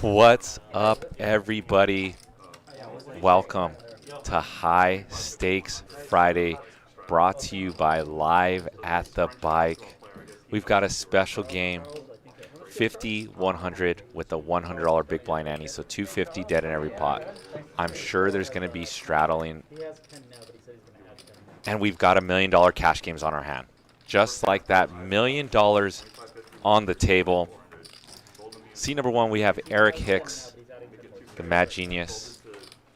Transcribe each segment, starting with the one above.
What's up, everybody? Welcome to High Stakes Friday, brought to you by Live at the Bike. We've got a special game, 50, 100 with a $100 big blind ante, so 250 dead in every pot. I'm sure there's going to be straddling, and we've got $1 million cash games on our hand. Just like that, $1 million on the table. Seat number one, we have Eric Hicks, the mad genius,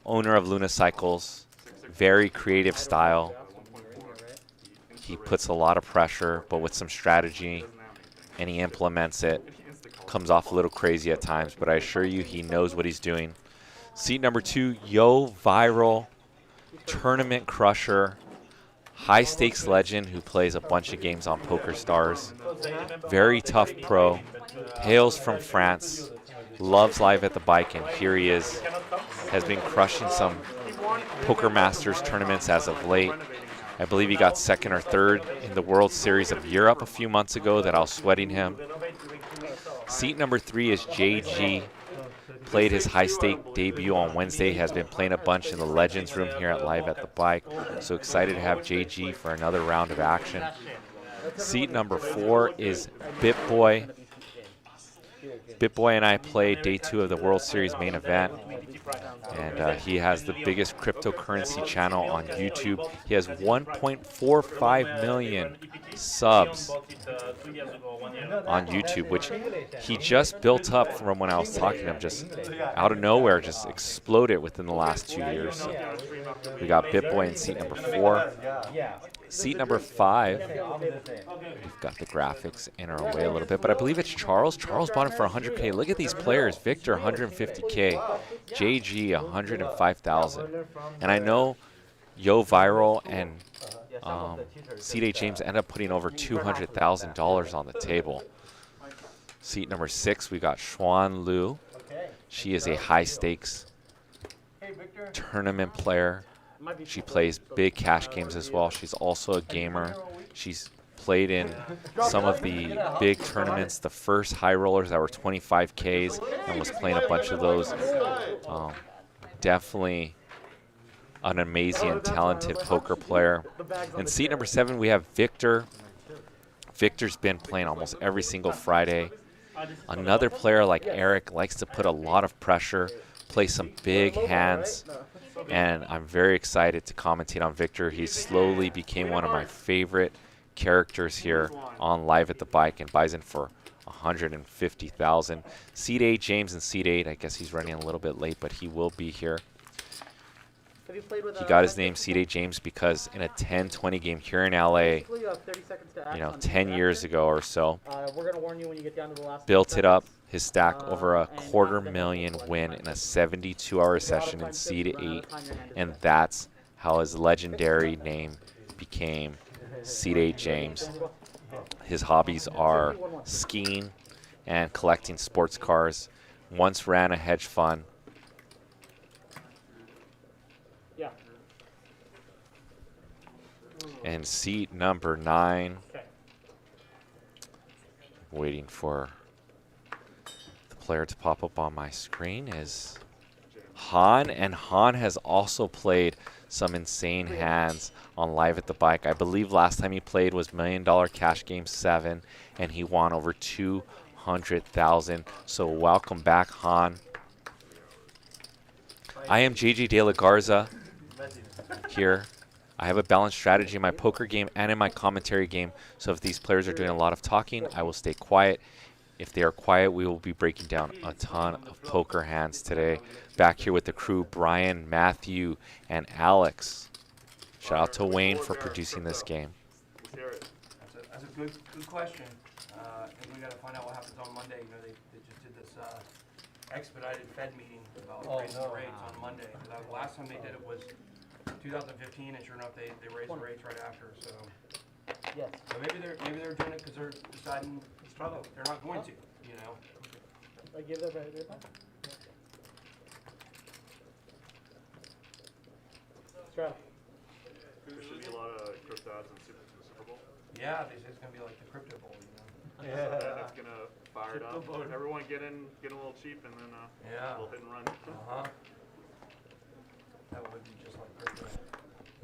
owner of Luna Cycles, very creative style. He puts a lot of pressure, but with some strategy, and he implements it. Comes off a little crazy at times, but I assure you he knows what he's doing. Seat number two, Yo Viral, tournament crusher, high stakes legend who plays a bunch of games on Poker Stars. Very tough pro, hails from France, loves Live at the Bike, and here he is. Has been crushing some Poker Masters tournaments as of late. I believe he got second or third in the World Series of Europe a few months ago that I was sweating him. Seat number three is JG. Played his high stake debut on Wednesday, has been playing a bunch in the Legends room here at Live at the Bike. So excited to have JG for another round of action. Seat number four is BitBoy. BitBoy and I played day two of the World Series main event, and he has the biggest cryptocurrency channel on YouTube. He has 1.45 million subs on YouTube, which he just built up from when I was talking to him, just out of nowhere, just exploded within the last 2 years. So we got BitBoy in seat number four. Seat number five, we've got the graphics in our way a little bit, but I believe it's Charles. Charles bought it for 100K. Look at these players. Victor, 150K. JG, 105,000. And I know Yo Viral and C.D. James end up putting over $200,000 on the table. Seat number six, we got Xuan Lu. She is a high stakes tournament player. She plays big cash games as well. She's also a gamer. She's played in some of the big tournaments, the first high rollers that were 25Ks, and was playing a bunch of those. Definitely an amazing and talented poker player. In seat number seven, we have Victor. Victor's been playing almost every single Friday. Another player like Eric, likes to put a lot of pressure, play some big hands. And I'm very excited to commentate on Victor. He slowly became one of my favorite characters here on Live at the Bike, and buys in for 150,000. Seat 8, James in seat 8. I guess he's running a little bit late, but he will be here. He got his name Seat 8 James because in a 10-20 game here in LA, 10 years ago or so, built it up. His stack over a $250,000 win in a 72-hour session in seat 8, and that's how his legendary name became Seat 8 James. His hobbies are skiing and collecting sports cars. Once ran a hedge fund. And seat number 9, waiting for player to pop up on my screen, is Han, and Han has also played some insane hands on Live at the Bike. I believe last time he played was $1 million cash game 7, and he won over 200,000. So welcome back, Han. I am JJ De La Garza here. I have a balanced strategy in my poker game and in my commentary game, so if these players are doing a lot of talking, I will stay quiet. If they are quiet, we will be breaking down a ton of poker hands today. Back here with the crew, Brian, Matthew, and Alex. Shout out to Wayne for producing this game. That's a good question. And we got to find out what happens on Monday. They just did this expedited Fed meeting about raising the rates on Monday. The last time they did it was 2015, and sure enough, they raised the rates right after. So, so maybe they're doing it because they're deciding they're not going to, I give that right there. There should be a lot of crypto ads in the Super Bowl. Yeah, they say it's gonna be like the crypto bowl, Yeah. That's gonna fired up. Everyone get in a little cheap, and then Yeah. we'll hit and run. That would be just like crypto.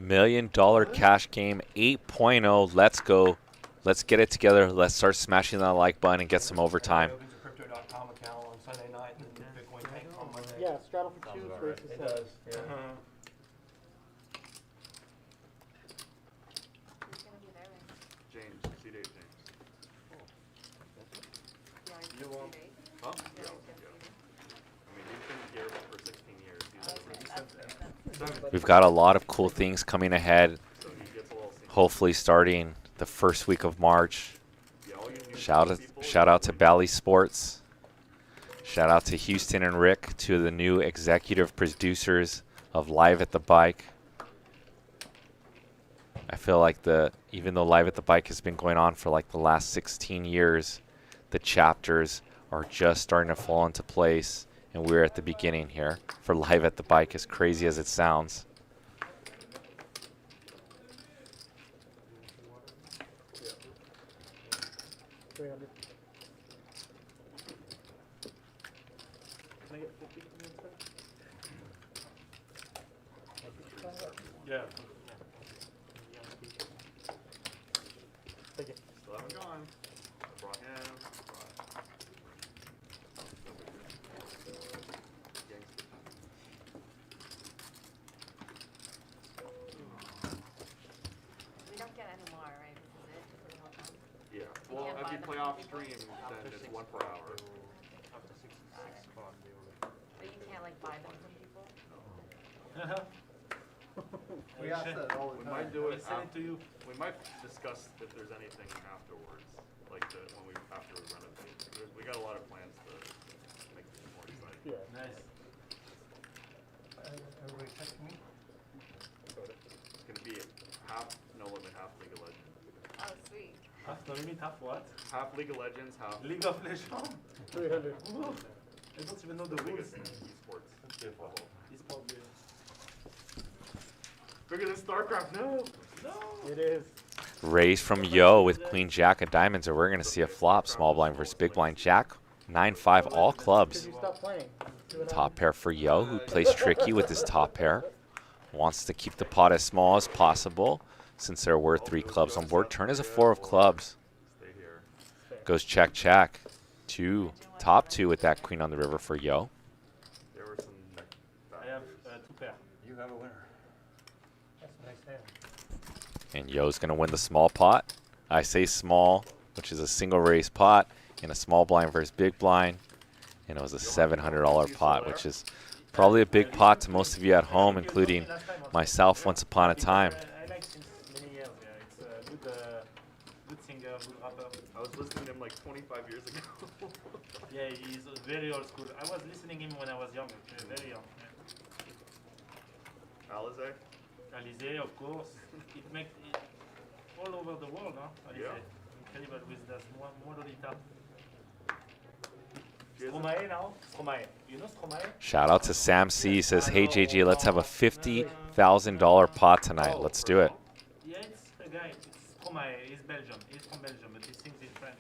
$1 million cash game 8.0. Let's go. Let's get it together. Let's start smashing that like button and get some overtime. It opens a crypto.com account on Sunday night and then Bitcoin tank on Monday. Yeah, straddle for two versus It seven. does. Yeah. Who's gonna be there? James, C-Date James. You want? Huh? Yeah. I mean, he's been here for 16 years. We've got a lot of cool things coming ahead. So he gets a little senior. Hopefully starting the first week of March. Yeah, all you new Shout people, out to Bally Sports. Shout out to Houston and Rick, two of the new executive producers of Live at the Bike. I feel like even though Live at the Bike has been going on for like the last 16 years, the chapters are just starting to fall into place, and we're at the beginning here for Live at the Bike, as crazy as it sounds. $300. Can I get 50 from you, sir? Yeah. Thank you. Still haven't gone. Brought him. We don't get any more, right? This is it for the whole time? Yeah. Well, can't if buy you them play from off people? stream, then it's 1 per hour. But you can't like buy them from people? We ask that all the We time. might do it. Send it to you. We might discuss if there's anything afterwards, like after we renovate. We got a lot of plans to make this more exciting. Yeah. Nice. Everybody text me? It's gonna be no limit, half League of Legends. Oh, sweet. Half no limit, half what? Half League of Legends, half League of Legends? 300. I don't even know the rules. biggest esports. Esport game. Bigger than StarCraft, no! It is. Raise from Yo with Queen Jack of Diamonds, or we're going to see a flop. Small blind versus big blind. Jack, 9-5, all clubs. Because you stopped playing. Top pair for Yo, who plays tricky with his top pair. Wants to keep the pot as small as possible since there were 3 clubs on board. Turn is a 4 of clubs. Stay here. Goes check, check. Top 2 with that queen on the river for Yo. There were some I have 2 pair. You have a winner. That's a nice hand. And Yo's going to win the small pot. I say small, which is a single raise pot, in a small blind versus big blind. And it was a $700 pot, which is probably a big pot to most of you at home, including myself once upon a time. I like since many years, yeah. It's a good singer, good rapper. I was listening to him like 25 years ago. Yeah, he's very old school. I was listening him when I was young, very young. Yeah. Alize? Alizé, of course. It makes it all over the world, no? Alizé. Yeah. Incredible with the Modolita. She has a- Stromae now? Stromae. You know Stromae? Shout out to Sam C. He says, hey, JJ, let's have a $50,000 pot tonight. Let's do it. Yeah, it's a guy. It's Stromae. He's Belgium. He's from Belgium, but he sings in French.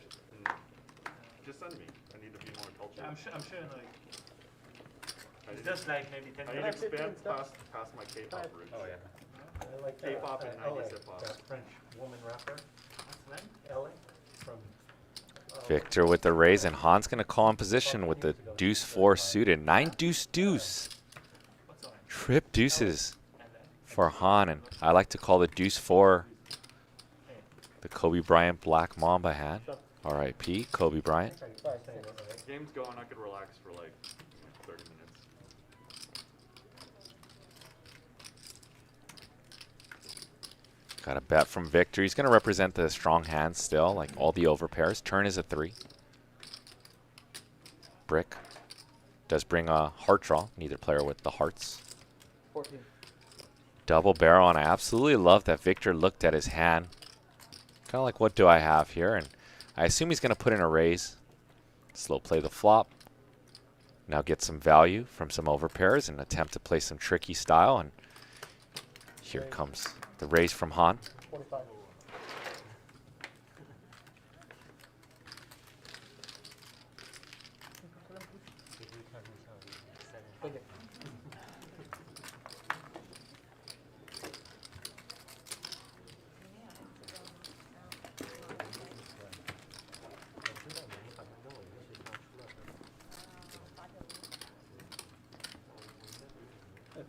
Just send me. I need to be more cultured. I'm sure you know it. I It's need just like maybe 10 I need years. to expand past my K-pop roots. Oh, yeah. I like K-pop and 90s hip-hop. That French woman rapper, What's the name? Ellie, from. Victor with the raise, and Han's going to call in position with the deuce 4 suited. 9 deuce deuce. What's the name? Trip deuces And then? for Han, and I like to call the deuce 4 the Kobe Bryant Black Mamba hand. R.I.P. Kobe Bryant. Game's going, I could relax for like 30 minutes. Got a bet from Victor. He's going to represent the strong hands still, like all the overpairs. Turn is a 3. Brick does bring a heart draw. Neither player with the hearts. 14. Double barrel, and I absolutely love that Victor looked at his hand. Kind of like, what do I have here? And I assume he's going to put in a raise. Slow play the flop. Now get some value from some overpairs and attempt to play some tricky style. And here comes the raise from Han. 45.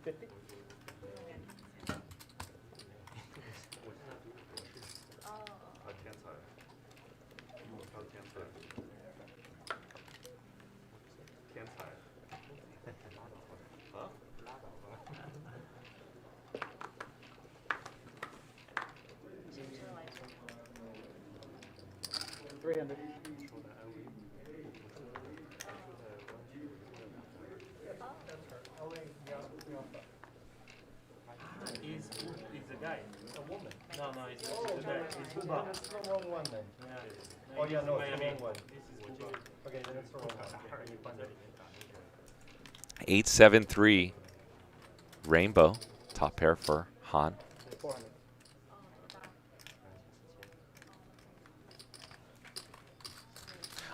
50? Huh? 300. He's a guy. A woman. No, he's a guy. He's Buba. That's the wrong one then. Yeah. Oh yeah, no, it's the Miami. wrong one. This is Buba. Okay, then it's the wrong one. 873 Rainbow. Top pair for Han. 400.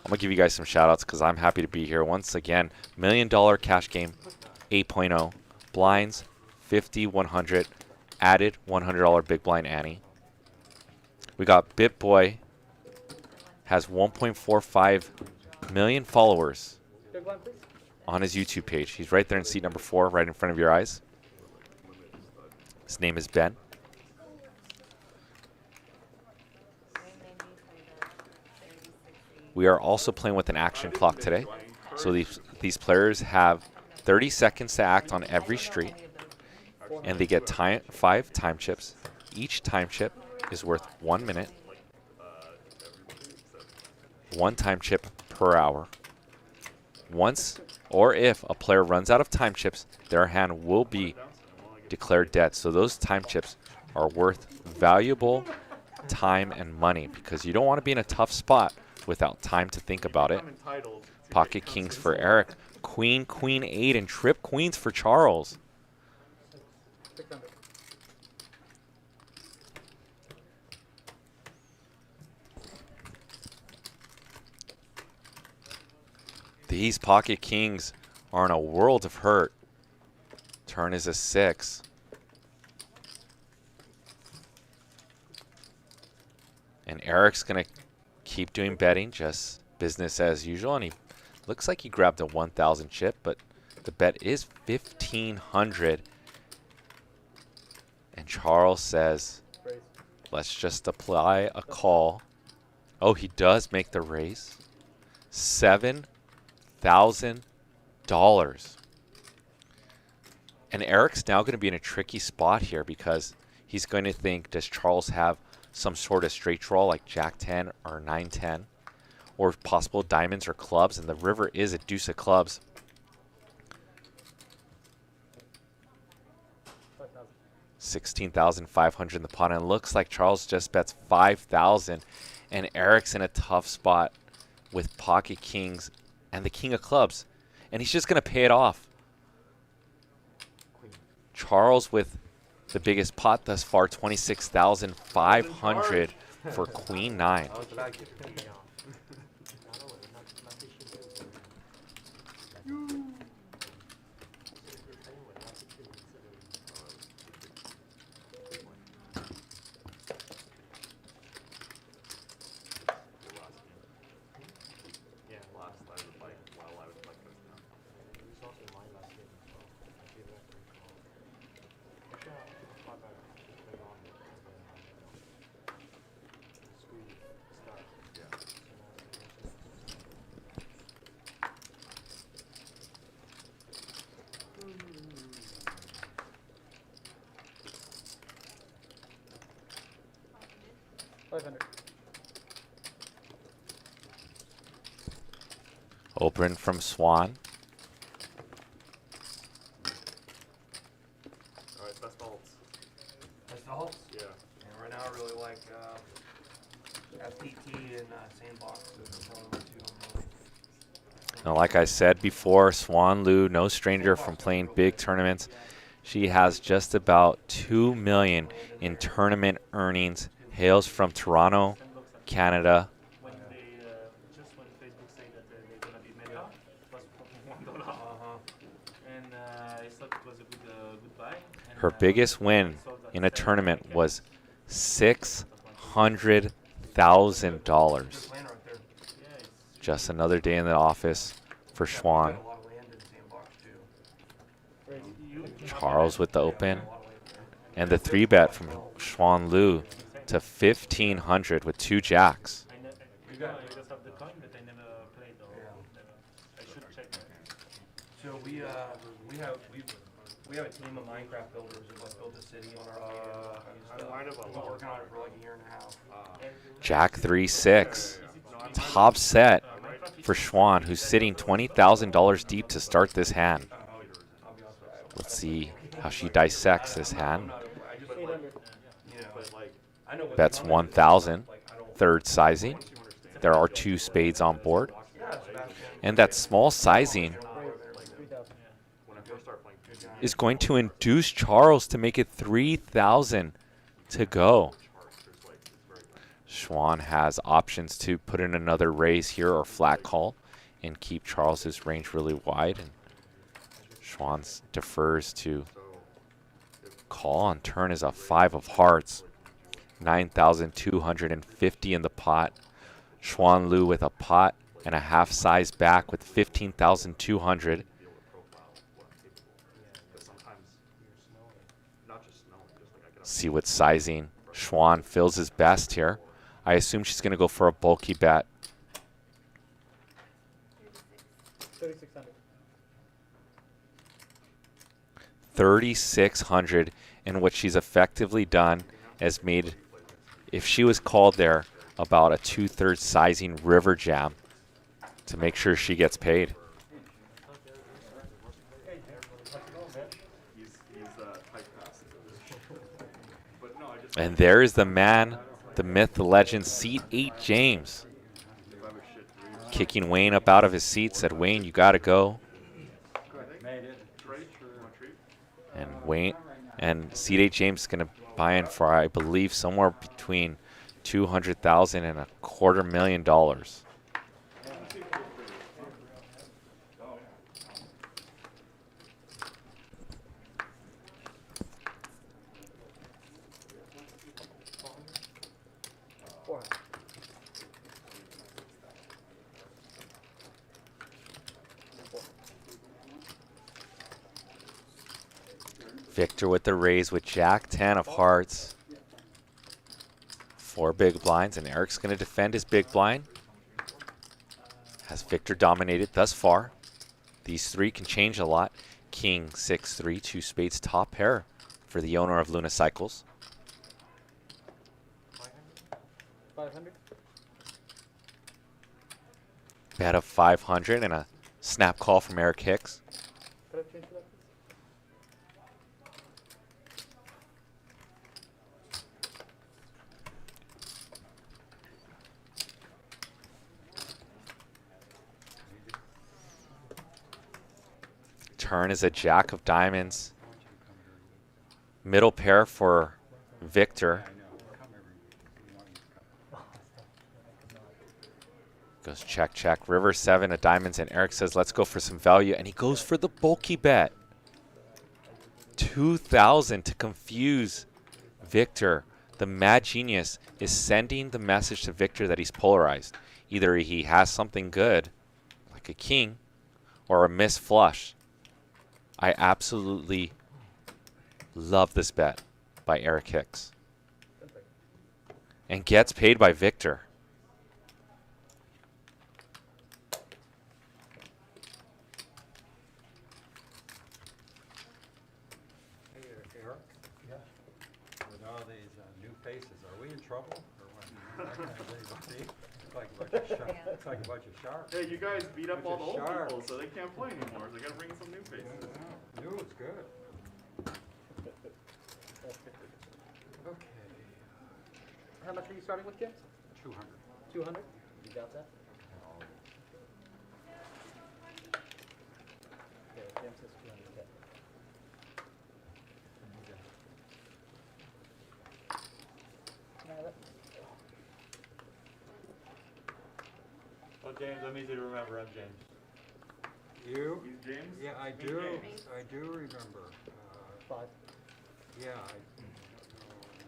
I'm going to give you guys some shout outs because I'm happy to be here. Once again, $1 million cash game 8.0. Blinds 50, 100. Added $100 big blind Annie. We got BitBoy. Has 1.45 million followers Big one, please. on his YouTube page. He's right there in seat number 4, right in front of your eyes. His name is Ben. We are also playing with an action clock today. So these players have 30 seconds to act on every street. And they get 5 time chips. Each time chip is worth 1 minute. 1 time chip per hour. Once or if a player runs out of time chips, their hand will be declared dead. So those time chips are worth valuable time and money because you don't want to be in a tough spot without time to think about it. Pocket kings for Eric. Queen, queen 8, and trip queens for Charles. 600. These pocket kings are in a world of hurt. Turn is a 6. And Eric's going to keep doing betting, just business as usual. And he looks like he grabbed a 1,000 chip, but the bet is 1,500. And Charles says, Raise. let's just apply a call. Oh, he does make the raise. $7,000. And Eric's now going to be in a tricky spot here because he's going to think, does Charles have some sort of straight draw like Jack 10 or 9-10 or possible diamonds or clubs? And the river is a deuce of clubs. 5,000. 16,500 in the pot, and it looks like Charles just bets 5,000, and Eric's in a tough spot with pocket kings and the king of clubs, and he's just going to pay it off. Charles with the biggest pot thus far, 26,500 for queen 9. Open from Xuan. Alright, best halts. Best halts? Yeah. And right now I really like FTT and Sandbox. Now, like I said before, Xuan Lu, no stranger from playing big tournaments. She has just about $2 million in tournament earnings. Hails from Toronto, Canada. When they just when Facebook say that they're gonna be meta, it was $1. And I thought it was a good buy. And, Her biggest win sold at in a 7 tournament was $600,000. Good plan right there. Yeah, it's Just another day in the office for Xuan. Got a lot of land in Sandbox too. you. Charles with the open. And the 3-bet from Xuan Lu to 1,500 with 2 jacks. I just have the coin, but I never played or never. I should check. So we have a team of Minecraft builders who have built a city on our land. We've been working on it for like a year and a half. Jack 3-6. Top set for Xuan, who's sitting $20,000 deep to start this hand. Let's see how she dissects this hand. Bets 1,000. Third sizing. There are 2 spades on board. And that small sizing is going to induce Charles to make it 3,000 to go. Xuan has options to put in another raise here or flat call and keep Charles's range really wide. And Xuan defers to call on turn is a 5 of hearts. 9,250 in the pot. Xuan Lu with a pot and a half size back with 15,200. See what sizing Xuan feels is best here. I assume she's going to go for a bulky bet. 3,600. 3,600, and what she's effectively done is made, if she was called there, about a 2/3 sizing river jam to make sure she gets paid. And there is the man, the myth, the legend, seat 8 James. Kicking Wayne up out of his seat, said, Wayne, you got to go. And Wayne and seat 8 James is going to buy in for, I believe, somewhere between $200,000 and $250,000. Victor with the raise with Jack 10 of hearts. 4 big blinds, and Eric's going to defend his big blind. Has Victor dominated thus far. These 3 can change a lot. King, 6-3, 2 spades, top pair for the owner of Luna Cycles. 500. Bet of 500 and a snap call from Eric Hicks. Could I change that, please? Turn is a jack of diamonds. Middle pair for Victor. Goes check, check. River 7 of diamonds, and Eric says, let's go for some value. And he goes for the bulky bet. 2,000 to confuse Victor. The mad genius is sending the message to Victor that he's polarized. Either he has something good, like a king, or a miss flush. I absolutely love this bet by Eric Hicks. And gets paid by Victor. Hey, Eric? Yeah. With all these new faces, are we in trouble? Or what? It's like a bunch of sharks. Hey, you guys beat up all the old Sharks. people, so they can't play anymore. So they gotta bring some new faces. New is good. Okay. How much are you starting with, James? 200. 200? You got that? Okay, James says 200. Okay. Oh, James, I'm easy to remember. I'm James. You? He's James? Yeah, I Hey, do. James. I do remember. 5. Yeah,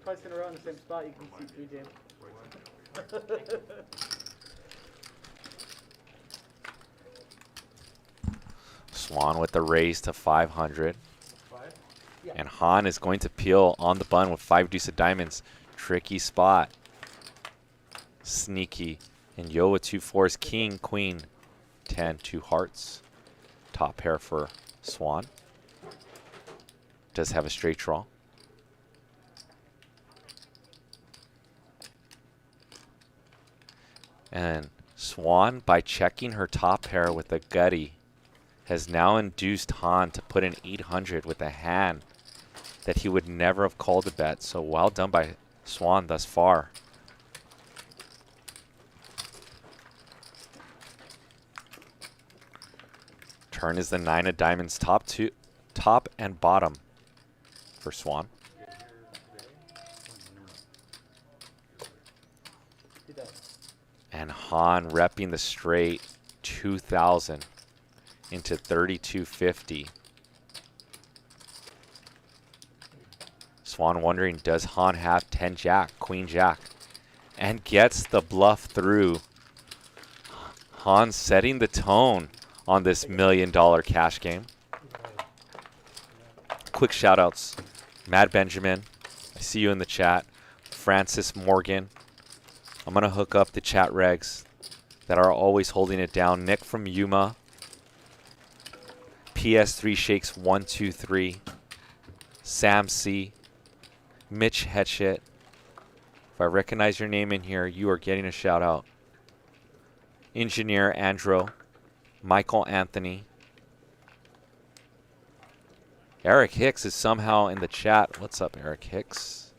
Twice in a row in the same spot, you can see 3, James. Xuan with the raise to 500. And Han is going to peel on the bun with 5 deuce of diamonds. Tricky spot. Sneaky. And Yo with 2 fours. King, queen, 10, 2 hearts. Top pair for Xuan. Does have a straight draw. And Xuan, by checking her top pair with a gutty, has now induced Han to put in 800 with a hand that he would never have called a bet. So well done by Xuan thus far. Turn is the 9 of diamonds, top and bottom for Xuan. And Han repping the straight 2,000 into 3,250. Xuan wondering, does Han have 10 jack, queen jack? And gets the bluff through. Han setting the tone on this $1 million cash game. Quick shout outs. Mad Benjamin, I see you in the chat. Francis Morgan. I'm going to hook up the chat regs that are always holding it down. Nick from Yuma. PS3 Shakes 123. Sam C. Mitch Headshit. If I recognize your name in here, you are getting a shout out. Engineer Andro. Michael Anthony. Eric Hicks is somehow in the chat. What's up, Eric Hicks?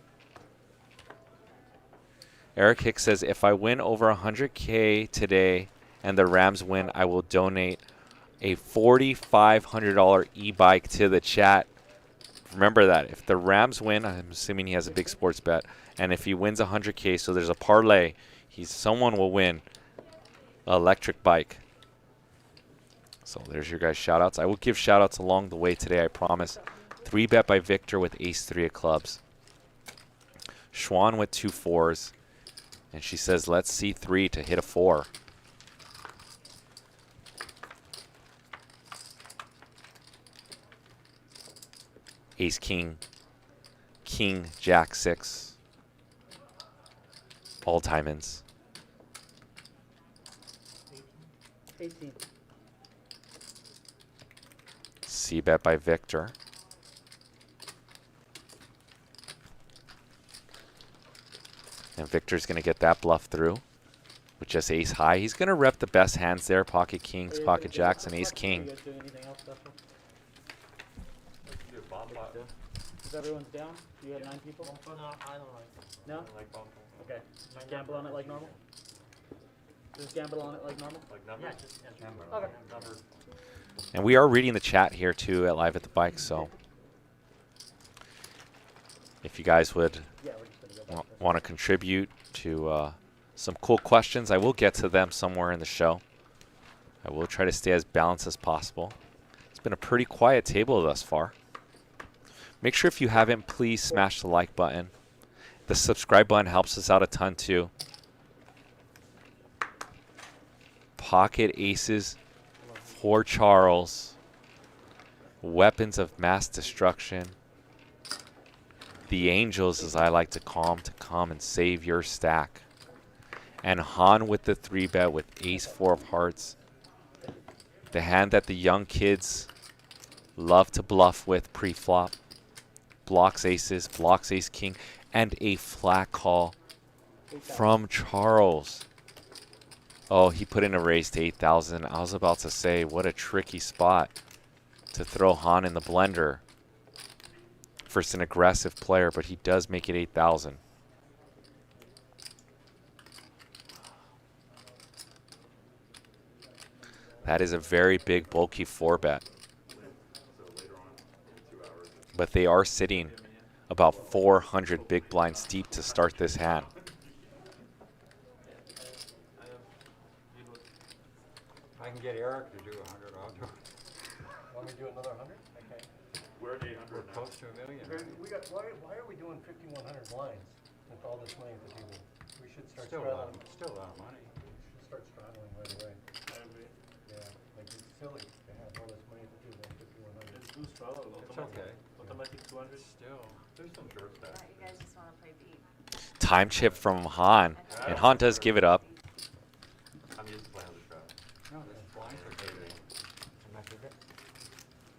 Eric Hicks says, if I win over 100K today and the Rams win, I will donate a $4,500 e-bike to the chat. Remember that. If the Rams win, I'm assuming he has a big sports bet, and if he wins 100K, so there's a parlay, someone will win an electric bike. So there's your guys' shout-outs. I will give shout-outs along the way today, I promise. 3-bet by Victor with ace-3 of clubs. Xuan with 2 fours. And she says, let's see 3 to hit a 4. Ace, king, king, jack, 6. All diamonds. 18. C-bet by Victor. And Victor's going to get that bluff through with just ace high. He's going to rep the best hands there. Pocket kings, pocket jacks, and ace king. You guys doing anything else special? Do a bomb bot. Is everyone's down? You had 9 people? No, I don't like. No? Like bomb. Okay. Gamble on it like normal? Just gamble on it like normal? Like number? Yeah, just Number. Okay. Number. And we are reading the chat here too at Live at the Bike, so if you guys would Yeah, we're just gonna go back to want to contribute to some cool questions, I will get to them somewhere in the show. I will try to stay as balanced as possible. It's been a pretty quiet table thus far. Make sure if you haven't, please smash the like button. The subscribe button helps us out a ton too. Pocket aces for Charles. Weapons of mass destruction. The angels, as I like to call them, to come and save your stack. And Han with the 3-bet with ace 4 of hearts. The hand that the young kids love to bluff with pre-flop. Blocks aces, blocks ace king, and a flat call from Charles. Oh, he put in a raise to 8,000. I was about to say, what a tricky spot to throw Han in the blender. First, an aggressive player, but he does make it 8,000. That is a very big, bulky 4-bet. But they are sitting about 400 big blinds deep to start this hand. I can get Eric to do 100, I'll do it. Want me to do another 100? Okay. We're at 800 We're now. close to $1 million. Why are we doing 5,100 blinds with all this money at the table? We should start Still a lot, straddling. still a lot of money. We should start straddling right away. I agree. Yeah, like it's silly to have all this money at the table, 5,100. Let's do straddle. It's okay. automatic 200. Still, there's some dirt I there. thought you guys just wanna play beat. Time chip from Han. And Han does give it up. I'm used to playing on the trap. No, the blinds are catering.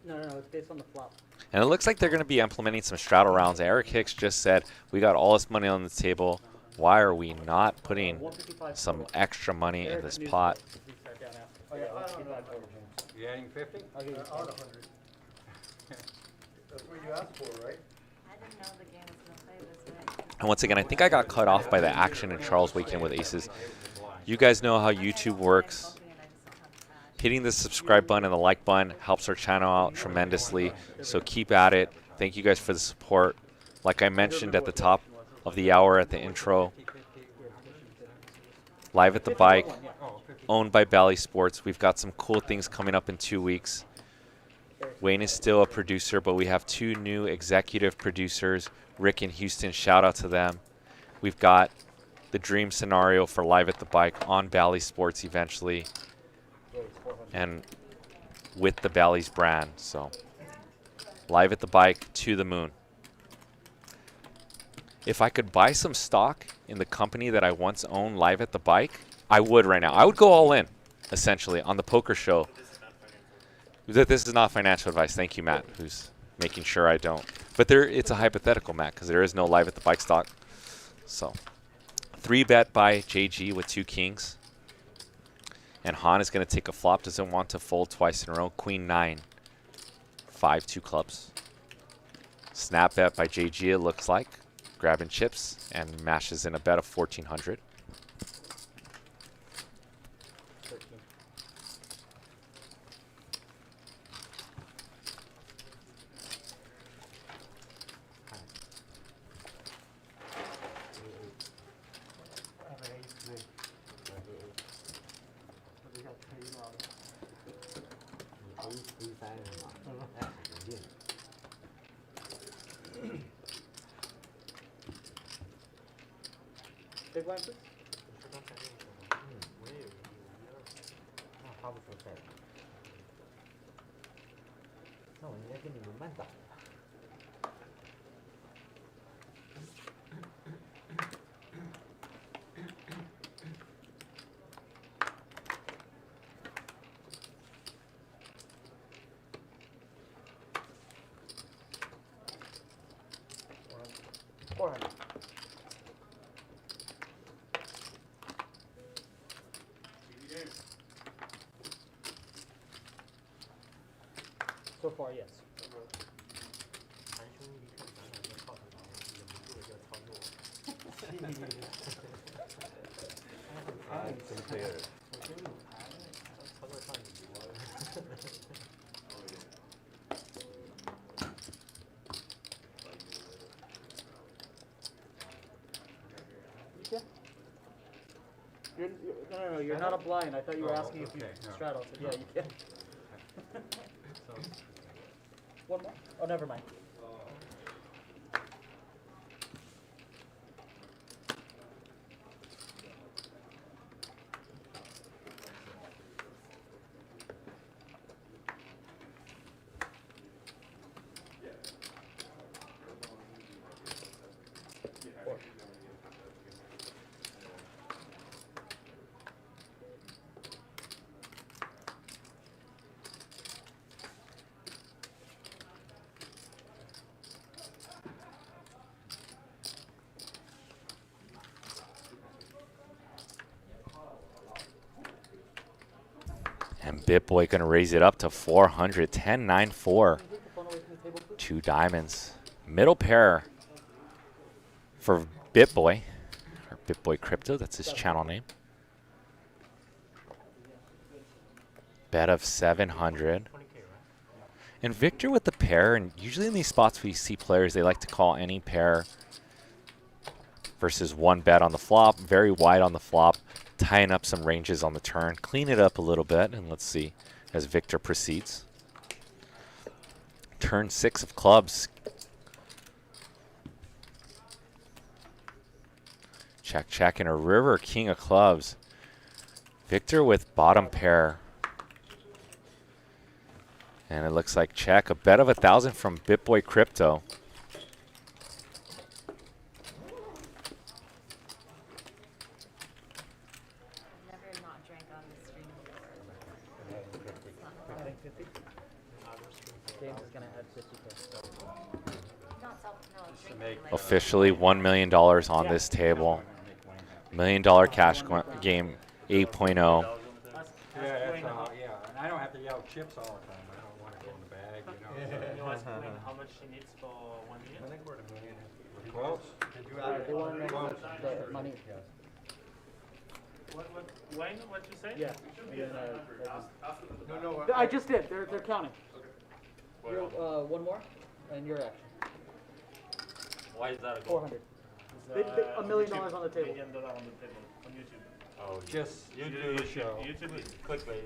No, it's based on the flop. And it looks like they're going to be implementing some straddle rounds. Eric Hicks just said, we got all this money on the table. Why are we not putting 155 some total. extra money in Eric this news pot? it. We start down after. Oh yeah, 155 total. You adding 50? I'll give you 100. That's what you asked for, right? I didn't know the game was gonna play this way. And once again, I think I got cut off by the action in Charles Weekend with Aces. You guys know how YouTube works. Hitting the subscribe button and the like button helps our channel out tremendously. So keep at it. Thank you guys for the support. Like I mentioned at the top of the hour at the intro, Live at the Bike, owned by Bally Sports. We've got some cool things coming up in 2 weeks. Wayne is still a producer, but we have 2 new executive producers, Rick and Houston. Shout out to them. We've got the dream scenario for Live at the Bike on Bally Sports eventually, and with the Bally's brand. So Live at the Bike to the moon. If I could buy some stock in the company that I once owned, Live at the Bike, I would right now. I would go all in, essentially, on the poker show. This is not financial advice. Thank you, Matt, who's making sure I don't. But it's a hypothetical, Matt, because there is no Live at the Bike stock. So 3-bet by JG with 2 kings. And Han is going to take a flop. Doesn't want to fold twice in a row. Queen 9. 5-2 clubs. Snap bet by JG, it looks like. Grabbing chips and mashes in a bet of 1,400. Big blind, please. So far, yes. Yeah. No, you're not a blind. I thought you were asking if you straddle. So yeah, you can. One more? Oh, never mind. And BitBoy going to raise it up to 400. 10-9-4. 2 diamonds. Middle pair for BitBoy. Or BitBoy Crypto. That's his channel name. Bet of 700. And Victor with the pair. And usually in these spots we see players, they like to call any pair versus 1 bet on the flop. Very wide on the flop. Tying up some ranges on the turn. Clean it up a little bit, and let's see as Victor proceeds. Turn 6 of clubs. Check, check, and a river king of clubs. Victor with bottom pair. And it looks like check. A bet of 1,000 from BitBoy Crypto. I've never not drank on the stream before. I think 50. James is gonna add 50K. Not self, no, to drinking, make, like, Officially $1 million on this table. $1 million cash game 8.0. Yeah, that's all, yeah, and I don't have to yell chips all the time, I don't wanna go in the bag, you know. You ask Wayne how much she needs for 1 million? I think we're at $1 million. Close? Did you add it? They want to Close. know the money. Wayne, what you say? Yeah. No, I just did. They're counting. You're, one more, and your action. Why is that a goal? 400. It's, $1 million on the table. $1 million on the table on YouTube. Oh, just you do the show. YouTube is clickbait.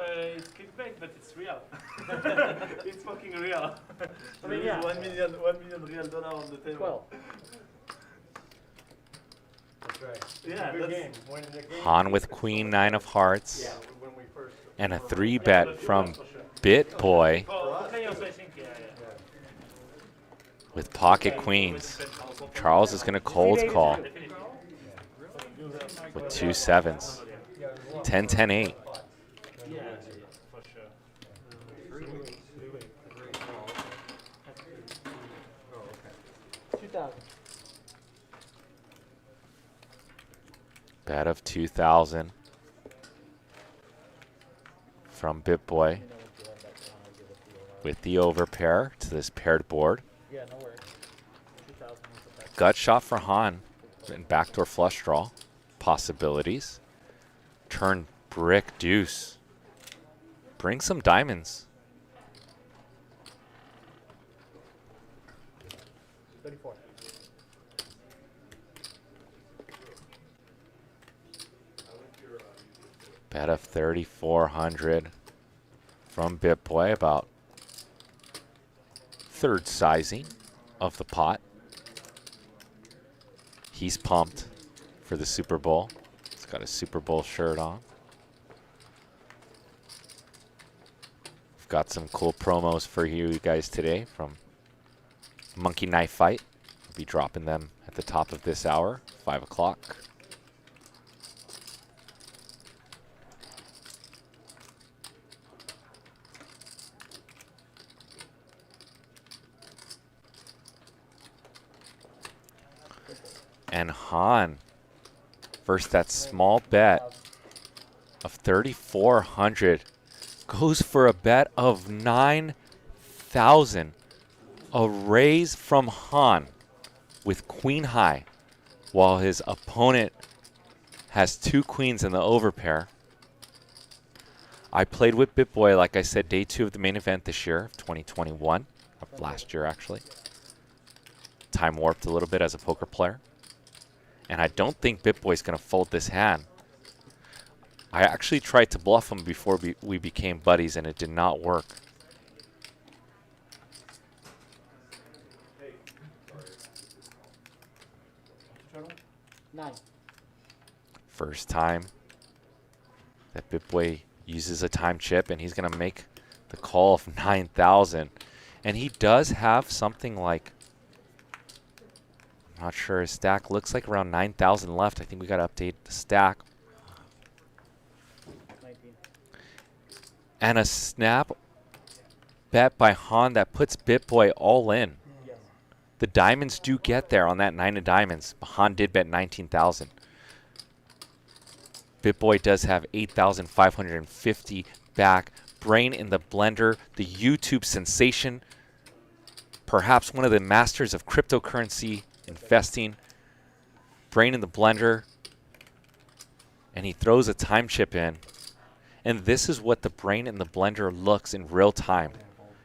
it's clickbait, but it's real. It's fucking real. I mean, yeah. $1 million real dollar on the table. 12. That's right. Yeah, Good that's game. Winning the game. Han with Queen 9 of Hearts. Yeah, when we first. And a 3-bet from BitBoy Oh, okay, also I think, yeah. with pocket queens. Charles is going to cold call with 2 7s. 10, 10, 8. Yeah, for sure. 2,000. Bet of 2,000 from BitBoy with the overpair to this paired board. Yeah, no worries. 2,000 was the best. Gut shot for Han and backdoor flush draw possibilities. Turn brick deuce. Bring some diamonds. 34. Bet of 3,400 from BitBoy, about third sizing of the pot. He's pumped for the Super Bowl. He's got a Super Bowl shirt on. We've got some cool promos for you guys today from Monkey Knife Fight. We'll be dropping them at the top of this hour, 5 o'clock. And Han, versus that small bet of 3,400, goes for a bet of 9,000. A raise from Han with queen high, while his opponent has 2 queens in the overpair. I played with BitBoy, like I said, day 2 of the main event this year, 2021, of last year actually. Time warped a little bit as a poker player. And I don't think BitBoy's going to fold this hand. I actually tried to bluff him before we became buddies, and it did not work. Nine. First time that BitBoy uses a time chip, and he's going to make the call of 9,000. And he does have something like, I'm not sure his stack looks like around 9,000 left. I think we got to update the stack. 19. And a snap bet by Han that puts BitBoy all in. Yes. The diamonds do get there on that 9 of diamonds. Han did bet 19,000. BitBoy does have 8,550 back. Brain in the blender, the YouTube sensation. Perhaps one of the masters of cryptocurrency investing. Brain in the blender. And he throws a time chip in. And this is what the brain in the blender looks in real time.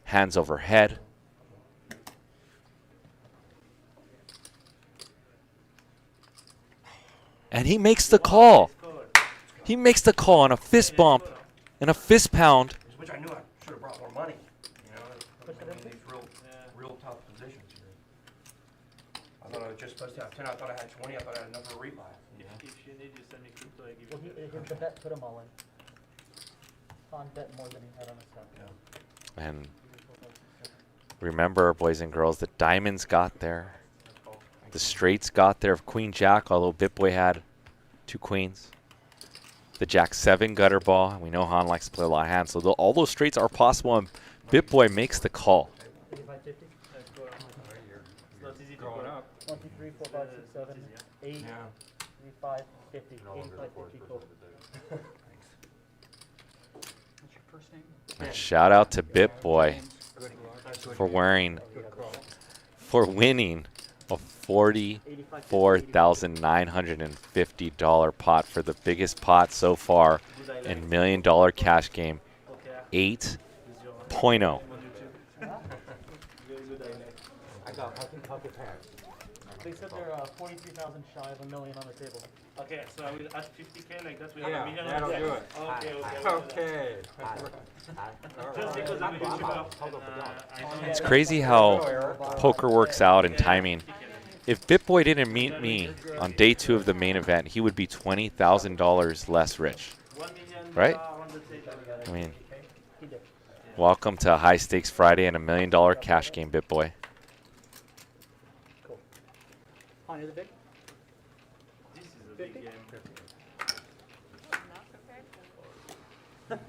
Hands overhead. And he makes the call. He makes the call on a fist bump and a fist pound. Which I knew I should have brought more money, you know, put me in these real tough positions here. I thought I was just supposed to have 10, I thought I had 20, I thought I had enough for a rebuy. If you need, you send me crypto, I give Well, you. the bet put them all in. Han bet more than he had on his side. And remember, boys and girls, the diamonds got there. The straights got there of Queen Jack, although BitBoy had 2 queens. The Jack 7 gutter ball. We know Han likes to play a lot of hands, so all those straights are possible, and BitBoy makes the call. 85, 50. It's not easy to Growing go. up. 1, 2, 3, 4, 5, 6, 7, 8, 3, 5, 50. 85, 50. Cool. What's your first name? Shout out to BitBoy Good luck. for winning a $44,950 pot for the biggest pot so far in $1 million cash game. 8.0. They said they're 43,000 shy of $1 million on the table. Okay, so I will add 50K like that. We Yeah, have a million. that'll on the do table. it. Okay. Just because I'm a YouTuber. It's crazy how poker works out and timing. If BitBoy didn't meet me on day 2 of the main event, he would be $20,000 less rich. 1 million Right? on the table. I mean, welcome to High Stakes Friday and $1 million cash game, BitBoy. Cool. Han, is it big? This is a big 50? game. I'm not prepared for it.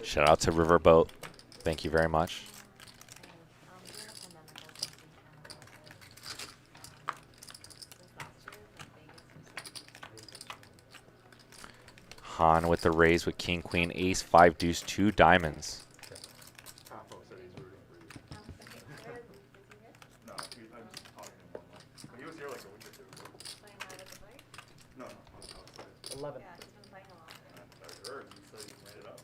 Shout out to Riverboat. Thank you very much. Han with the raise with King, Queen, Ace, 5 deuce, 2 diamonds. Capo said he's rooting for you. No, a few times talking to him online. But he was here like a week or 2 ago. Playing out at the bike? No, outside. 11. Yeah, he's been playing a lot. I heard he said he made it up.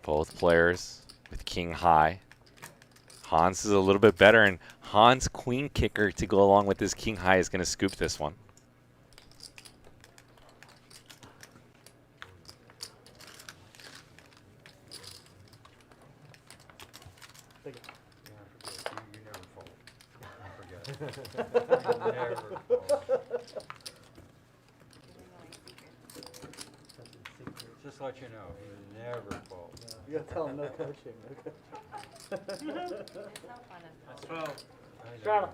Both players with King high. Hans is a little bit better, and Hans' Queen kicker to go along with his King high is going to scoop this one. Take it. You never fold. I forget. You never fold. Just let you know, he never folds. You gotta tell him no coaching. No coaching. It's no fun as That's 12. I know. Straddle.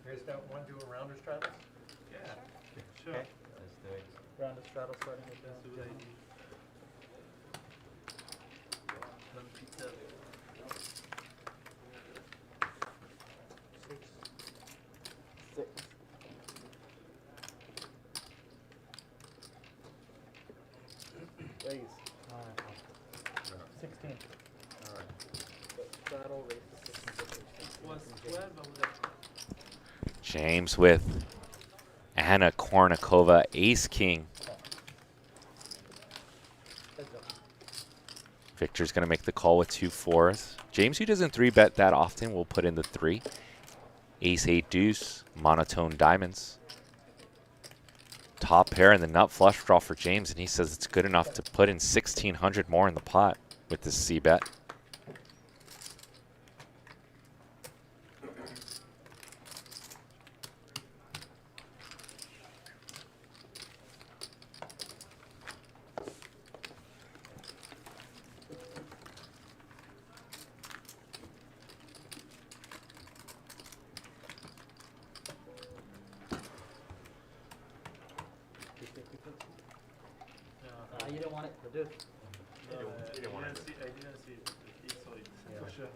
You guys don't want to do a rounder straddle? Yeah. Sure. That's big. Round of straddle starting with That's a good idea. One pizza. 6. Raise. 16. All right. Straddle, raise to 16. Was 12, I would have. James with Anna Kournikova, Ace King. Heads up. Victor's going to make the call with 2 4s. James, who doesn't 3-bet that often, will put in the 3. Ace 8 deuce, monotone diamonds. Top pair and the nut flush draw for James, and he says it's good enough to put in 1,600 more in the pot with this C-bet. You didn't want it to do. No, I didn't see it. He saw it, for sure.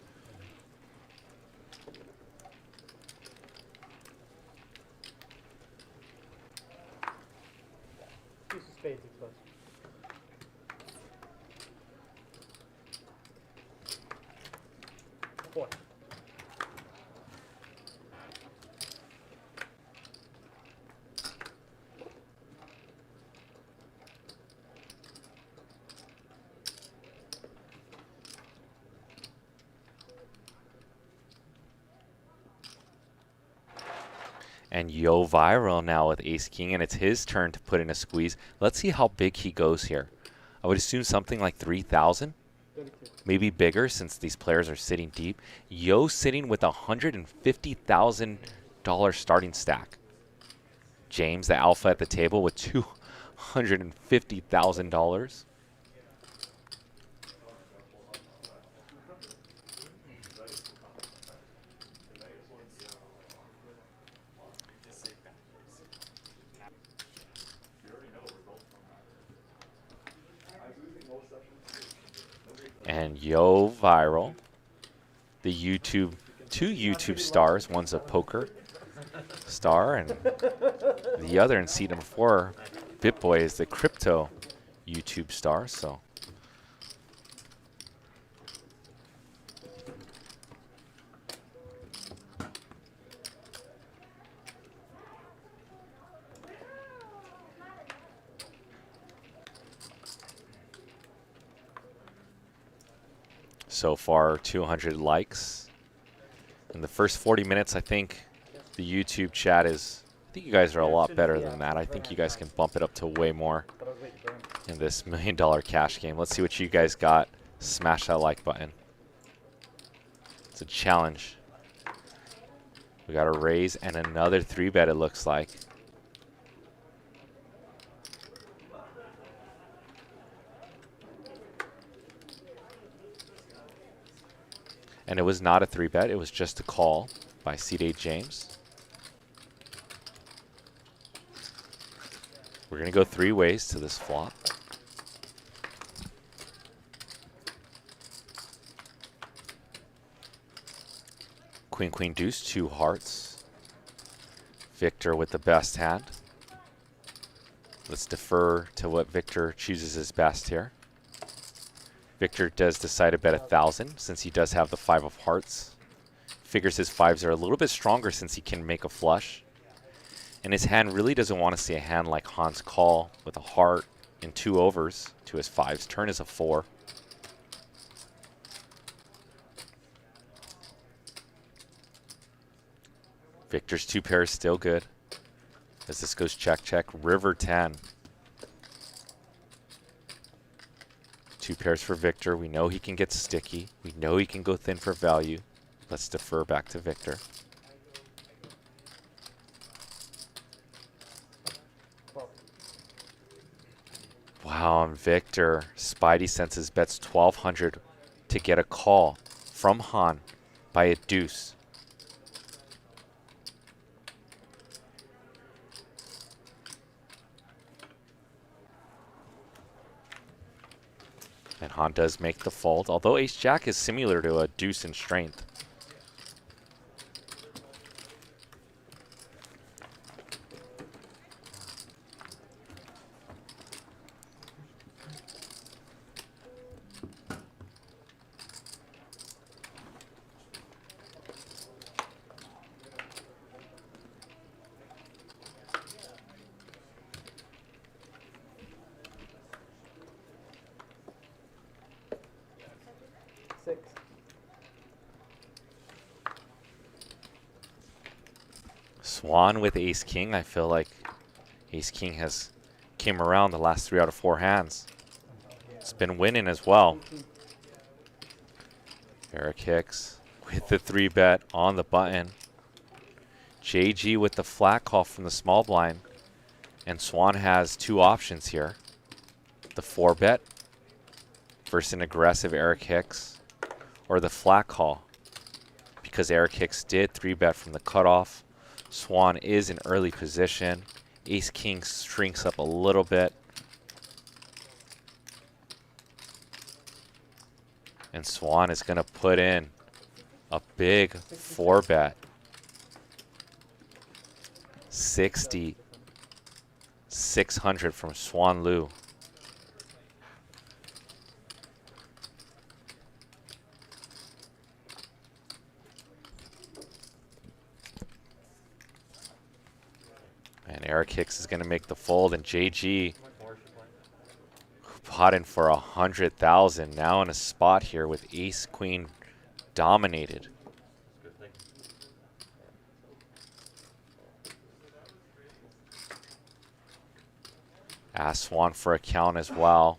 Use of spades exposed. And Yo Viral now with ace king, and it's his turn to put in a squeeze. Let's see how big he goes here. I would assume something like 3,000, maybe bigger since these players are sitting deep. Yo sitting with $150,000 starting stack. James, the alpha at the table, with $250,000. And Yo Viral, the two YouTube stars. One's a poker star, and the other in seat number 4, BitBoy, is the crypto YouTube star. So so far 200 likes in the first 40 minutes. I think the YouTube chat is, I think you guys are a lot better than that. I think you guys can bump it up to way more in this $1 million cash game. Let's see what you guys got. Smash that like button. It's a challenge. We got a raise and another 3-bet, it looks like. And it was not a 3-bet, it was just a call by C.D. James. We're going to go 3 ways to this flop. Queen, queen, deuce, 2 hearts. Victor with the best hand. Let's defer to what Victor chooses as best here. Victor does decide to bet 1,000 since he does have the 5 of hearts. Figures his 5s are a little bit stronger since he can make a flush. And his hand really doesn't want to see a hand like Han's call with a heart and 2 overs to his 5s. Turn is a 4. Victor's 2 pairs still good. As this goes check, check. River 10. 2 pairs for Victor. We know he can get sticky. We know he can go thin for value. Let's defer back to Victor. Wow, and Victor, Spidey senses bets 1,200 to get a call from Han by a deuce. And Han does make the fold, although ace-jack is similar to a deuce in strength. Xuan with ace-king. I feel like ace-king has came around the last 3 out of 4 hands. It's been winning as well. Eric Hicks with the 3-bet on the button. JG with the flat call from the small blind. And Xuan has 2 options here. The 4-bet versus an aggressive Eric Hicks, or the flat call. Because Eric Hicks did 3-bet from the cutoff. Xuan is in early position. Ace-king shrinks up a little bit. And Xuan is going to put in a big 4-bet. 6,600 from Xuan Liu. And Eric Hicks is going to make the fold, and JG bought in for 100,000. Now in a spot here with ace queen dominated. Ask Xuan for a count as well.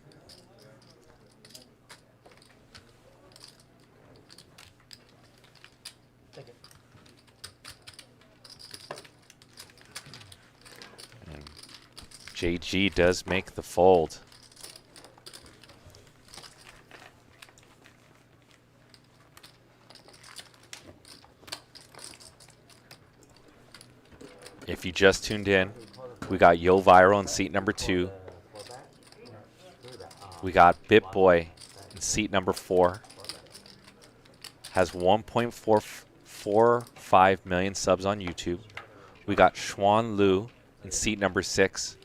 Take it. And JG does make the fold. If you just tuned in, we got Yo Viral in seat number 2. We got BitBoy in seat number 4. Has 1.445 million subs on YouTube. We got Xuan Lu in seat number 6,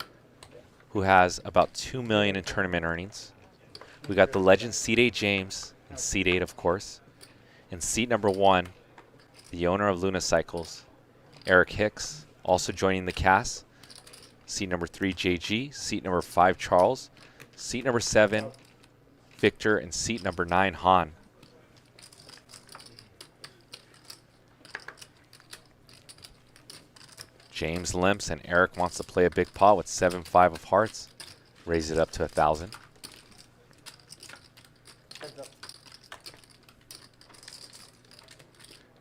who has about 2 million in tournament earnings. We got the legend Seat 8 James in seat 8, of course. In seat number 1, the owner of Luna Cycles, Eric Hicks, also joining the cast. Seat number 3, JG. Seat number 5, Charles. Seat number 7, Victor. And seat number 9, Han. James limps, and Eric wants to play a big pot with 7-5 of hearts. Raise it up to 1,000. Heads up.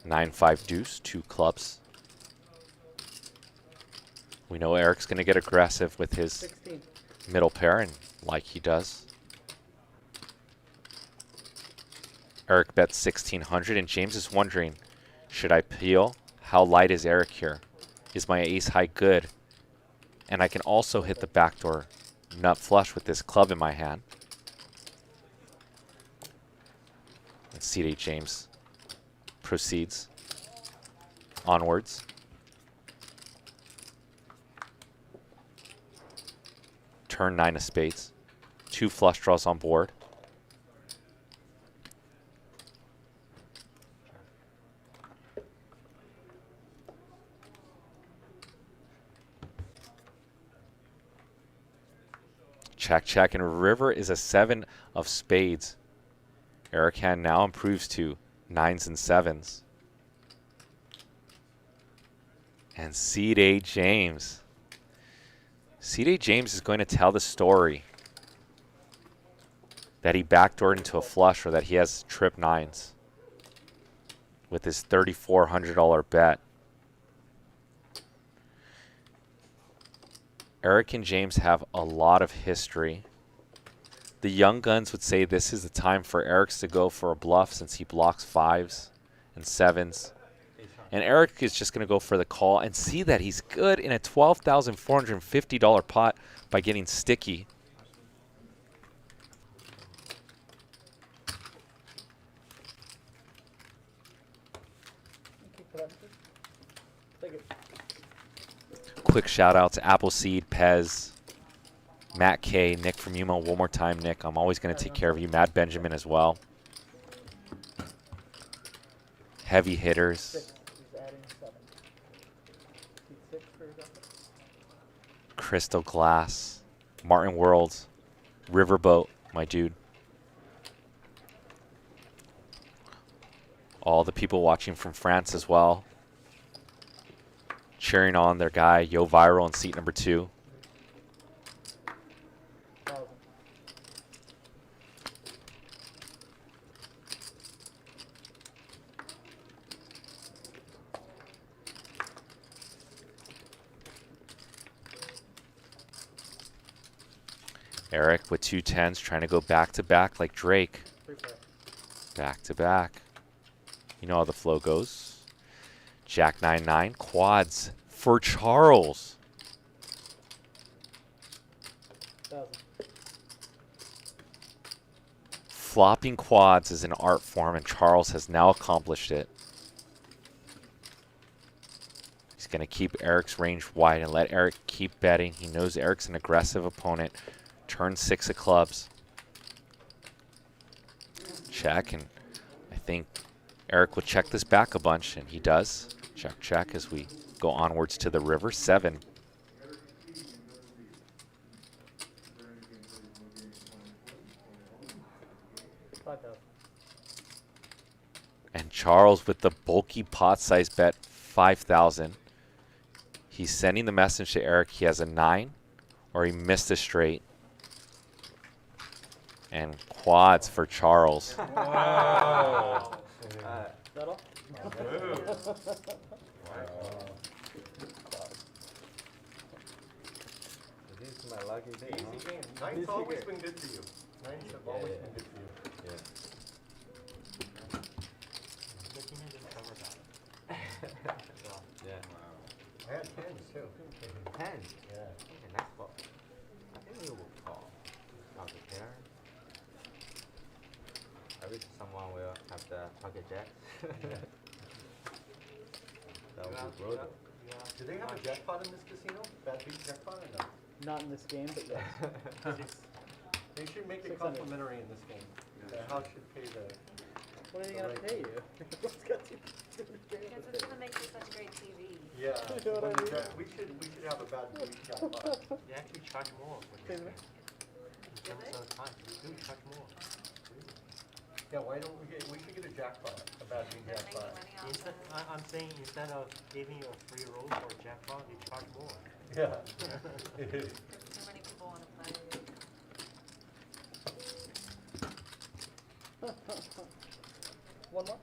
9-5 deuce, 2 clubs. We know Eric's going to get aggressive with his 16. middle pair, and like he does. Eric bets 1,600, and James is wondering, should I peel? How light is Eric here? Is my ace high good? And I can also hit the backdoor nut flush with this club in my hand. And Seat 8 James proceeds onwards. Turn 9 of spades. 2 flush draws on board. Check, check, and river is a 7 of spades. Eric hand now improves to 9s and 7s. And Seat 8 James. Seat 8 James is going to tell the story that he backdoored into a flush, or that he has trip 9s with his $3,400 bet. Eric and James have a lot of history. The young guns would say this is the time for Eric's to go for a bluff, since he blocks 5s and 7s. And Eric is just going to go for the call and see that he's good in a $12,450 pot by getting sticky. Take it. Quick shout out to Appleseed, Pez, Matt K, Nick from Yuma. One more time, Nick. I'm always going to take care of you. Matt Benjamin as well. Heavy hitters. 6. He's adding 7. Seat 6 for example. Crystal Glass, Martin World, Riverboat, my dude. All the people watching from France as well, cheering on their guy, Yo Viral, in seat number 2. 1,000. Eric with 2 10s, trying to go back to back like Drake. Free play. Back to back. You know how the flow goes. Jack 9-9, quads for Charles. 1,000. Flopping quads is an art form, and Charles has now accomplished it. He's going to keep Eric's range wide and let Eric keep betting. He knows Eric's an aggressive opponent. Turn 6 of clubs. Check, and I think Eric will check this back a bunch, and he does. Check, check as we go onwards to the river. 7. And Charles with the bulky pot size bet, 5,000. He's sending the message to Eric. He has a 9 Or he missed a straight. And quads for Charles. Wow. Is that all? This is my lucky day. Easy game. Nine's always been good for you. Nine's have always been good for you. Yeah. I had tens too. 10. Yeah. Okay, next ball. I think we will call. Out the pair. I wish someone will have the pocket jack. That would be brutal. Do they have a jackpot in this casino? Bad beat jackpot or no? Not in this game, but yes. They should make it 600. complimentary in this game. The house should pay the. What are they gonna pay you? What's got you? Because this is what makes it such great TV. Yeah. You know what I mean? We should have a bad beat jackpot. They actually charge more for this Excuse me? game. In terms of time, they do charge more. Yeah, why don't we should get a jackpot, a bad beat They're making jackpot. money off Instead, of I'm saying instead of giving you a free roll for a jackpot, they charge more. Yeah. because too many people want to play. One more?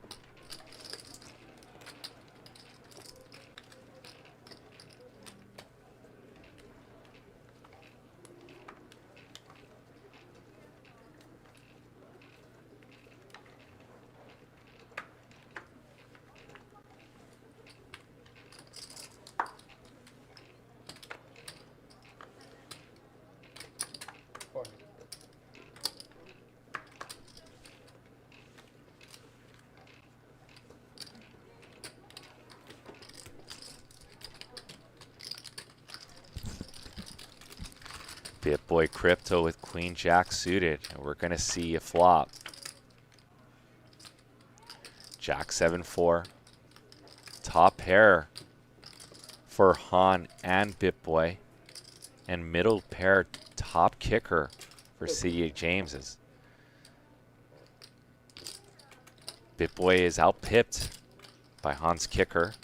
Four. BitBoy Crypto with Queen Jack suited. And we're going to see a flop. Jack 7-4. Top pair for Han and BitBoy. And middle pair top kicker for CDA James's. BitBoy is outpipped by Han's kicker.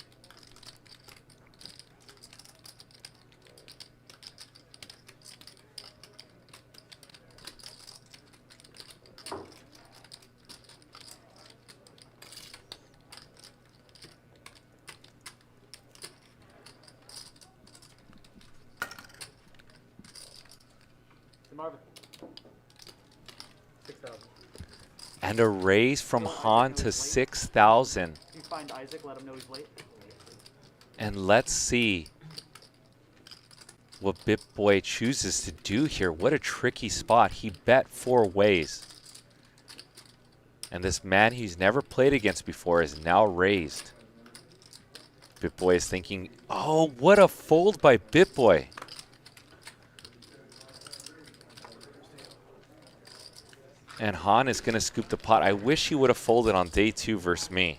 Marvin. 6,000. And a raise from Han to 6,000. You find Isaac, let him know he's late. And let's see what BitBoy chooses to do here. What a tricky spot. He bet 4 ways. And this man he's never played against before is now raised. BitBoy is thinking, oh, what a fold by BitBoy. And Han is going to scoop the pot. I wish he would have folded on day 2 versus me.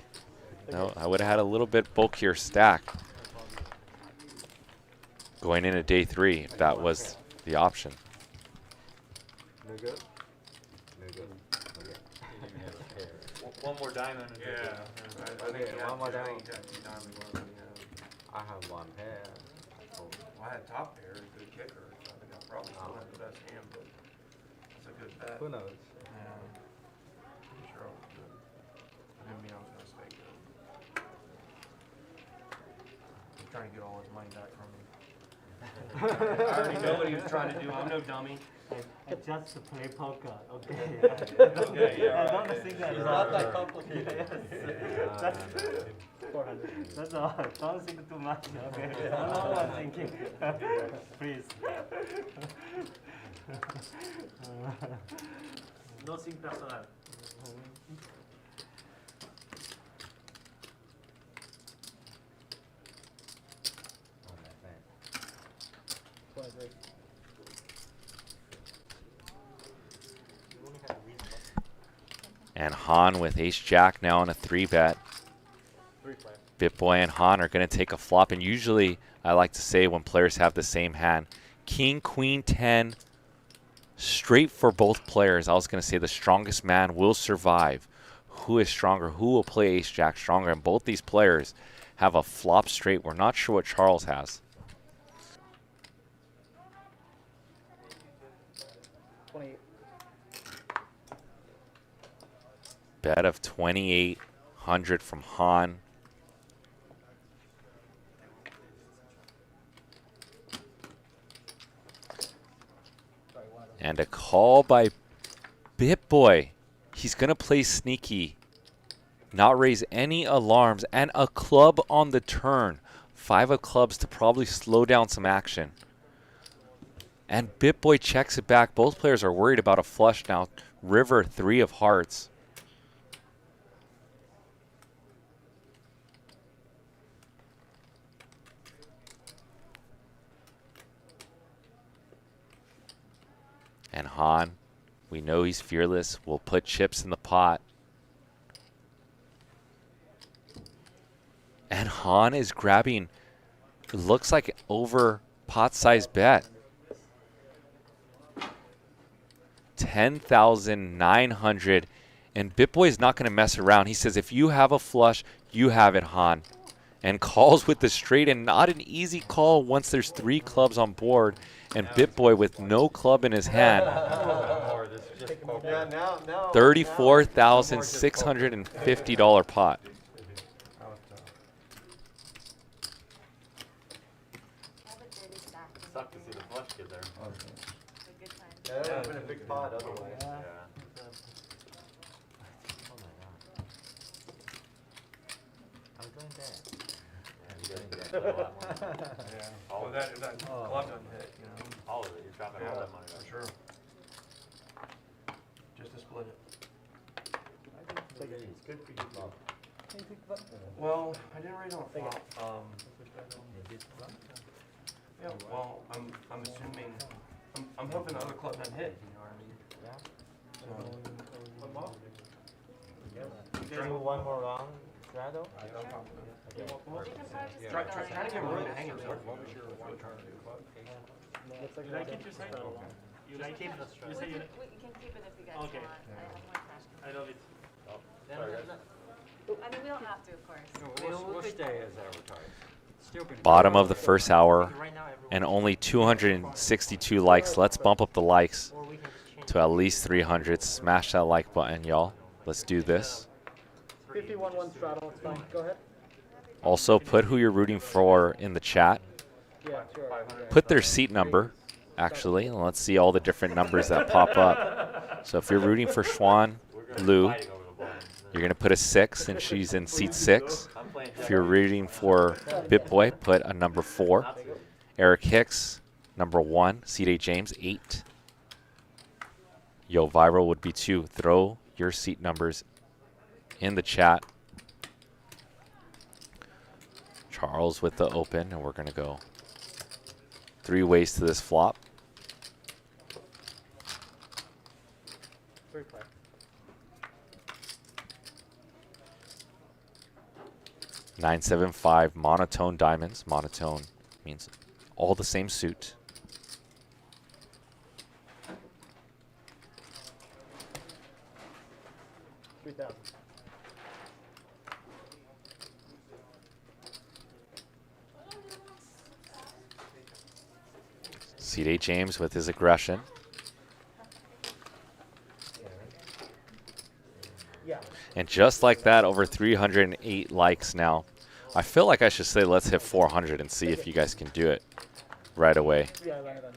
No, I would have had a little bit bulkier stack going into day 3 if that was the option. No good? No good. Okay. One more diamond. and Yeah. that's it. I think Okay, you one more had down. two diamond ones, yeah. I have one pair. So, Well, I had top pair, a good kicker. So I think I probably still have the best hand, but it's a good bet. who knows? Yeah. I'm sure I was good. I didn't mean I was gonna stay good. He's trying to get all his money back from me. I already know what he was trying to do. I'm no dummy. Just to play poker, okay. Okay, yeah, I don't right. think that It's is not all. that complicated. That's, 400. that's all. Don't think too much, okay? I know what I'm thinking. Please. Nothing personal. Oh, my friend. 23. You only have a reason. And Han with ace-jack now on a 3-bet. 3 player. BitBoy and Han are going to take a flop. And usually, I like to say when players have the same hand, King, Queen, 10, straight for both players. I was going to say the strongest man will survive. Who is stronger? Who will play ace-jack stronger? And both these players have a flop straight. We're not sure what Charles has. Bet of 2,800 from Han. And a call by BitBoy. He's going to play sneaky, not raise any alarms, and a club on the turn. 5 of clubs to probably slow down some action. And BitBoy checks it back. Both players are worried about a flush now. River, 3 of hearts. And Han, we know he's fearless. We'll put chips in the pot. And Han is grabbing, it looks like over pot-sized bet. 10,900. And BitBoy is not going to mess around. He says, if you have a flush, you have it, Han. And calls with the straight, and not an easy call once there's 3 clubs on board. And BitBoy with no club in his hand. $34,650 pot. Sucked to see the flush get there. Yeah, that would have been a big pot otherwise. Yeah. I'm doing that. Yeah, you're doing that. A lot more. Yeah. Well, that club doesn't hit, you know. All of it. You're dropping all that money. For sure. Just to split it. It's good for you, Bob. Well, I didn't raise on a flop. Yeah, well, I'm assuming, I'm hoping the other club doesn't hit, you know what I mean? You guys do one more round, Straddle? Try to get room to hang it there. Did I keep your side? You like keep the straddle? You say you like? We can keep it if you guys Okay. want. I have more cash. I love it. I mean, we don't have to, of course. We'll stay as advertised. Bottom of the first hour, and only 262 likes. Let's bump up the likes to at least 300. Smash that like button, y'all. Let's do this. 51-1 straddle, it's fine. Go ahead. Also, put who you're rooting for in the chat. Yeah, sure. Put their seat number, actually, and let's see all the different numbers that pop up. So if you're rooting for Xuan, Lou, you're going to put a 6, and she's in seat 6. If you're rooting for BitBoy, put a number 4. Eric Hicks, number 1. C.J. James, 8. Yo Viral would be 2. Throw your seat numbers in the chat. Charles with the open, and we're going to go 3 ways to this flop. 3 play. $975 monotone diamonds. Monotone means all the same suit. $3,000. C.J. James with his aggression. Yeah. And just like that, over 308 likes now. I feel like I should say let's hit 400 and see if you guys can do it right away. Yeah, right on.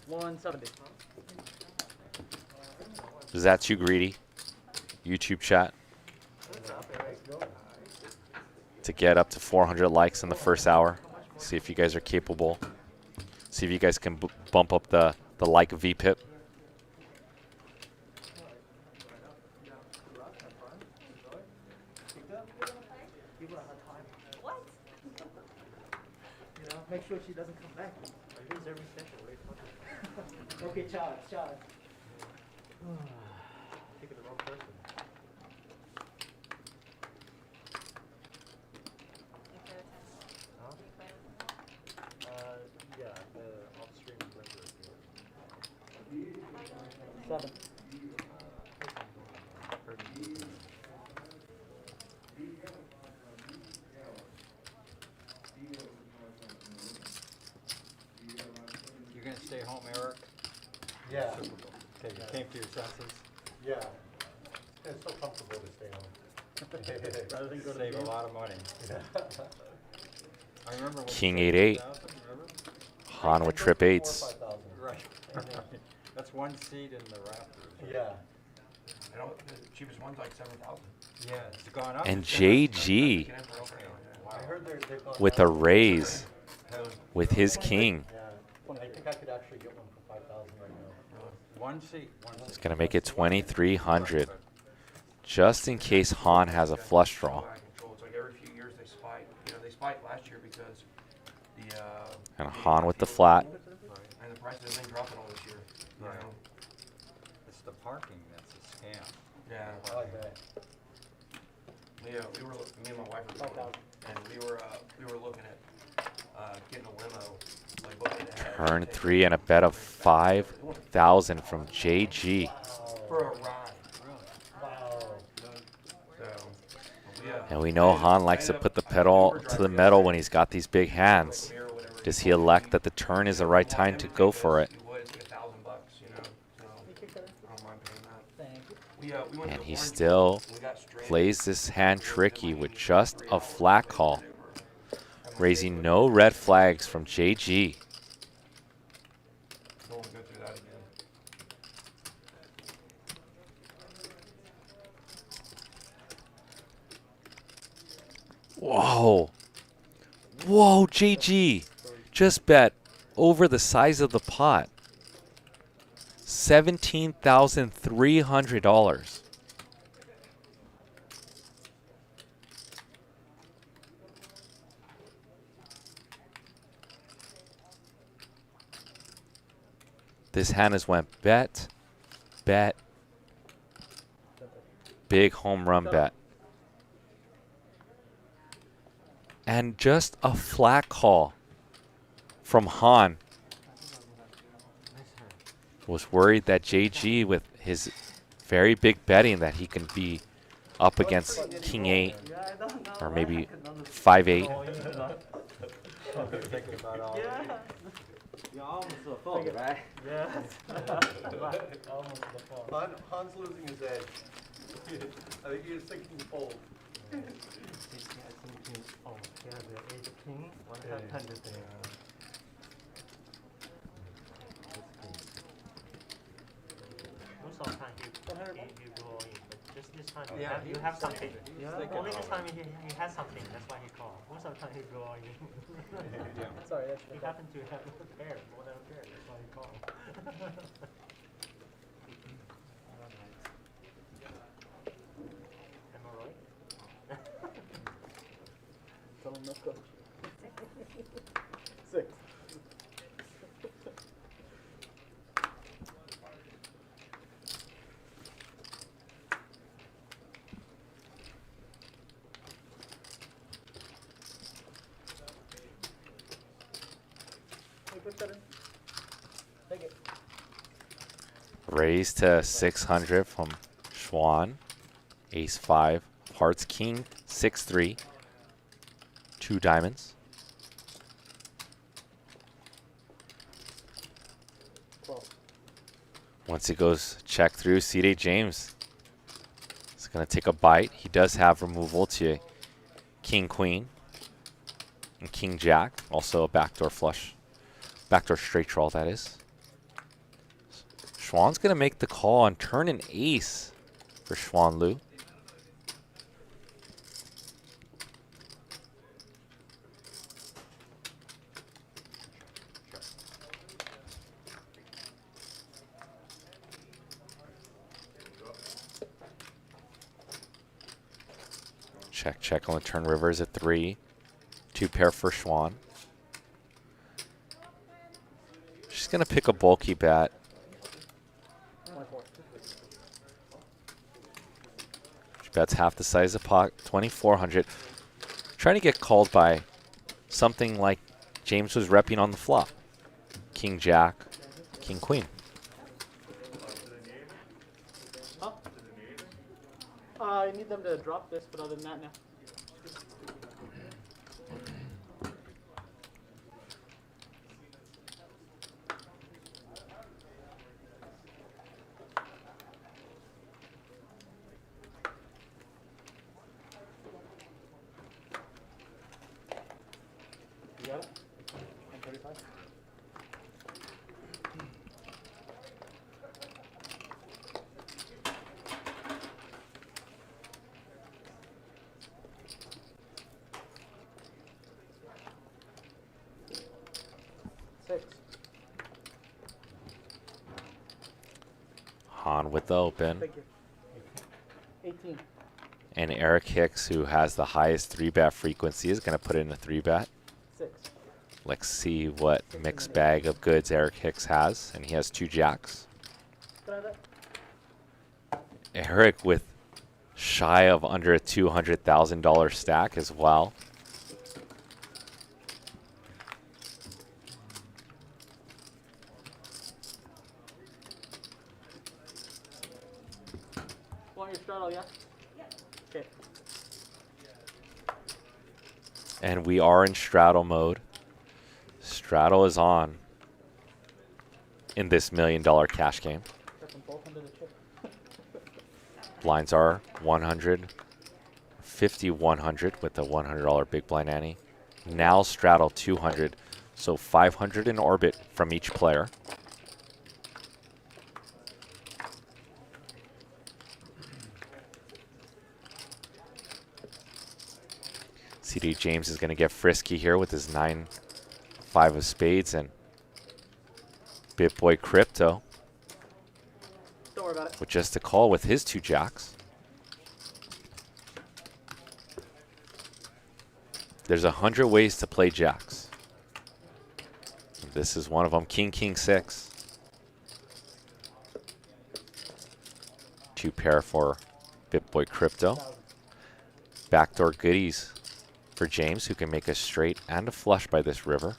170. Is that too greedy? YouTube chat? To get up to 400 likes in the first hour. See if you guys are capable. See if you guys can bump up the like VPIP. What? You know, make sure she doesn't come back. I lose every session. Okay, Charles. Picking the wrong person. You play with 10? Huh? You play with 10? Yeah, the off-stream blender. 7. home, Eric? Yeah, Okay, you came to your senses? yeah. It's so comfortable to stay home. Rather than go to the Save a game. lot of money. I remember when King you 8-8. said 2,000, remember? Han with trip eights. Right. That's one seat in the Raptors. Right? Yeah. I don't, the cheapest one's like 7,000. Yeah, it's gone up. And It's gone up. JG Get in for over now, I heard they've gone with a down. raise with his king. Yeah, I think I could actually get one for 5,000 right now. One seat. It's going to make it 2,300. Just in case Han has a flush draw. Out of control. It's like every few years they spike. You know, they spiked last year because the And Han with the flat. and the prices have been dropping all this year. You Right. know? It's the parking that's a scam. Yeah. I bet. Me and my wife were going, and we were looking at getting a limo, like booking it ahead. Turn 3 and a bet of 5,000 from JG. For a ride. Wow. So, yeah. And we know Han likes to put the pedal to the metal when he's got these big hands. Does he elect that the turn is the right time to go for it? You would, it's like $1,000, you know. So I don't mind paying that. Thank you. We went And to he Orange still County, we got stranded. plays this hand tricky with just a flat call. Raising no red flags from JG. Don't want to go through that again. Whoa. Whoa, JG. Just bet over the size of the pot. $17,300. This hand has went bet, bet, big home run bet. And just a flat call from Han. Was worried that JG, with his very big betting, that he can be up against King 8 or maybe 5-8. Thinking about all that. You're almost a fault, right? Yeah. Han's losing his edge. I think he's thinking fold. Oh, yeah, the 18, 100 there. Most of the time he go all in, but just this time Yeah, you have something. He's thinking Only this all time he has something, that's why he called. Most of the time he go all in. Sorry, that's He happened to have a pair, more than a pair, that's why he called. Am I right? Tell him no coach. 6. Hey, put that in. Take it. Raise to 600 from Xuan. Ace 5. Hearts King 6-3. 2 diamonds. 12. Once it goes check through, C.J. James is going to take a bite. He does have removal to King Queen and King Jack. Also a backdoor flush. Backdoor straight draw, that is. Xuan's going to make the call on turn an ace for Xuan Lu. Check, check on the turn. River is a 3. 2 pair for Xuan. She's going to pick a bulky bat. 24. She bets half the size of pot, 2,400. Trying to get called by something like James was repping on the flop. King Jack, King Queen. Huh? I need them to drop this, but other than that, now. got it? 135? Six. Han with the open. Thank you. 18. And Eric Hicks, who has the highest 3-bet frequency, is going to put in a 3-bet. 6. Let's see what mixed bag of goods Eric Hicks has. And he has 2 jacks. Try that. Eric with shy of under a $200,000 stack as well. Want your straddle, yeah? Okay. And we are in straddle mode. Straddle is on in this $1 million cash game. Got them both under the chip. Blinds are 100, 50, 100 with the $100 big blind ante. Now straddle 200, so 500 in orbit from each player. CD James is going to get frisky here with his 9-5 of spades, and BitBoy Crypto Don't worry about it. with just a call with his 2 jacks. There's 100 ways to play jacks. This is one of them. King, King, 6. 2 pair for BitBoy Crypto. Backdoor goodies for James, who can make a straight and a flush by this river.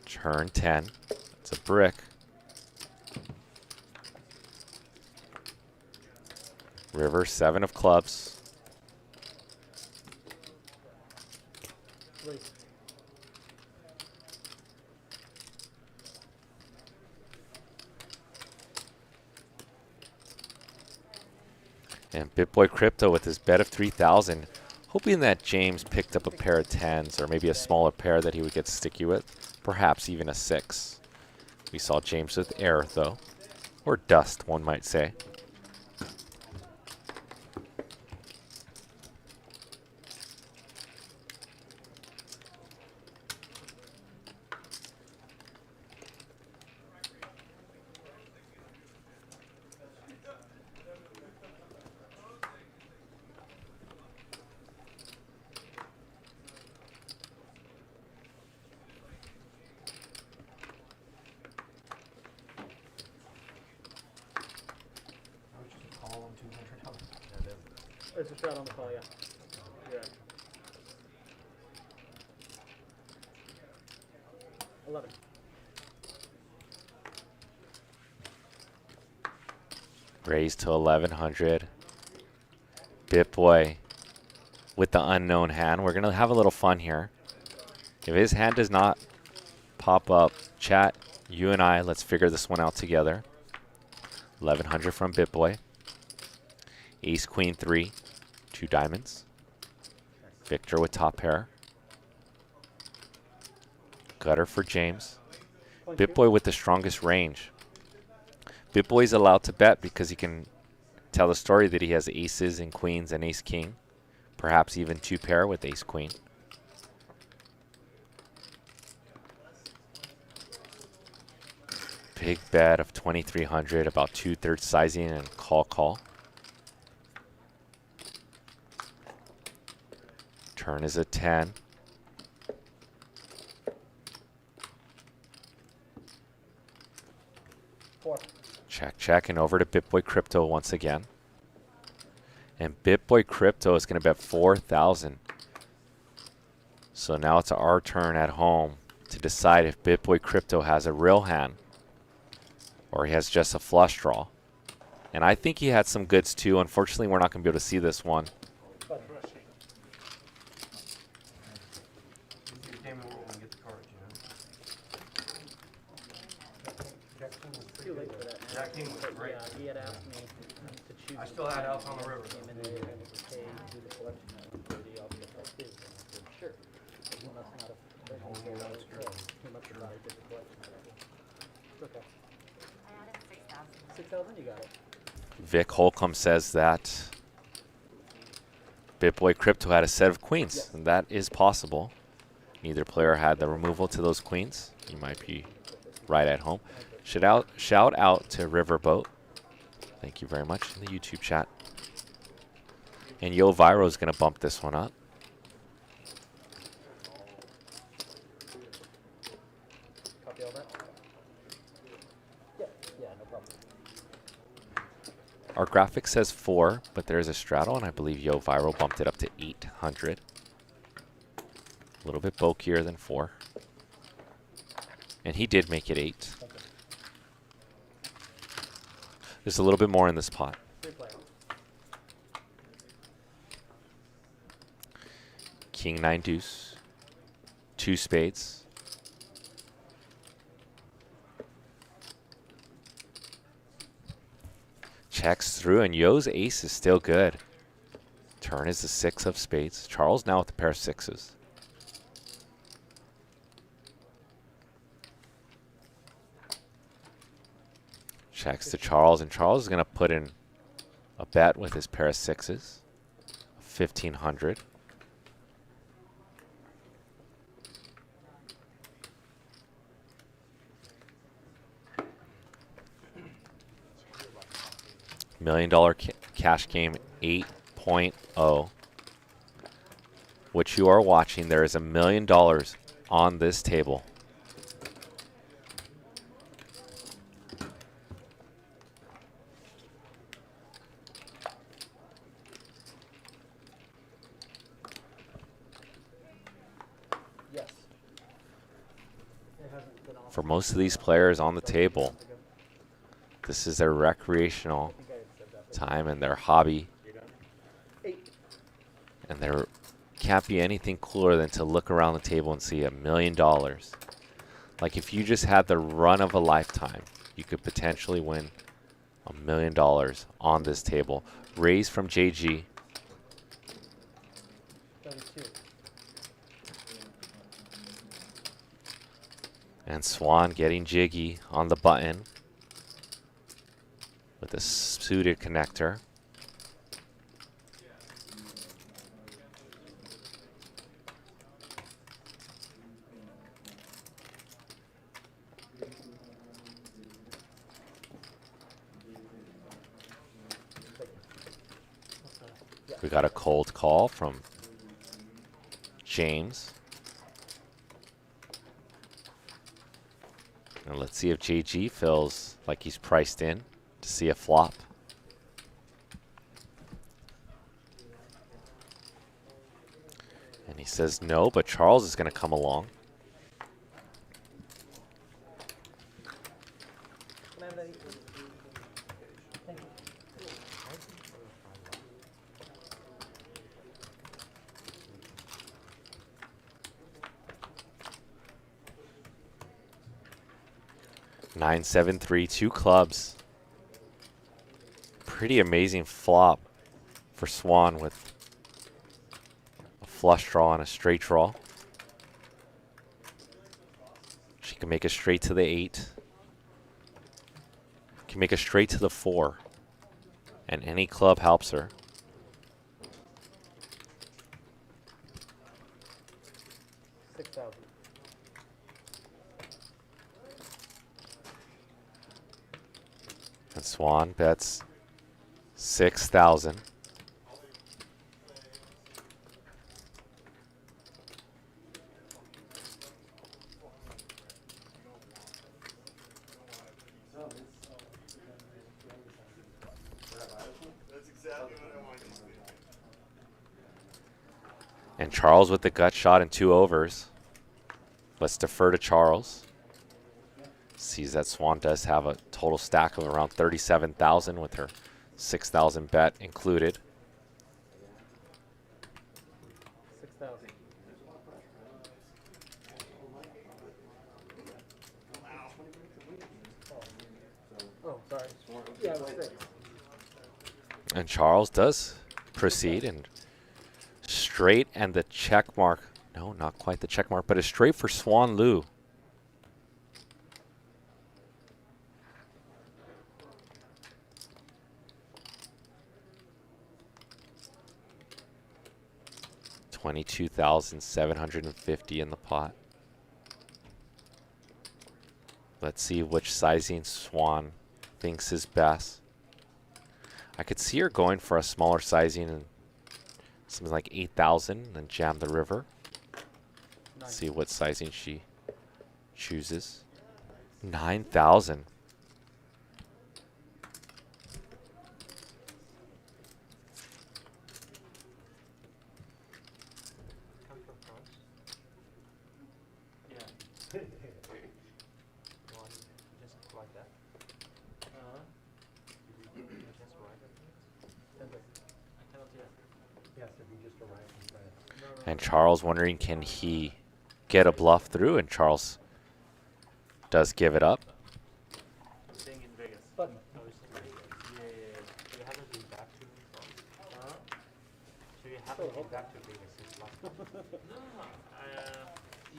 Turn 10. It's a brick. River, 7 of clubs. Three. And BitBoy Crypto with his bet of 3,000, hoping that James picked up a pair of 10s or maybe a smaller pair that he would get sticky with, perhaps even a 6. We saw James with air though, or dust one might say. There's a straddle on the call, yeah. Yeah. 11. Raised to 1,100. BitBoy with the unknown hand. We're going to have a little fun here. If his hand does not pop up, chat, you and I, let's figure this one out together. 1,100 from BitBoy. Ace, Queen, 3. 2 diamonds. Victor with top pair. Gutter for James. BitBoy with the strongest range. BitBoy is allowed to bet because he can tell the story that he has aces and queens and ace king. Perhaps even 2 pair with ace queen. Big bet of 2,300, about 2/3 sizing and call. Turn is a 10. Check, and over to BitBoy Crypto once again. And BitBoy Crypto is going to bet 4,000. So now it's our turn at home to decide if BitBoy Crypto has a real hand or he has just a flush draw. And I think he had some goods too. Unfortunately, we're not going to be able to see this one. Too late for that. Jack King was great. Yeah, he had asked me to choose. I still had Alf on the river. Came in there and it was, hey, do the selection. For the obvious like this. I said, sure. only an unscripted. Too much to make it a collection. It's okay. I added 6,000. 6,000, you got it. Vic Holcomb says that BitBoy Crypto had a set of queens, Yes. and that is possible. Neither player had the removal to those queens. You might be right at home. Shout out to Riverboat. Thank you very much in the YouTube chat. And Yo Viro is going to bump this one up. Copy all that? Yeah, no problem. Our graphic says 4, but there is a straddle, and I believe Yo Viro bumped it up to 800. A little bit bulkier than 4. And he did make it 8. Okay. There's a little bit more in this pot. 3 player. King 9 deuce. 2 spades. Checks through, and Yo's ace is still good. Turn is the 6 of spades. Charles now with the pair of 6s. Checks to Charles, and Charles is going to put in a bet with his pair of 6s. 1,500. $1 million cash game 8.0. Which you are watching, there is $1 million on this table. Yes. It hasn't been off. For most of these players on the table, this is their recreational I think I had said that. time and their hobby, 8. and there can't be anything cooler than to look around the table and see $1 million. Like if you just had the run of a lifetime, you could potentially win $1 million on this table. Raise from JG. 32. And Xuan getting jiggy on the button with a suited connector. We got a cold call from James. And let's see if JG feels like he's priced in to see a flop. And he says no, but Charles is going to come along. Can I have that 8, please? Thank you. Nine, 7, 3, 2 clubs. Pretty amazing flop for Xuan with a flush draw and a straight draw. She can make a straight to the 8. Can make a straight to the 4. And any club helps her. $6,000. And Xuan bets 6,000. And Charles with the gut shot and 2 overs. Let's defer to Charles. Sees that Xuan does have a total stack of around 37,000 with her 6,000 bet included. 6,000. Oh, sorry. Yeah, it was 6. And Charles does proceed and straight and the check mark. No, not quite the check mark, but a straight for Xuan Lu. $22,750 in the pot. Let's see which sizing Xuan thinks is best. I could see her going for a smaller sizing and something like 8,000 and jam the river. Nice. See what sizing she chooses. 9,000. Come from France? Yeah. One, just like that. Just right. I cannot hear. Yes, if you just arrived in France. And Charles wondering, can he get a bluff through? And Charles does give it up. I'm staying in Vegas. Button. Oh, it's in Vegas. Yeah. So you haven't been back to France? So you haven't been back to Vegas since last month? No.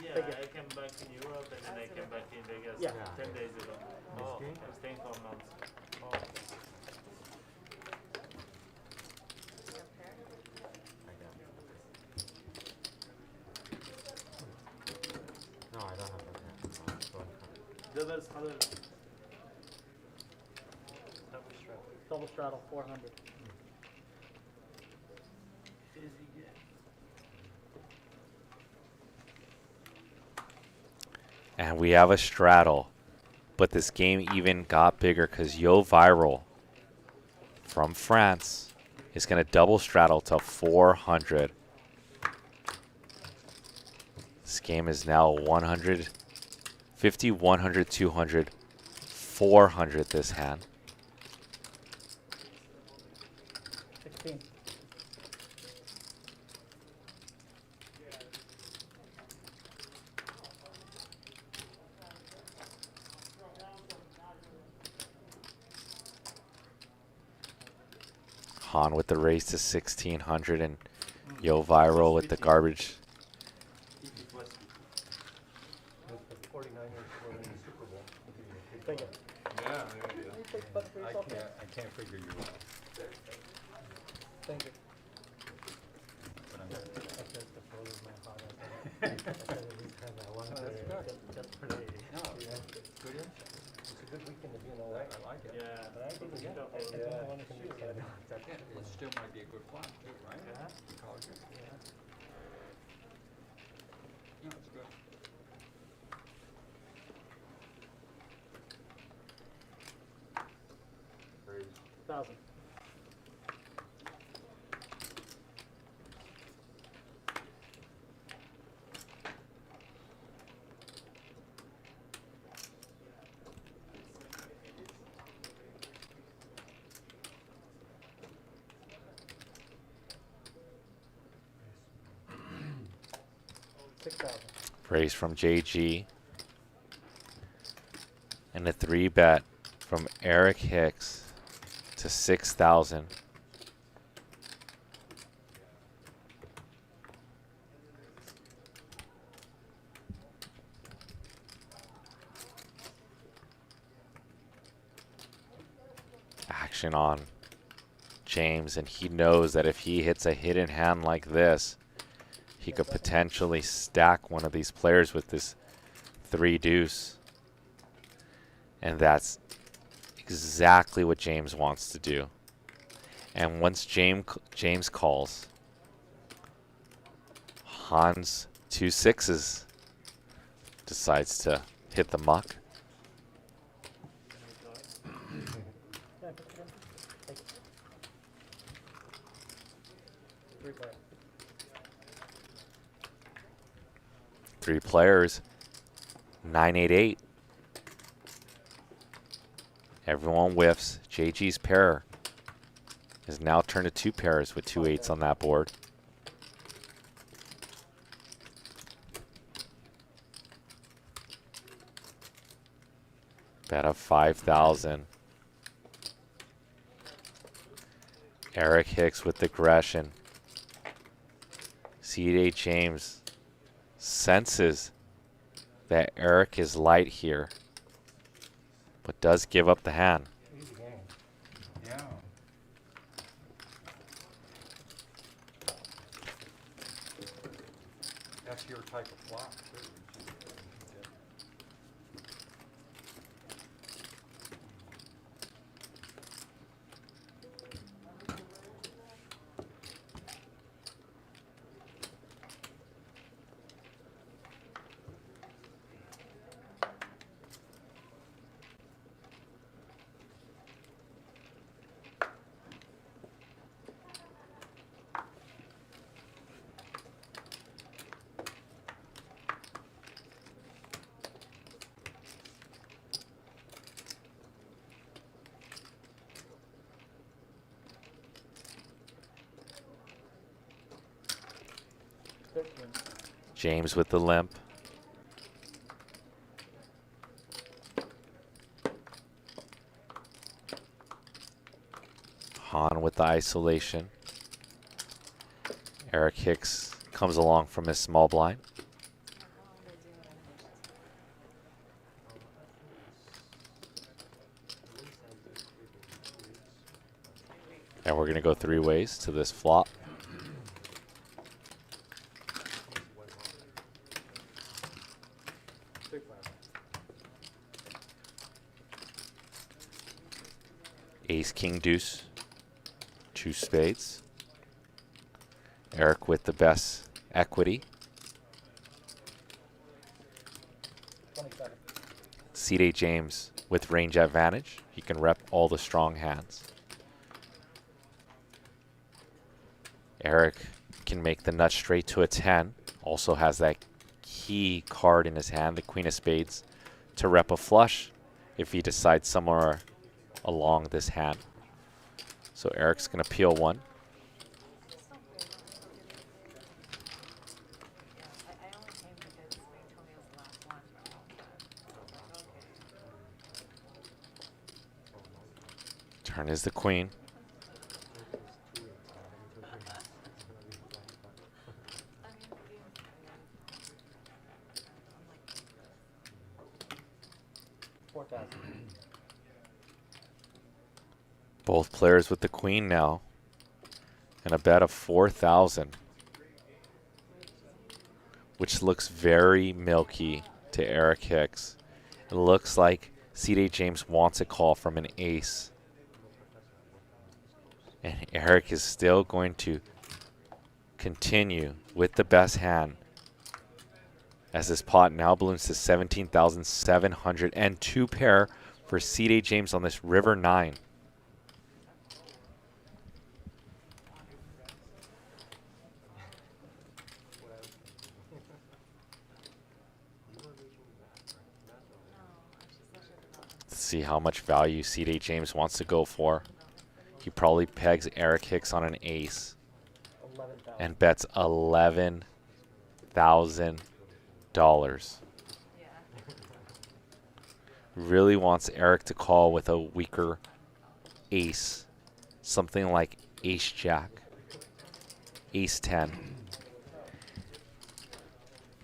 Yeah, I came back in Europe and then I came back in Vegas Yeah. 10 days ago. Oh, Whiskey? I'm staying for a month. Oh. No, I don't have that. No, it's one card. Double straddle. Double straddle. Double straddle, 400. Easy game. And we have a straddle. But this game even got bigger because Yo Viral from France is going to double straddle to 400. This game is now 150, 100, 200, 400 this hand. 16. Han with the raise to 1600 and Yo Viral with the garbage. With the 49ers were in the Super Bowl. Take it. Yeah, You take the button for yourself. I can't figure you out. Thank you. But I'm I said the phone is my heart. I said at least have that one. Oh, that's good. Just for the, No, yeah. good insight. It's a good weekend to be in LA. I like it. Yeah. But I didn't get it. I Yeah. didn't want to see it. It still might be a good flat too, right? Yeah. College. No, it's good. Raise. 1,000. $6,000. Raise from JG. And a 3-bet from Eric Hicks to 6,000. Action on James, and he knows that if he hits a hidden hand like this, he could potentially stack one of these players with this 3-deuce. And that's exactly what James wants to do. And once James calls, Hans 2 6s decides to hit the muck. Yeah, put it in. Take it. 3 player. 3 players, 988. Everyone whiffs. JG's pair is now turned to 2 pairs with 2 8s on that board. Bet of 5,000. Eric Hicks with aggression. C.J. James senses that Eric is light here, but does give up the hand. Easy game. Yeah. That's your type of flop, too. James with the limp. Han with the isolation. Eric Hicks comes along from his small blind. And we're going to go 3 ways to this flop. Ace, king, deuce, 2 spades. Eric with the best equity. C.D. James with range advantage. He can rep all the strong hands. Eric can make the nut straight to a 10. Also has that key card in his hand, the queen of spades, to rep a flush if he decides somewhere along this hand. So Eric's going to peel 1. Turn is the queen. Both players with the queen now. And a bet of 4,000. Which looks very milky to Eric Hicks. It looks like C.D. James wants a call from an ace. And Eric is still going to continue with the best hand. As this pot now balloons to 17,700 and 2 pair for C.D. James on this river 9. Let's see how much value C.D. James wants to go for. He probably pegs Eric Hicks on an ace and bets $11,000. Really wants Eric to call with a weaker ace. Something like ace jack, ace 10.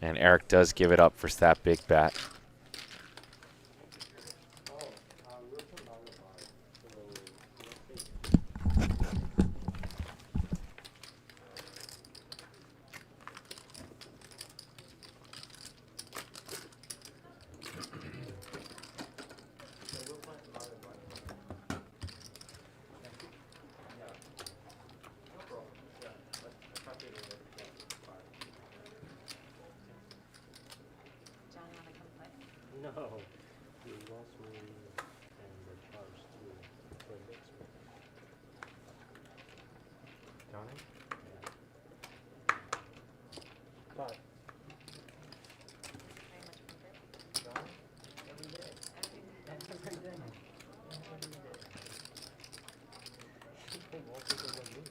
And Eric does give it up for that big bet. No, he wants me and the charge to play next week. Johnny? Yeah. But. Johnny? Every day. Every day. Every day. He wants to go with me.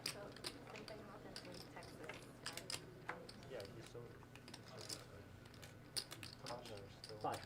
So, something happened in Texas, right? Yeah, he's so. Five.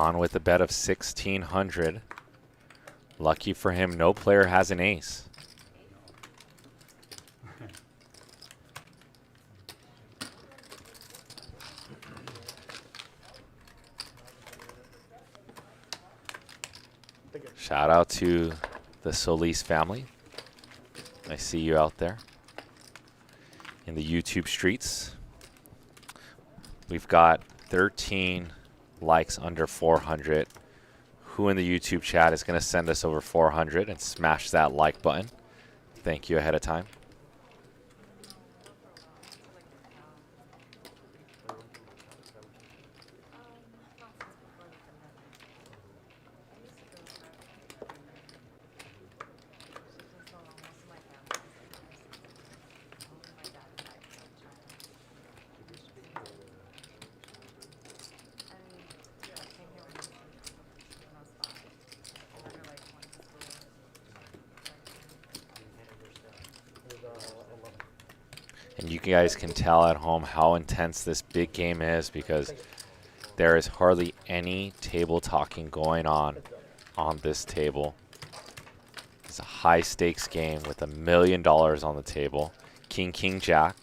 On with a bet of 1,600. Lucky for him, no player has an ace. Shout out to the Solis family. I see you out there in the YouTube streets. We've got 13 likes under 400. Who in the YouTube chat is going to send us over 400 and smash that like button? Thank you ahead of time. And you guys can tell at home how intense this big game is because there is hardly any table talking going on this table. It's a high stakes game with $1 million on the table. King, King, Jack.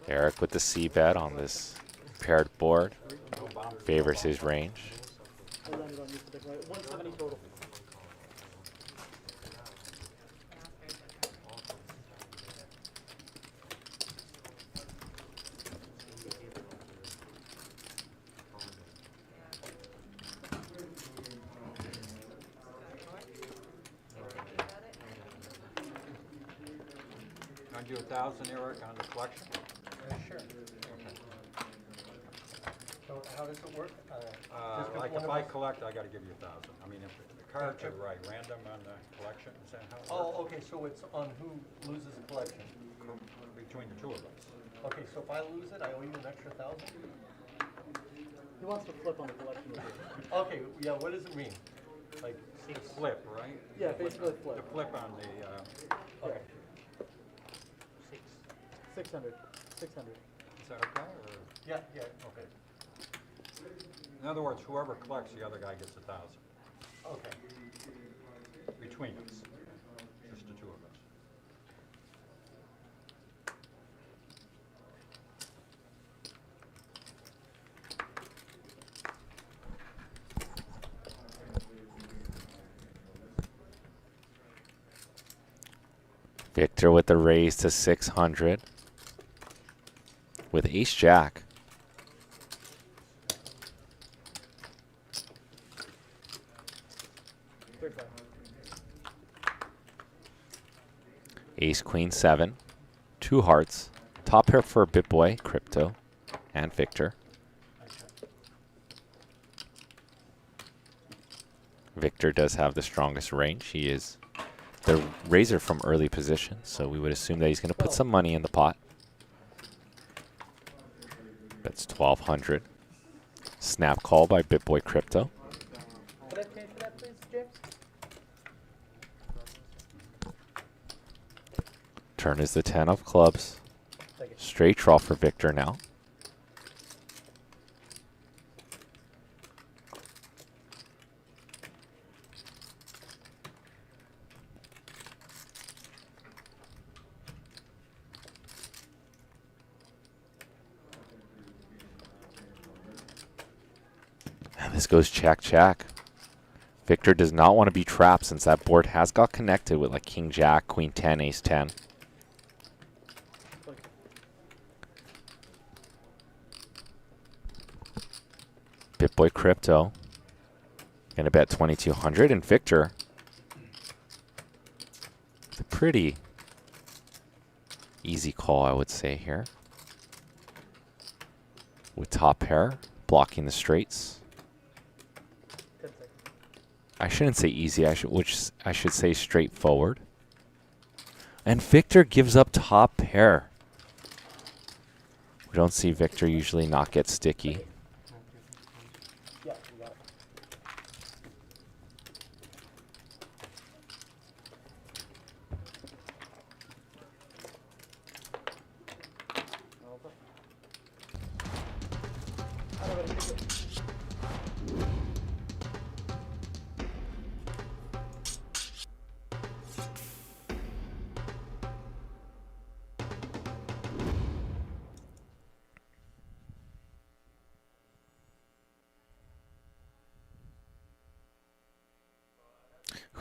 Eric with the C bet on this paired board. Favors his range. I landed on you for the right. 170 total. Aren't you 1,000, Eric, on the collection? Sure. So how does it work? Just Like one if of I us- collect, I gotta give you 1,000. I mean, if the cards are right, random on the collection, is that how it Oh, works? okay, so it's on who loses the collection. Between the two of us. Okay, so if I lose it, I owe you an extra 1,000? He wants to flip on the collection with you. Okay, yeah, what does it mean? Like, The flip, right? Yeah, basically The flip. flip on the, okay. 600. 600. is that okay, or? Yeah, yeah, okay. In other words, whoever collects, the other guy gets 1,000. Okay. Between us, just the two of us. Victor with the raise to 600 with ace jack. Ace queen 7, 2 hearts, top pair for BitBoy, Crypto, and Victor. Victor does have the strongest range. He is the raiser from early position, so we would assume that he's going to put some money in the pot. That's 1,200. Snap call by BitBoy Crypto. Could I change for that, please, James? Turn is the 10 of clubs. Straight draw for Victor now. And this goes check. Victor does not want to be trapped since that board has got connected with like King Jack, Queen 10, Ace 10. BitBoy Crypto gonna bet 2,200, and Victor, it's a pretty easy call, I would say here, with top pair blocking the straights. I shouldn't say easy. I should say straightforward. And Victor gives up top pair. We don't see Victor usually not get sticky. Yeah, we got it.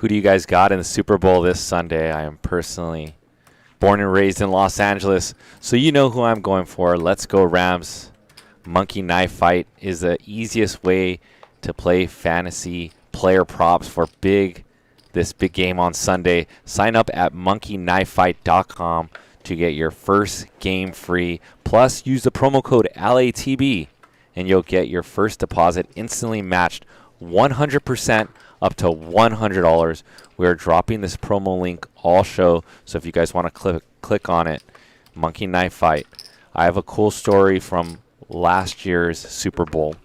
Who do you guys got in the Super Bowl this Sunday? I am personally born and raised in Los Angeles, so you know who I'm going for. Let's go Rams. Monkey Knife Fight is the easiest way to play fantasy player props for this big game on Sunday. Sign up at monkeyknifefight.com to get your first game free. Plus, use the promo code LATB, and you'll get your first deposit instantly matched 100% up to $100. We're dropping this promo link all show, so if you guys want to click on it, Monkey Knife Fight. I have a cool story from last year's Super Bowl.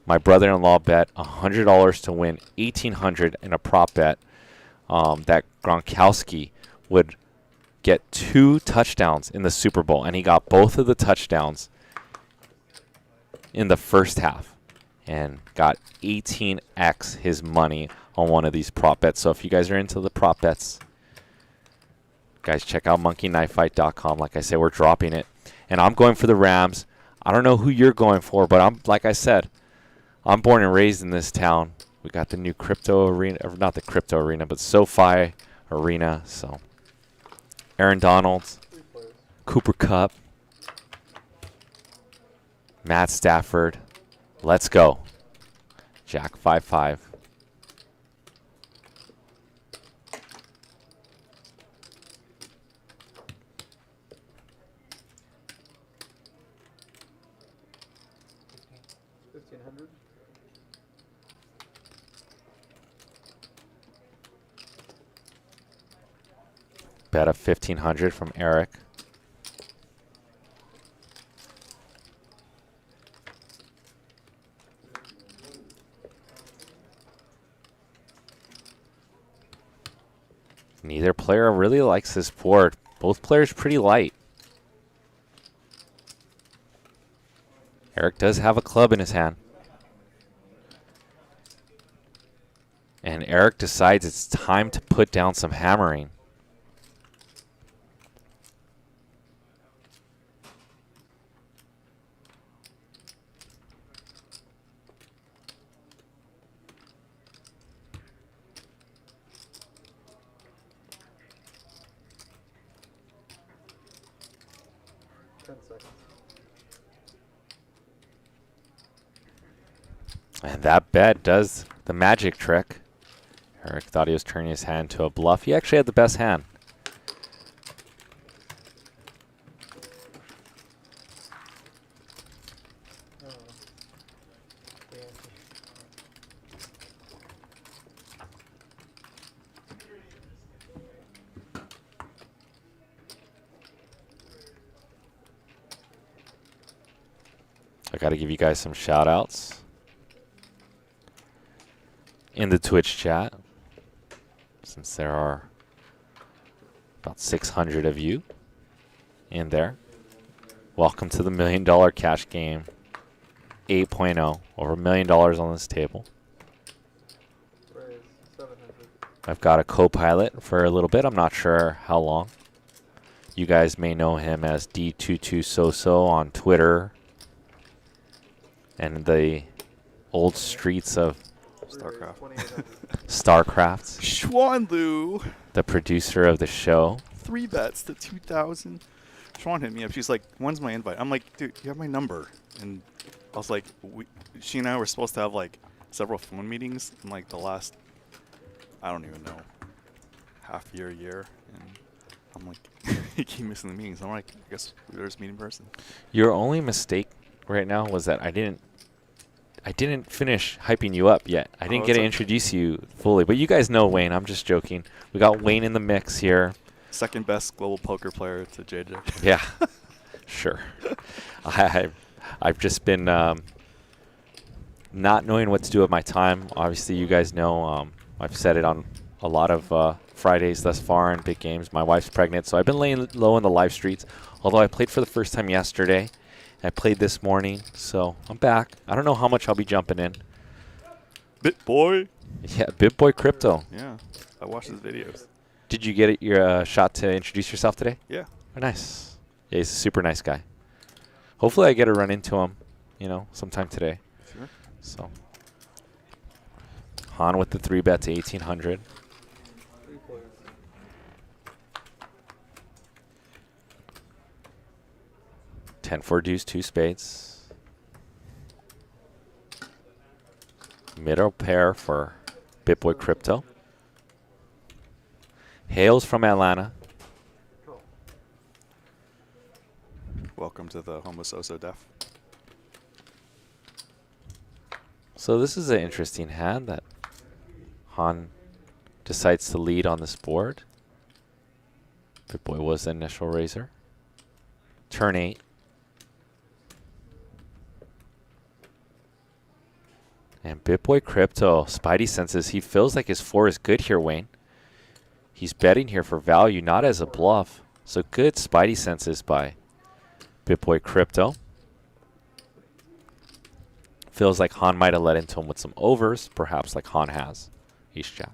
My brother-in-law bet $100 to win $1,800 in a prop bet that Gronkowski would get 2 touchdowns in the Super Bowl, and he got both of the touchdowns in the first half and got 18x his money on one of these prop bets. So if you guys are into the prop bets, guys, check out monkeyknifefight.com. Like I said, we're dropping it, and I'm going for the Rams. I don't know who you're going for, but like I said, I'm born and raised in this town. We got the new crypto arena, or not the crypto arena, but SoFi Arena. So Aaron Donald, Cooper Kupp, Matt Stafford. Let's go. Jack 5-5. Bet of 1,500 from Eric. Neither player really likes this board. Both players pretty light. Eric does have a club in his hand. And Eric decides it's time to put down some hammering. And that bet does the magic trick. Eric thought he was turning his hand to a bluff. He actually had the best hand. I got to give you guys some shout outs in the Twitch chat, since there are about 600 of you in there. Welcome to the $1 Million Cash Game 8.0. Over $1 million on this table. I've got a co-pilot for a little bit. I'm not sure how long. You guys may know him as D22Soso on Twitter and the old streets of StarCraft. Xuan Lu, the producer of the show. 3 bets to 2,000. Xuan hit me up. She's like, "When's my invite?" I'm like, "Dude, you have my number." And I was like, she and I were supposed to have like several phone meetings in like the last, I don't even know, half year. And I'm like, you keep missing the meetings. I'm like, I guess we'll just meet in person. Your only mistake right now was that I didn't finish hyping you up yet. I didn't get to introduce you fully. But you guys know Wayne. I'm just joking. We got Wayne in the mix here. Second best global poker player to JJ. Yeah, sure. I've just been not knowing what to do with my time. Obviously, you guys know I've said it on a lot of Fridays thus far in big games. My wife's pregnant, so I've been laying low in the live streets. Although I played for the first time yesterday. I played this morning, so I'm back. I don't know how much I'll be jumping in. BitBoy. Yeah, BitBoy Crypto. Yeah, I watched his videos. Did you get your shot to introduce yourself today? Yeah. Oh, nice. Yeah, he's a super nice guy. Hopefully I get to run into him, sometime today. Sure. So, Han with the 3 bet to 1,800. 10-4 deuce, 2 spades. Middle pair for BitBoy Crypto. Hails from Atlanta. Welcome to the Homo Soso Def. So this is an interesting hand that Han decides to lead on this board. BitBoy was the initial raiser. Turn 8. And BitBoy Crypto, Spidey senses he feels like his 4 is good here, Wayne. He's betting here for value, not as a bluff. So good Spidey senses by BitBoy Crypto. Feels like Han might have let into him with some overs, perhaps like Han has. Ace Jack.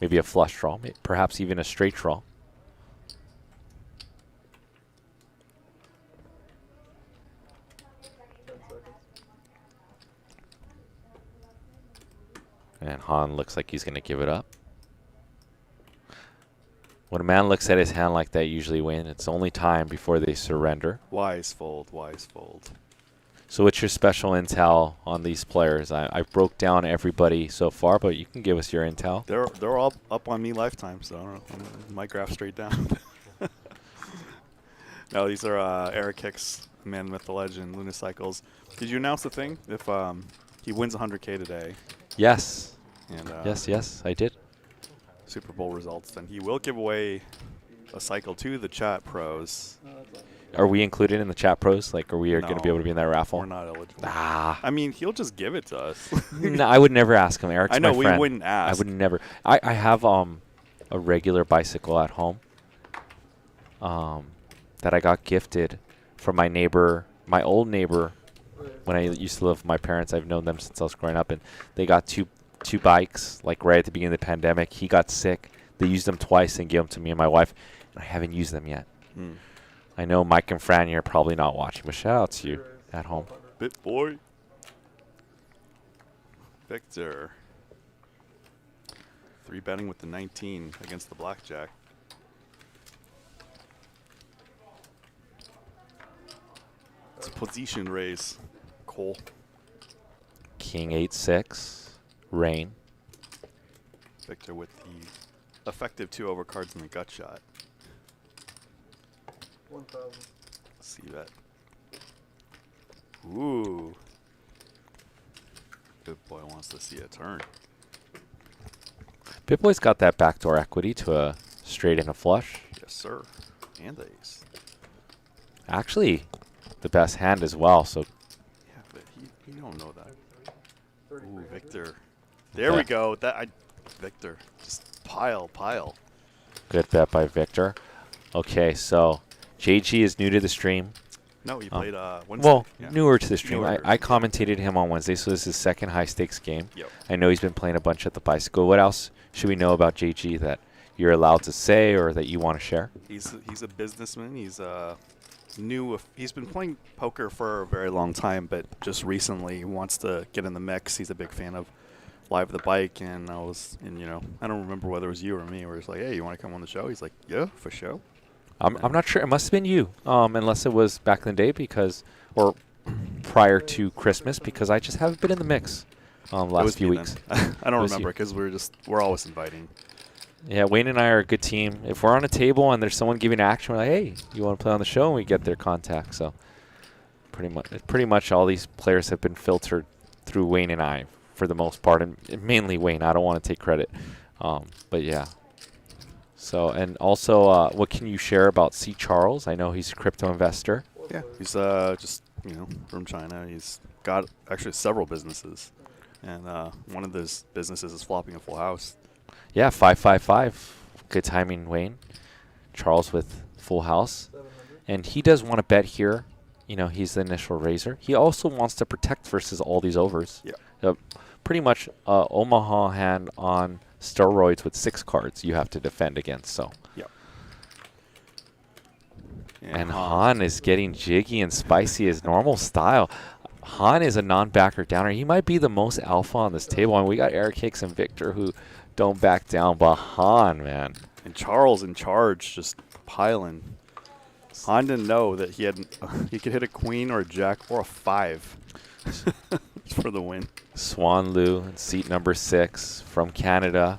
Maybe a flush draw, perhaps even a straight draw. And Han looks like he's going to give it up. When a man looks at his hand like that, usually Wayne, it's only time before they surrender. Wise fold, wise fold. So what's your special intel on these players? I broke down everybody so far, but you can give us your intel. They're all up on me lifetime, so I don't know. My graph straight down. No, these are Eric Hicks, Man, Myth, the Legend, Lunicycles. Did you announce the thing? If he wins 100K today. Yes. And yes, I did. Super Bowl results, then he will give away a cycle to the chat pros. Are we included in the chat pros? Like, are we going to be able to be in that raffle? We're not eligible. Ah. I mean, he'll just give it to us. No, I would never ask him. Eric's I know, my friend. we wouldn't ask. I would never. I have a regular bicycle at home that I got gifted from my neighbor, my old neighbor, when I used to live with my parents. I've known them since I was growing up, and they got two bikes, like right at the beginning of the pandemic. He got sick. They used them twice and gave them to me and my wife, and I haven't used them yet. I know Mike and Franny are probably not watching, but shout out to you at home. BitBoy. Victor. 3 betting with the 19 against the blackjack. It's a position raise. Cole. King 8-6. Rain. Victor with the effective 2 overcards in the gut shot. 1,000. See that. Ooh. BitBoy wants to see a turn. BitBoy's got that backdoor equity to a straight and a flush. Yes, sir. And the ace. Actually, the best hand as well. So yeah, but he don't know that. Ooh, Victor. There we go. Victor. Just pile. Good bet by Victor. Okay, so JG is new to the stream. No, he played Wednesday. Well, yeah. newer to the stream. Newer. I commentated him on Wednesday, so this is his second high-stakes game. Yep. I know he's been playing a bunch at the bicycle. What else should we know about JG that you're allowed to say or that you want to share? He's a businessman. He's new. He's been playing poker for a very long time, but just recently he wants to get in the mix. He's a big fan of Live the Bike, and I don't remember whether it was you or me, where it's like, hey, you want to come on the show? He's like, yeah, for sure. I'm not sure. It must have been you, unless it was back in the day or prior to Christmas, because I just haven't been in the mix last few weeks. I don't remember because we're always inviting. Yeah, Wayne and I are a good team. If we're on a table and there's someone giving action, we're like, hey, you want to play on the show? And we get their contact. So pretty much all these players have been filtered through Wayne and I for the most part, and mainly Wayne. I don't want to take credit. But yeah. So, and also, what can you share about C. Charles? I know he's a crypto investor. Yeah, he's just, from China. He's got actually several businesses. And one of those businesses is flopping a full house. Yeah, 555. Good timing, Wayne. Charles with full house. 700. And he does want to bet here. He's the initial raiser. He also wants to protect versus all these overs. Yeah. Pretty much Omaha hand on steroids with 6 cards you have to defend against. So. Yep. And Han is getting jiggy and spicy as normal style. Han is a non-backer downer. He might be the most alpha on this table. And we got Eric Hicks and Victor who don't back down. But Han, man. And Charles in charge, just piling. Han didn't know that he could hit a queen or a jack or a 5 for the win. Xuan Liu in seat number 6 from Canada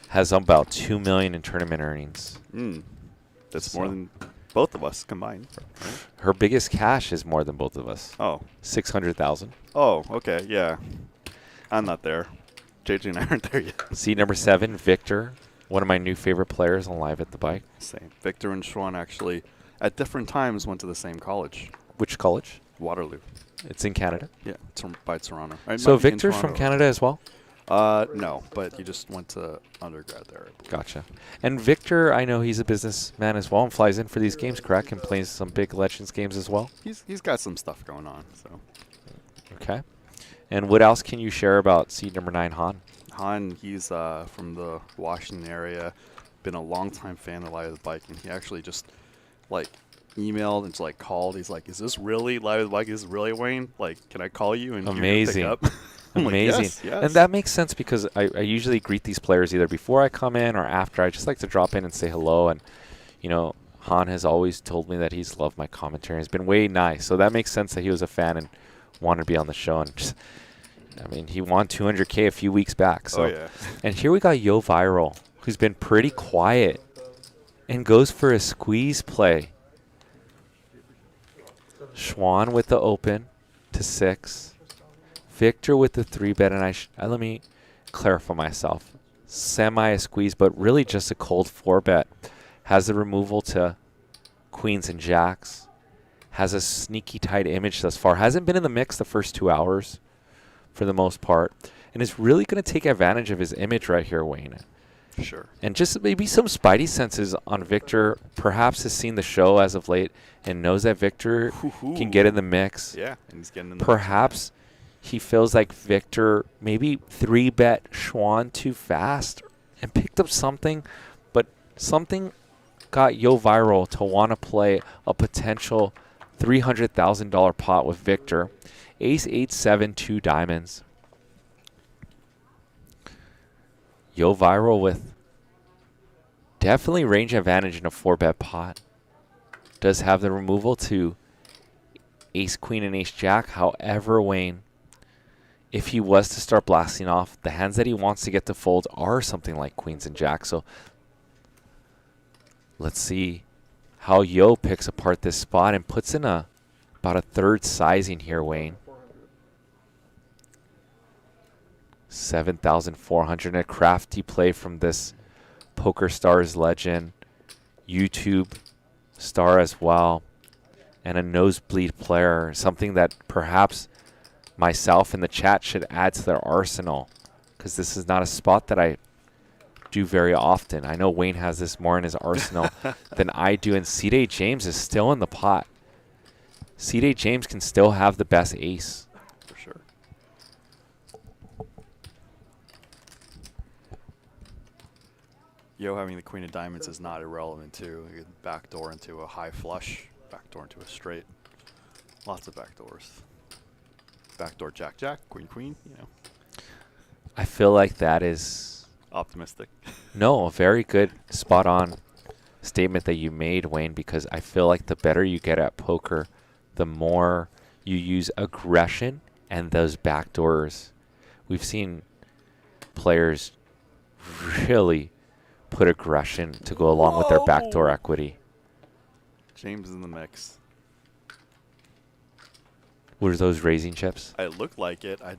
has about $2 million in tournament earnings. That's more than both of us combined. Her biggest cash is more than both of us. Oh. 600,000. Oh, okay, yeah. I'm not there. JJ and I aren't there yet. Seat number 7, Victor. One of my new favorite players on Live at the Bike. Same. Victor and Xuan actually, at different times, went to the same college. Which college? Waterloo. It's in Canada? Yeah, by Toronto. It So might be in Victor's from Toronto. Canada as well? No, but he just went to undergrad there. I believe. Gotcha. And Victor, I know he's a businessman as well and flies in for these games, correct? And plays some big Legends games as well? He's got some stuff going on. So. Okay. And what else can you share about seed number 9, Han? Han, he's from the Washington area, been a longtime fan of Live with the Bike, and he actually just like emailed and just, like called. He's like, "Is this really Live with the Bike? Is this really Wayne? Like, can I call you?" And Amazing. you're gonna pick up? I'm Amazing. like, yes. And that makes sense because I usually greet these players either before I come in or after. I just like to drop in and say hello. And, you know, Han has always told me that he's loved my commentary. It's been way nice. So that makes sense that he was a fan and wanted to be on the show. And just, I mean, he won 200K a few weeks back. So. Oh, yeah. And here we got Yo Viral, who's been pretty quiet and goes for a squeeze play. Xuan with the open to 6. Victor with the 3-bet, and let me clarify myself. Semi a squeeze, but really just a cold 4-bet. Has the removal to queens and jacks. Has a sneaky tight image thus far. Hasn't been in the mix the first 2 hours for the most part. And is really going to take advantage of his image right here, Wayne. Sure. And just maybe some spidey senses on Victor. Perhaps has seen the show as of late and knows that Victor can get in the mix. Yeah, and he's getting in the Perhaps he feels like Victor maybe 3-bet Xuan too fast and picked up something, but something got Yo Viral to want to play a potential $300,000 pot with Victor. Ace 8 7 2 diamonds. Yo Viral with definitely range advantage in a 4-bet pot. Does have the removal to Ace Queen and Ace Jack. However, Wayne, if he was to start blasting off, the hands that he wants to get to fold are something like Queens and Jacks. So let's see how Yo picks apart this spot and puts in about a 1/3 sizing here, Wayne. 7,400. A crafty play from this Poker Stars legend, YouTube star as well, and a nosebleed player. Something that perhaps myself in the chat should add to their arsenal, because this is not a spot that I do very often. I know Wayne has this more in his arsenal than I do, and C-Day James is still in the pot. C-Day James can still have the best ace. For sure. Yo having the queen of diamonds is not irrelevant too. You could backdoor into a high flush, backdoor into a straight. Lots of backdoors. Backdoor jack jack, queen queen, you know. I feel like that is optimistic. No, a very good spot on statement that you made, Wayne, because I feel like the better you get at poker, the more you use aggression and those backdoors. We've seen players really put aggression to go along with their backdoor equity. James is in the mix. Were those raising chips? It looked like it. I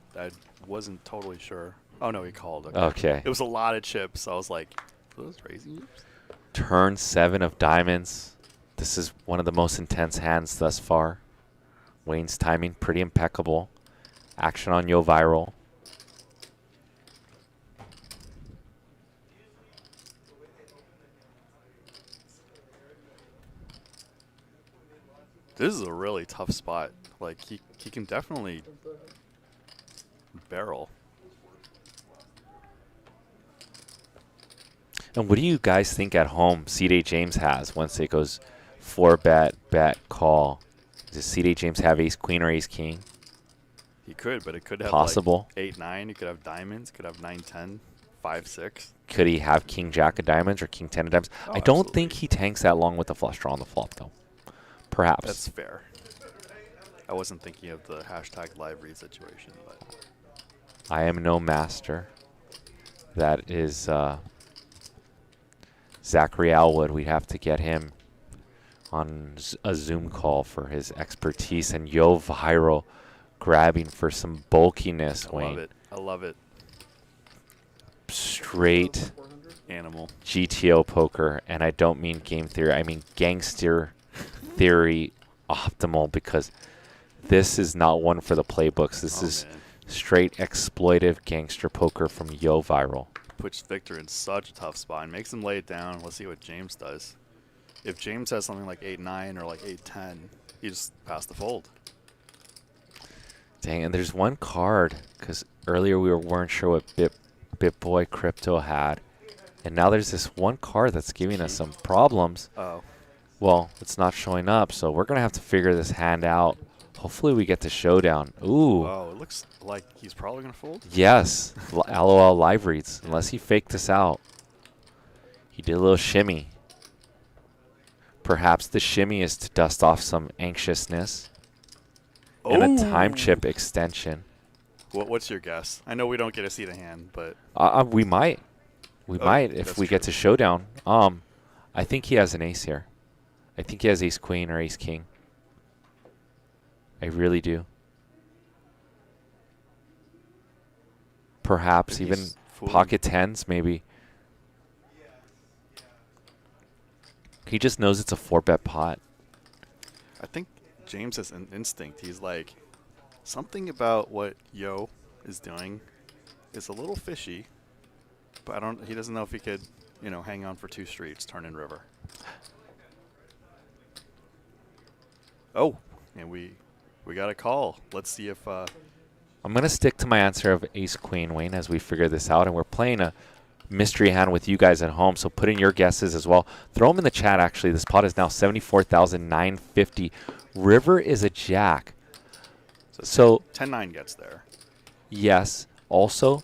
wasn't totally sure. Oh, no, he called. Okay. It was a lot of chips. I was like, are those raising chips? Turn 7 of diamonds. This is one of the most intense hands thus far. Wayne's timing pretty impeccable. Action on Yo Viral. This is a really tough spot. Like, he can definitely barrel. And what do you guys think at home C-Day James has once it goes 4-bet, bet, call? Does C-Day James have ace queen or ace king? He could, but it could have possible. Like 8-9. You could have diamonds. Could have 9-10. 5-6. Could he have king jack of diamonds or king 10 of diamonds? Oh, I don't absolutely. think he tanks that long with the flush draw on the flop, though. Perhaps. That's fair. I wasn't thinking of the hashtag live read situation, but I am no master. That is Zachary Alwood. We'd have to get him on a Zoom call for his expertise. And Yo Viral grabbing for some bulkiness, I Wayne. love it. I love it. Straight Animal. GTO poker. And I don't mean game theory. I mean gangster theory optimal, because this is not one for the playbooks. This is Man. straight exploitive gangster poker from Yo Viral. Puts Victor in such a tough spot and makes him lay it down. Let's see what James does. If James has something like 8-9 or like 8-10, he just passed the fold. Dang, and there's one card, because earlier we weren't sure what BitBoy Crypto had. And now there's this one card that's giving us some problems. Oh. Well, it's not showing up, so we're going to have to figure this hand out. Hopefully we get to showdown. Ooh. Wow, it looks like he's probably going to fold. Yes. LOL live reads, unless he faked this out. He did a little shimmy. Perhaps the shimmy is to dust off some anxiousness. And a time chip extension. What's your guess? I know we don't get to see the hand, but We might. We might if that's we get true. to showdown. I think he has an ace here. I think he has ace queen or ace king. I really do. Perhaps Maybe even he's fooling. pocket tens, maybe. He just knows it's a 4-bet pot. I think James has an instinct. He's like, something about what Yo is doing is a little fishy, but he doesn't know if he could, hang on for 2 streets, turn in river. Oh, and we got a call. Let's see if I'm going to stick to my answer of ace queen, Wayne, as we figure this out. And we're playing a mystery hand with you guys at home, so put in your guesses as well. Throw them in the chat, actually. This pot is now $74,950. River is a jack. So 10-9 gets there. yes. Also,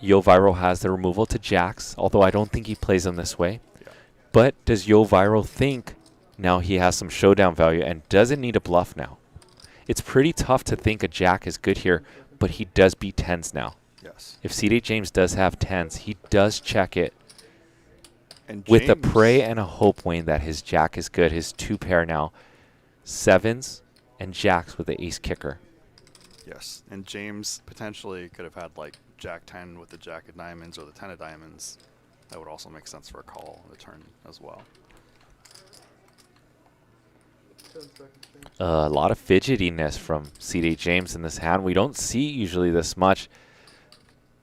Yo Viral has the removal to jacks, although I don't think he plays them this way. Yeah. But does Yo Viral think now he has some showdown value and doesn't need a bluff now? It's pretty tough to think a jack is good here, but he does beat tens now. Yes. If CD James does have tens, he does check it And with a James- pray and a hope, Wayne, that his jack is good. His 2 pair now, sevens and jacks with the ace kicker. Yes, and James potentially could have had like Jack 10 with the Jack of diamonds or the 10 of diamonds. That would also make sense for a call on the turn as well. A lot of fidgetiness from CD James in this hand. We don't see usually this much.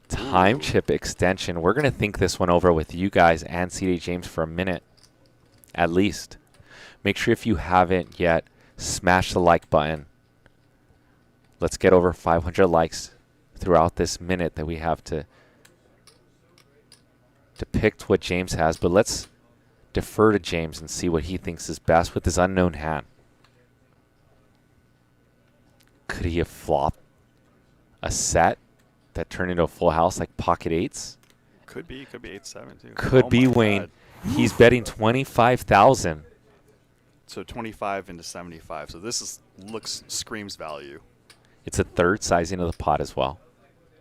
Time chip extension. We're going to think this one over with you guys and CD James for a minute, at least. Make sure if you haven't yet, smash the like button. Let's get over 500 likes throughout this minute that we have to depict what James has. But let's defer to James and see what he thinks is best with his unknown hand. Could he have flopped a set that turned into a full house like pocket eights? Could be 8-7 too. Could Oh be, my Wayne. God. He's betting 25,000. So 25 into 75. So this screams value. It's a third sizing of the pot as well.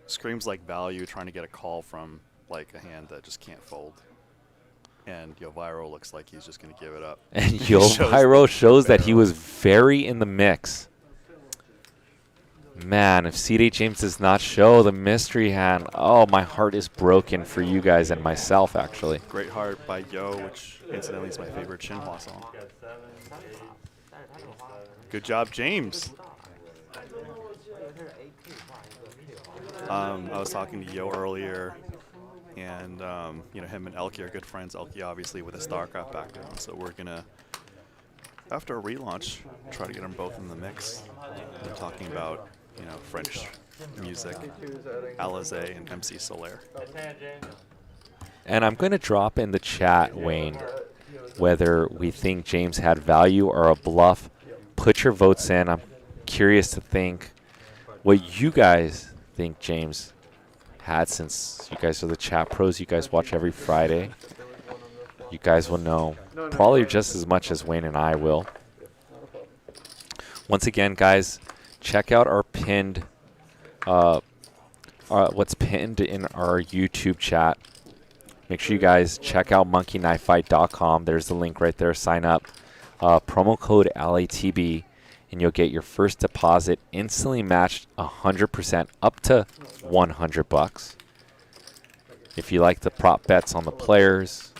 Screams like value, trying to get a call from like a hand that just can't fold. And Yo Viral looks like he's just going to give it up. And Yo Viral shows that he was very in the mix. Man, if CD James does not show the mystery hand, oh, my heart is broken for you guys and myself, actually. Great Heart by Yo, which incidentally is my favorite Xinhua song. Good job, James. I was talking to Yo earlier, and him and Elke are good friends. Elke obviously with a StarCraft background, so we're gonna, after a relaunch, try to get them both in the mix. We're talking about French music, Alizé and MC Solaire. And I'm going to drop in the chat, Wayne, whether we think James had value or a bluff. Put your votes in. I'm curious to think what you guys think James had, since you guys are the chat pros, you guys watch every Friday, you guys will know probably just as much as Wayne and I will. Once again, guys, check out our pinned, what's pinned in our YouTube chat. Make sure you guys check out monkeyknifefight.com. There's the link right there. Sign up. Promo code LATB, and you'll get your first deposit instantly matched 100% up to $100. If you like the prop bets on the players,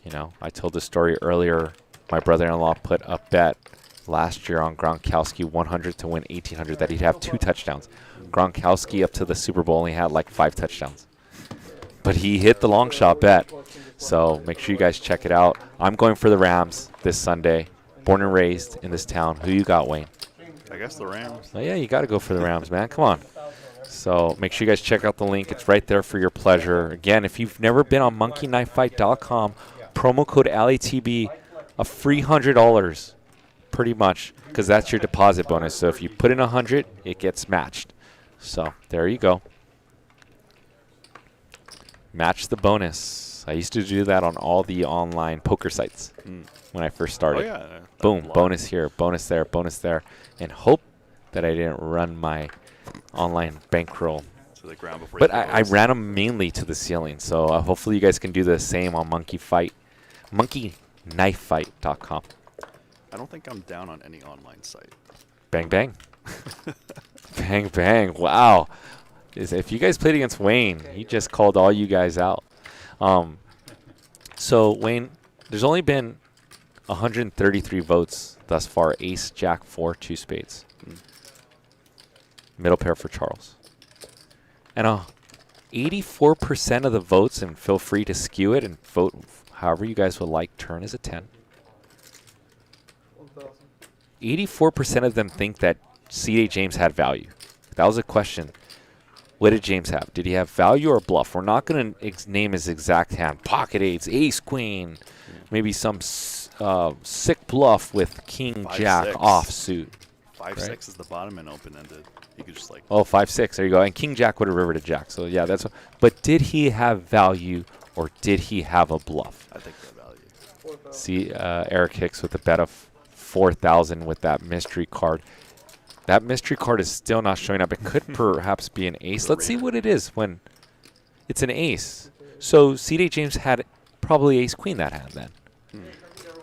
you know, I told the story earlier. My brother-in-law put a bet last year on Gronkowski 100 to win 1,800 that he'd have 2 touchdowns. Gronkowski up to the Super Bowl only had like 5 touchdowns. But he hit the long shot bet. So make sure you guys check it out. I'm going for the Rams this Sunday. Born and raised in this town. Who you got, Wayne? I guess the Rams. Oh, yeah, you got to go for the Rams, man. Come on. So make sure you guys check out the link. It's right there for your pleasure. Again, if you've never been on monkeyknifefight.com, promo code LATB, a free $100 pretty much, because that's your deposit bonus. So if you put in 100, it gets matched. So there you go. Match the bonus. I used to do that on all the online poker sites when I first started. Oh, yeah. Boom, bonus here, bonus there, and hope that I didn't run my online bankroll. To the ground before. But I ran them mainly to the ceiling, so hopefully you guys can do the same on monkeyknifefight.com. I don't think I'm down on any online site. Bang, bang. Bang, bang. Wow. If you guys played against Wayne, he just called all you guys out. So, Wayne, there's only been 133 votes thus far. Ace, Jack, 4, 2 spades. Middle pair for Charles. And 84% of the votes, and feel free to skew it and vote however you guys would like, turn is a 10. 84% of them think that C.J. James had value. That was a question. What did James have? Did he have value or bluff? We're not going to name his exact hand. Pocket eights, ace, queen, maybe some sick bluff with king, 5, jack, 6. offsuit. 5, right? 6 is the bottom and open-ended. You could just like. Oh, 5, 6. There you go. And king, jack would have river to jack. So, yeah, that's. But did he have value or did he have a bluff? I think they have value. See, Eric Hicks with a bet of 4,000 with that mystery card. That mystery card is still not showing up. It could perhaps be an ace. Let's see what it is when it's an ace. So C.J. James had probably ace queen that hand then,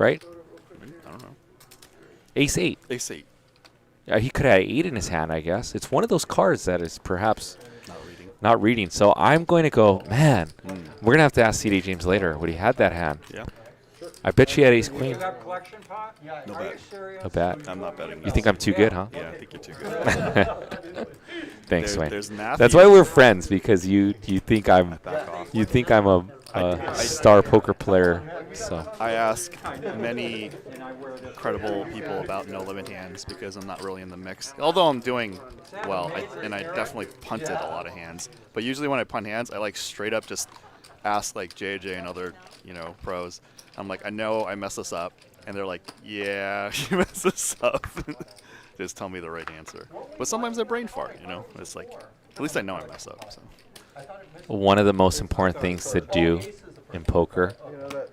right? I don't know. Ace 8. Ace 8. He could have 8 in his hand, I guess. It's one of those cards that is perhaps Not reading. So I'm going to go, man, we're going to have to ask C.J. James later what he had that hand. Yeah. I bet you had ace queen. You got collection pot? Yeah. No Are you bet. serious? A bet. I'm not betting. You think I'm too good, huh? Yeah, I think you're too good. Thanks, Wayne. There's Matthew. That's why we're friends, because you think I'm Back off. you think I'm a star poker player. So I ask many credible people about no limit hands because I'm not really in the mix. Although I'm doing well, and I definitely punted a lot of hands. But usually when I punt hands, I like straight up just ask like JJ and other pros. I'm like, I know I messed this up, and they're like, yeah, you messed this up. Just tell me the right answer. But sometimes I brain fart. It's like at least I know I mess up. So. one of the most important things to do in poker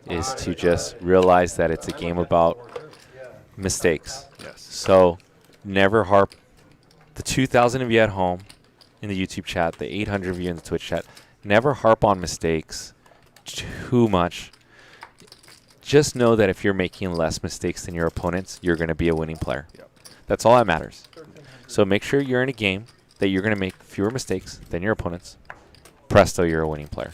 is to just realize that it's a game about mistakes. Yes. So never harp. The 2,000 of you at home in the YouTube chat, the 800 of you in the Twitch chat, never harp on mistakes too much. Just know that if you're making less mistakes than your opponents, you're going to be a winning player. Yep. That's all that matters. So make sure you're in a game that you're going to make fewer mistakes than your opponents. Presto, you're a winning player.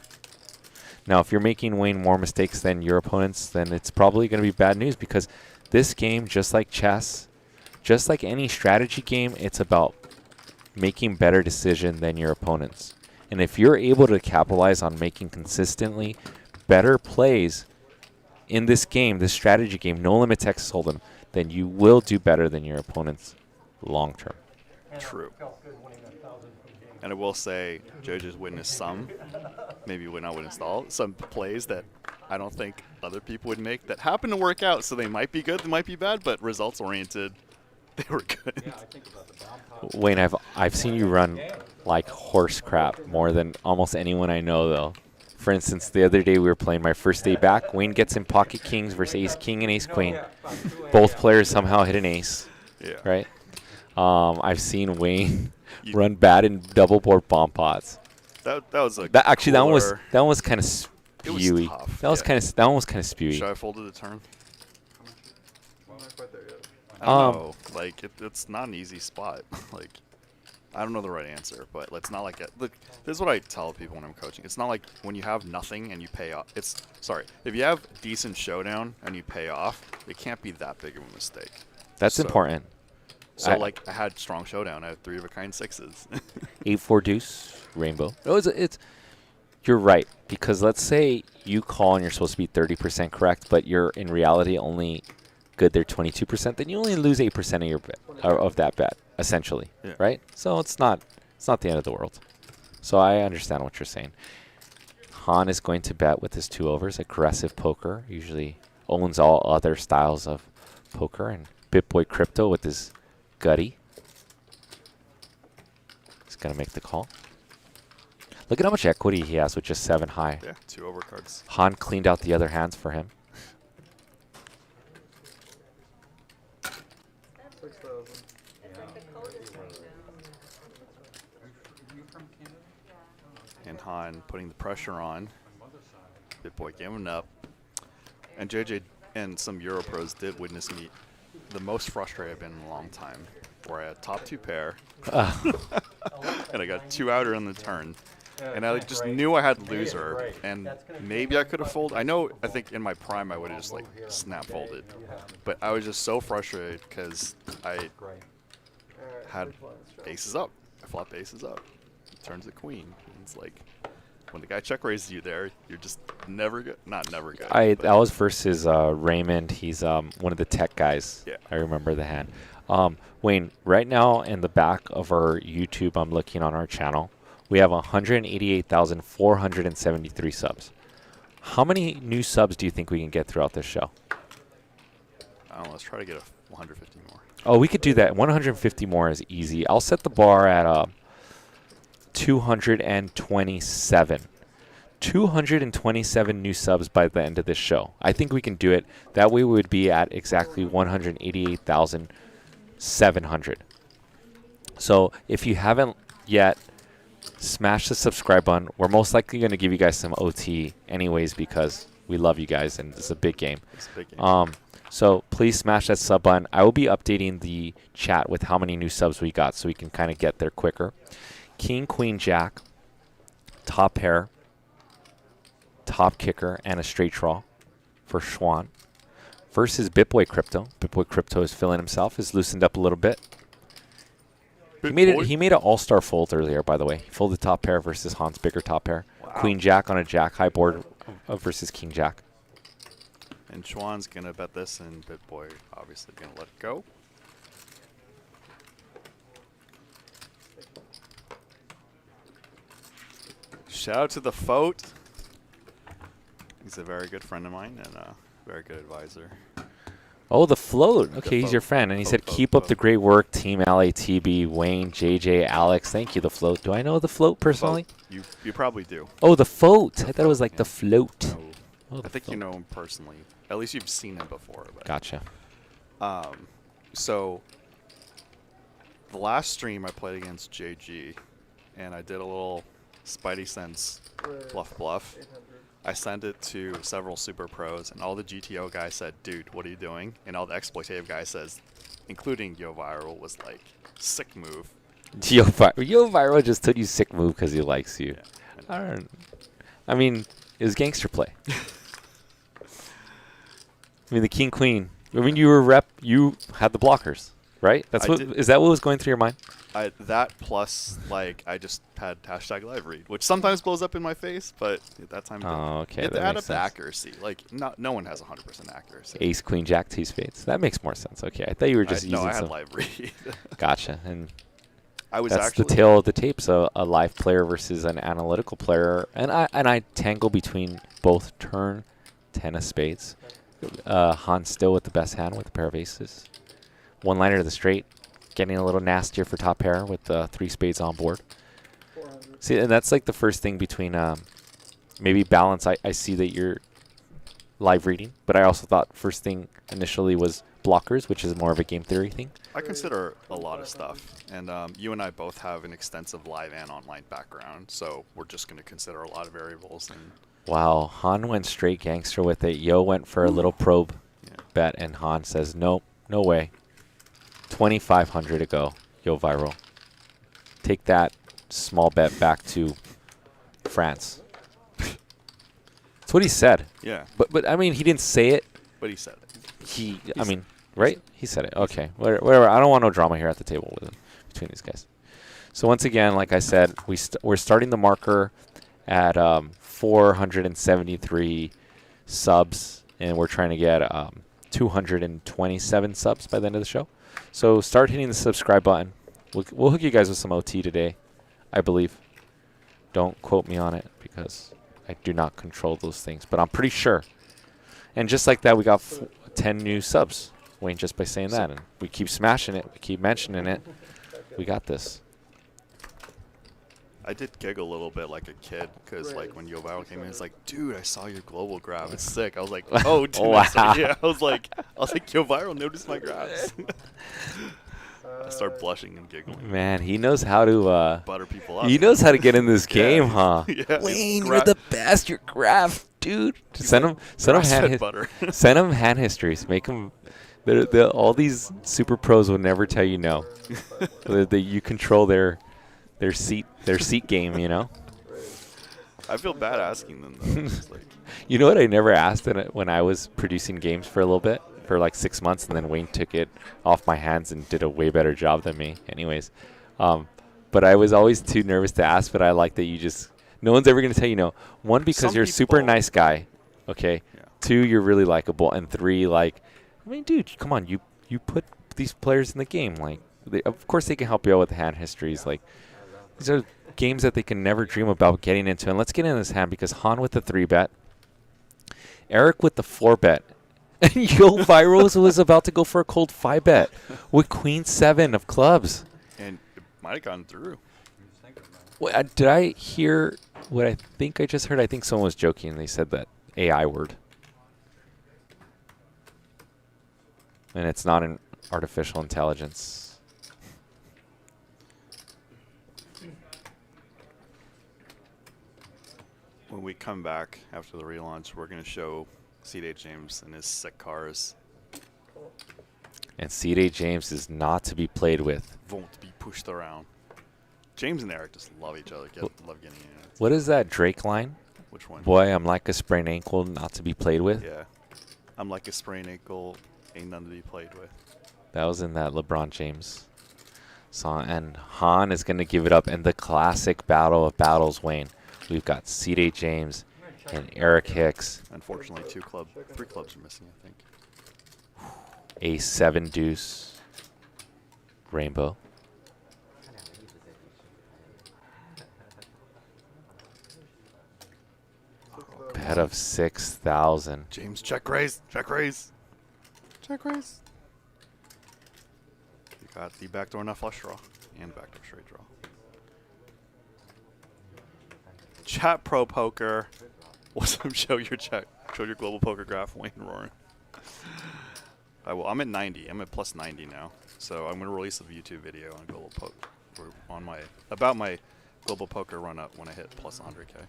Now, if you're making way more mistakes than your opponents, then it's probably going to be bad news, because this game, just like chess, just like any strategy game, it's about making better decisions than your opponents. And if you're able to capitalize on making consistently better plays in this game, this strategy game, No Limit Texas Hold'em, then you will do better than your opponents long term. True. And I will say, JoJo's witnessed some, maybe would not witness all, some plays that I don't think other people would make that happen to work out. So they might be good, they might be bad, but results oriented. They were good. Yeah, I think about the bomb pot. Wayne, I've seen you run like horse crap more than almost anyone I know, though. For instance, the other day we were playing my first day back. Wayne gets in pocket kings versus ace king and ace queen. Both players somehow hit an ace, Yeah. right? I've seen Wayne run bad in double board bomb pots. That was a Actually, that one was kind of It was spewy. tough, That was yeah. that one was kind of spewy. Should I have folded a turn? I'm not quite there yet. I don't know. Like it's not an easy spot. Like I don't know the right answer, but it's not like look. This is what I tell people when I'm coaching. It's not like when you have nothing and you pay off. If you have decent showdown and you pay off, it can't be that big of a mistake. That's important. So like I had strong showdown. I had 3 of a kind 6s. 8-4 deuce rainbow. You're right, because let's say you call and you're supposed to be 30% correct, but you're in reality only good there 22%. Then you only lose 8% of your bet, of that bet, essentially, right? So it's not the end of the world. So I understand what you're saying. Han is going to bet with his 2 overs, aggressive poker. Usually owns all other styles of poker, and BitBoy Crypto with his gutty. He's gonna make the call. Look at how much equity he has with just 7 high. Yeah, 2 overcards. Han cleaned out the other hands for him. 6,000. And Han putting the pressure on. BitBoy giving up. And JJ and some Euro pros did witness me the most frustrated I've been in a long time, where I had top 2 pair, and I got 2 outer on the turn. And I just knew I had loser, and maybe I could have folded. I think in my prime I would have just like snap folded, but I was just so frustrated because I had aces up. I flopped aces up. Turns the queen. And it's like when the guy check raises you there, you're just never good. Not never good. That was versus Raymond. He's one of the tech guys. Yeah. I remember the hand. Wayne, right now in the back of our YouTube, I'm looking on our channel. We have 188,473 subs. How many new subs do you think we can get throughout this show? I don't know. Let's try to get 150 more. Oh, we could do that. 150 more is easy. I'll set the bar at 227. 227 new subs by the end of this show. I think we can do it. That way we would be at exactly 188,700. So if you haven't yet, smash the subscribe button. We're most likely going to give you guys some OT anyways because we love you guys and it's a big game. It's a big game. So please smash that sub button. I will be updating the chat with how many new subs we got so we can kind of get there quicker. King, Queen, Jack, top pair, top kicker, and a straight draw for Xuan versus BitBoy Crypto. BitBoy Crypto is feeling himself, is loosened up a little bit. He made an all-star fold earlier, by the way. He folded top pair versus Han's bigger top pair. Wow. Queen Jack on a Jack high board versus King Jack. And Xuan's going to bet this, and BitBoy obviously going to let it go. Shout out to the Foat. He's a very good friend of mine and a very good advisor. Oh, the float. Okay, he's float. your friend. And he said, Float, keep up float. the great work, Team LATB, Wayne, JJ, Alex. Thank you, the float. Do I know the float personally? You probably do. Oh, the float. I thought it was like the float. No. Oh, I think you know him personally. At least you've seen him before. But. Gotcha. So the last stream I played against JG, and I did a little Spidey Sense bluff. I sent it to several super pros, and all the GTO guys said, dude, what are you doing? And all the exploitative guys says, including Yo Viral, was like, sick move. Yo Viral just told you sick move because he likes you. Yeah. I mean, it was gangster play. I mean, the king queen. I mean, you had the blockers, right? Is that what was going through your mind? That plus, like, I just had hashtag live read, which sometimes blows up in my face, but at that time, okay, you have to that add makes up the sense. accuracy. Like, no one has 100% accuracy. Ace, queen, jack, two spades. That makes more sense. Okay, I thought you were just using No, I had some. live read. Gotcha. And I was that's actually the tale of the tape. So a live player versus an analytical player, and I tangle between both turn, 10 of spades. Han still with the best hand with a pair of aces. one-liner to the straight, getting a little nastier for top pair with 3 spades on board. 400. See, and that's like the first thing between maybe balance. I see that you're live reading, but I also thought first thing initially was blockers, which is more of a game theory thing. I consider a lot of stuff, and you and I both have an extensive live and online background, so we're just going to consider a lot of variables. And Wow, Han went straight gangster with it. Yo went for a little probe bet, and Han says, nope, no way. 2,500 to go. Yo viral. Take that small bet back to France. That's what he said. yeah, But I mean, he didn't say it. but he said it. I mean, right? He said it. Okay, whatever. I don't want no drama here at the table with him, between these guys. So once again, like I said, we're starting the marker at 473 subs, and we're trying to get 227 subs by the end of the show. So start hitting the subscribe button. We'll hook you guys with some OT today, I believe. Don't quote me on it because I do not control those things, but I'm pretty sure. And just like that, we got 10 new subs, Wayne, just by saying that. And we keep smashing it. We keep mentioning it. We got this. I did giggle a little bit like a kid because, like, when Yo Viral came in, it's like, dude, I saw your global graph. It's sick. I was like, oh, dude. Wow. Yeah, I was like, Yo Viral noticed my graphs. I start blushing and giggling. Man, he knows how to Butter people up. he knows how to get in this game, huh? Yeah, Wayne, you're the best. Your graph, dude. Send him grass-fed butter. send him hand histories. Make him. All these super pros will never tell you no. You control their seat game. You know. I feel bad asking them though. It's like, You know what? I never asked when I was producing games for a little bit, for like 6 months, and then Wayne took it off my hands and did a way better job than me. Anyways, but I was always too nervous to ask. But I like that you just. No one's ever going to tell you no. One, because Some you're a super people- nice guy. Okay. Yeah. 2, you're really likable, and 3, like, I mean, dude, come on, you put these players in the game. Like, of course they can help you out with the hand histories. Like, these are games that they can never dream about getting into. And let's get in this hand because Han with the 3 bet, Eric with the 4 bet, and Yo Viral was about to go for a cold 5 bet with Queen 7 of clubs. and it might have gotten through. Wait, did I hear what I think I just heard? I think someone was joking. They said that AI word. And it's not an artificial intelligence. When we come back after the relaunch, we're going to show C.J. James and his sick cars. And C.J. James is not to be played with. Won't be pushed around. James and Eric just love each other. Love getting in it. What is that Drake line? Which one? Boy, I'm like a sprained ankle not to be played with. Yeah. I'm like a sprained ankle, ain't none to be played with. That was in that LeBron James song. And Han is going to give it up in the classic battle of battles, Wayne. We've got C.J. James and Eric Hicks. Unfortunately, 3 clubs are missing, I think. A 7 deuce rainbow. Bet of 6,000. James, check raise, check raise. Check raise. You got the backdoor nut flush draw and backdoor straight draw. Chat Pro Poker. What's up? Show your global poker graph, Wayne roaring. I'm at 90. I'm at plus 90 now. So I'm gonna release a YouTube video on global poker about my global poker run up when I hit plus 100K.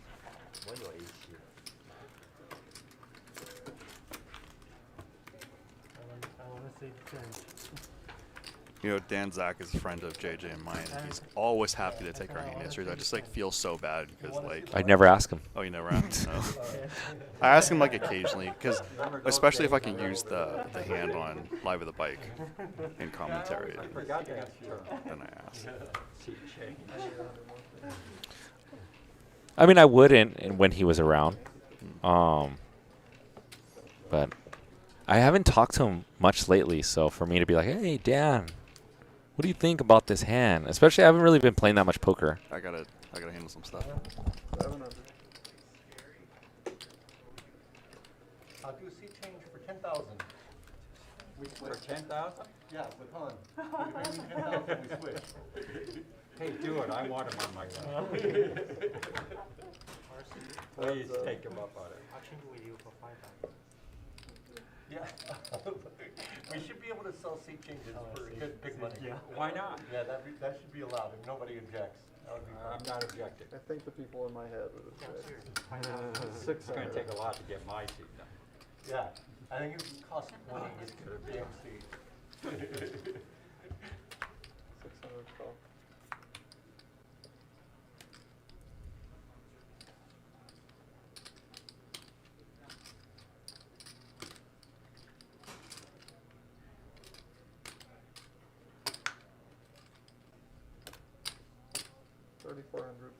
You know, Dan Zach is a friend of JJ and mine, and he's always happy to take our hand histories. I just like feel so bad because like I'd never ask him. Oh, you never asked? No. I ask him like occasionally because especially if I can use the hand on Live with the Bike in commentary, then I ask. I mean, I wouldn't when he was around. But I haven't talked to him much lately, so for me to be like, hey, Dan, what do you think about this hand? Especially, I haven't really been playing that much poker. I gotta handle some stuff. I'll do C change for 10,000. We For switch. 10,000? Yeah, with Han. We pay me 10,000, we switch. Hey, do it, I want him on my side. Please take him up on it. I'll change with you for 5,000. Yeah. We should be able to sell seat changes for good, big money. Yeah. Why not? Yeah, that should be allowed if nobody objects. That would be I'm fine. not objecting. I think the people in my head would Yeah, have serious. said It's gonna take a lot to get my seat done. Yeah, I think it would cost money to get a damn seat. 600 call. $3,400.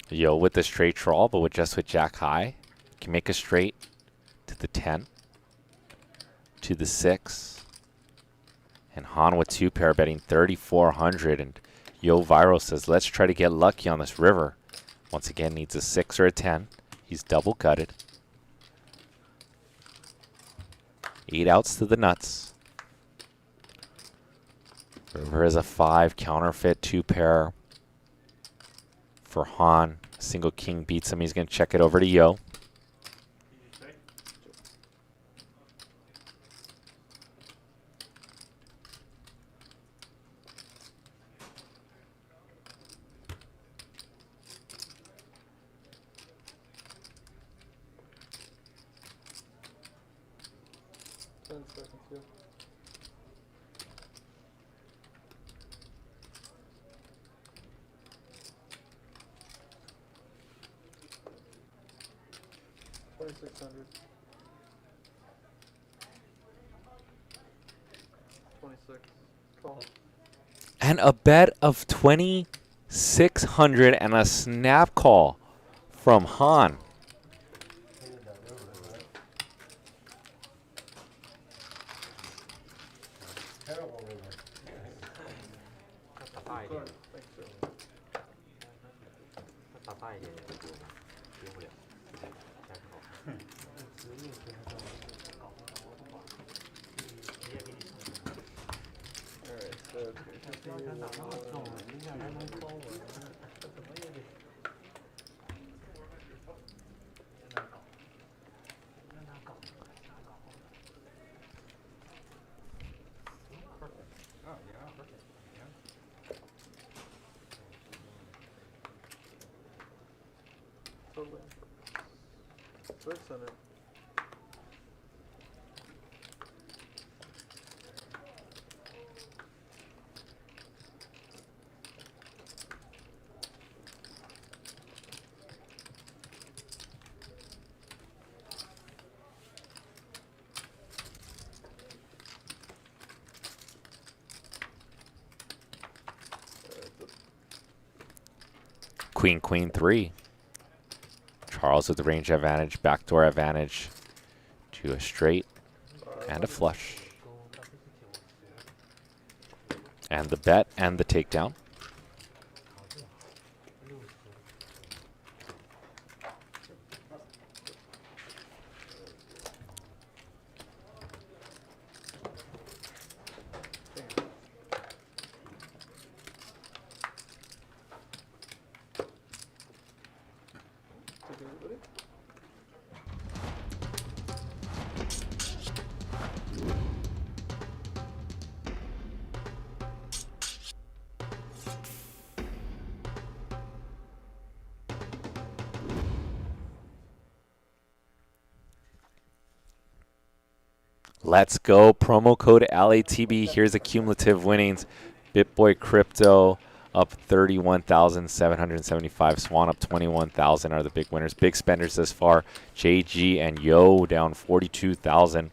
Yo, with the straight troll, but just with Jack high, can make a straight to the 10, to the 6, and Han with 2 pair betting 3,400. And Yo Viral says, let's try to get lucky on this river. Once again, needs a 6 or a 10. He's double gutted. 8 outs to the nuts. River is a 5, counterfeit 2 pair. For Han, single king beats him. He's going to check it over to Yo. Yeah. $2,600. 26. Call. And a bet of 2,600 and a snap call from Han. Terrible river. Good. Thanks, sir. 打大一点点就行了，赢不了。下口。 Alright, so it's gonna continue one. Oh, yeah, perfect. Yeah. Totally. 600. Queen, queen 3. Charles with the range advantage, backdoor advantage to a straight and a flush. And the bet and the takedown. Take everybody. Let's go. Promo code LATB. Here's the cumulative winnings. BitBoy Crypto up 31,775. Xuan up 21,000 are the big winners. Big spenders this far. JG and Yo down 42,000.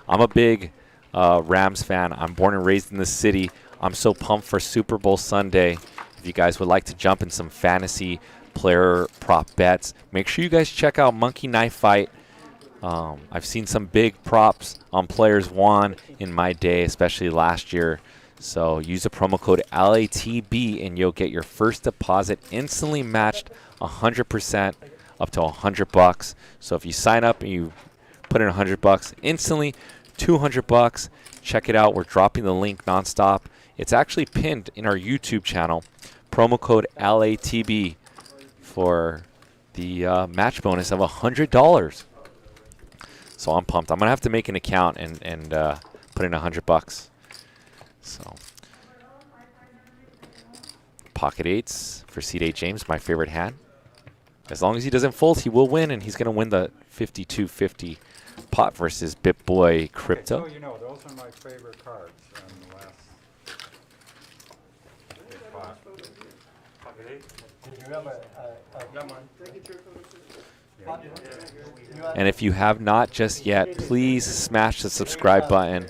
I'm a big Rams fan. I'm born and raised in the city. I'm so pumped for Super Bowl Sunday. If you guys would like to jump in some fantasy player prop bets, make sure you guys check out Monkey Knife Fight. I've seen some big props on players won in my day, especially last year. So use the promo code LATB and you'll get your first deposit instantly matched 100% up to $100. So if you sign up and you put in $100, instantly 200 bucks. Check it out. We're dropping the link nonstop. It's actually pinned in our YouTube channel. Promo code LATB for the match bonus of $100. So I'm pumped. I'm gonna have to make an account and put in 100 bucks. So pocket eights for C-Day James, my favorite hand. As long as he doesn't fold, he will win, and he's gonna win the 5250 pot versus BitBoy Crypto. Okay, so you know, those are my favorite cards on the last big pot. Did you have a And if you have not just yet, please smash the subscribe button.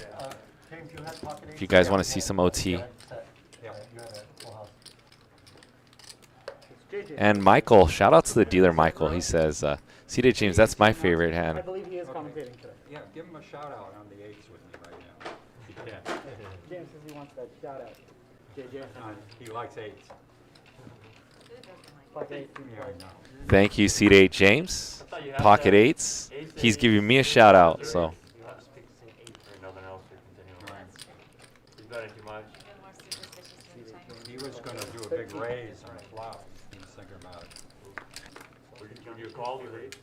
James, you had pocket If you guys want to see some OT. you had a full house. And Michael, shout out to the dealer Michael. He says, C-Day James, that's my favorite I hand. believe he is commentating today. Yeah, give him a shout out on the eights with me right now. If you can. James says he wants that shout out. JJ. He likes eights. Pocket eight. Yeah, I know. Thank you, C-Day James. Pocket eights. He's giving me a shout out. So You have to pick the same 8 or nothing else or continue on. He's betting too much. Even more superstitious than Chinese. He was going to do a big raise on a flop. He was thinking about it. Would you call the rate?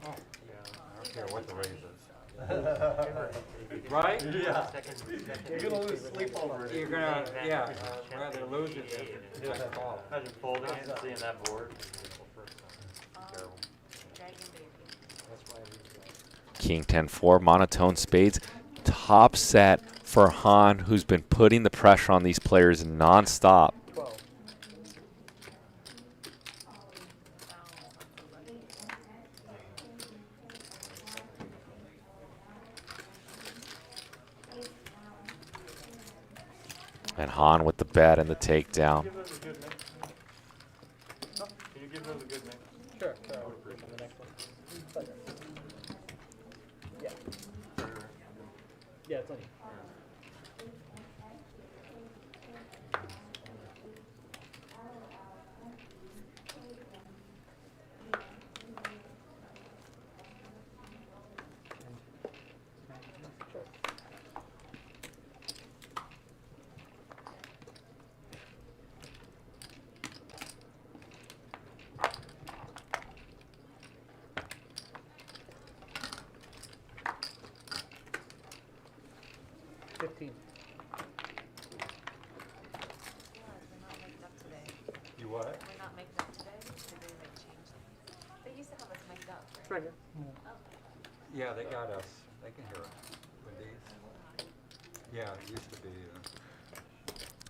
Oh, yeah, I don't care what the raise is. Right? Yeah. Second, You're gonna lose sleep over it. You're gonna, yeah, rather lose it than just call. Imagine folding it and seeing that board. Dragon baby. King 10-4, monotone spades. Top set for Han, who's been putting the pressure on these players nonstop. 12. And Han with the bet and the takedown. Can you give those a good mix? Sure. On the next one. Yeah. Yeah, it's on you. You what? We're not mic'd up today. Did they like change things? They used to have us mic'd up, It's right? right here. Yeah, they got us. They can hear it with these. Yeah, it used to be.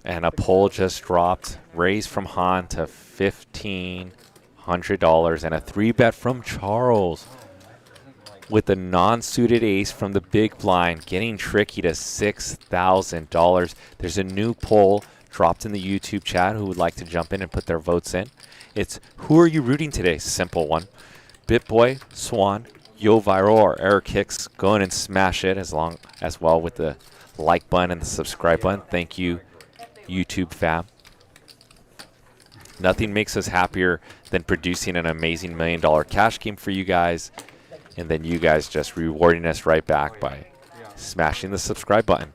And a poll just dropped. Raise from Han to $1,500 and a 3-bet from Charles with the non-suited ace from the big blind, getting tricky to $6,000. There's a new poll dropped in the YouTube chat who would like to jump in and put their votes in. It's who are you rooting today? Simple one. BitBoy, Xuan, Yo Viral, or Eric Hicks. Go in and smash it as well with the like button and the subscribe button. Thank you, YouTube fam. Nothing makes us happier than producing an amazing $1 million cash game for you guys, and then you guys just rewarding us right back by smashing the subscribe button.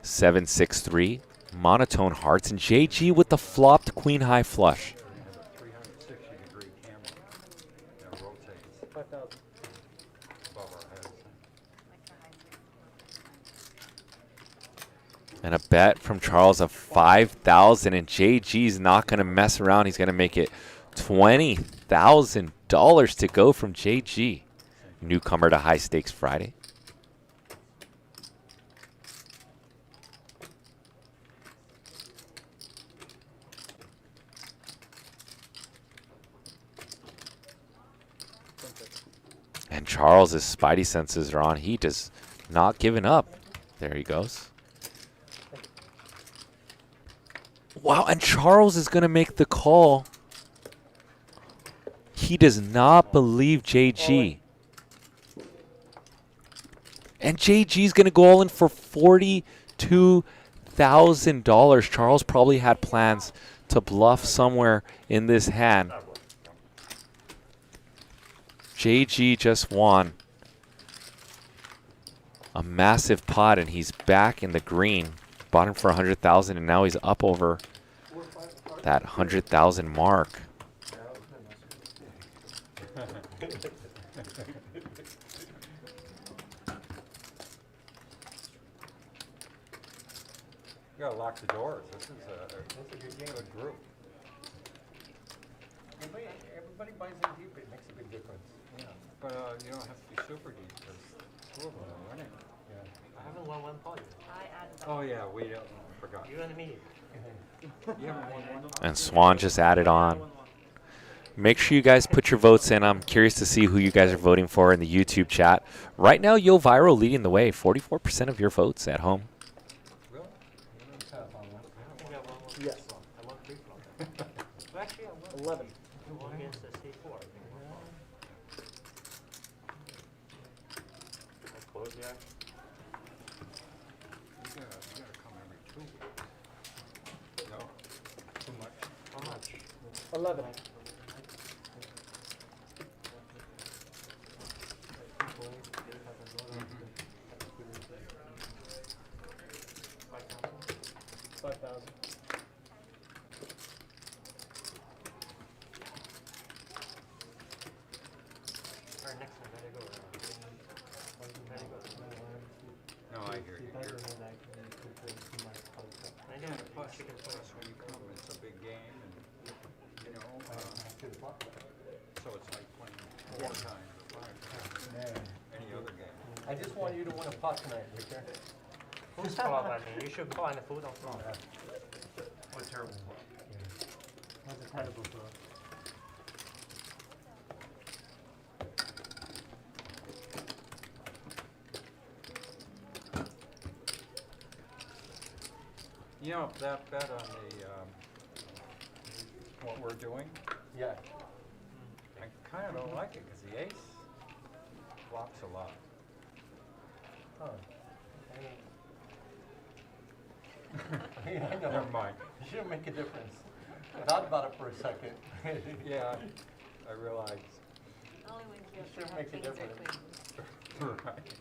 763, monotone hearts, and JG with the flopped queen high flush. 360-degree camera that rotates 5,000. above our heads. Like the high six. And a bet from Charles of 5,000, and JG's not going to mess around. He's going to make it $20,000 to go from JG. Newcomer to High Stakes Friday. And Charles's spidey senses are on. He does not giving up. There he goes. Wow, and Charles is going to make the call. He does not believe JG. And JG's going to go all in for $42,000. Charles probably had plans to bluff somewhere in this hand. JG just won a massive pot, and he's back in the green. Bought him for 100,000, and now he's up over that 100,000 mark. You gotta lock the doors. This is a good game of group. Everybody buys in deep, it makes a big difference. Yeah, but you don't have to be super deep because two of them are winning. Yeah. I haven't won one pot yet. I added that. Oh yeah, we forgot. You and me. You haven't won one. And Xuan just added on. Make sure you guys put your votes in. I'm curious to see who you guys are voting for in the YouTube chat. Right now, Yo Viral leading the way. 44% of your votes at home. Really? I think I won one. Yes. I won 3 flop. Well, actually, I won 11. one against the C4. I think. I closed the action. You gotta come every 2 weeks. No? Too much? How much? 11. No, I hear you. Plus when you come, it's a big game, and you know, so it's like playing 4 times or 5 times. Any other game. I just want you to win a pot tonight, Victor. Who's flop? I mean, you should call and the food on flop. What a terrible play. That's a terrible throw. You know, that bet on the, what we're doing, Yeah. I kind of don't like it because the ace blocks a lot. Huh. Yeah, I know. Never mind. You shouldn't make a difference. I thought about it for a second. Yeah, I realize. Only when you Sure have make a things or difference. queens. Right.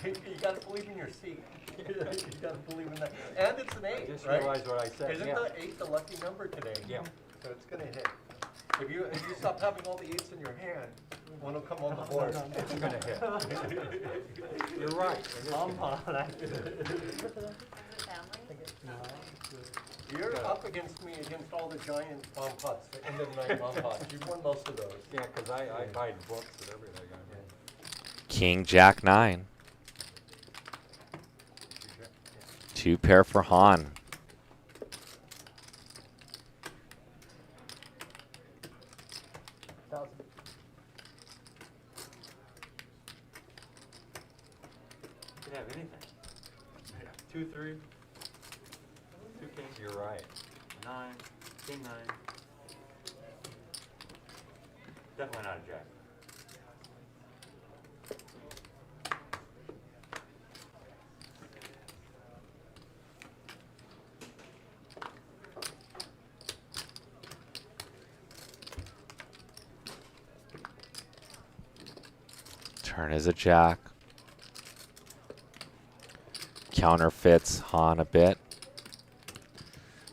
You gotta believe in your seat. You gotta believe in that. And it's an I eight, just right? realized what I said, Isn't yeah. the eight the lucky number today? Yeah. So it's gonna hit. If you stop having all the eights in your hand, one will come on the board. It's gonna hit. You're right. it is gonna Family? You're up against me against all the giant bomb pots, the end of the night bomb pots. You've won most of those. hit. Yeah, because I buy books and everything. King, Jack, 9. 2 pair for Han. You can have anything. 2, 3. 2 kings. You're right. 9. King 9. Definitely not a jack. Turn is a jack. Counterfeits Han a bit.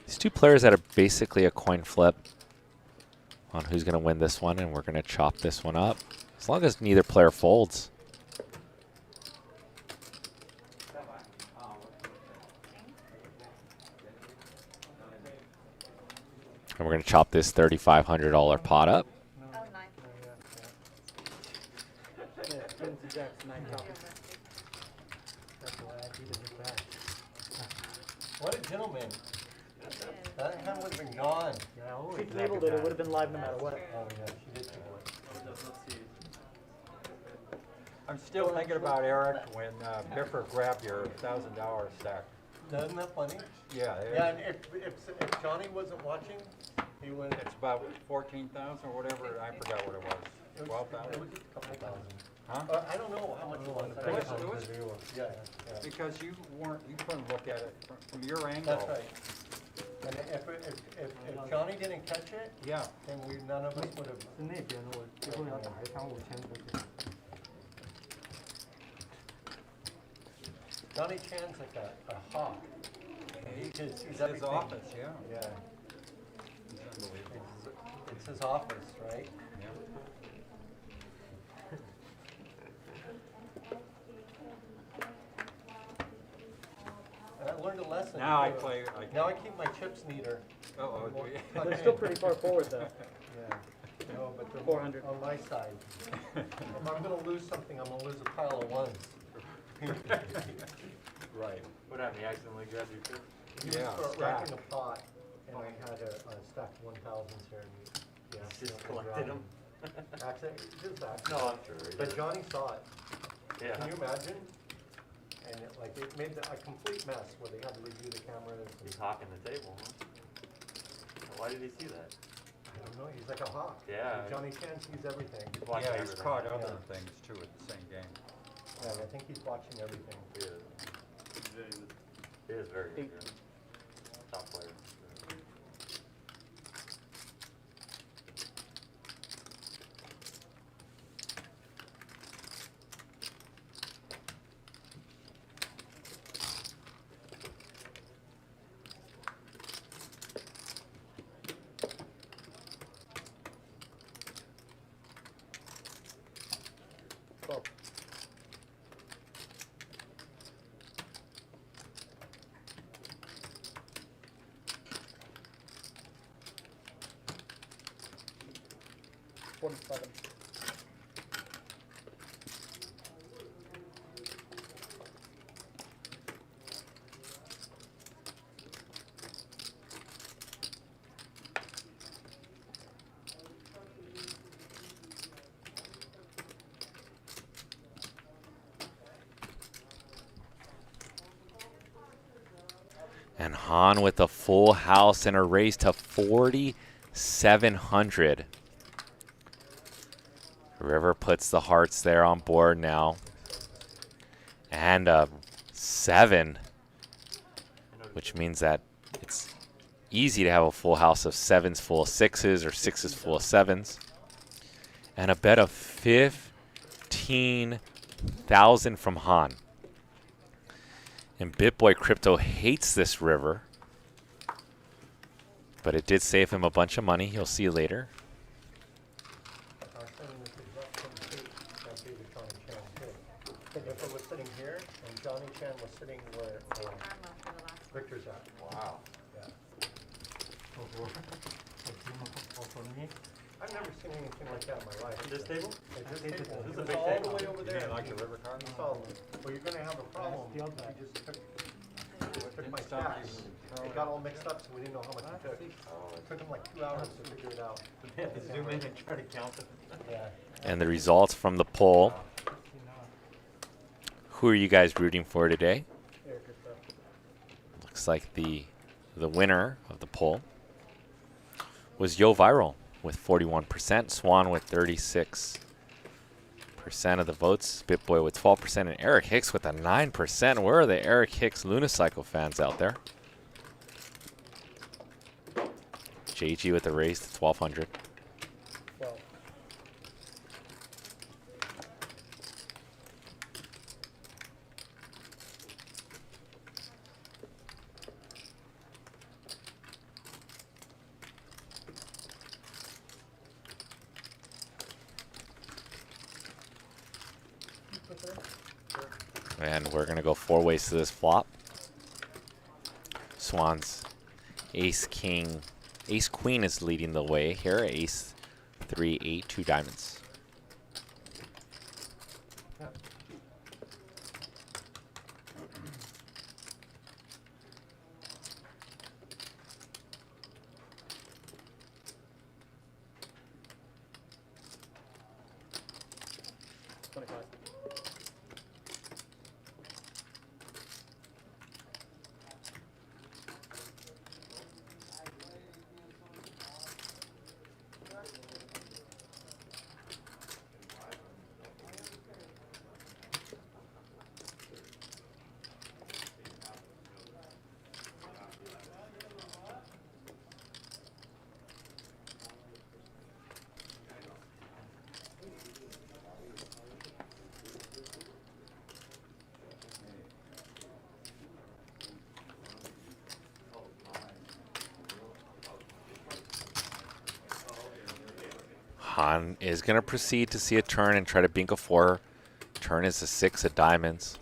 These two players had basically a coin flip on who's going to win this one, and we're going to chop this one up. As long as neither player folds. And we're going to chop this $3,500 pot up. Oh, 9. Yeah, Queens and Jacks, 9 copies. What a gentleman. That hand would have been gone. She tabled it, it would have been live no matter what. Oh, yeah, she did table it. I'm still thinking about Eric when Biffer grabbed your $1,000 stack. Isn't that funny? Yeah, Yeah, and if Johnny wasn't watching, he would. it's about 14,000 or whatever. I forgot what it was. 12,000. It was just a couple thousand. Huh? I don't know how much it was. It was- Yeah, yeah. Because you couldn't look at it from your angle. That's right. And if Johnny didn't catch it, Yeah. then none of us would have. 是那边的，我最后要打一场5000多点。 Johnny Chan's like a hawk. He's It's his everything. office, yeah. Yeah, He's unbelievable. it's his office, right? Yeah. And I learned a lesson. Now I too. play. Now I keep my chips neater. Oh, do you? They're still pretty far forward though. Yeah. No, but they're 400. on my side. If I'm gonna lose something, I'm gonna lose a pile of ones. Right. What happened? You accidentally grabbed your chip? You Yeah, start stack. racking a pot, and I had a stack of 1000s here, and yeah. Just I collected grabbed them? Accident, just accident. No, I'm sure. he But did. Johnny saw it. Yeah. Can you imagine? And it made a complete mess where they had to review the cameras. He's hawking the table, huh? Why did he see that? I don't know, he's like a hawk. Yeah. Johnny Chan sees everything. He's watching Yeah, he's everything. caught other Yeah. things too at the same game. Yeah, I think he's watching everything. He is. He is very good. Yeah. Top player. Well, $47. And Han with a full house and a raise to 4,700. River puts the hearts there on board now. And a 7, which means that it's easy to have a full house of 7s full of 6s or 6s full of 7s. And a bet of 15,000 from Han. And BitBoy Crypto hates this river, but it did save him a bunch of money. You'll see later. Our sending this exact same tape that David Johnny Chan did. If it was sitting here, and Johnny Chan was sitting where Victor's at. Wow. Yeah. 我说你 I've never seen anything like that in my life. This table? Like this This table. is It a was big all table. the way over You there. didn't like the river card? So, well, you're gonna have a problem. the other He just took Didn't my stop stacks. you. It got all mixed up, so we didn't know how much he took. It took him like 2 hours to figure it out. Zoom in and try to count them. Yeah. And the results from the poll. Who are you guys rooting for today? Looks like the winner of the poll was Yo Viral with 41%, Xuan with 36% of the votes, BitBoy with 12%, and Eric Hicks with a 9%. Where are the Eric Hicks Lunicycle fans out there? JG with the raise to 1,200. Well, And we're going to go 4 ways to this flop. Swan's ace king, ace queen is leading the way here. Ace 3, 8, 2 diamonds. Han is going to proceed to see a turn and try to bink a 4. Turn is a 6 of diamonds.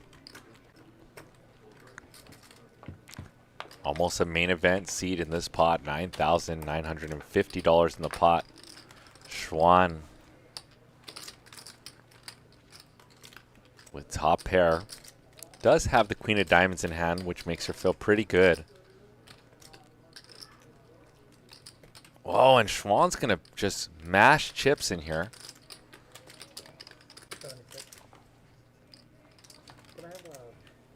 Almost a main event seed in this pot. $9,950 in the pot. Xuan with top pair. Does have the queen of diamonds in hand, which makes her feel pretty good. Oh, and Xuan's going to just mash chips in here. 76. Can I have a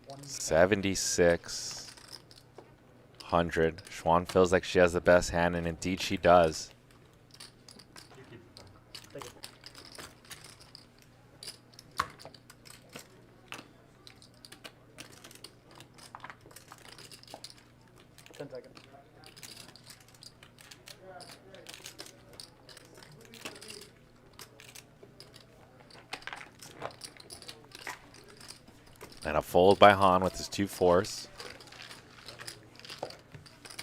1? 7,600. Xuan feels like she has the best hand, and indeed she does. Take it. 10 seconds. And a fold by Han with his 2 4s.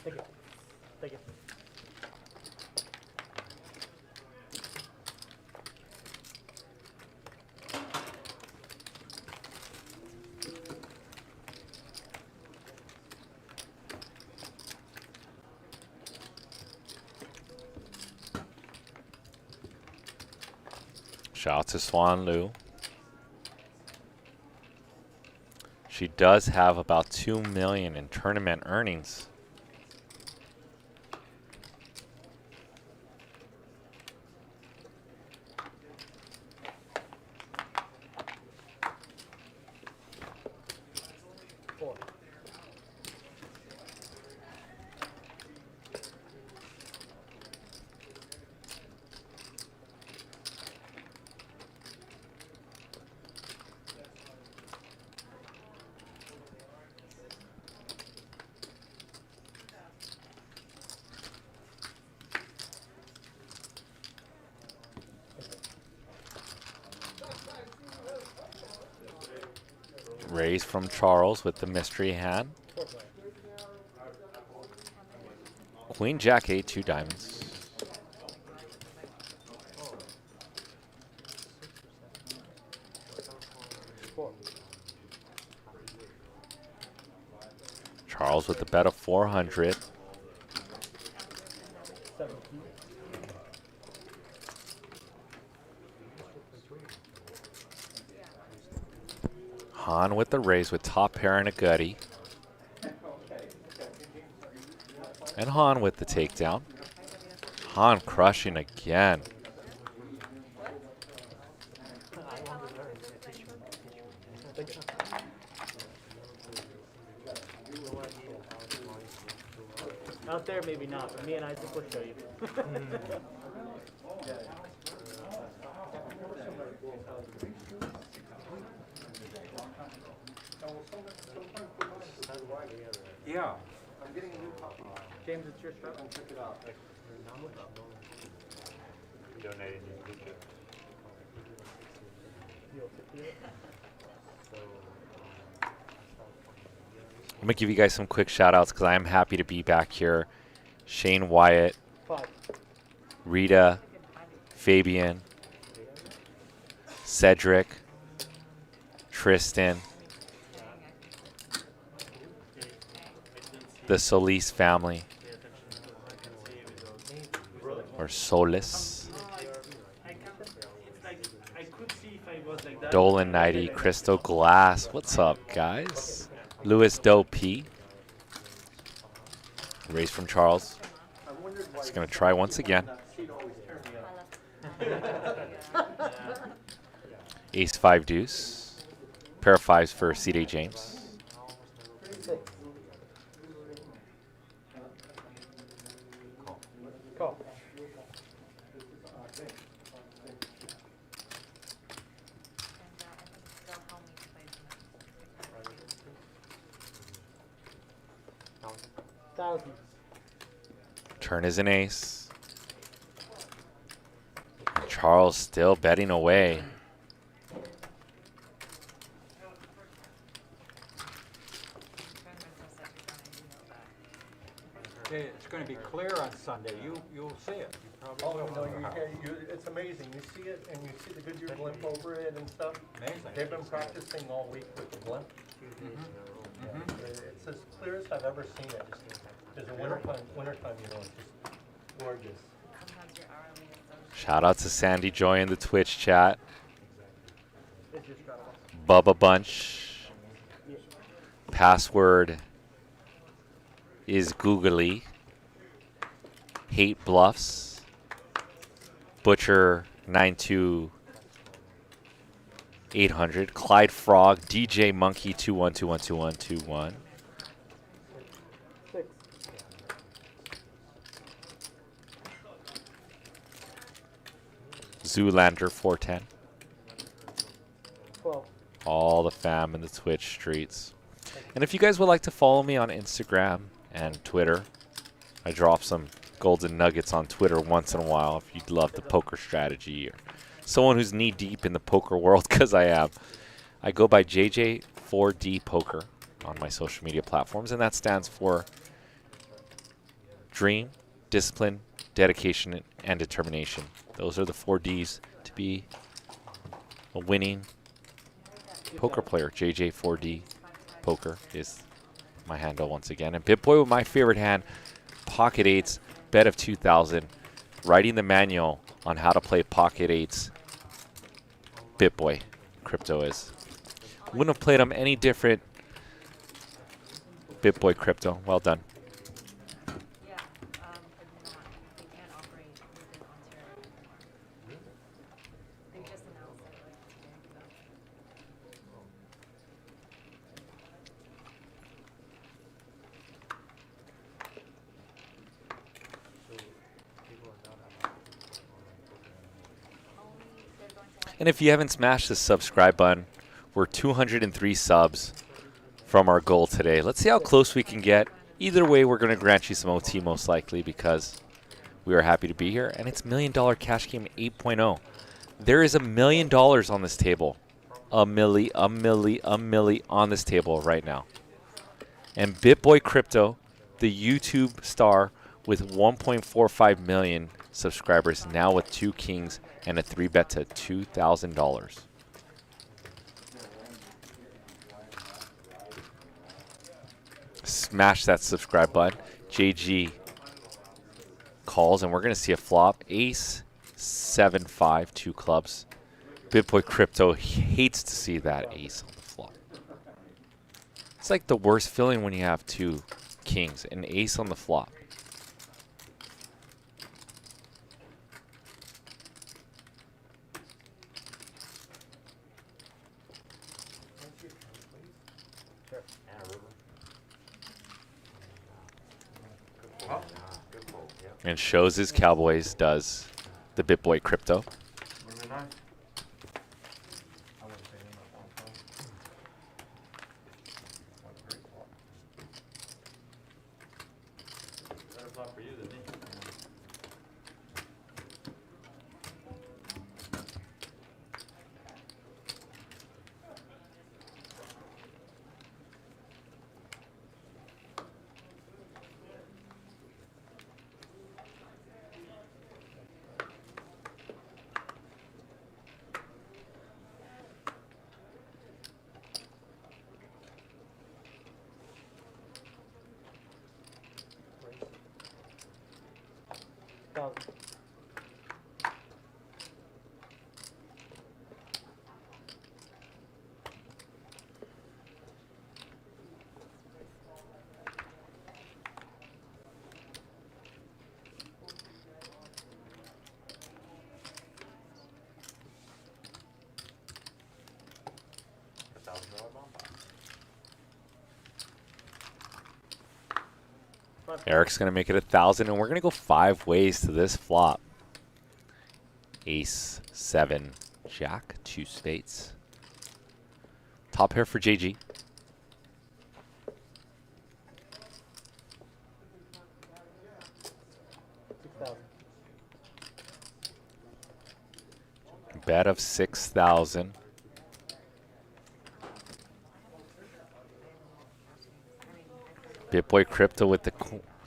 Take it. Take it. Shout out to Swan Lu. She does have about $2 million in tournament earnings. Raise from Charles with the mystery hand. Queen Jack 8, 2 diamonds. Charles with the bet of 400. Han with the raise with top pair and a gutty. And Han with the takedown. Han crushing again. Out there, maybe not, but me and Isaac will show you. Yeah. James, it's your stuff. Check it out. Donating your picture. You'll see it. I'm going to give you guys some quick shout outs because I am happy to be back here. Shane Wyatt, 5. Rita, Fabian, Cedric, Tristan, the Solis family, or Solis, Dolan 90, Crystal Glass. What's up, guys? Louis Doe P. Raise from Charles. He's going to try once again. Ace 5 deuce. Pair of 5s for C.D. James. Call. Thousand. Turn is an ace. Charles still betting away. It's gonna be clear on Sunday. You'll see it. You probably Oh, will. no, it's amazing. You see it and you see the Goodyear blimp over it and stuff. Amazing. They've been practicing all week with the blimp. It's as clear as I've ever seen it. There's a wintertime, you know, it's just gorgeous. Sometimes your hourly is so Shout out to Sandy Joy in the Twitch chat. It's just incredible. Bubba Bunch. Password is googly. Hate Bluffs. Butcher 92800. Clyde Frog. DJ Monkey 21212121. Six. Zoolander 410. 12. All the fam in the Twitch streets. And if you guys would like to follow me on Instagram and Twitter, I drop some golden nuggets on Twitter once in a while if you'd love the poker strategy or someone who's knee deep in the poker world, because I am. I go by JJ4D Poker on my social media platforms, and that stands for dream, discipline, dedication, and determination. Those are the 4 Ds to be a winning poker player. JJ4D Poker is my handle once again. And BitBoy with my favorite hand, Pocket Eights, bet of 2,000. Writing the manual on how to play Pocket Eights. BitBoy Crypto is. Wouldn't have played him any different. BitBoy Crypto, well done. yeah, but not, they can't operate within Ontario anymore. They just announced it like a day ago. Only they're going to have And if you haven't smashed the subscribe button, we're 203 subs from our goal today. Let's see how close we can get. Either way, we're going to grant you some OT most likely because we are happy to be here. And it's $1 Million Cash Game 8.0. There is $1 million on this table. A milli on this table right now. And BitBoy Crypto, the YouTube star with 1.45 million subscribers, now with 2 kings and a 3-bet to $2,000. Smash that subscribe button. JG calls, and we're going to see a flop. Ace, 7-5, 2 clubs. BitBoy Crypto hates to see that ace on the flop. It's like the worst feeling when you have 2 kings, an ace on the flop. And shows his Cowboys does the BitBoy Crypto. Really nice. Better flop for you than me. Thousand. $1,000 bump. Eric's going to make it 1,000, and we're going to go 5 ways to this flop. Ace, 7, Jack, 2 spades. Top pair for JG. Bet of 6,000. BitBoy Crypto with the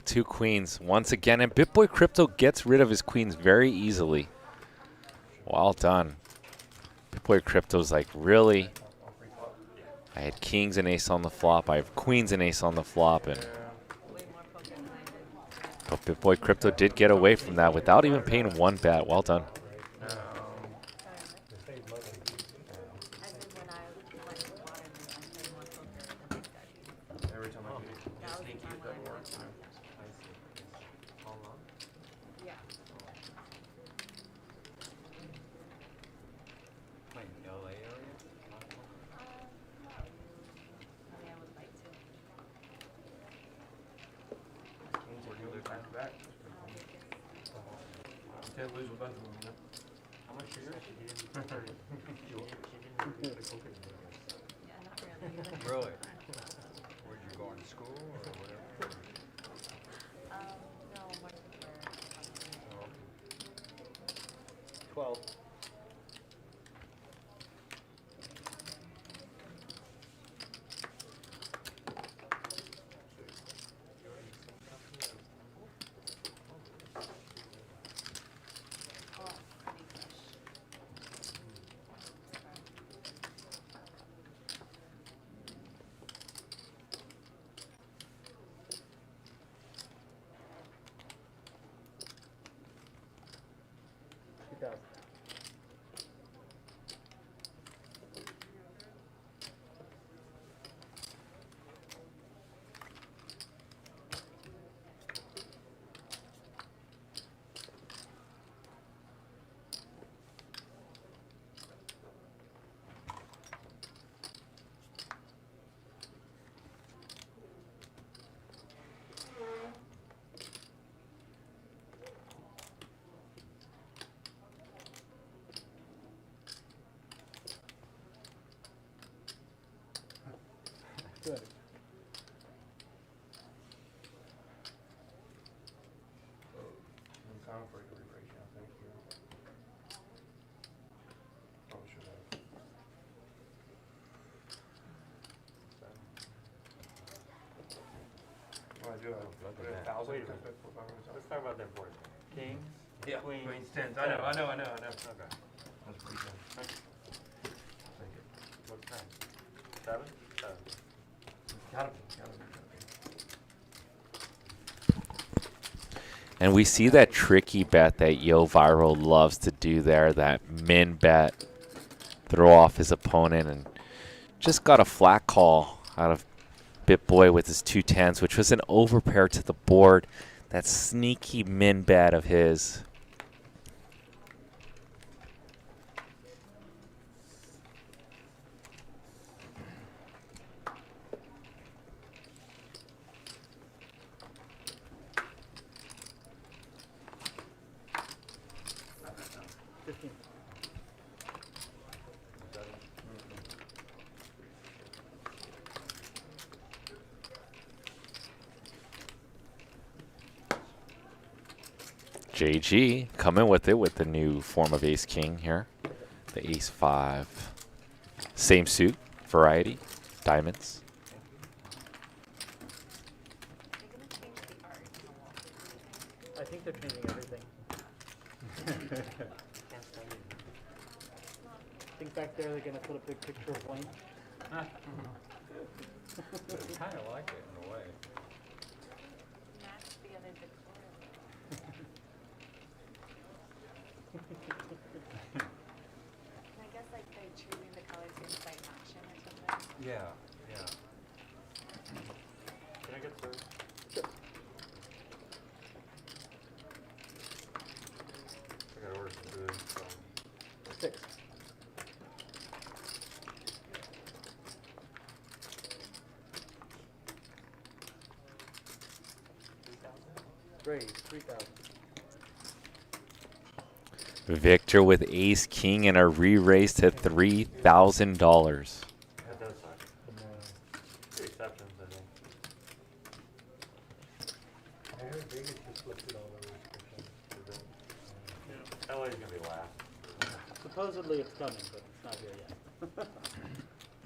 2 queens once again, and BitBoy Crypto gets rid of his queens very easily. Well done. BitBoy Crypto's like, really? I had kings and ace on the flop. I have queens and ace on the flop, and but BitBoy Crypto did get away from that without even paying 1 bet. Well done. Every time I do sneaky, it doesn't work. Yeah. Like LA area? I would like to. Kings are doing back to back. Can't lose with both of them, you know? How much sugar? She didn't do the poker. Yeah, not really. Really? Where'd you go to school or whatever? No, more for 12. oh, pretty fresh. Good. Thank you. Probably should have. What do I do? I put in 1,000. Wait a minute. Let's talk about them first. Kings, Yeah, queens, queens, tens. I know. Okay. That's pretty good. Thank you. What's time? 7? 7. Gotta be. And we see that tricky bet that Yo Viral loves to do there, that min bet, throw off his opponent, and just got a flat call out of BitBoy with his 2 tens, which was an overpair to the board. That sneaky min bet of his. JG coming with it with the new form of ace king here. The ace 5. Same suit, variety, diamonds. I think they're changing everything. I think back there they're going to put a big picture of Wayne. I kind of like it in a way. Match the other decor. I guess like they're choosing the colors based by action or something. Yeah, yeah. Can I get served? Sure. I gotta order some food, so. 6. Raise 3,000. Victor with ace king and a re-raise to $3,000. That does suck. Two exceptions, I think. I heard Vegas just lifted all those restrictions. LA's gonna be last. Supposedly it's coming, but it's not here yet.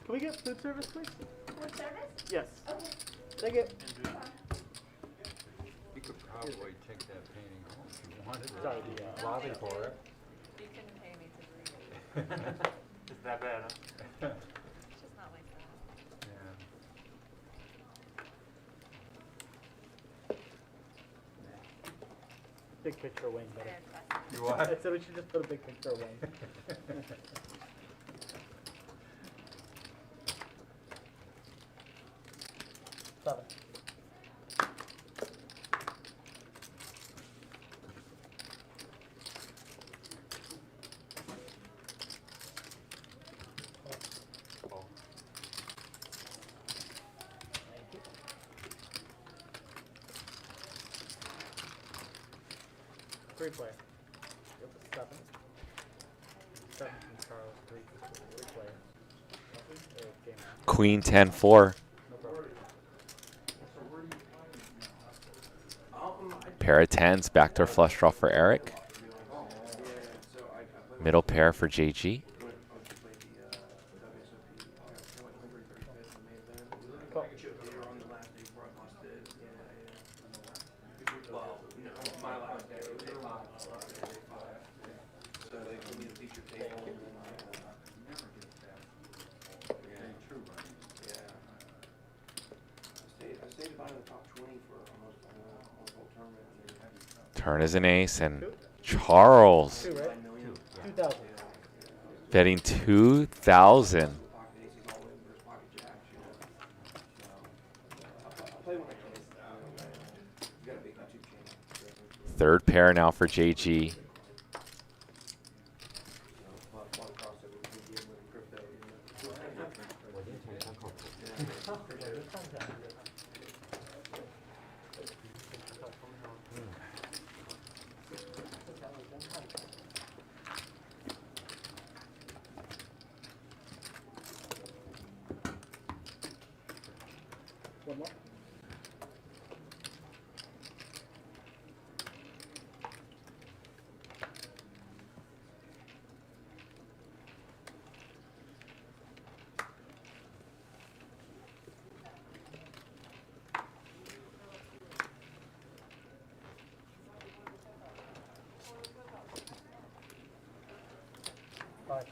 Can we get food service, please? Food service? Yes. Okay. Take it. wanted to Sorry, lobby for it. You couldn't pay me to read it. It's that bad, huh? It's just not like that. Yeah. Big picture of Wayne better. Very impressive. You what? I said we should just put a big picture of Wayne. Seven. Oh. Thank you. Three player. Yep, it's seven. Seven from Charles, three player. Game on. Queen 10-4. No problem. Pair of tens, backdoor flush draw for Eric. Middle pair for JG. Turn is an ace, and Charles Two, right? 2,000. betting 2,000. Third pair now for JG. One more. Five.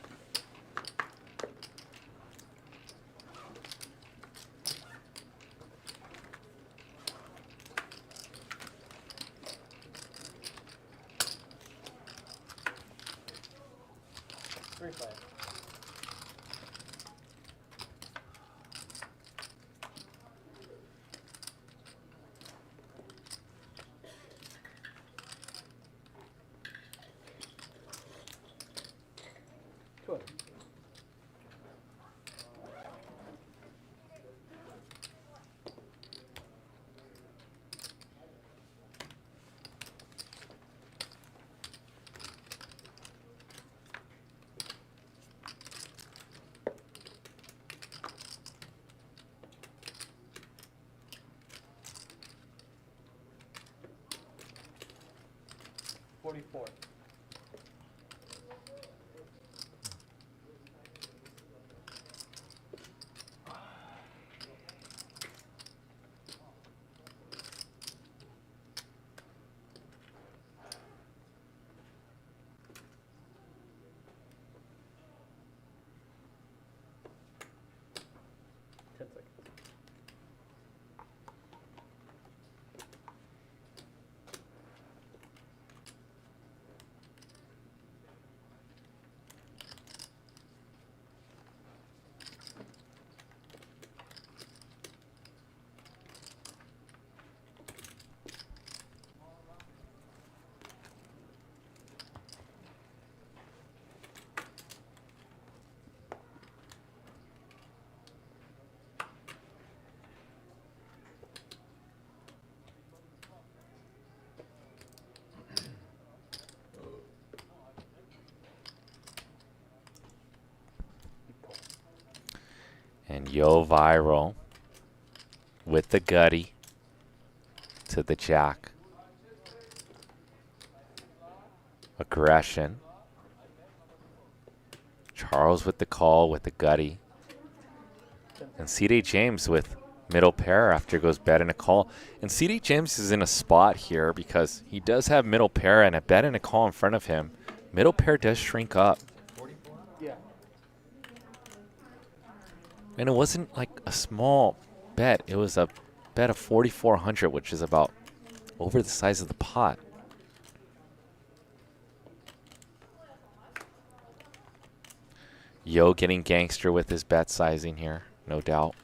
Three player. Two of them. $44. Ten seconds. And Yo Viral with the gutty to the jack. Aggression. Charles with the call with the gutty. And C.D. James with middle pair after it goes bet and a call. And CD James is in a spot here because he does have middle pair and a bet and a call in front of him. Middle pair does shrink up. Yeah. And it wasn't like a small bet. It was a bet of 4,400, which is about over the size of the pot. Yo getting gangster with his bet sizing here, no doubt.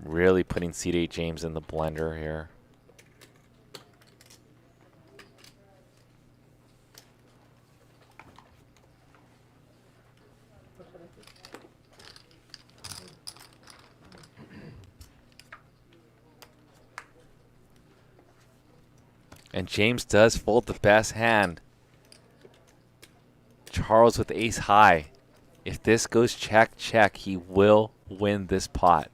Really putting CD James in the blender here. And James does fold the best hand. Charles with ace high. If this goes check, check, he will win this pot.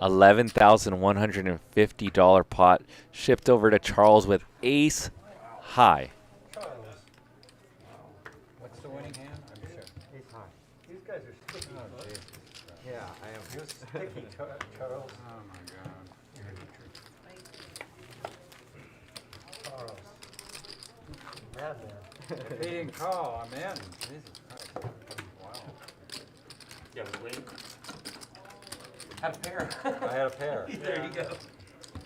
$11,150 pot shipped over to Charles with ace high. Charles, What's the winning hand? I'm sure. he's high. These guys are sticky. Oh, Jesus. Yeah, I am. You're sticky, Charles. Oh, my God. Charles. Madman. If he didn't call, I'm in. Jesus Christ. Wow. Yeah, but wait. Had a pair. I had a pair. There you go.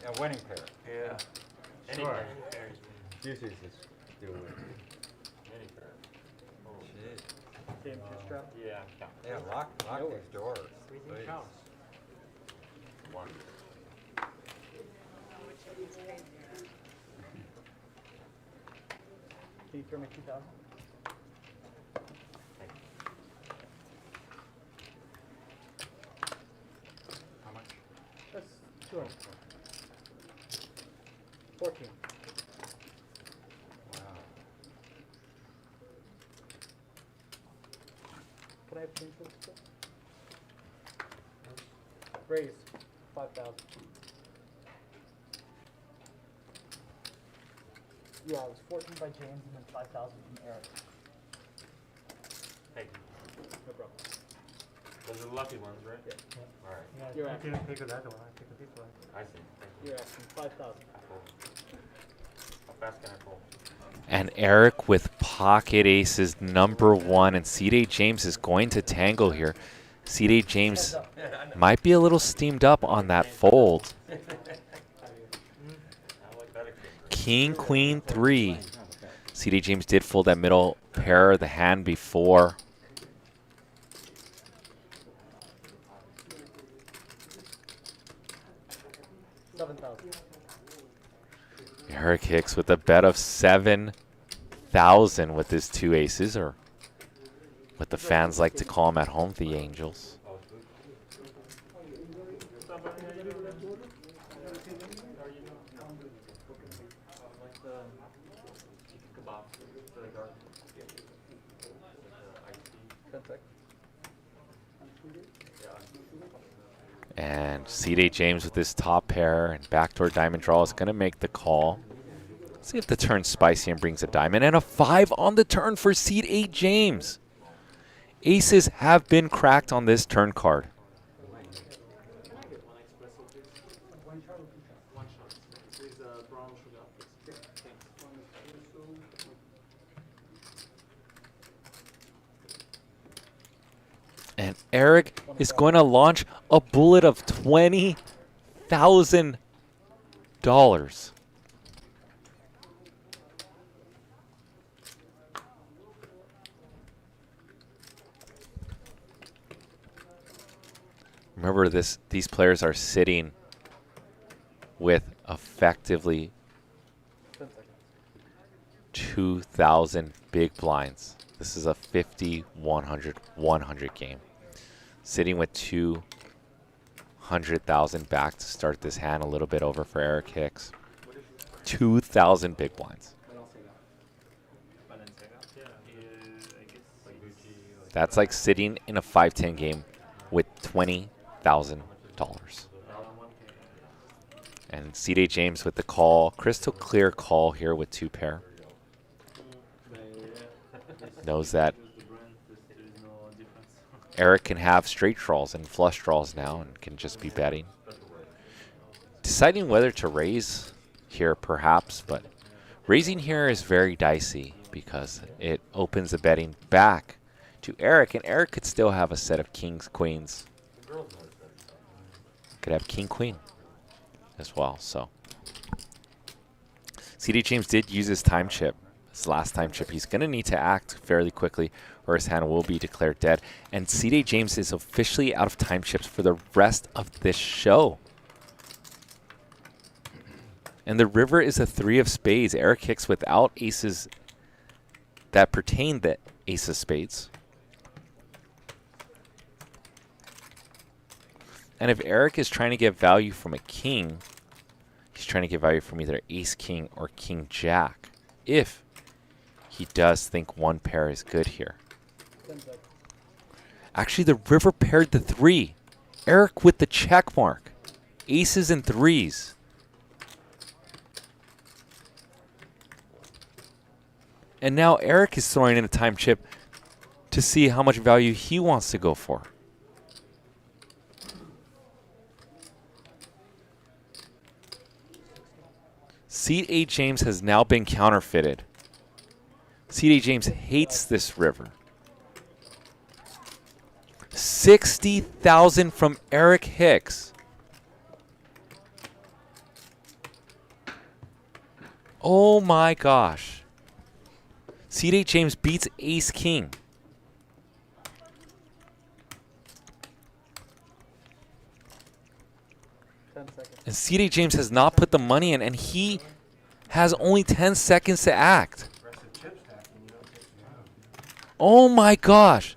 A winning pair. Yeah. Any Sure. pair, any pair is winning. Usually just do it. Any pair. Jeez. James, your strap. Yeah, count. Yeah, lock these doors. Please. One. Which is crazier? Can you throw me 2,000? How much? That's 200. 14. Wow. Can I have change for this? Too? Raise 5,000. Yeah, it was 14 by James and then 5,000 from Eric. Hey, No problem. those are the lucky ones, right? Yeah. All right. Yeah, You're you asking. can take that one. I take a piece one. I see. Thank you. You're asking 5,000. I fold. How fast can I fold? And Eric with pocket aces #1, and CD James is going to tangle here. CD James might be a little steamed up on that fold. I like that exchange. King, Queen, 3. CD James did fold that middle pair of the hand before. Eric Hicks with a bet of 7,000 with his 2 aces, or what the fans like to call him at home, the Angels. And CD James with this top pair and backdoor diamond draw is going to make the call. Let's see if the turn's spicy and brings a diamond. And a 5 on the turn for CD James. Aces have been cracked on this turn card. And Eric is going to launch a bullet of $20,000. Remember, these players are sitting with effectively 2,000 big blinds. This is a 50, 100, 100 game. Sitting with 200,000 back to start this hand, a little bit over for Eric Hicks. 2,000 big blinds. That's like sitting in a 5-10 game with $20,000. And CD James with the call, crystal clear call here with 2 pair. Knows that Eric can have straight draws and flush draws now and can just be betting. Deciding whether to raise here perhaps, but raising here is very dicey because it opens the betting back to Eric, and Eric could still have a set of kings, queens. Could have king, queen as well. So CD James did use his time chip, his last time chip. He's going to need to act fairly quickly or his hand will be declared dead. And CD James is officially out of time chips for the rest of this show. And the river is a 3 of spades. Eric Hicks without aces that pertain the ace of spades. And if Eric is trying to get value from a king, he's trying to get value from either ace king or king jack. If he does think one pair is good here. Actually, the river paired the 3. Eric with the check mark. Aces and 3s. And now Eric is throwing in a time chip to see how much value he wants to go for. CD James has now been counterfeited. CD James hates this river. 60,000 from Eric Hicks. Oh my gosh. CD James beats ace king. And CD James has not put the money in, and he has only 10 seconds to act. Oh my gosh.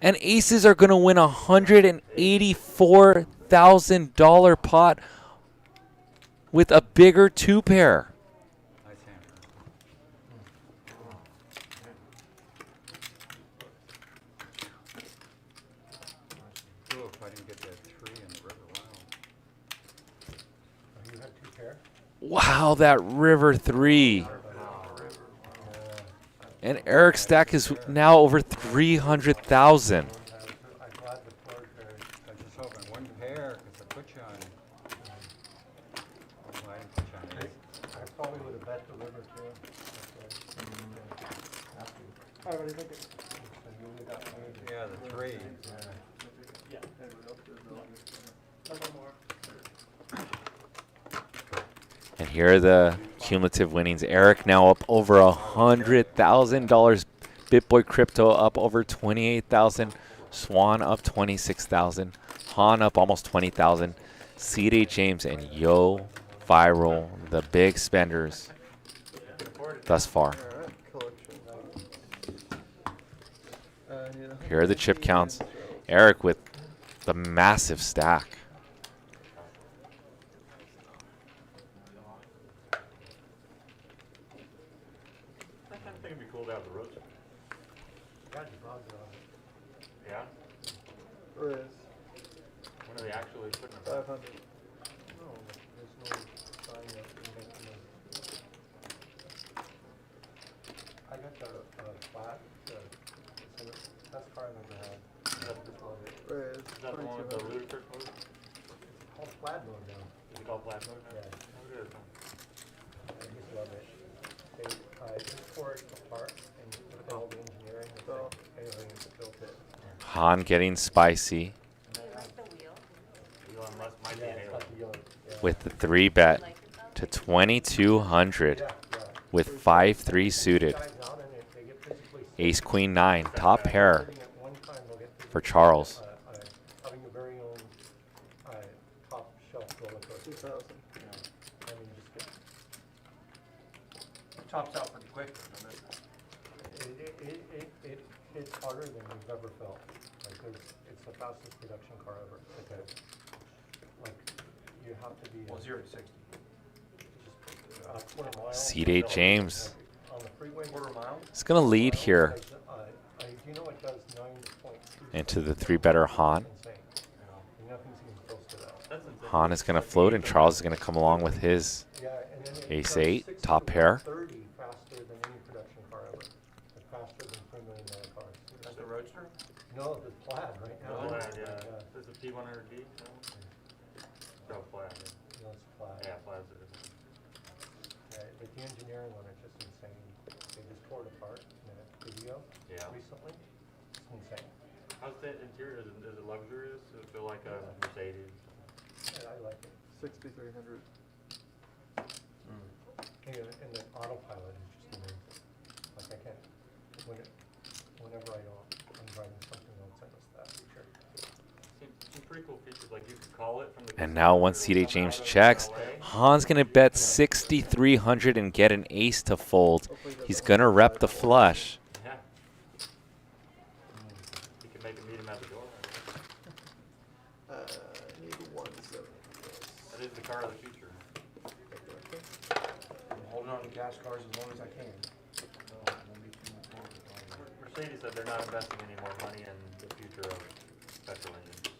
And aces are going to win a $184,000 pot with a bigger 2-pair. Wow, that river 3. And Eric's stack is now over 300,000. I just hoping one pair, because I put you on. Well, I didn't put you on ace. I probably would have bet the river too. Alright, what do you think? Yeah, the 3. Yeah. Nothing more. And here are the cumulative winnings. Eric now up over $100,000. BitBoy Crypto up over 28,000. Xuan up 26,000. Han up almost 20,000. CD James and Yo Viral, the big spenders thus far. Here are the chip counts. Eric with the massive stack. I think it'd be cool to have the roads. Yeah? There is. When are they actually putting it? 500. No, there's no sign that we make them. I got the flat, it's the best car I've ever had. There is. Is that the one with the ludicrous mode? It's called flat mode now. Is it called black mode now? Yeah. Oh, it is, huh? I just love it. They import the parts and put all the engineering, so everything is built it. Han getting spicy Elon Musk might be an alien. with the 3 bet to 2,200 with 5-3 suited. Ace Queen 9, top pair for Charles. Having a very own top shelf roller coaster. 2,000. I mean, just get Tops out pretty quick, doesn't it? it's harder than you've ever felt. Like it's the fastest production car ever. Like you have to be. Well, 0 to 60. Quarter mile. CD James On the freeway, quarter mile. is going to lead here Do you know it does 9.2? into the 3-better Han. Insane. Nothing's even close to that. Han is going to float, and Charles is going to come along with his Yeah, and then it Ace does 8, 60 top to pair. 130 faster than any production car ever. Like faster than $3 million plaid right now. Oh, plaid, yeah. This is a P100D. No, plaid. No, it's plaid. Yeah, plaid's a different. Yeah, but the engineering one is just insane. They just tore it apart in a video recently. It's insane. How's the interior? Is it luxurious? Does it feel like a Mercedes? Yeah, I like it. 6,300. And the autopilot is just amazing. Like I can't, whenever I'm driving something else, I miss that feature. Some pretty cool features, like you could call it from the. And now once C.J. James checks, Han's going to bet 6,300 and get an ace to fold. He's going to rep the flush. Yeah. You can make him meet him at the door. Need 170. That is the car of the future. I'm holding on to gas cars as long as I can. Mercedes said they're not investing any more money in the future of petrol engines.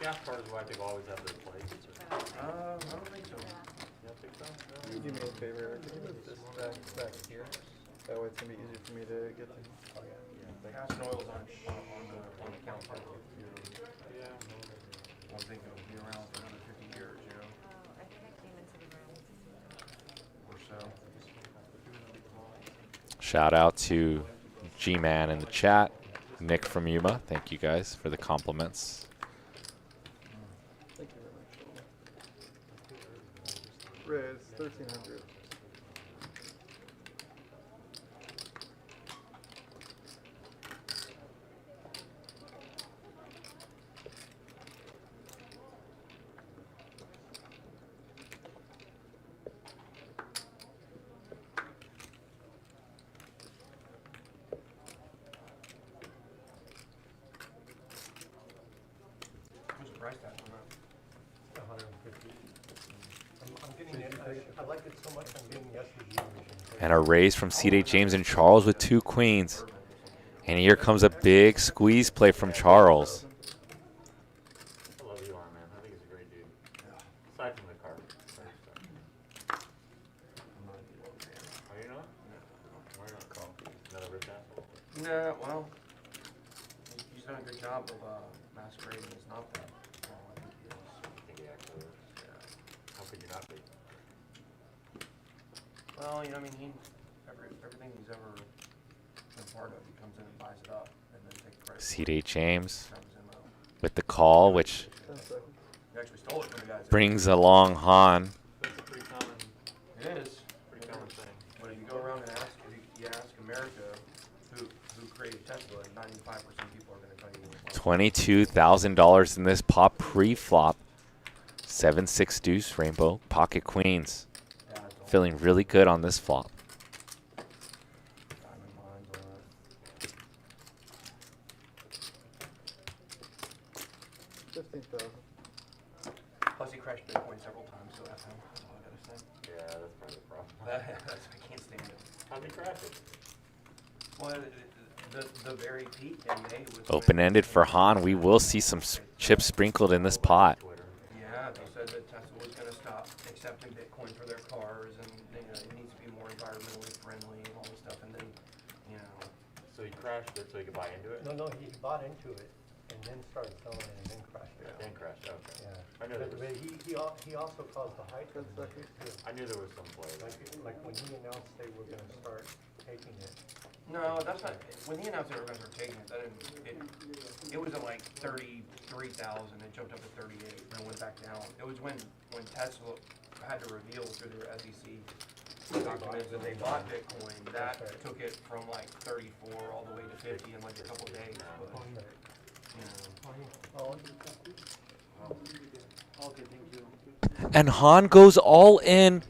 Gas cars, I think, always have their place. I don't think so. You don't think so? Can you do me a favor? Can you move this back here? That way it's going to be easier for me to get to. Oh, yeah. Gas and oil's on the counter. Yeah. I don't think it'll be around for another 50 years, you know, I think I came into the room. or so. Shout out to G-Man in the chat. Nick from Yuma. Thank you guys for the compliments. Thank you very much. Riz, 1,300. What's the price tag on that? 150. I'm getting it. I like it so much. I'm getting the SUV version. And a raise from C.J. James and Charles with 2 queens. And here comes a big squeeze play from Charles. I love Elon, man. I think he's a great dude. Aside from the car. Oh, you know? Why not call? Another rich asshole? Nah, well, he's done a good job of masquerading as not that. I think he is. I think he actually is. Yeah. How could you not be? Well, you know, I mean, everything he's ever been part of, he comes in and buys it up and then takes credit. C.J. James Comes in, with the call, which 10 seconds. he actually stole it from the guys. brings along Han. That's a pretty common, It is. pretty common thing. But if you go around and ask, if you ask America who created Tesla, 95% of people are going to tell you. $22,000 in this pop pre-flop. 7-6 deuce rainbow pocket queens. Yeah, it's all Feeling really good on this flop. diamond mines, all that. 15,000. Plus he crashed Bitcoin several times, so that's all I gotta say. Yeah, that's part of the problem. I can't stand it. How'd he crash it? Well, the very peak in May was when- Open-ended for Han. We will see some chips sprinkled in this pot. Twitter. Yeah, they said that Tesla was going to stop accepting Bitcoin for their cars, and it needs to be more environmentally friendly and all this stuff. And then, you know, So he crashed it so he could buy into it? No, he bought into it and then started selling it and then crashed it. Then crashed, okay. Yeah. I knew there But was, he also caused the hype. 10 seconds. I knew there was some play. Like when he announced they were gonna start taking it. no, that's not. When he announced they were going to start taking it, that didn't, it was at like 33,000. It jumped up to 38, and then went back down. It was when Tesla had to reveal through their SEC documents that they bought Bitcoin. That took it from like 34 all the way to 50 in like a couple days. But, you know. Okay, thank you. And Han goes all in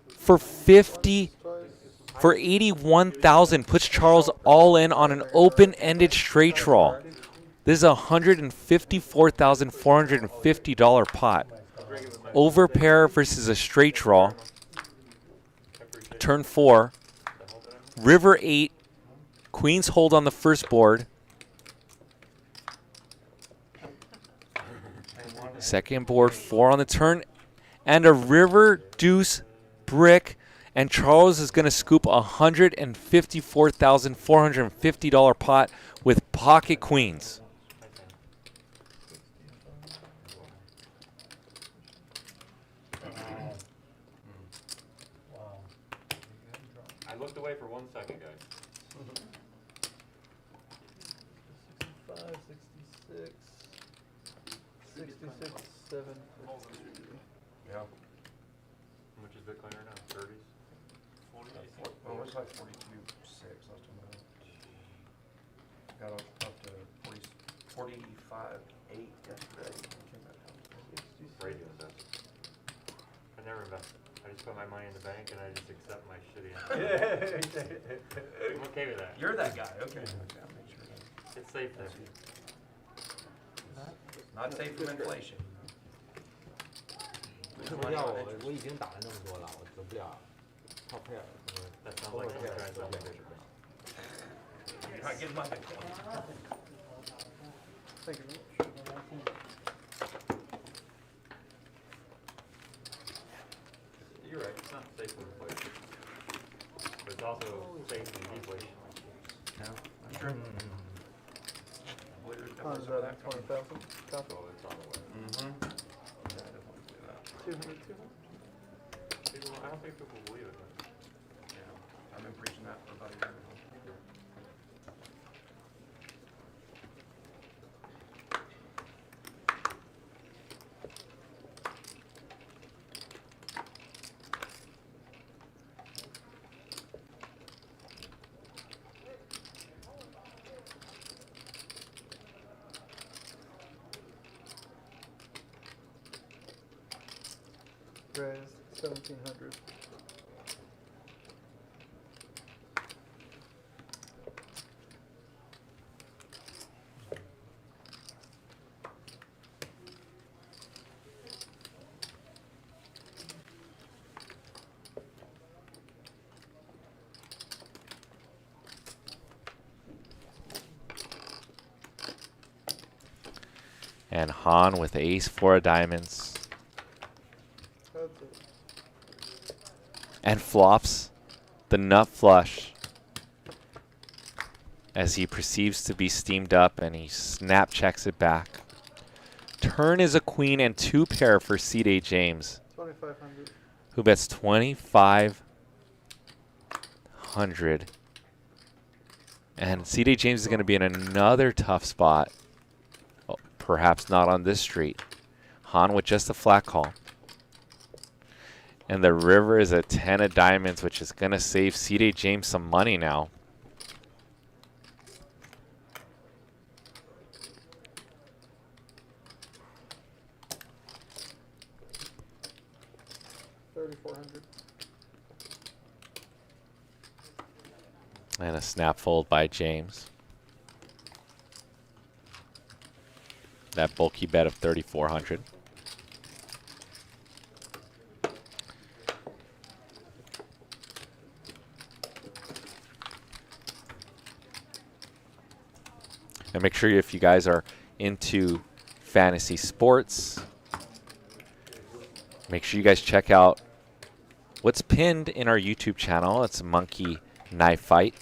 for 50, for 81,000. Puts Charles all in on an open-ended straight draw. This is a $154,450 pot. Over pair versus a straight draw. Turn 4. River 8. Queens hold on the first board. Second board 4 on the turn. And a river deuce brick. And Charles is going to scoop $154,450 pot with pocket queens. Wow. I looked away for 1 second, guys. 65, 66, 66, 7. Yeah. How much is Bitcoin right now? 30s? Well, it was like 42.6 last time I looked. Got up to 45.8 yesterday. Came back down to Great invest. I never invest. I just put my money in the bank and I just accept my shitty investment. I'm okay with that. You're that guy, okay. Okay, I'll make sure that. It's safe there. Not safe from inflation. 吃不掉我已经打了那么多了，我走不了。靠佩尔， That sounds like someone trying to sell me Bitcoin. You're not getting my Bitcoin. Thank you. You're right, it's not safe from inflation. But it's also safe from deflation. Yeah, I'm sure. How's that at 20,000? Copy. So it's on the way. Mm-hmm. 200, 200. I don't think people believe it. Yeah, I've been preaching that for about a year now. Raised 1,700. And Han with ace 4 of diamonds. That's it. And flops the nut flush as he perceives to be steamed up, and he snap checks it back. Turn is a queen and 2 pair for C.D. James, 2,500. who bets 2,500. And C.D. James is going to be in another tough spot. Oh, perhaps not on this street. Han with just a flat call. And the river is a 10 of diamonds, which is going to save C.D. James some money now. $3,400. And a snap fold by James. That bulky bet of 3,400. And make sure if you guys are into fantasy sports, make sure you guys check out what's pinned in our YouTube channel. It's Monkey Knife Fight.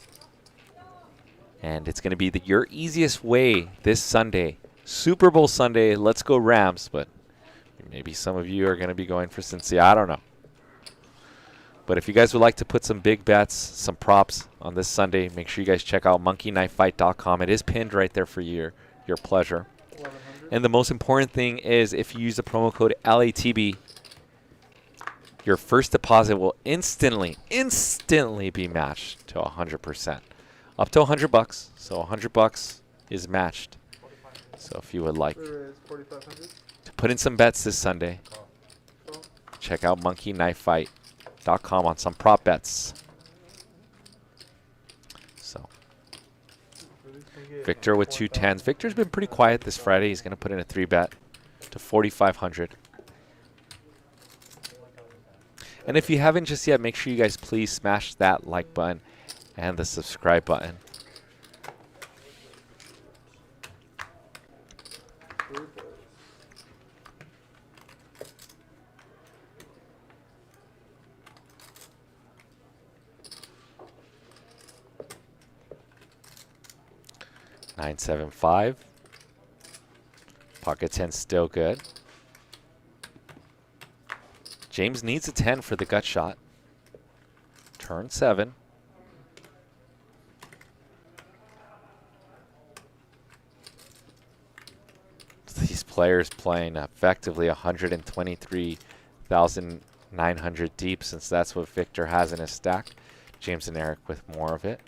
And it's going to be your easiest way this Sunday. Super Bowl Sunday, let's go Rams. But maybe some of you are going to be going for Cincy. I don't know. But if you guys would like to put some big bets, some props on this Sunday, make sure you guys check out monkeyknifefight.com. It is pinned right there for your pleasure. 1,100. And the most important thing is if you use the promo code LATB, your first deposit will instantly be matched to 100%. Up to $100. So $100 is matched. So if you would like Raised 4,500. to put in some bets this Sunday, Call. check out monkeyknifefight.com on some prop bets. So Victor with 2 10s. Victor's been pretty quiet this Friday. He's going to put in a 3-bet to 4,500. And if you haven't just yet, make sure you guys please smash that like button and the subscribe button. 9-7-5. Pocket 10 still good. James needs a 10 for the gut shot. Turn 7. These players playing effectively 123,900 deep, since that's what Victor has in his stack. James and Eric with more of it.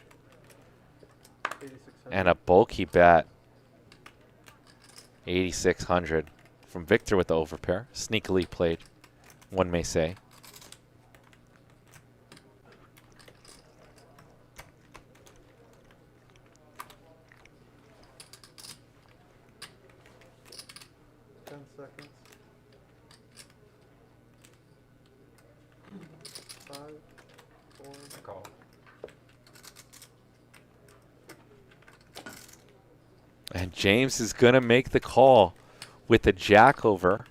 8,600. And a bulky bet. 8,600 from Victor with the overpair. Sneakily played, one may say. Seconds. 5, 4. Call. And James is going to make the call with the jack over.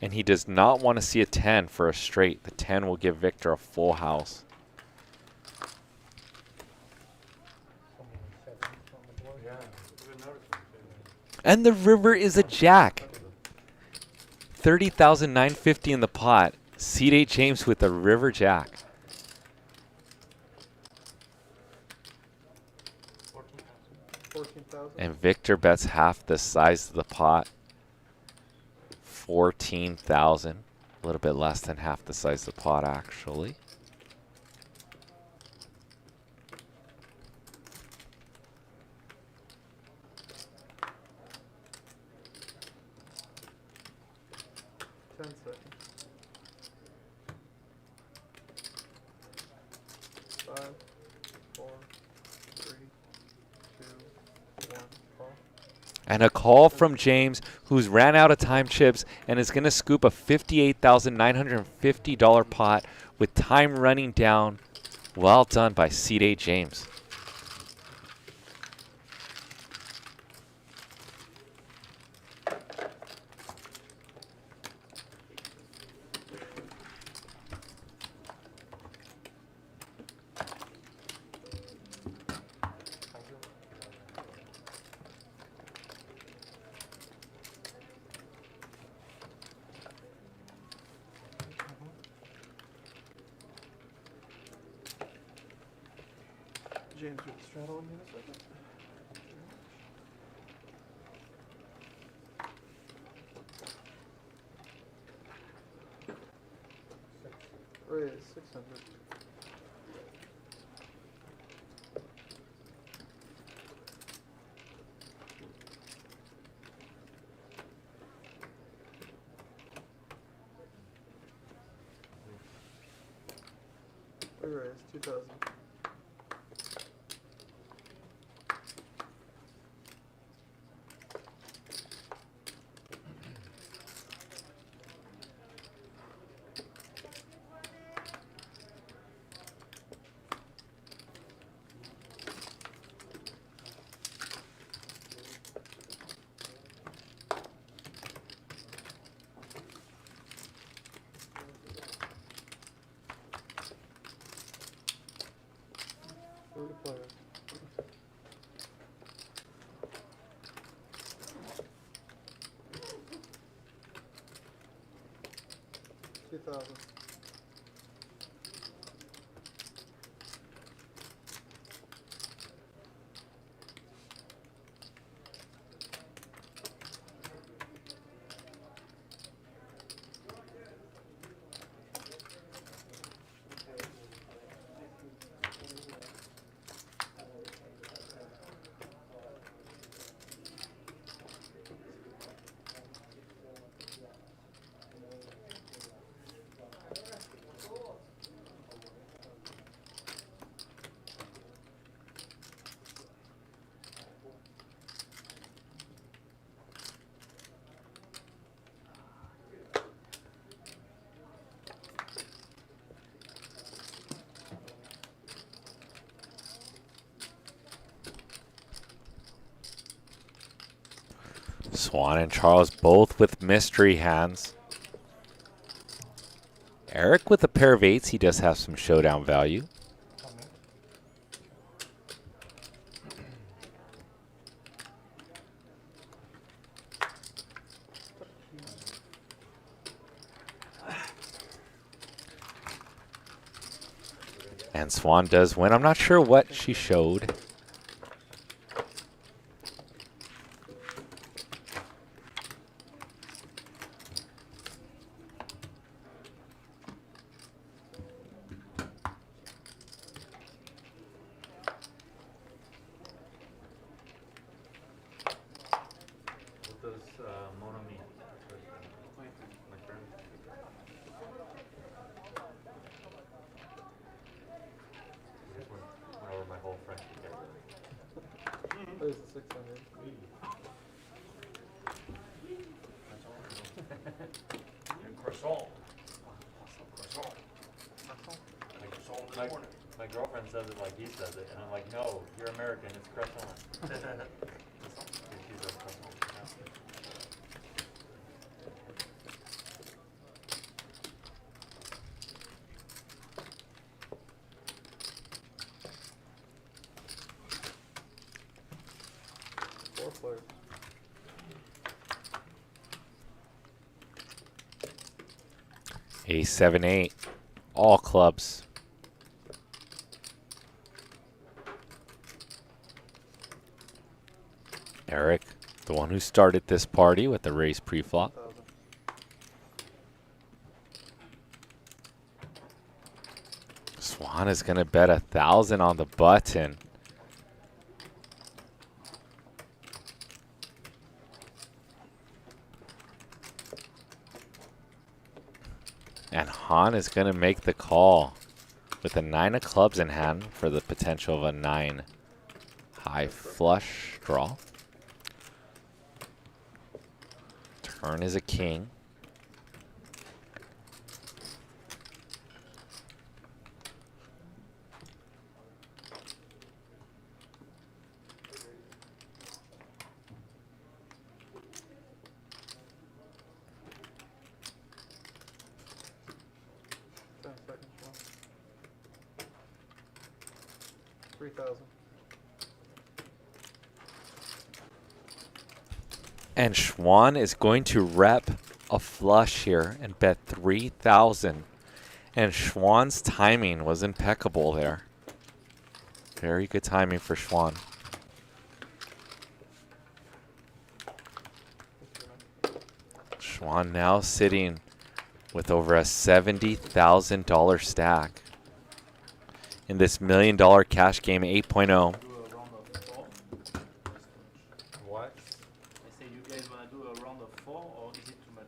And he does not want to see a 10 for a straight. The 10 will give Victor a full house. And the river is a jack. 30,950 in the pot. Seed 8 James with the river jack. 14,000. And Victor bets half the size of the pot. 14,000. A little bit less than half the size of the pot, actually. And a call from James, who's ran out of time chips and is going to scoop a $58,950 pot with time running down. Well done by Seed 8 James. James, you straddle on me in a second. Raise 600. Raise 2,000. Players. 2,000. Xuan and Charles both with mystery hands. Eric with a pair of 8s. He does have some showdown value. And Xuan does win. I'm not sure what she showed. What does Mona mean? My friend. Just went over my whole French vocabulary. There's the 600. And croissant. Croissant. My, my girlfriend says it like he says it, and I'm like, no, you're American, it's croissant. She says croissant. Four players. Ace 7-8. All clubs. Eric, the one who started this party with the raise pre-flop. 1,000. Xuan is going to bet 1,000 on the button. And Han is going to make the call with a 9 of clubs in hand for the potential of a 9 high flush draw. Turn is a king. Seconds, Sean. 3,000. And Xuan is going to rep a flush here and bet 3,000. And Xuan's timing was impeccable there. Very good timing for Xuan. Xuan now sitting with over a $70,000 stack in this $1 million cash game 8.0. What? I say you guys wanna do a round of 4 or is it too much?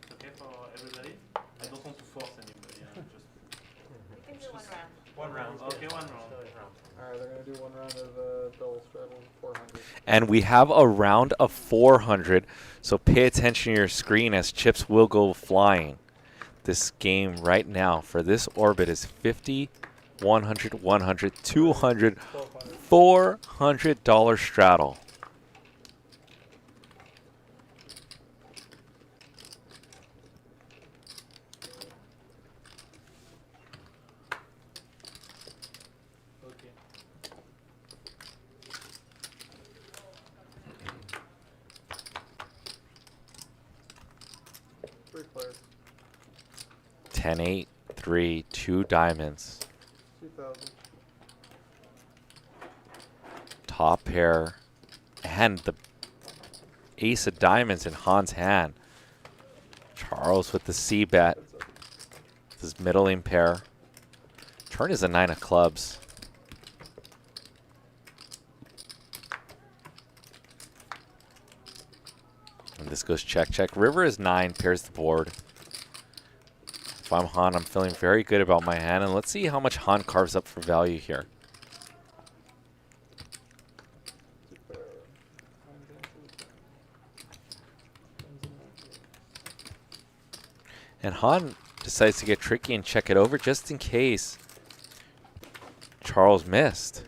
It's okay for everybody? I don't want to force anybody. Just We can do one round. One round. okay, one round. Alright, they're gonna do one round of double straddle 400. And we have a round of 400, so pay attention to your screen as chips will go flying. This game right now for this orbit is 50, 100, 100, 200, $400 straddle. Okay. Three players. 10, 8, 3, 2 diamonds. 2,000. Top pair. And the ace of diamonds in Han's hand. Charles with the C bet. With his middling pair. Turn is a 9 of clubs. And this goes check, check. River is 9, pairs the board. If I'm Han, I'm feeling very good about my hand. And let's see how much Han carves up for value here. And Han decides to get tricky and check it over just in case Charles missed.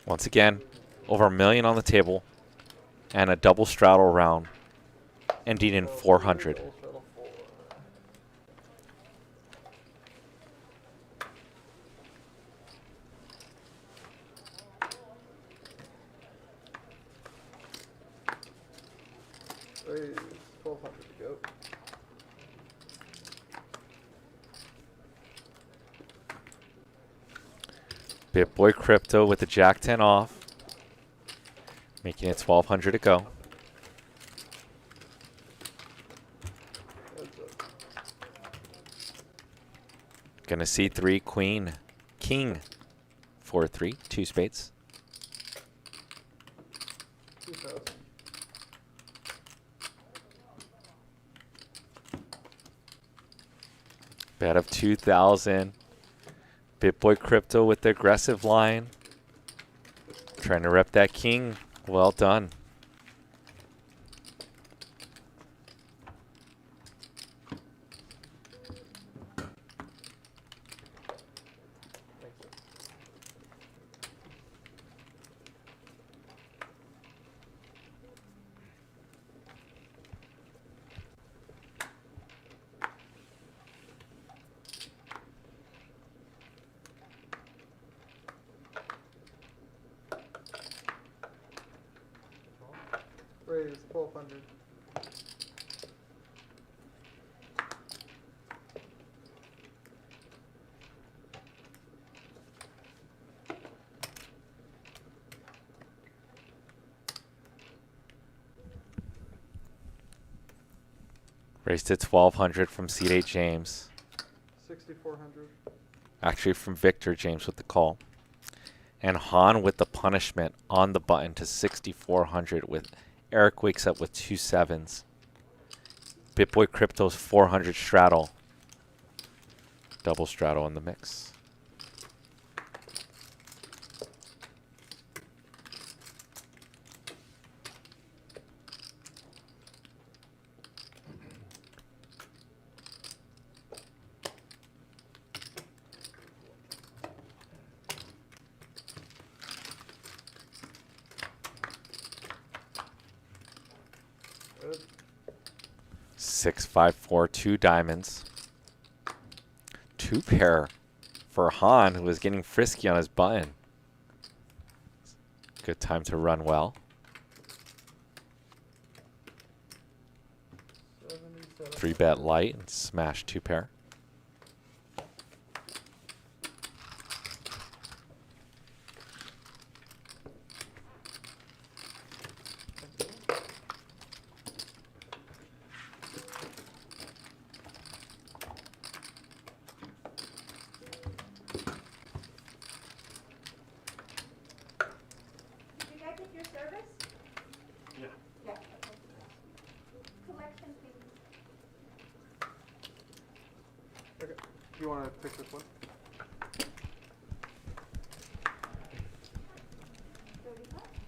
Once again, over $1 million on the table and a double straddle round ending in 400. Double straddle 4. Raise 1200 to go. BitBoy Crypto with the Jack 10 off, making it 1200 to go. Gonna see 3 Queen, King, 4-3, 2 spades. 2000. Bet of 2,000. BitBoy Crypto with the aggressive line. Trying to rep that king. Well done. Raise 1200. Raised to 1,200 from C8 James. 6400. Actually from Victor James with the call. And Han with the punishment on the button to 6,400 with Eric wakes up with 2 sevens. BitBoy Crypto's 400 straddle. Double straddle in the mix. Good. 6, 5, 4, 2 diamonds. 2 pair for Han, who was getting frisky on his button. Good time to run well. 77. 3-bet light and smash 2 pair. Did you guys get your service? Yeah. Yeah. Collection, please. Okay. Do you want to pick this one?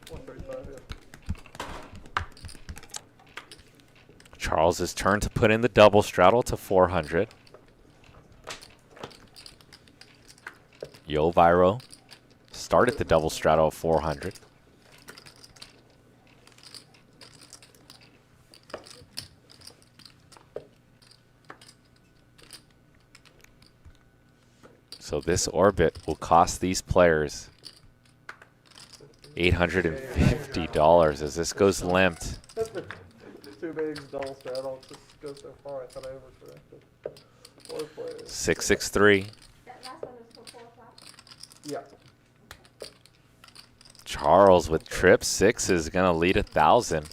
135, yeah. Charles' turn to put in the double straddle to 400. Yo Viro started the double straddle of 400. So this orbit will cost these players $850 as this goes limped. Two bigs, double straddle. Just go so far. I thought I overcorrected. 4 players. 663. That last one was for 4 o'clock. Yeah. Charles with trip 6 is going to lead 1,000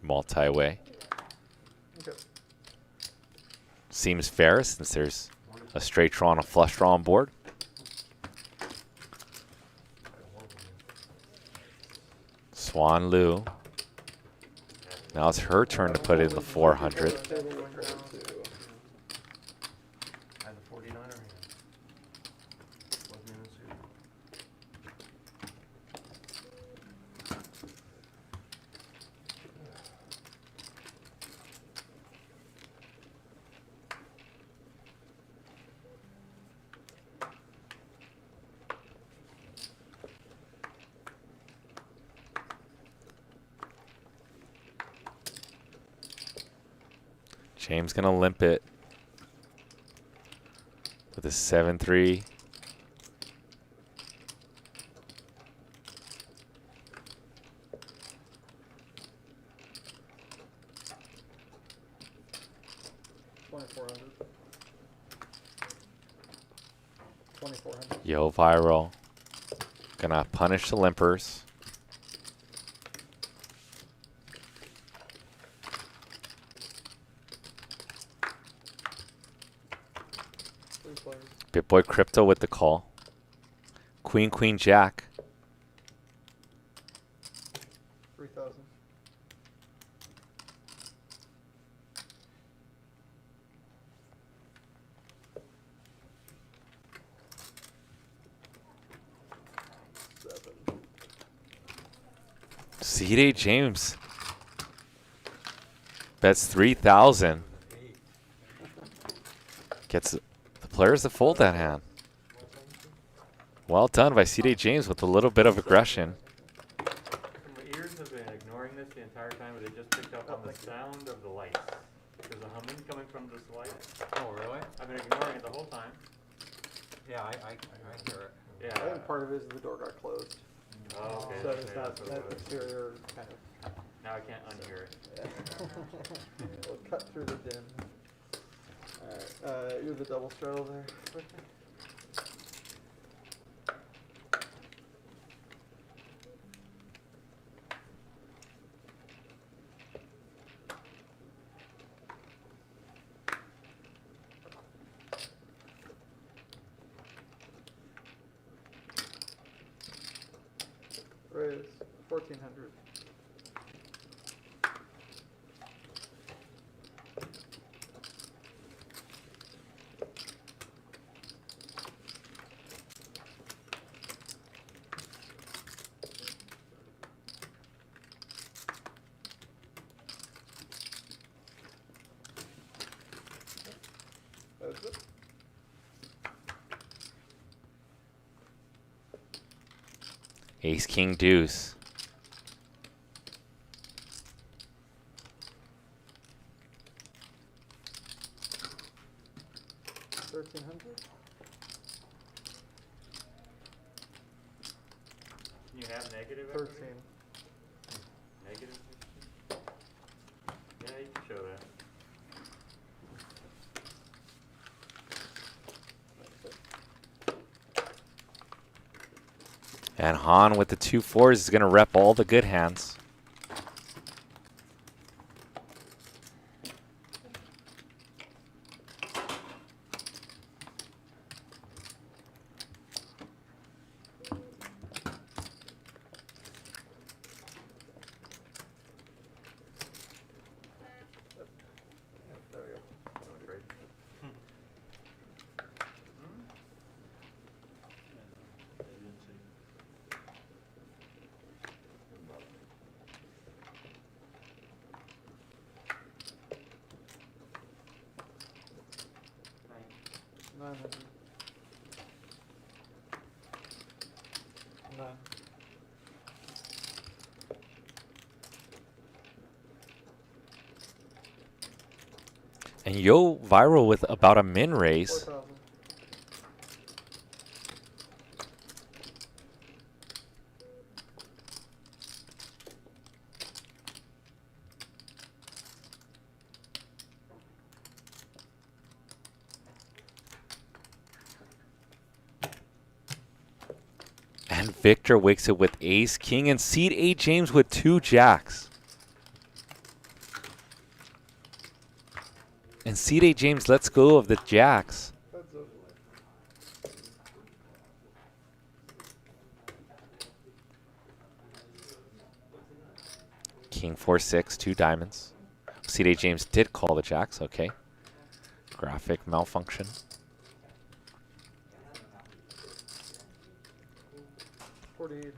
multi-way. Okay. Seems fair since there's a straight draw and a flush draw on board. Xuan Lu. Now it's her turn to put in the 400. I had the 49er here. Wasn't even suited. James gonna limp it with a 7-3. 2400. 2400. Yo, viral. Gonna punish the limpers. Three players. BitBoy Crypto with the call. Queen, Queen, Jack. 3000. C.D. James bets 3,000. Gets the players to fold that hand. Well done by C.D. James with a little bit of aggression. My ears have been ignoring this the entire time, but they just picked up on the sound of the lights. There's a humming coming from this light. Oh, really? I've been ignoring it the whole time. Yeah, I hear it. Yeah. I think part of it is the door got closed. Oh, okay. So okay, it's that's that what it was. exterior kind of. Now I can't unhear it. Yeah. We'll cut through the dim. Alright, you're the double straddle there. Raise 1400. That's it. Ace, King, Deuce. $1,300. Can you have negative? 13. Negative? Yeah, you can show that. And Han with the 2-4s is going to rep all the good hands. There we go. Great. $900. 9. And Yo viral with about a min raise. 4,000. And Victor wakes it with Ace, King, and Seed A James with 2 jacks. And Seed A James lets go of the jacks. Heads up. King 4-6, 2 diamonds. Seed A James did call the jacks, okay. Graphic malfunction. $4,800.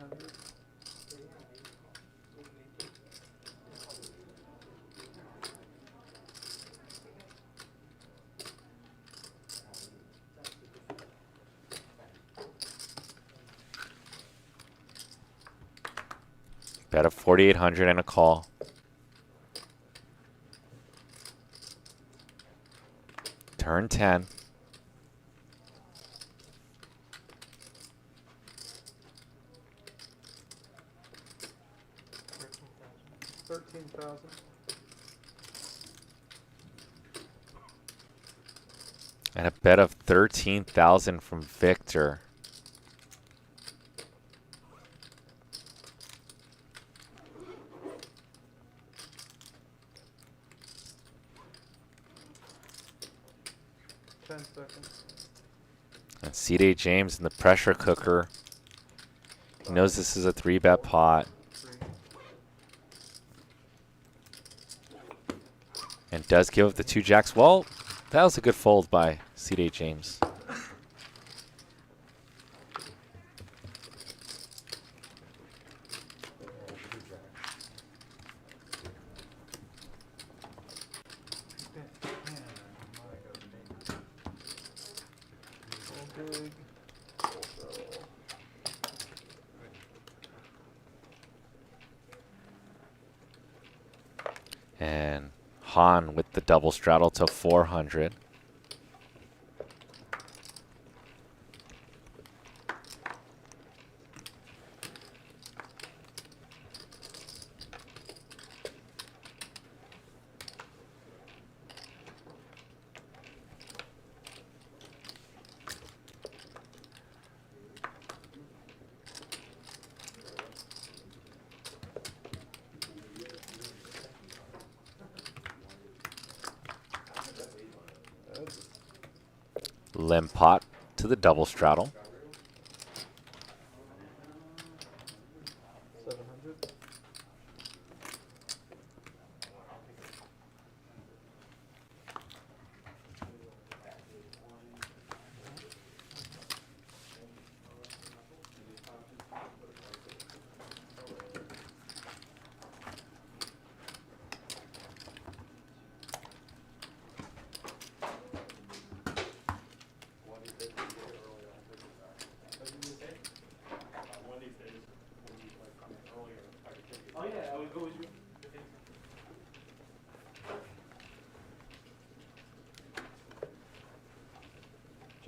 Bet of 4,800 and a call. Turn 10. $13,000. And a bet of 13,000 from Victor. And C.J. James in the pressure cooker. He knows this is a 3-bet pot. And does give up the 2 jacks. Well, that was a good fold by C.J. James. And Han with the double straddle to 400. Limp pot to the double straddle. 700.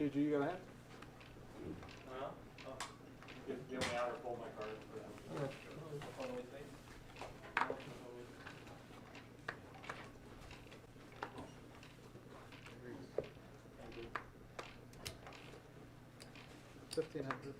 GG, you got a hand? Give me out or fold my card. $1,500.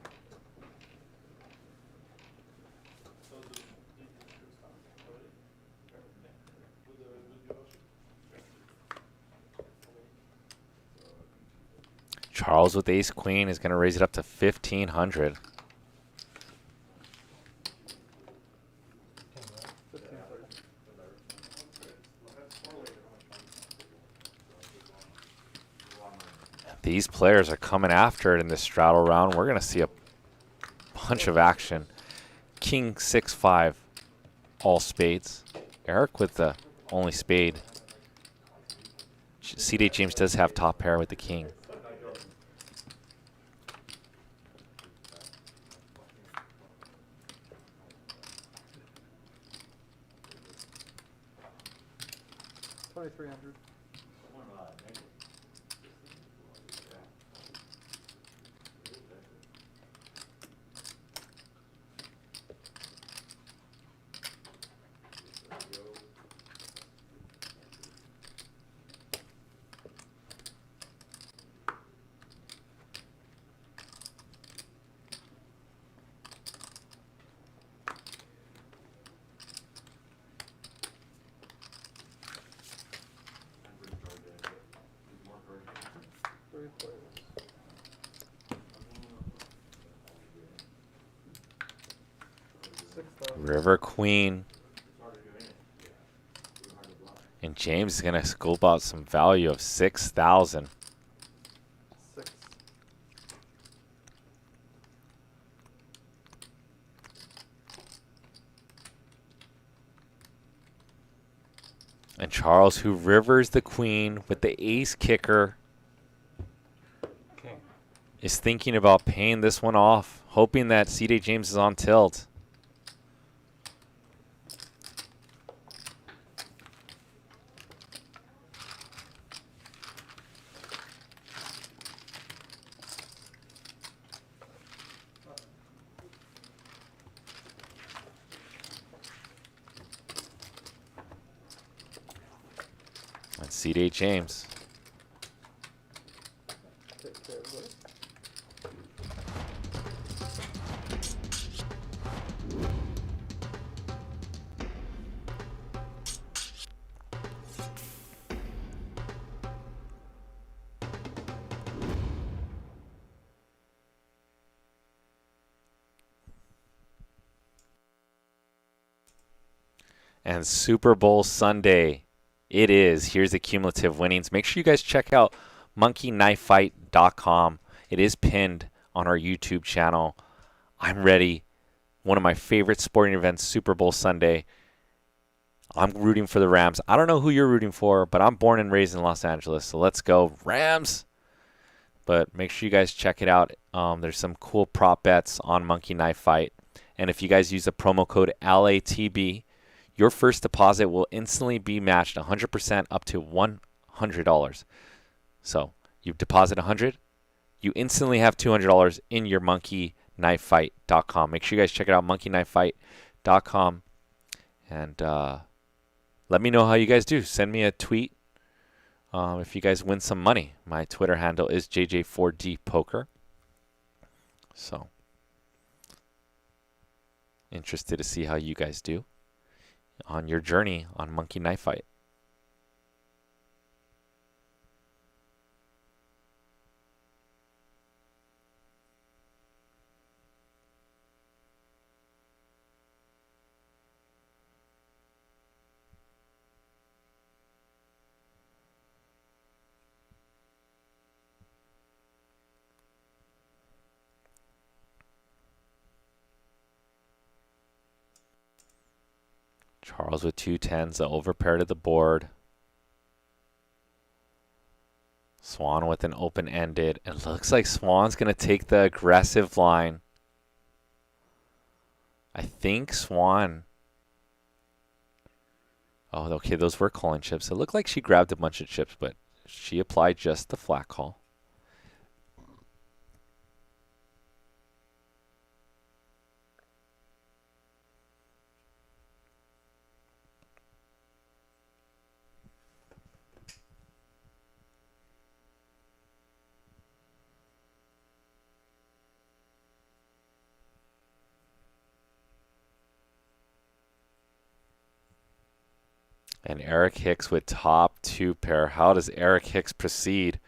Charles with ace queen is going to raise it up to 1,500. These players are coming after it in this straddle round. We're going to see a bunch of action. King 6-5, all spades. Eric with the only spade. C.J. James does have top pair with the king. $2,300. River queen. And James is going to scope out some value of 6,000. And Charles, who rivers the queen with the ace kicker, is thinking about paying this one off, hoping that C.J. James is on tilt. And C.J. James And Super Bowl Sunday, it is. Here's the cumulative winnings. Make sure you guys check out monkeyknifefight.com. It is pinned on our YouTube channel. I'm ready. One of my favorite sporting events, Super Bowl Sunday. I'm rooting for the Rams. I don't know who you're rooting for, but I'm born and raised in Los Angeles, so let's go Rams. But make sure you guys check it out. There's some cool prop bets on Monkey Knife Fight. And if you guys use the promo code LATB, your first deposit will instantly be matched 100% up to $100. So you deposit $100, you instantly have $200 in your monkeyknifefight.com. Make sure you guys check it out, monkeyknifefight.com. And let me know how you guys do. Send me a tweet if you guys win some money. My Twitter handle is JJ4DPoker. So, interested to see how you guys do on your journey on Monkey Knife Fight. Charles with 2 10s, the overpair to the board. Xuan with an open-ended. It looks like Xuan's going to take the aggressive line. I think Xuan. Oh, okay, those were calling chips. It looked like she grabbed a bunch of chips, but she applied just the flat call. And Eric Hicks with top 2 pair. How does Eric Hicks proceed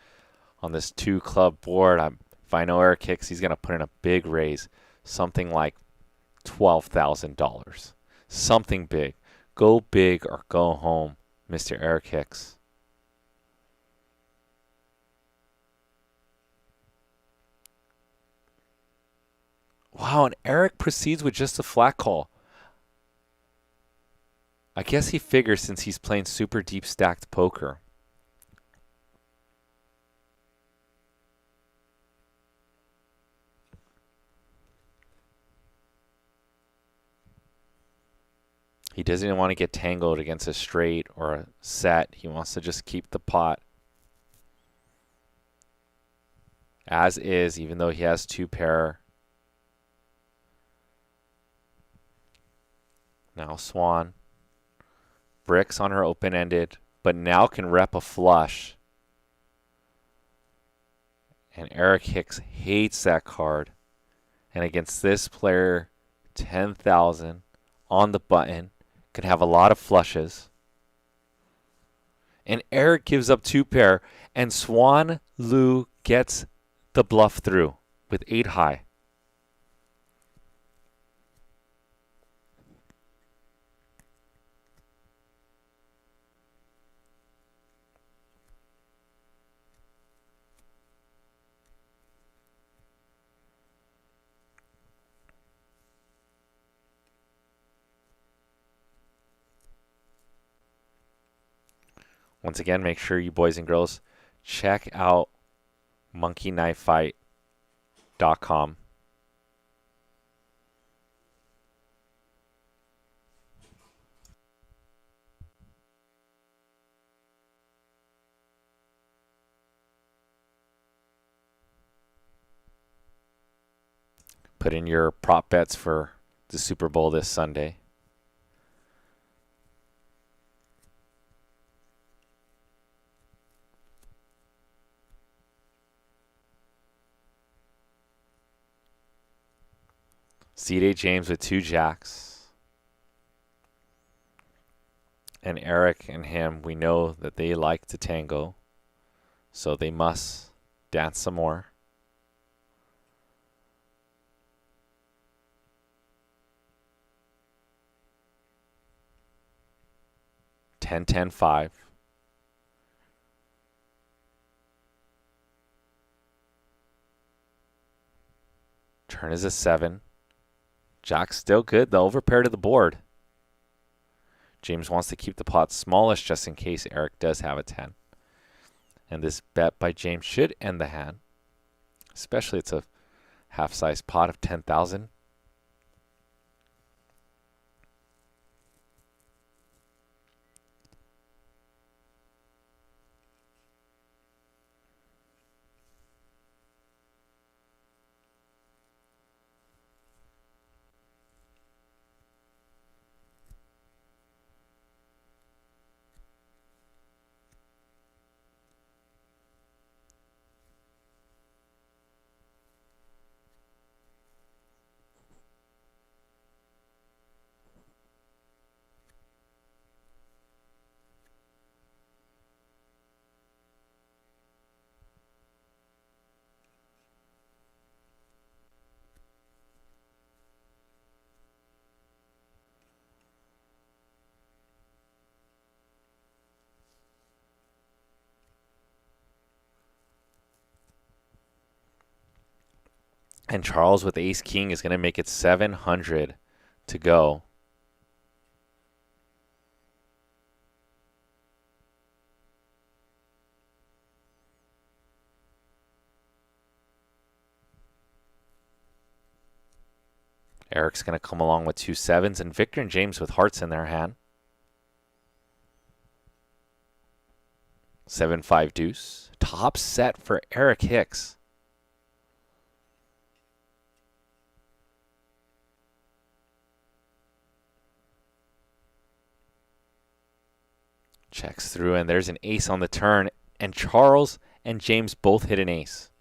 on this 2-club board? If I know Eric Hicks, he's going to put in a big raise. Something like $12,000. Something big. Go big or go home, Mr. Eric Hicks. Wow, and Eric proceeds with just a flat call. I guess he figures since he's playing super deep stacked poker. He doesn't want to get tangled against a straight or a set. He wants to just keep the pot as is, even though he has 2 pair. Now Xuan. Bricks on her open-ended, but now can rep a flush. And Eric Hicks hates that card. And against this player, 10,000 on the button, could have a lot of flushes. And Eric gives up 2 pair, and Xuan Lu gets the bluff through with 8 high. Once again, make sure you boys and girls check out monkeyknifefight.com. Put in your prop bets for the Super Bowl this Sunday. C.J. James with 2 jacks. And Eric and him, we know that they like to tango. So they must dance some more. 10, 10, 5. Turn is a 7. Jack's still good. The overpair to the board. James wants to keep the pot smallish just in case Eric does have a 10. And this bet by James should end the hand. Especially it's a half-size pot of 10,000. And Charles with ace king is going to make it 700 to go. Eric's going to come along with 2 7s, and Victor and James with hearts in their hand. 7-5 deuce. Top set for Eric Hicks. Checks through, and there's an ace on the turn, and Charles and James both hit an ace.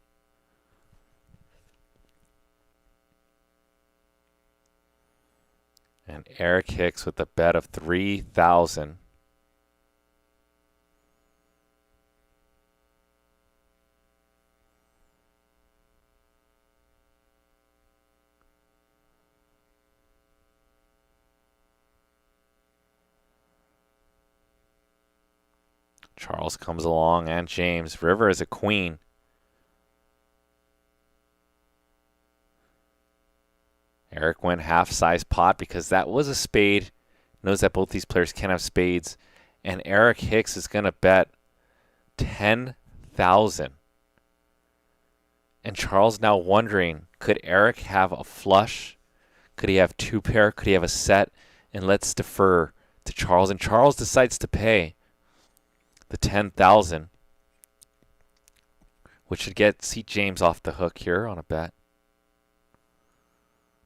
And Eric Hicks with a bet of 3,000. Charles comes along, and James. River is a queen. Eric went half-size pot because that was a spade. Knows that both these players can have spades. And Eric Hicks is going to bet 10,000. And Charles now wondering, could Eric have a flush? Could he have 2 pair? Could he have a set? And let's defer to Charles. And Charles decides to pay the 10,000, which should get seat James off the hook here on a bet.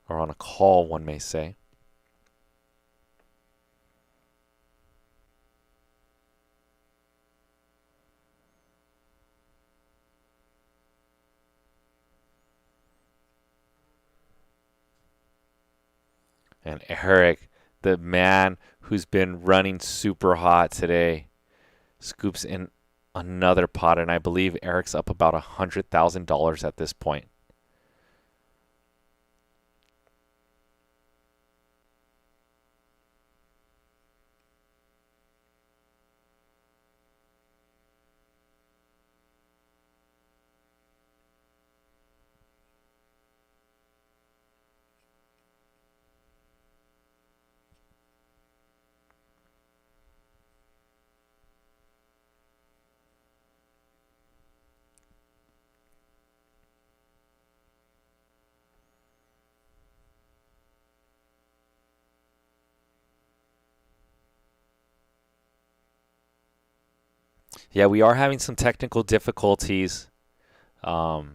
Or on a call, one may say. And Eric, the man who's been running super hot today, scoops in another pot, and I believe Eric's up about $100,000 at this point. Yeah, we are having some technical difficulties. Lost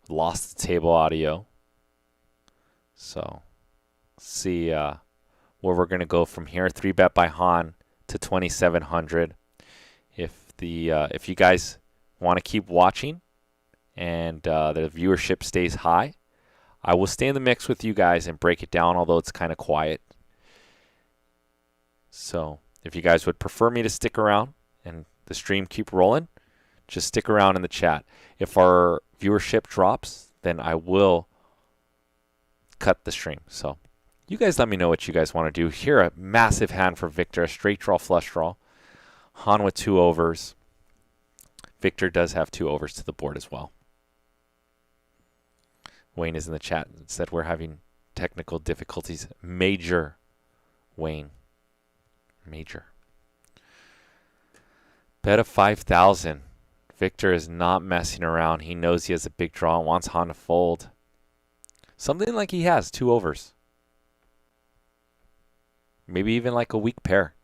the table audio. So, see where we're going to go from here. 3-bet by Han to 2,700. If you guys want to keep watching and the viewership stays high, I will stay in the mix with you guys and break it down, although it's kind of quiet. So, if you guys would prefer me to stick around and the stream keep rolling, just stick around in the chat. If our viewership drops, then I will cut the stream. So You guys let me know what you guys want to do. Here, a massive hand for Victor. A straight draw, flush draw. Han with 2 overs. Victor does have 2 overs to the board as well. Wayne is in the chat and said we're having technical difficulties. Major, Wayne. Major. Bet of 5,000. Victor is not messing around. He knows he has a big draw and wants Han to fold. Something like he has 2 overs. Maybe even like a weak pair.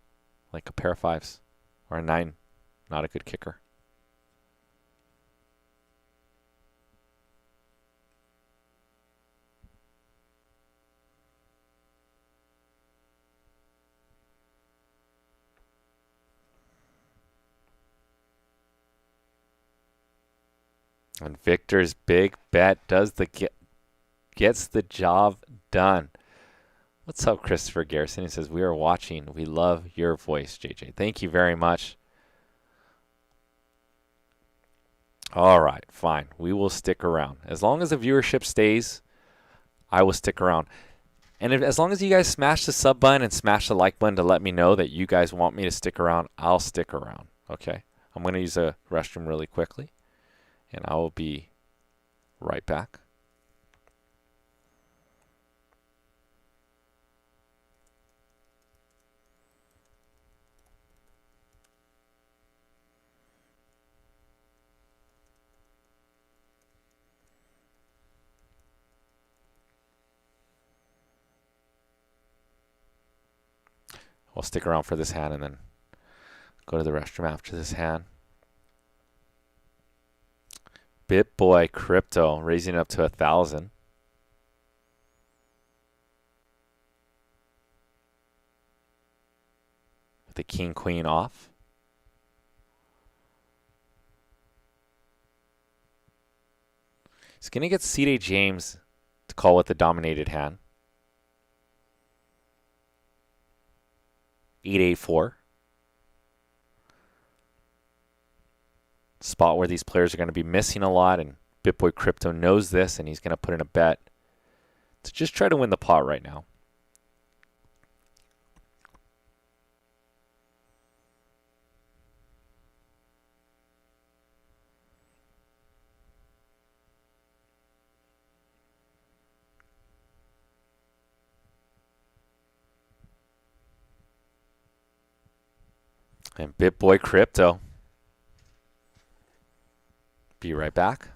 Like a pair of 5s. Or a 9. Not a good kicker. And Victor's big bet does gets the job done. What's up, Christopher Garrison? He says, we are watching. We love your voice, JJ. Thank you very much. All right, fine. We will stick around. As long as the viewership stays, I will stick around. And as long as you guys smash the sub button and smash the like button to let me know that you guys want me to stick around, I'll stick around. Okay? I'm going to use a restroom really quickly, and I will be right back. We'll stick around for this hand and then go to the restroom after this hand. BitBoy Crypto raising up to 1,000. With the king queen off. He's going to get C.J. James to call with the dominated hand. 8-8-4. Spot where these players are going to be missing a lot, and BitBoy Crypto knows this, and he's going to put in a bet to just try to win the pot right now. And BitBoy Crypto. Be right back.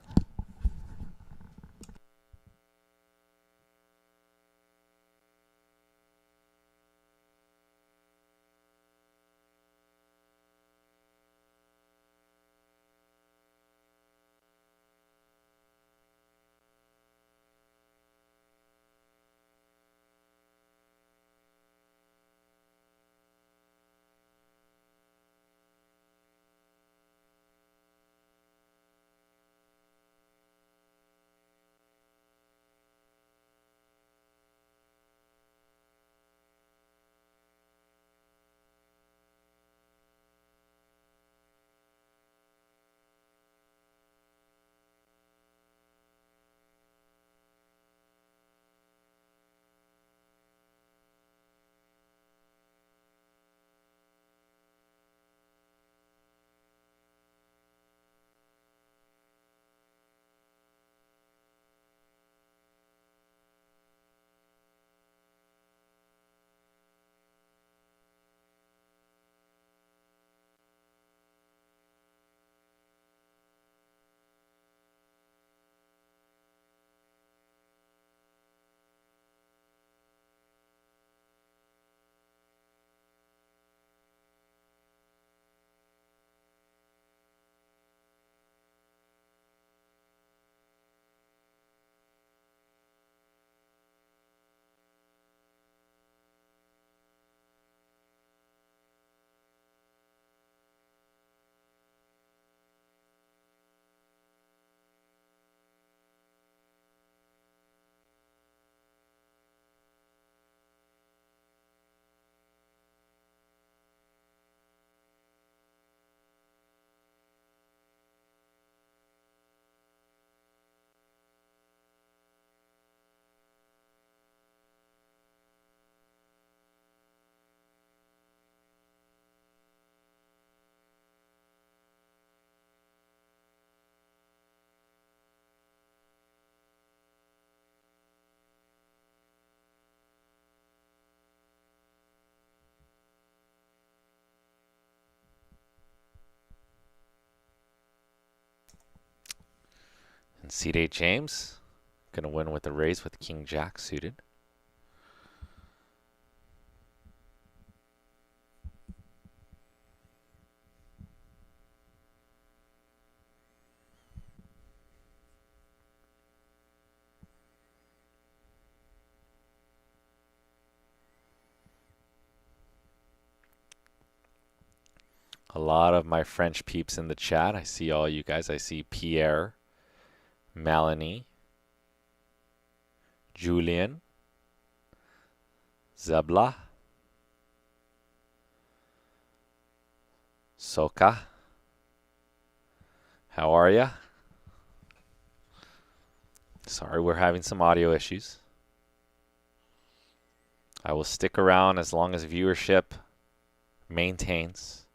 And seat 8 James going to win with the raise with King Jack suited. A lot of my French peeps in the chat. I see all you guys. I see Pierre, Melanie, Julian, Zebla, Soka. How are ya? Sorry, we're having some audio issues. I will stick around as long as viewership maintains.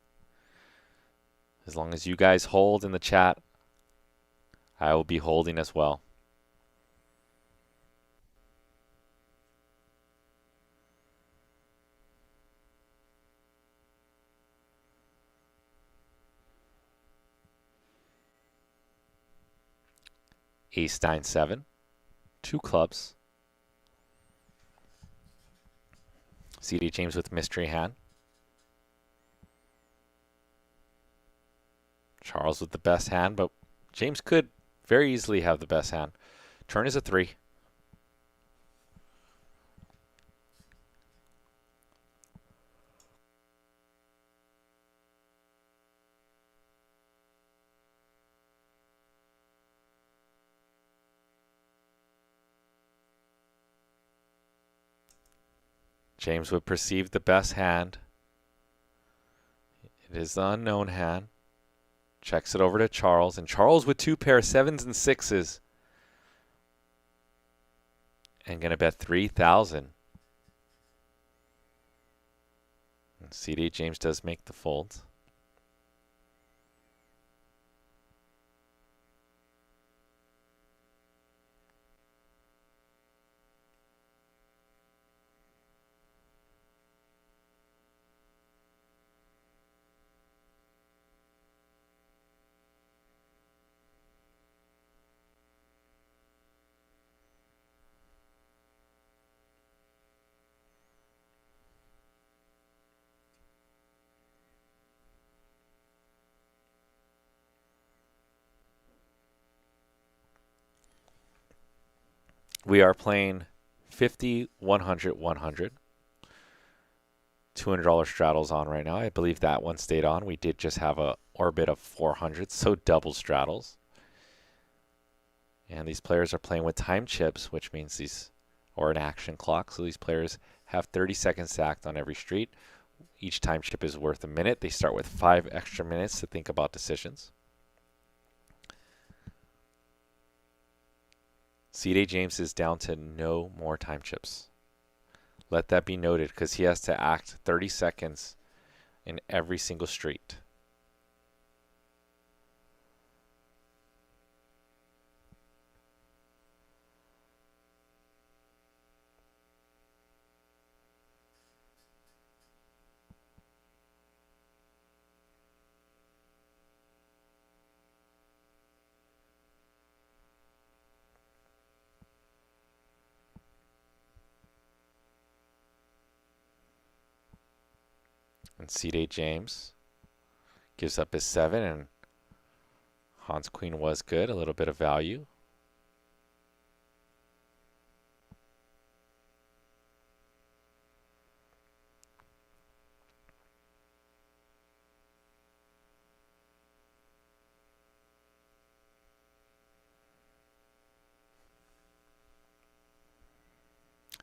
As long as you guys hold in the chat, I will be holding as well. Ace 9-7, 2 clubs. CD James with mystery hand. Charles with the best hand, but James could very easily have the best hand. Turn is a 3. James would perceive the best hand. It is the unknown hand. Checks it over to Charles, and Charles with 2 pair 7s and 6s. And gonna bet 3,000. CD James does make the fold. We are playing 50, 100, 100. $200 straddles on right now. I believe that one stayed on. We did just have a orbit of 400, so double straddles. And these players are playing with time chips, which means these, or an action clock. So these players have 30 seconds stacked on every street. Each time chip is worth a minute. They start with 5 extra minutes to think about decisions. C.J. James is down to no more time chips. Let that be noted, because he has to act 30 seconds in every single street. And C.J. James gives up his 7, and Hans Queen was good, a little bit of value.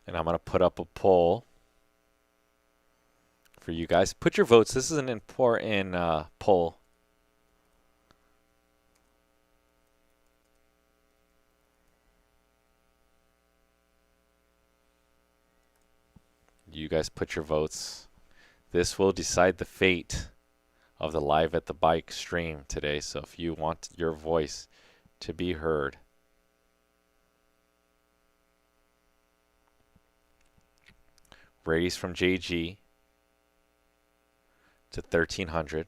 And I'm going to put up a poll for you guys. Put your votes. This is an important poll. You guys put your votes. This will decide the fate of the Live at the Bike stream today. So if you want your voice to be heard, raise from JG to 1,300.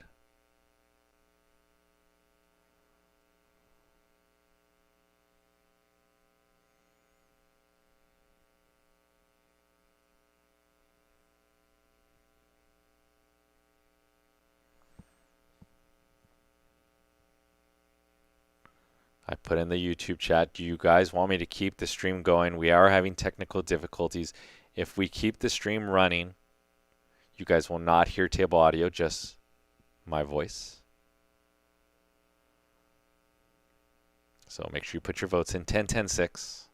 I put in the YouTube chat, do you guys want me to keep the stream going? We are having technical difficulties. If we keep the stream running, you guys will not hear table audio, just my voice. So make sure you put your votes in 10, 10, 6.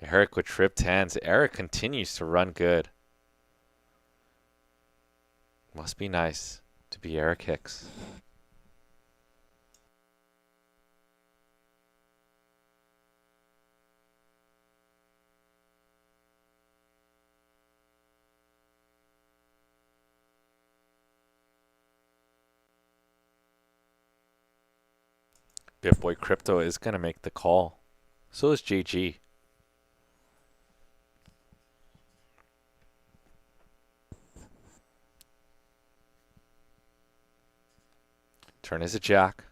Eric with tripped hands. Eric continues to run good. Must be nice to be Eric Hicks. BitBoy Crypto is going to make the call. So is JG. Turn is a jack.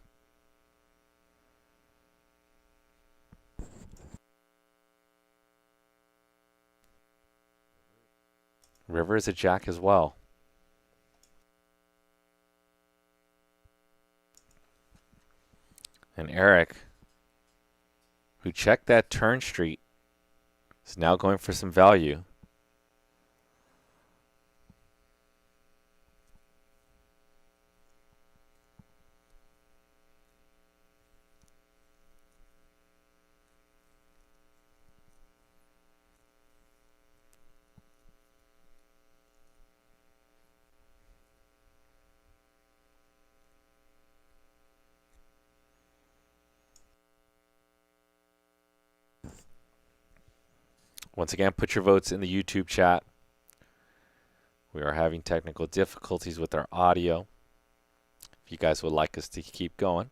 River is a jack as well. And Eric, who checked that turn street, is now going for some value. Once again, put your votes in the YouTube chat. We are having technical difficulties with our audio. If you guys would like us to keep going,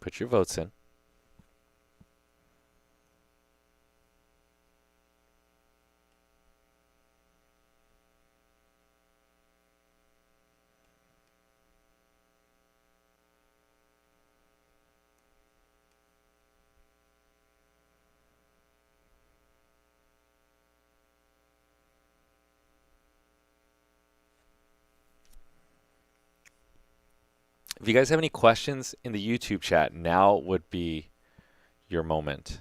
put your votes in. If you guys have any questions in the YouTube chat, now would be your moment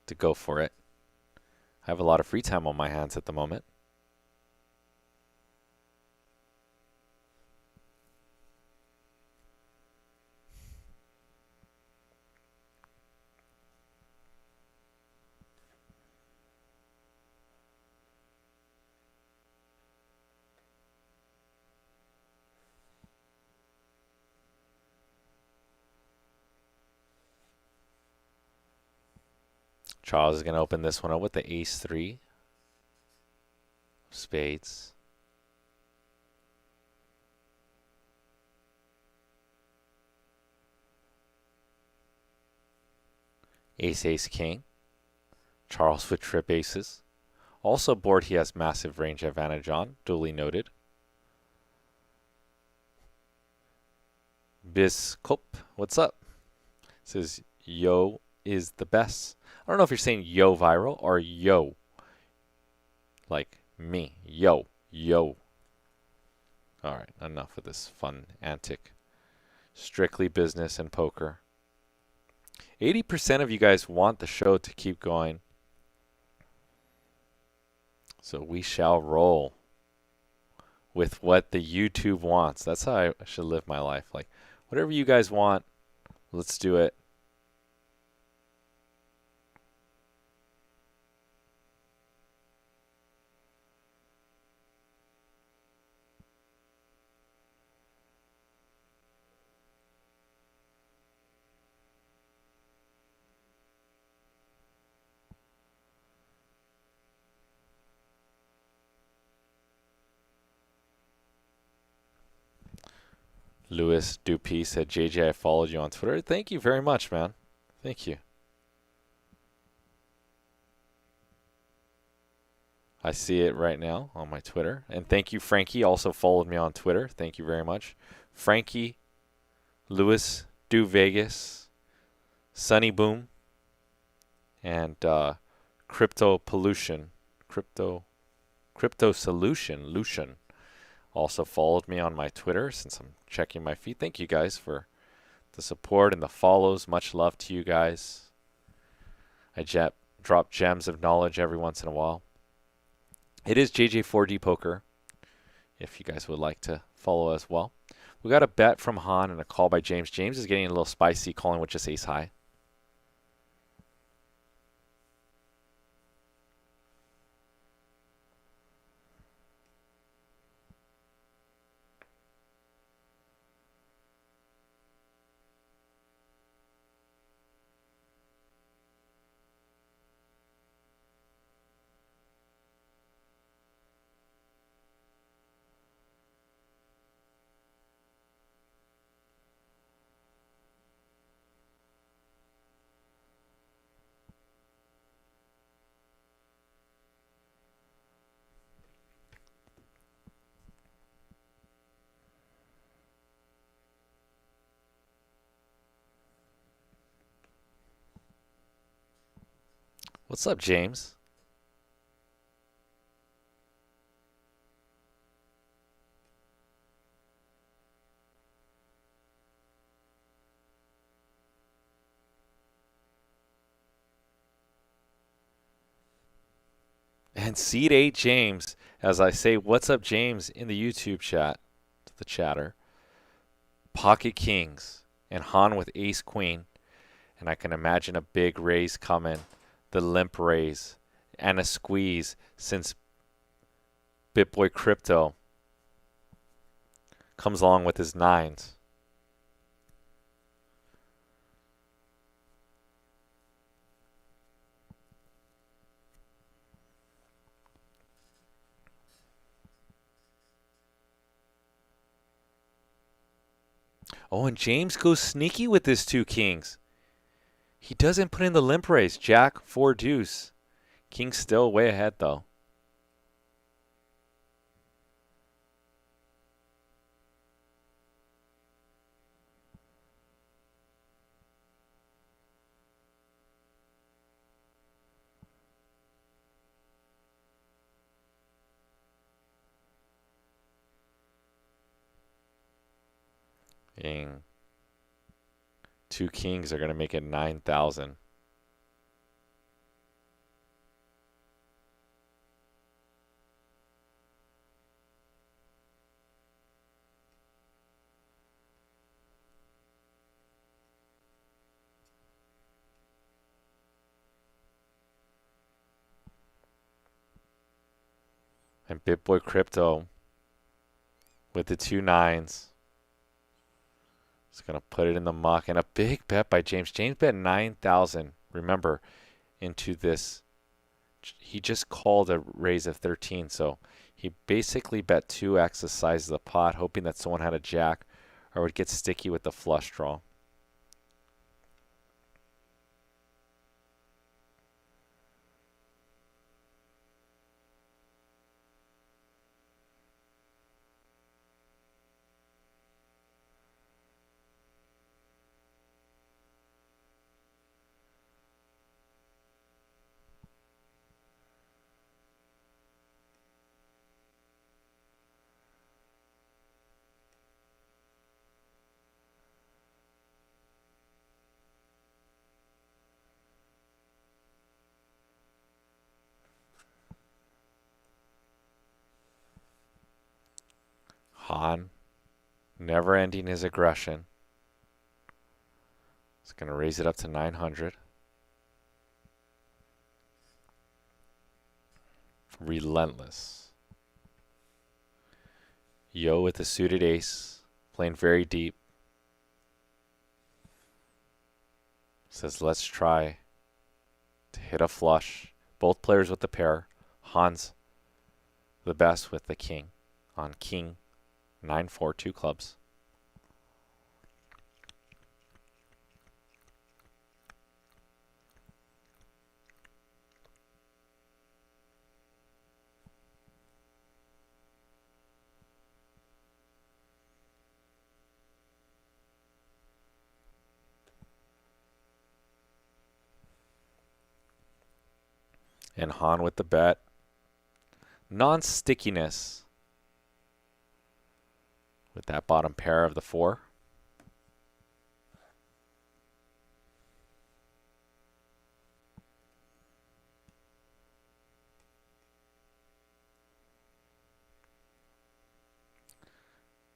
to go for it. I have a lot of free time on my hands at the moment. Charles is going to open this one up with the ace-3 spades. Ace-ace-king. Charles with trip aces. Also board he has massive range advantage on, duly noted. Biscop, what's up? Says, yo is the best. I don't know if you're saying yo viral or yo. Like me. Yo. Yo. Alright, enough of this fun antic. Strictly business and poker. 80% of you guys want the show to keep going. So we shall roll with what the YouTube wants. That's how I should live my life. Like, whatever you guys want, let's do it. Louis Dupuis said, JJ, I followed you on Twitter. Thank you very much, man. Thank you. I see it right now on my Twitter. And thank you, Frankie. Also followed me on Twitter. Thank you very much. Frankie, Louis Du Vegas, Sunny Boom, and Crypto Pollution. Crypto Crypto Solution, Lucian, also followed me on my Twitter since I'm checking my feed. Thank you guys for the support and the follows. Much love to you guys. I drop gems of knowledge every once in a while. It is JJ4D Poker, if you guys would like to follow as well. We got a bet from Han and a call by James. James is getting a little spicy, calling with just ace high. What's up, James? And Seed 8 James, as I say, what's up, James, in the YouTube chat, to the chatter. Pocket Kings and Han with Ace Queen. And I can imagine a big raise coming, the limp raise, and a squeeze since BitBoy Crypto comes along with his nines. Oh, and James goes sneaky with his 2 kings. He doesn't put in the limp raise. Jack, 4 deuce. King's still way ahead, though. Dang. 2 kings are going to make it 9,000. And BitBoy Crypto with the 2 nines. He's going to put it in the muck. And a big bet by James. James bet 9,000, remember, into this. He just called a raise of 13. So he basically bet 2x the size of the pot, hoping that someone had a jack or would get sticky with the flush draw. Han, never ending his aggression. He's going to raise it up to 900. Relentless. Yo with the suited ace, playing very deep. Says, let's try to hit a flush. Both players with the pair. Han's the best with the king on king 9-4, 2 clubs. And Han with the bet. non-stickiness with that bottom pair of the 4.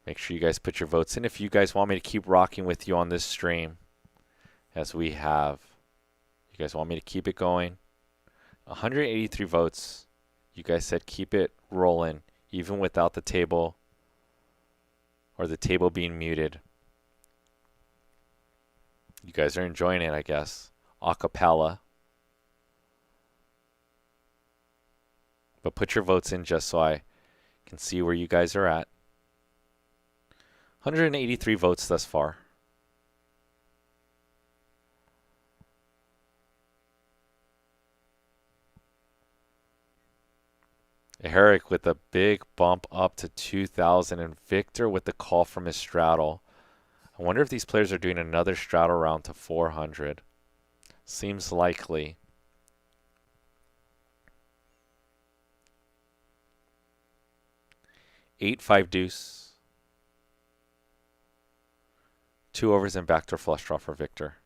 Make sure you guys put your votes in if you guys want me to keep rocking with you on this stream as we have. You guys want me to keep it going? 183 votes. You guys said keep it rolling even without the table or the table being muted. You guys are enjoying it, I guess. Acapella. But put your votes in just so I can see where you guys are at. 183 votes thus far. Eric with a big bump up to 2,000 and Victor with the call from his straddle. I wonder if these players are doing another straddle round to 400. Seems likely. Eight, 5 deuce. 2 overs and backdoor flush draw for Victor.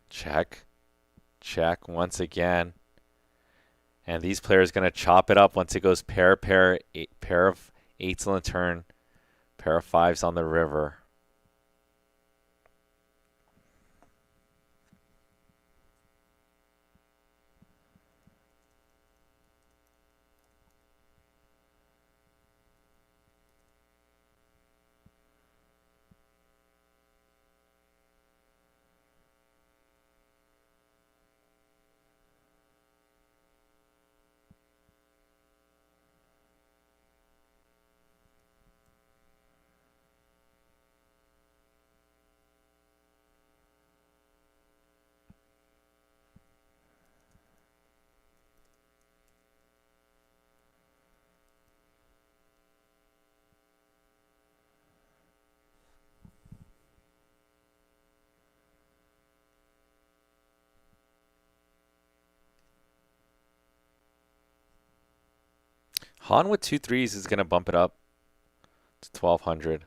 Check. Check once again. And these players going to chop it up once it goes pair, pair, pair of 8s on the turn. Pair of 5s on the river. Han with 2 3s is going to bump it up to 1,200.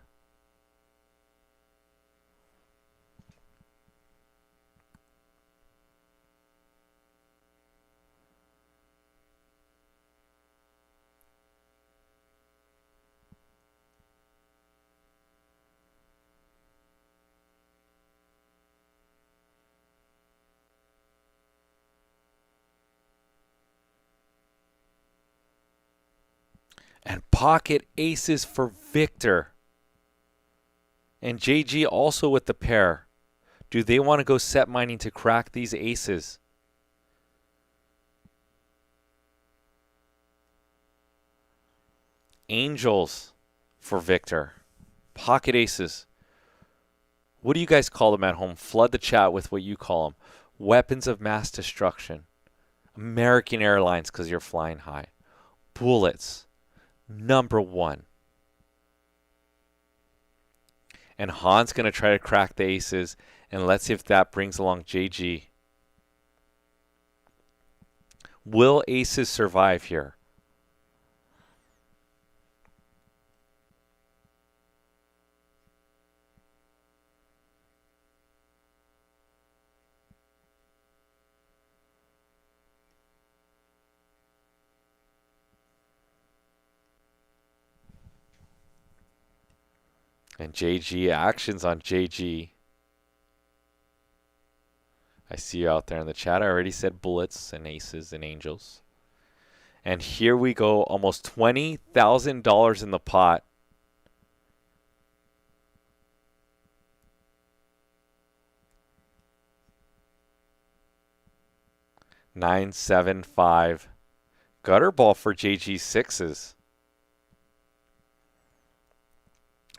And pocket aces for Victor. And JG also with the pair. Do they want to go set mining to crack these aces? Angels for Victor. Pocket aces. What do you guys call them at home? Flood the chat with what you call them. Weapons of mass destruction. American Airlines because you're flying high. Bullets. Number 1. And Han's going to try to crack the aces. And let's see if that brings along JG. Will aces survive here? And JG, actions on JG. I see you out there in the chat. I already said bullets and aces and angels. And here we go, almost $20,000 in the pot. Nine, 7, 5. Gutter ball for JG 6s.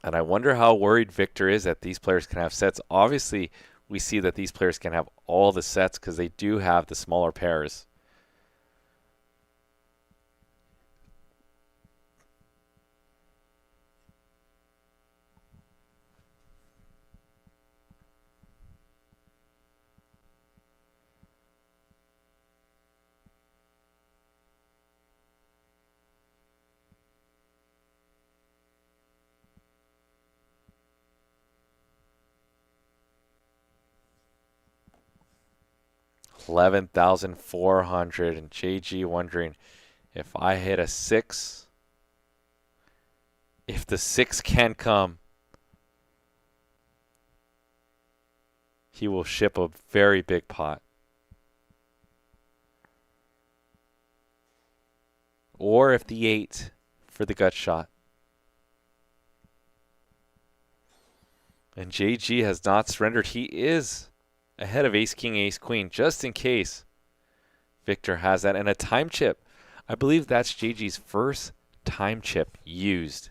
And I wonder how worried Victor is that these players can have sets. Obviously, we see that these players can have all the sets because they do have the smaller pairs. 11,400. And JG wondering if I hit a 6, if the 6 can come, he will ship a very big pot. Or if the 8 for the gut shot. And JG has not surrendered. He is ahead of Ace King, Ace Queen, just in case Victor has that. And a time chip. I believe that's JG's first time chip used.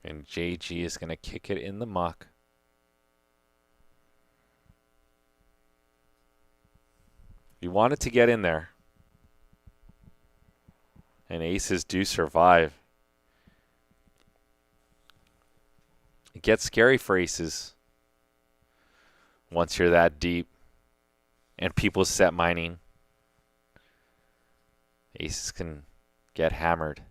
And JG is going to kick it in the muck. You want it to get in there. And aces do survive. It gets scary for aces once you're that deep and people set mining. Aces can get hammered.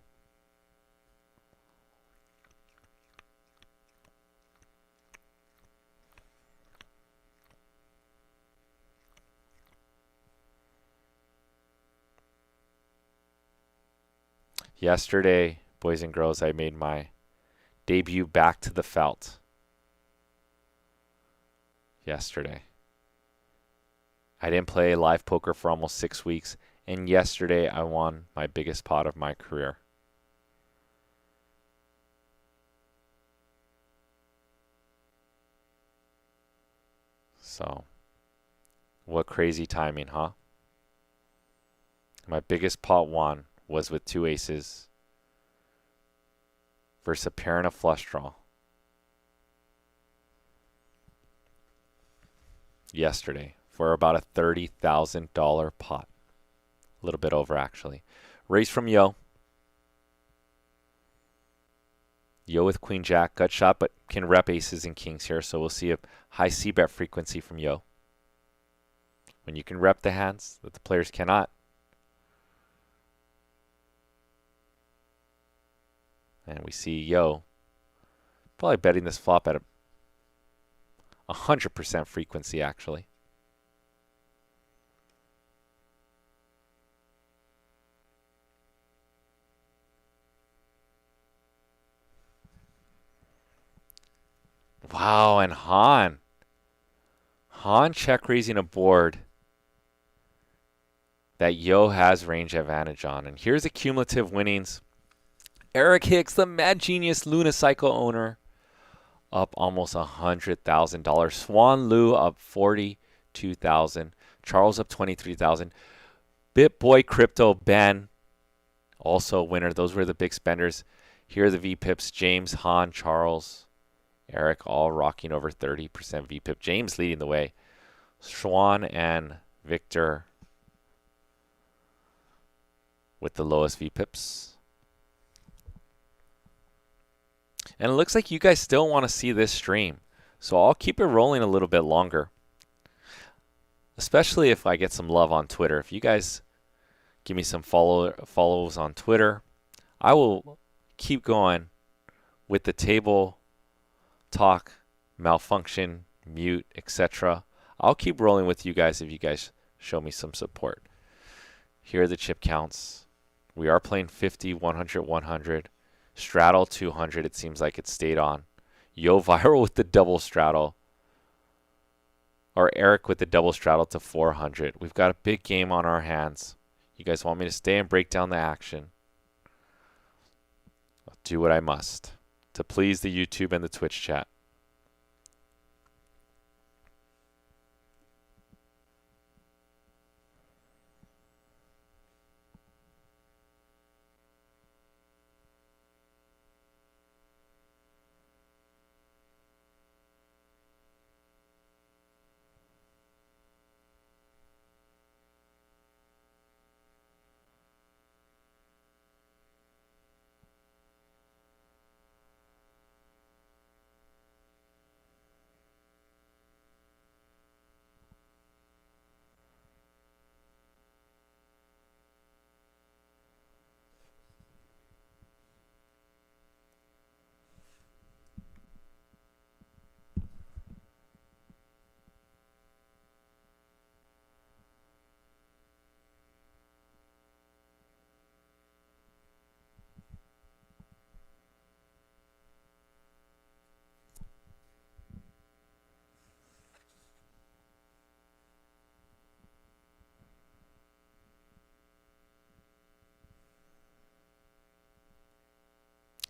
Yesterday, boys and girls, I made my debut back to the felt. Yesterday. I didn't play live poker for almost 6 weeks, and yesterday I won my biggest pot of my career. So, what crazy timing, huh? My biggest pot won was with 2 aces versus a pair and a flush draw. Yesterday for about a $30,000 pot. A little bit over, actually. Raise from Yo. Yo with Queen Jack, gut shot, but can rep aces and kings here, so we'll see a high c-bet frequency from Yo. When you can rep the hands that the players cannot. And we see Yo probably betting this flop at a 100% frequency, actually. Wow, and Han check raising a board that Yo has range advantage on. And here's the cumulative winnings. Eric Hicks, the mad genius Lunicycle owner, up almost $100,000. Xuan Lu up $42,000. Charles up $23,000. BitBoy Crypto Ben, also a winner. Those were the big spenders. Here are the VPIPs. James, Han, Charles, Eric, all rocking over 30% VPIP. James leading the way. Xuan and Victor with the lowest VPIPs. And it looks like you guys still want to see this stream. So I'll keep it rolling a little bit longer. Especially if I get some love on Twitter. If you guys give me some follows on Twitter, I will keep going with the table talk, malfunction, mute, etc. I'll keep rolling with you guys if you guys show me some support. Here are the chip counts. We are playing 50, 100, 100. Straddle 200, it seems like it stayed on. Yo viral with the double straddle. Or Eric with the double straddle to 400. We've got a big game on our hands. You guys want me to stay and break down the action? I'll do what I must to please the YouTube and the Twitch chat.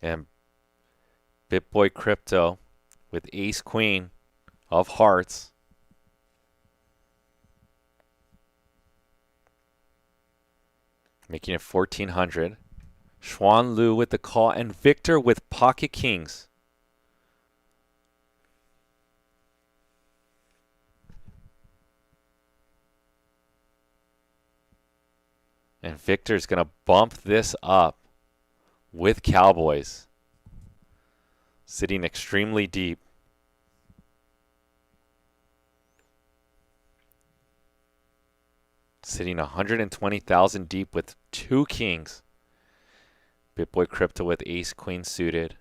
And BitBoy Crypto with ace queen of hearts. Making it 1400. Xuan Lu with the call and Victor with pocket kings. And Victor's going to bump this up with Cowboys. Sitting extremely deep. Sitting 120,000 deep with 2 kings. BitBoy Crypto with ace queen suited.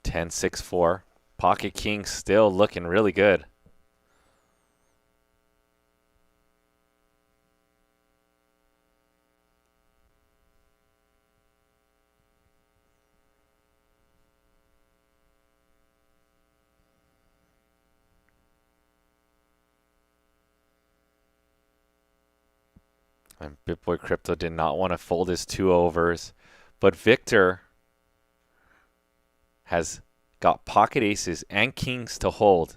Ten, 6, 4. Pocket king still looking really good. And BitBoy Crypto did not want to fold his 2 overs, but Victor has got pocket aces and kings to hold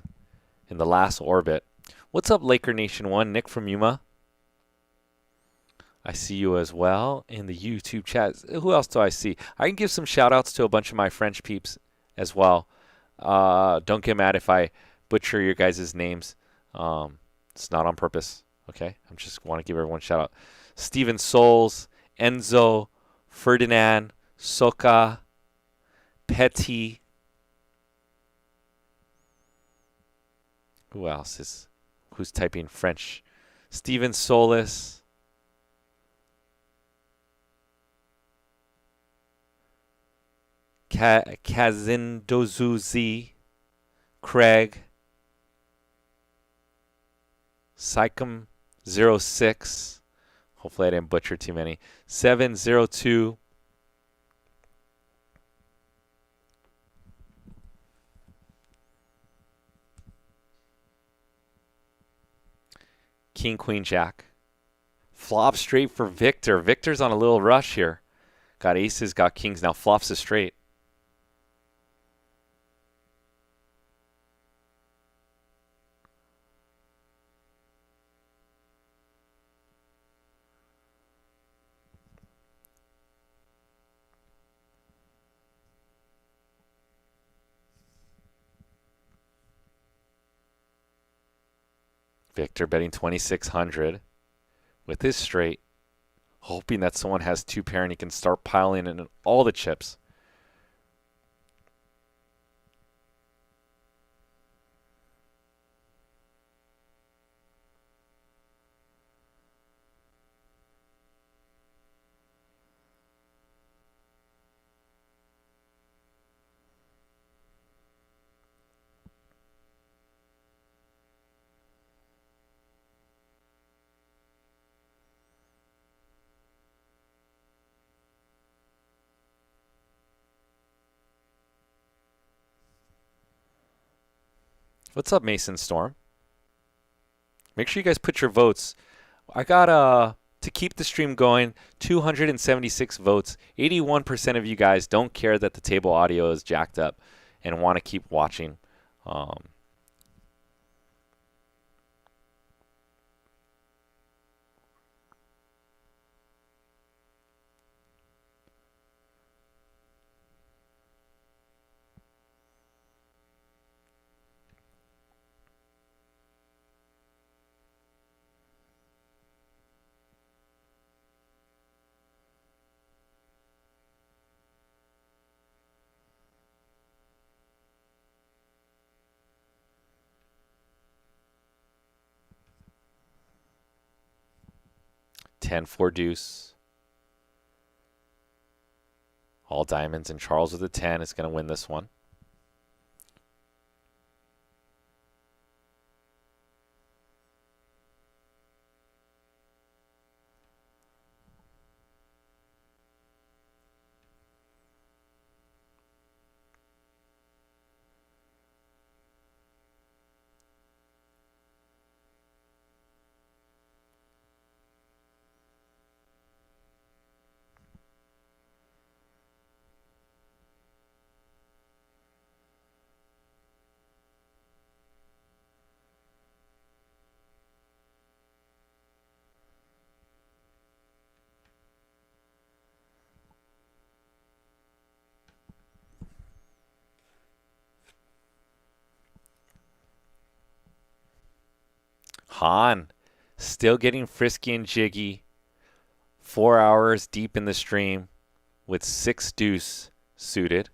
in the last orbit. What's up, Laker Nation 1? Nick from Yuma. I see you as well in the YouTube chat. Who else do I see? I can give some shout outs to a bunch of my French peeps as well. Don't get mad if I butcher your guys' names. It's not on purpose. Okay, I just want to give everyone a shout out. Steven Souls, Enzo, Ferdinand, Soka, Petty. Who else is? Who's typing French? Steven Solis. Kazindozuzi. Craig. Psychem 06. Hopefully I didn't butcher too many. 702. King, Queen, Jack. Flop straight for Victor. Victor's on a little rush here. Got aces, got kings. Now flops a straight. Victor betting 2,600 with his straight, hoping that someone has 2 pair and he can start piling in all the chips. What's up, Mason Storm? Make sure you guys put your votes. I got to keep the stream going, 276 votes. 81% of you guys don't care that the table audio is jacked up and want to keep watching. Ten, 4 deuce. All diamonds, and Charles with a 10 is going to win this one. Han, still getting frisky and jiggy. 4 hours deep in the stream with 6 deuce suited.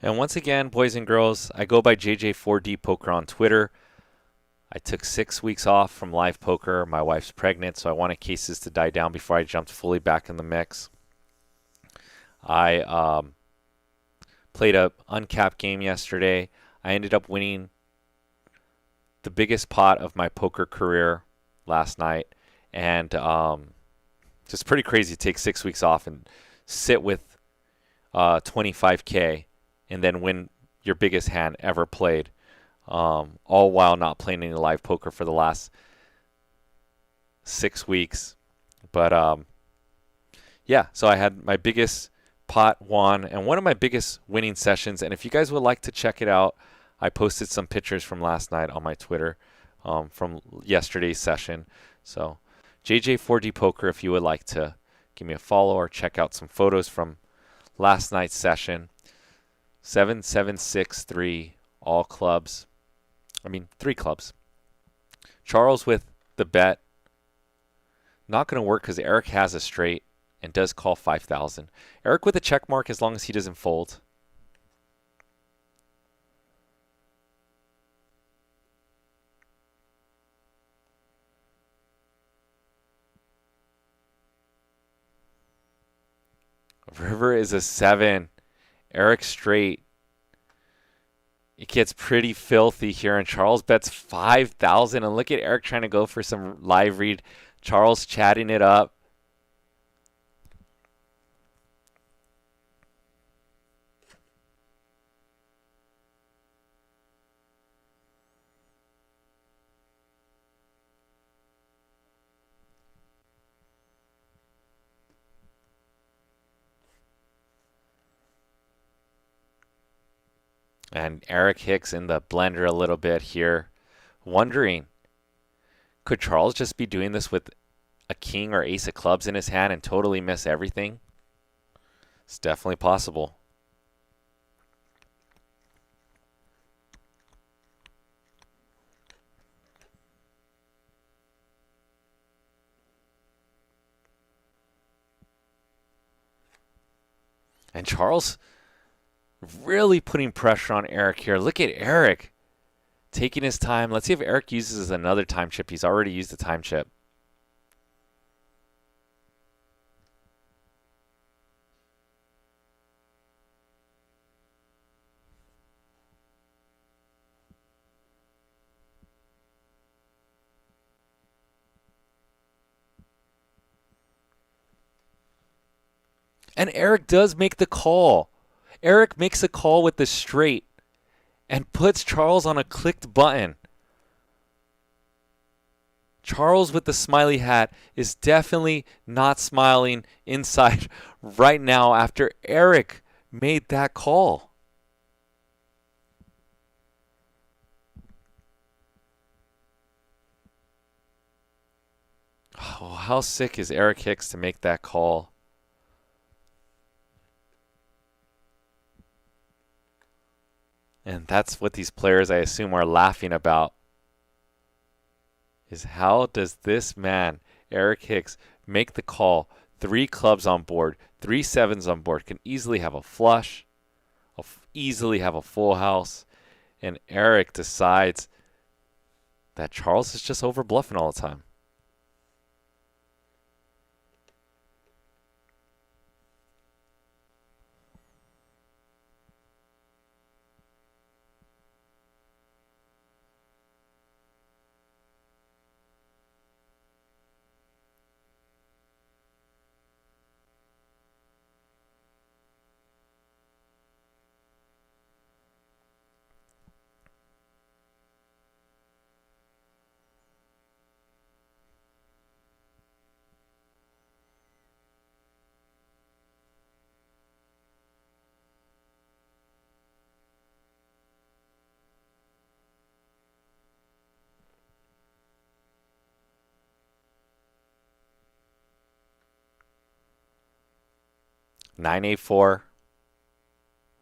And once again, boys and girls, I go by JJ4D Poker on Twitter. I took 6 weeks off from live poker. My wife's pregnant, so I wanted cases to die down before I jumped fully back in the mix. I played a uncapped game yesterday. I ended up winning the biggest pot of my poker career last night. And just pretty crazy to take 6 weeks off and sit with 25K and then win your biggest hand ever played, all while not playing any live poker for the last 6 weeks. But yeah, so I had my biggest pot won and one of my biggest winning sessions. And if you guys would like to check it out, I posted some pictures from last night on my Twitter from yesterday's session. So JJ4D Poker, if you would like to give me a follow or check out some photos from last night's session. 7-7-6-3, all clubs. I mean, 3 clubs. Charles with the bet. Not going to work because Eric has a straight and does call 5,000. Eric with a check mark as long as he doesn't fold. River is a 7. Eric straight. It gets pretty filthy here, and Charles bets 5,000. And look at Eric trying to go for some live read. Charles chatting it up. And Eric Hicks in the blender a little bit here, wondering, could Charles just be doing this with a king or ace of clubs in his hand and totally miss everything? It's definitely possible. And Charles really putting pressure on Eric here. Look at Eric taking his time. Let's see if Eric uses another time chip. He's already used a time chip. And Eric does make the call. Eric makes a call with the straight and puts Charles on a clicked button. Charles with the smiley hat is definitely not smiling inside right now after Eric made that call. Oh, how sick is Eric Hicks to make that call? And that's what these players, I assume, are laughing about. Is how does this man, Eric Hicks, make the call? 3 clubs on board, 3 sevens on board, can easily have a flush, easily have a full house. And Eric decides that Charles is just over bluffing all the time. 9-8-4.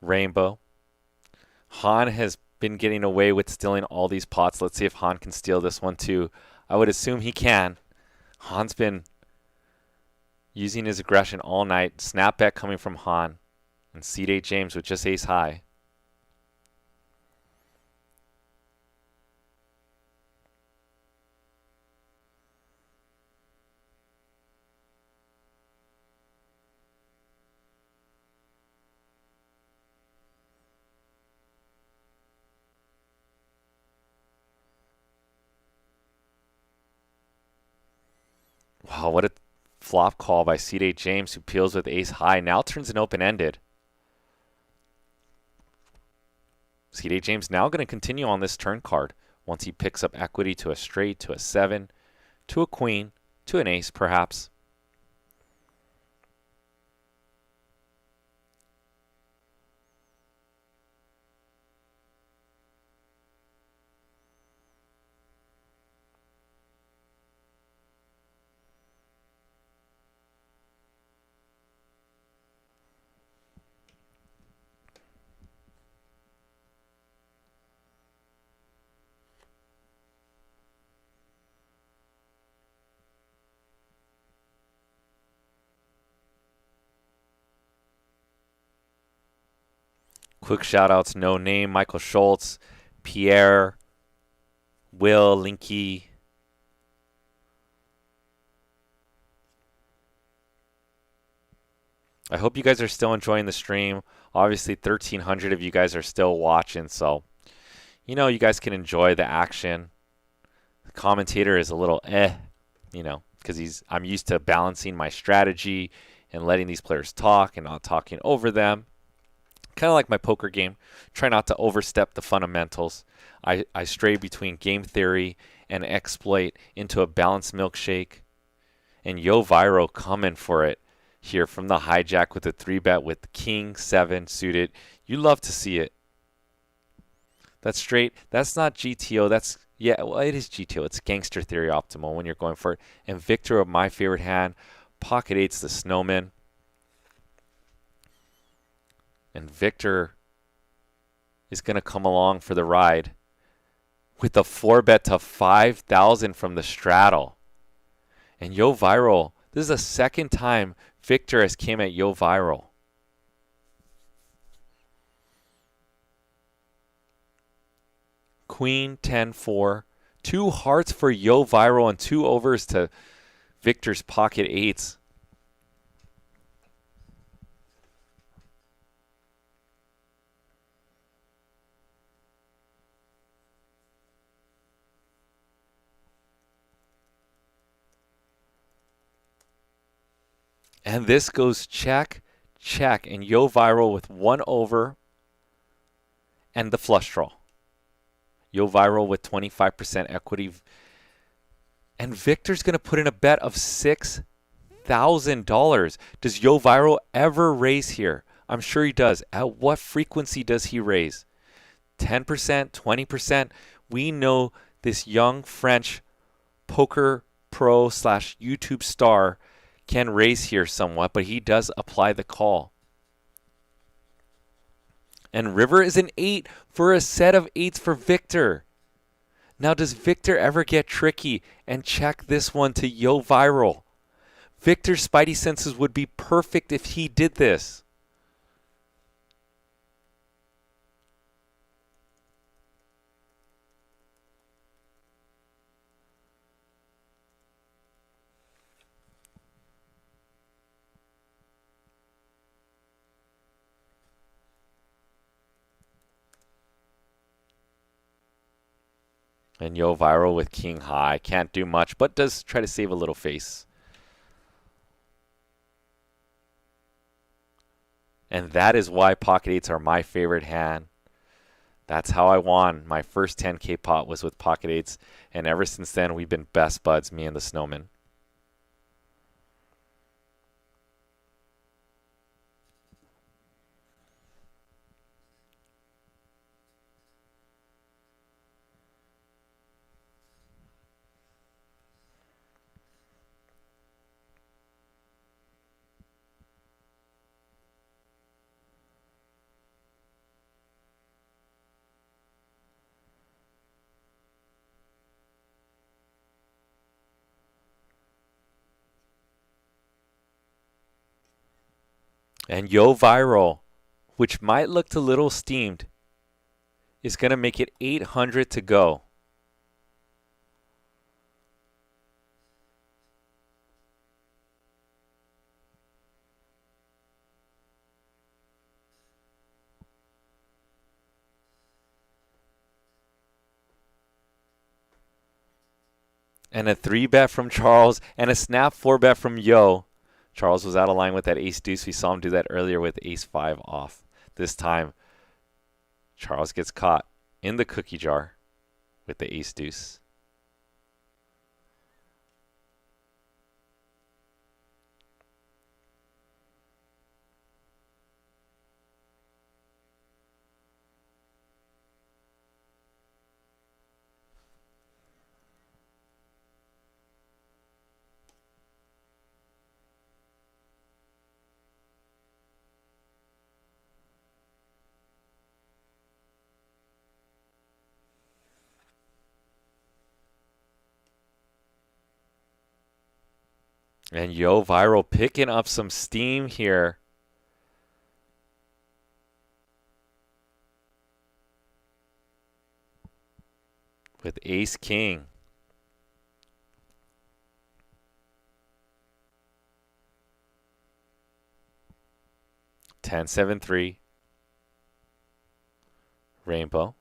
Rainbow. Han has been getting away with stealing all these pots. Let's see if Han can steal this one too. I would assume he can. Han's been using his aggression all night. Snap bet coming from Han. And Seed 8 James with just ace high. Wow, what a flop call by Seed 8 James, who peels with ace high. Now turns it open-ended. Seed 8 James now going to continue on this turn card. Once he picks up equity to a straight, to a 7, to a queen, to an ace perhaps. Quick shout outs, No Name, Michael Schultz, Pierre, Will, Linky. I hope you guys are still enjoying the stream. Obviously 1,300 of you guys are still watching, so you know you guys can enjoy the action. The commentator is a little because I'm used to balancing my strategy and letting these players talk and not talking over them. Kind of like my poker game. Try not to overstep the fundamentals. I stray between game theory and exploit into a balanced milkshake. And Yo Viro coming for it here from the hijack with a 3-bet with King 7 suited. You love to see it. That's straight. That's not GTO. That's, yeah, well, it is GTO. It's gangster theory optimal when you're going for it. And Victor, my favorite hand, pocket 8's the snowman. And Victor is going to come along for the ride with a 4-bet to 5,000 from the straddle. And Yo Viral, this is the second time Victor has came at Yo Viral. Queen 10-4. 2 hearts for Yo Viral and 2 overs to Victor's pocket 8s. And this goes check, check, and Yo Viral with 1 over and the flush draw. Yo Viral with 25% equity. And Victor's going to put in a bet of $6,000. Does Yo Viral ever raise here? I'm sure he does. At what frequency does he raise? 10%, 20%? We know this young French poker pro / YouTube star can raise here somewhat, but he does apply the call. And river is an 8 for a set of 8s for Victor. Now, does Victor ever get tricky and check this one to Yo Viral? Victor's spidey senses would be perfect if he did this. And Yo Viral with King High. Can't do much, but does try to save a little face. And that is why pocket 8s are my favorite hand. That's how I won. My first 10K pot was with pocket 8s. And ever since then, we've been best buds, me and the snowman. And Yo Viral, which might look a little steamed, is going to make it 800 to go. And a 3-bet from Charles and a snap 4-bet from Yo. Charles was out of line with that ace deuce. We saw him do that earlier with ace 5 off. This time, Charles gets caught in the cookie jar with the ace deuce. And Yo Viral picking up some steam here. With ace king. Ten, 7, 3. Rainbow.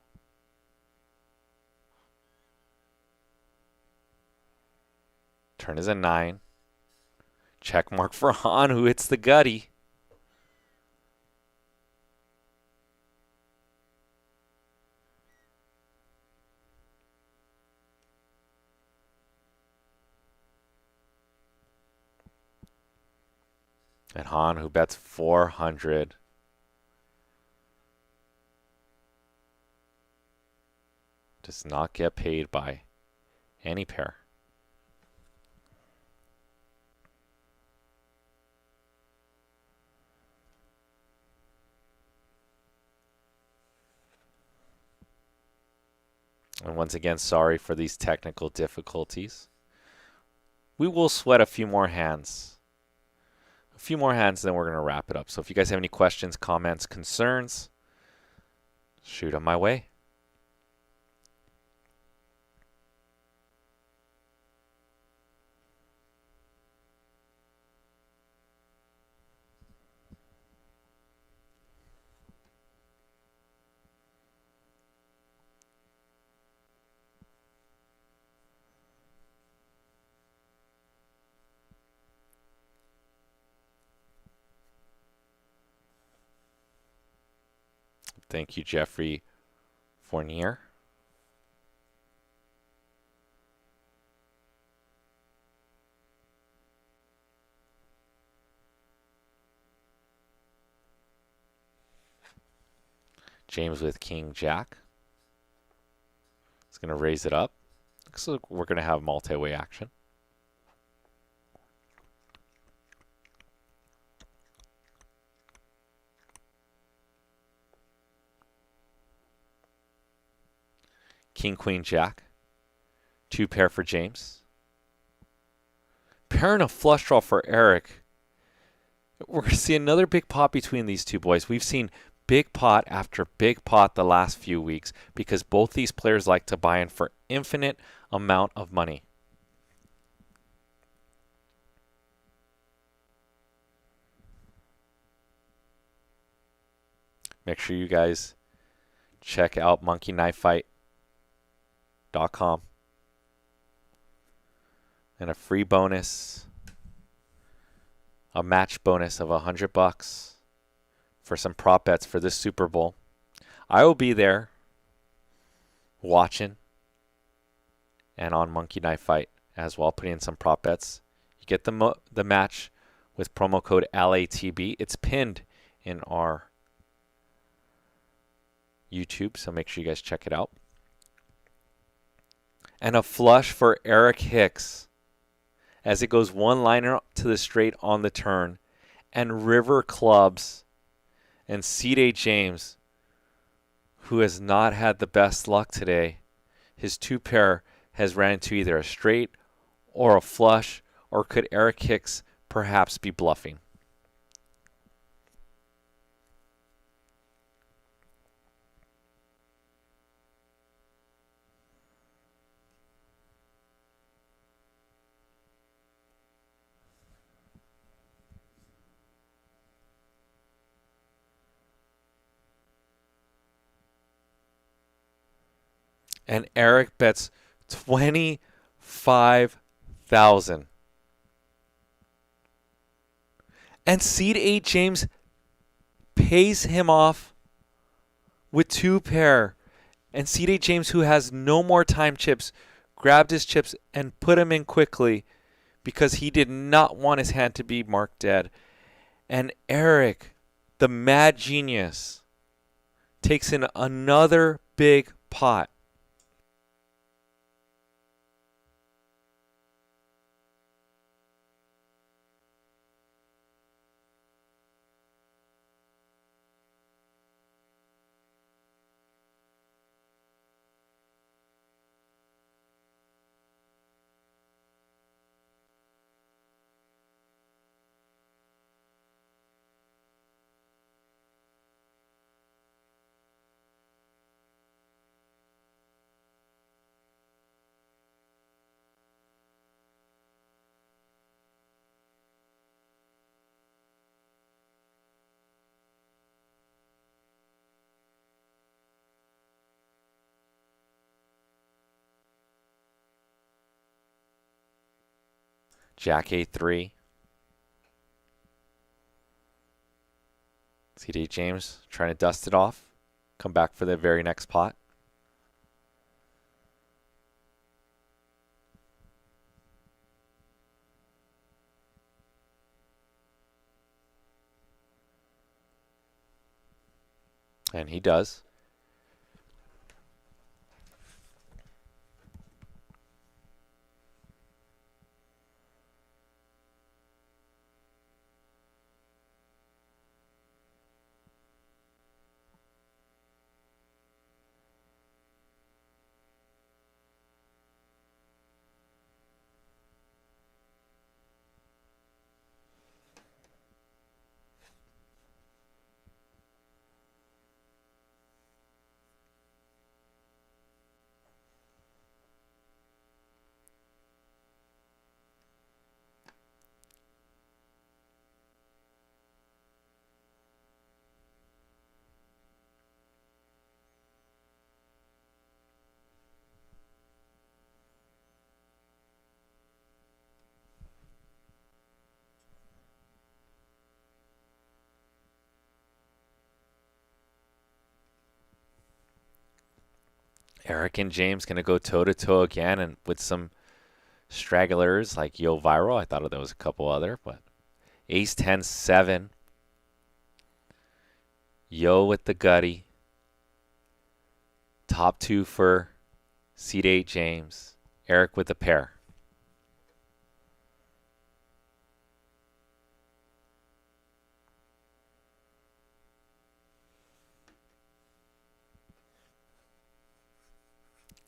Turn is a 9. Check mark for Han, who hits the gutty. And Han, who bets 400. Does not get paid by any pair. And once again, sorry for these technical difficulties. We will sweat a few more hands. A few more hands, then we're going to wrap it up. So if you guys have any questions, comments, concerns, shoot them my way. Thank you, Jeffrey Fournier. James with King Jack. It's going to raise it up. Looks like we're going to have multi-way action. King, Queen, Jack. 2 pair for James. Pair and a flush draw for Eric. We're going to see another big pot between these two boys. We've seen big pot after big pot the last few weeks because both these players like to buy in for infinite amount of money. Make sure you guys check out monkeyknifefight.com and a free bonus, a match bonus of $100 for some prop bets for this Super Bowl. I will be there watching and on Monkey Knife Fight as well, putting in some prop bets. You get the match with promo code LATB. It's pinned in our YouTube, so make sure you guys check it out. And a flush for Eric Hicks as it goes one liner to the straight on the turn. And river clubs and C.J. James, who has not had the best luck today. His 2 pair has ran into either a straight or a flush, or could Eric Hicks perhaps be bluffing? And Eric bets 25,000. And seed 8 James pays him off with 2 pair. And seed 8 James, who has no more time chips, grabbed his chips and put them in quickly because he did not want his hand to be marked dead. And Eric, the mad genius, takes in another big pot. Jack A3. Seed 8 James trying to dust it off. Come back for the very next pot. And he does. Eric and James going to go toe-to-toe again, and with some stragglers like Yo Viral. I thought there was a couple other, but Ace 10 7. Yo with the gutty. Top 2 for seed 8 James. Eric with the pair.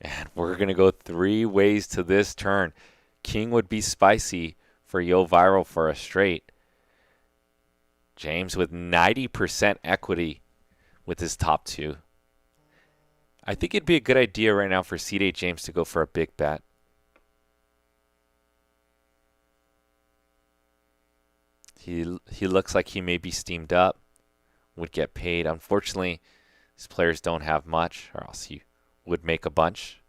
And we're going to go 3 ways to this turn. King would be spicy for Yo Viral for a straight. James with 90% equity with his top 2. I think it'd be a good idea right now for seed 8 James to go for a big bet. He looks like he may be steamed up, would get paid. Unfortunately, these players don't have much, or else he would make a bunch.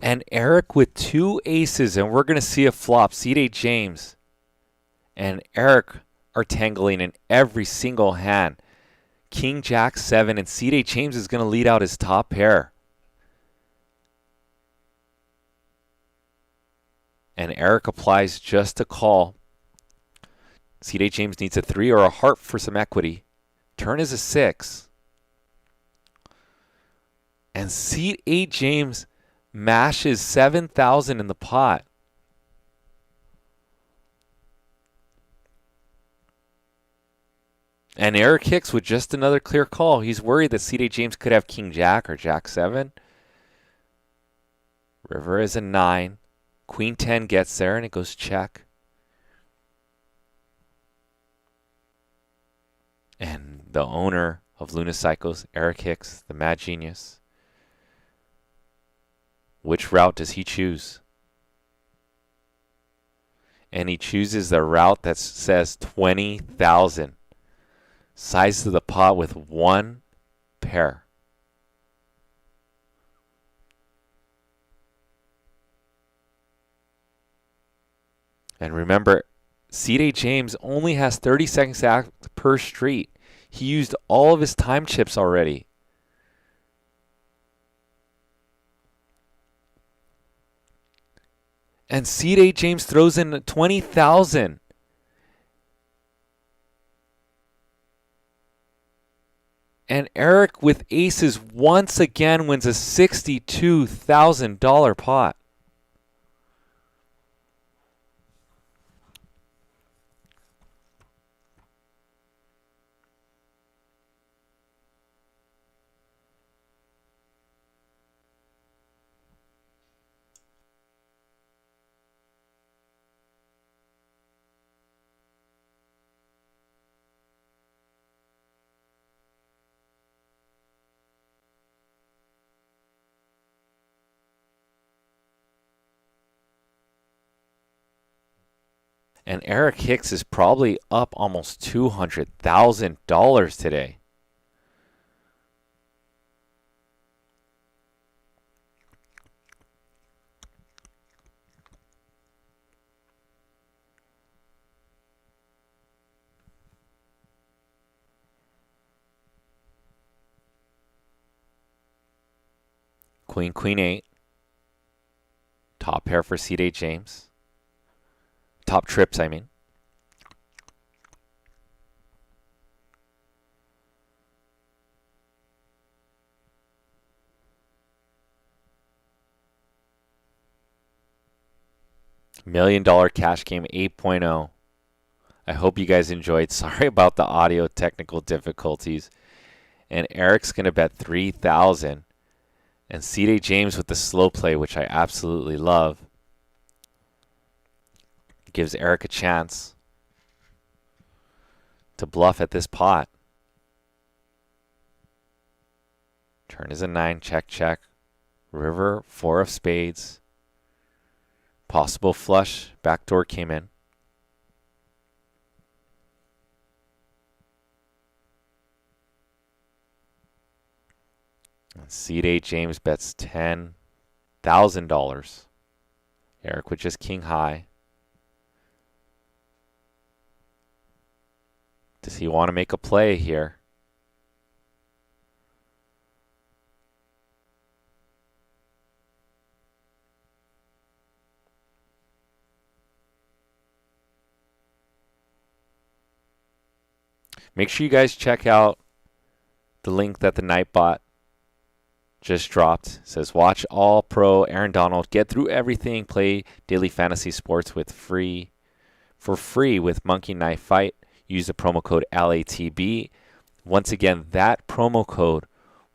And Eric with 2 aces, and we're going to see a flop. Seed 8 James and Eric are tangling in every single hand. King Jack 7, and C.J. James is going to lead out his top pair. And Eric applies just a call. C.J. James needs a 3 or a heart for some equity. Turn is a 6. And C.J. James mashes 7,000 in the pot. And Eric Hicks with just another clear call. He's worried that C.J. James could have King Jack or Jack 7. River is a 9. Queen 10 gets there and it goes check. And the owner of Luna Psychos, Eric Hicks, the mad genius. Which route does he choose? And he chooses the route that says 20,000. Size of the pot with one pair. And remember, C.J. James only has 30 seconds to act per street. He used all of his time chips already. And C.J. James throws in 20,000. And Eric with aces once again wins a $62,000 pot. And Eric Hicks is probably up almost $200,000 today. Queen, Queen 8. Top pair for C.J. James. Top trips, I mean. $1 million cash game 8.0. I hope you guys enjoyed. Sorry about the audio technical difficulties. And Eric's going to bet 3,000. And C.J. James with the slow play, which I absolutely love. Gives Eric a chance to bluff at this pot. Turn is a 9, check, check. River, 4 of spades. Possible flush, backdoor came in. C.J. James bets $10,000. Eric with just king high. Does he want to make a play here? Make sure you guys check out the link that the Nightbot just dropped. It says watch all pro Aaron Donald, get through everything, play daily fantasy sports for free with Monkey Knife Fight. Use the promo code LATB. Once again, that promo code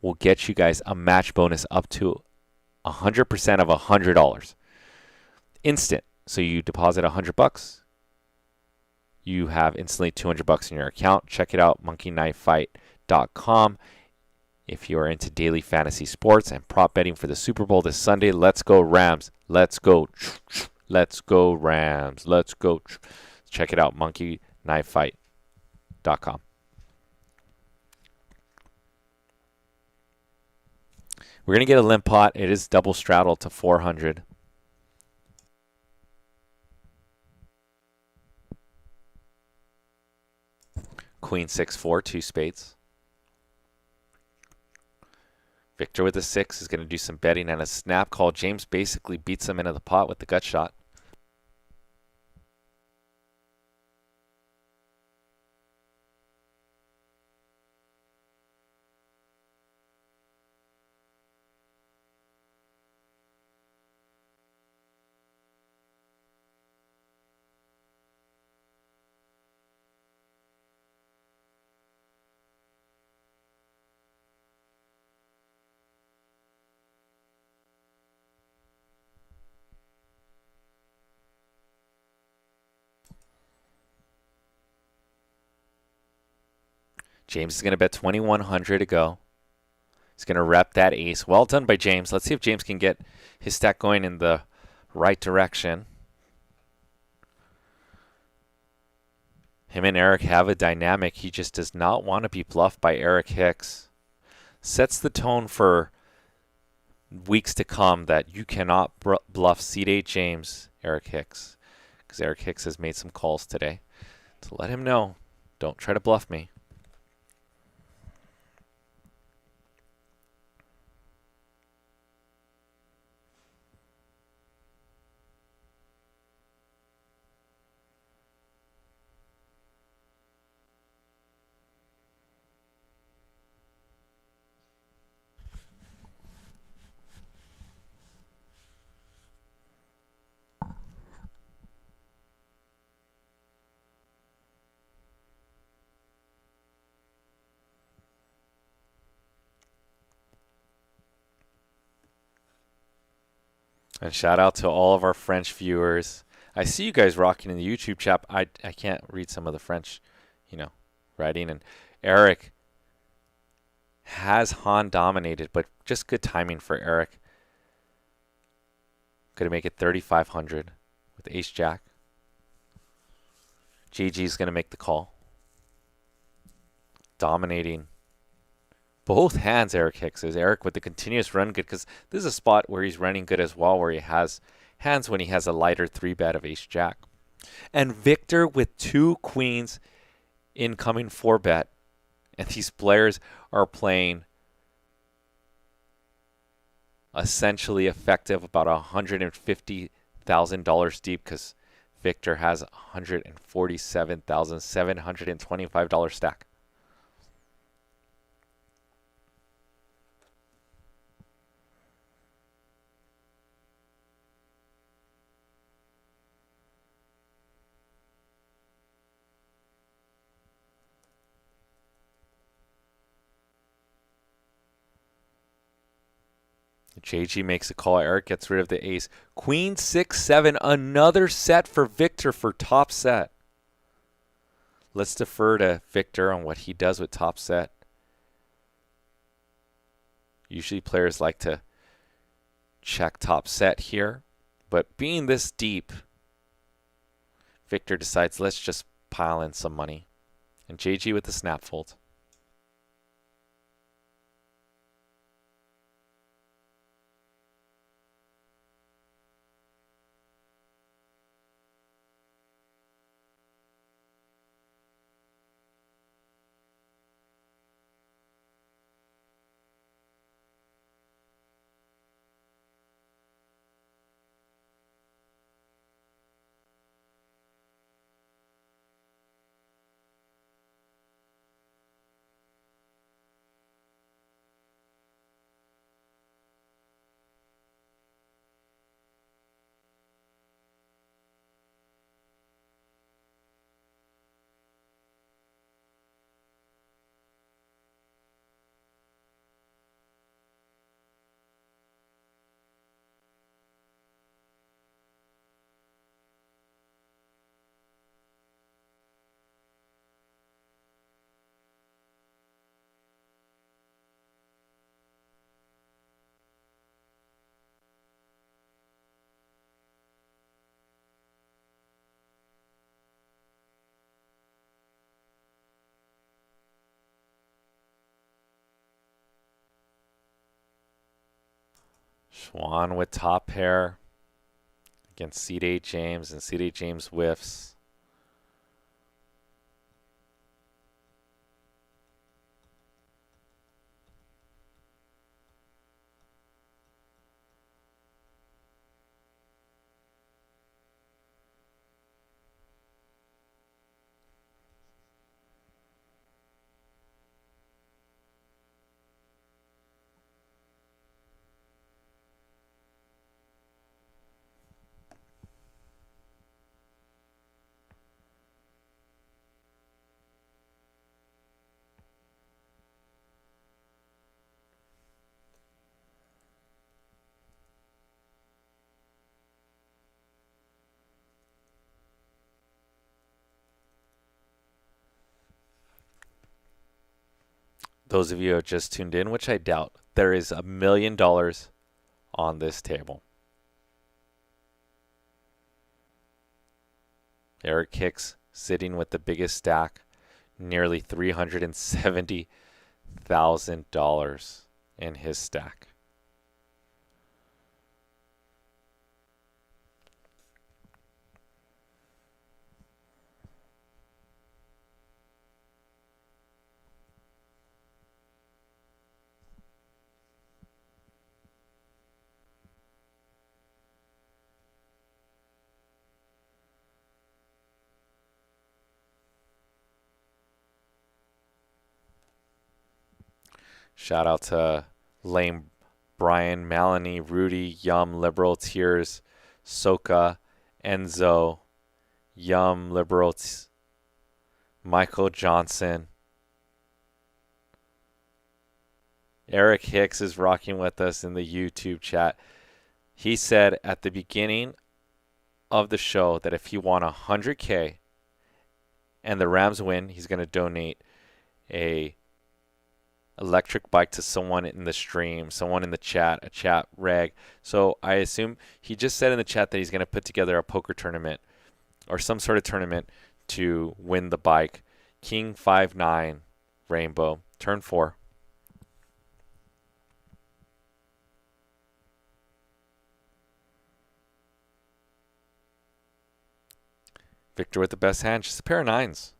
will get you guys a match bonus up to 100% of $100. Instant. So you deposit $100, you have instantly $200 in your account. Check it out, monkeyknifefight.com. If you're into daily fantasy sports and prop betting for the Super Bowl this Sunday, let's go Rams. Let's go. Let's go Rams. Let's go. Check it out, monkeyknifefight.com. We're going to get a limp pot. It is double straddle to 400. Queen 6-4, 2 spades. Victor with the 6 is going to do some betting and a snap call. James basically beats him into the pot with the gut shot. James is going to bet 2,100 to go. He's going to rep that ace. Well done by James. Let's see if James can get his stack going in the right direction. Him and Eric have a dynamic. He just does not want to be bluffed by Eric Hicks. Sets the tone for weeks to come that you cannot bluff seed 8 James, Eric Hicks. Because Eric Hicks has made some calls today to let him know, don't try to bluff me. And shout out to all of our French viewers. I see you guys rocking in the YouTube chat. I can't read some of the French, writing. And Eric has Han dominated, but just good timing for Eric. Going to make it 3,500 with Ace Jack. GG's going to make the call. Dominating both hands, Eric Hicks is. Eric with the continuous run good, because this is a spot where he's running good as well, where he has hands when he has a lighter 3-bet of Ace Jack. And Victor with 2 queens incoming 4-bet. And these players are playing essentially effective, about $150,000 deep, because Victor has $147,725 stack. JG makes a call. Eric gets rid of the ace. Queen 6-7. Another set for Victor for top set. Let's defer to Victor on what he does with top set. Usually players like to check top set here. But being this deep, Victor decides, let's just pile in some money. And JG with the snap fold. Xuan with top pair against seed 8 James, and seed 8 James whiffs. those of you who have just tuned in, which I doubt, there is $1 million on this table. Eric Hicks sitting with the biggest stack, nearly $370,000 in his stack. Shout out to Lame, Brian, Melanie, Rudy, Yum, Liberal, Tears, Soka, Enzo, Yum, Liberal, Michael Johnson. Eric Hicks is rocking with us in the YouTube chat. He said at the beginning of the show that if he won 100K and the Rams win, he's going to donate a electric bike to someone in the stream, someone in the chat, a chat reg. So I assume he just said in the chat that he's going to put together a poker tournament or some sort of tournament to win the bike. King 5-9 Rainbow, turn 4. Victor with the best hand, just a pair of 9s.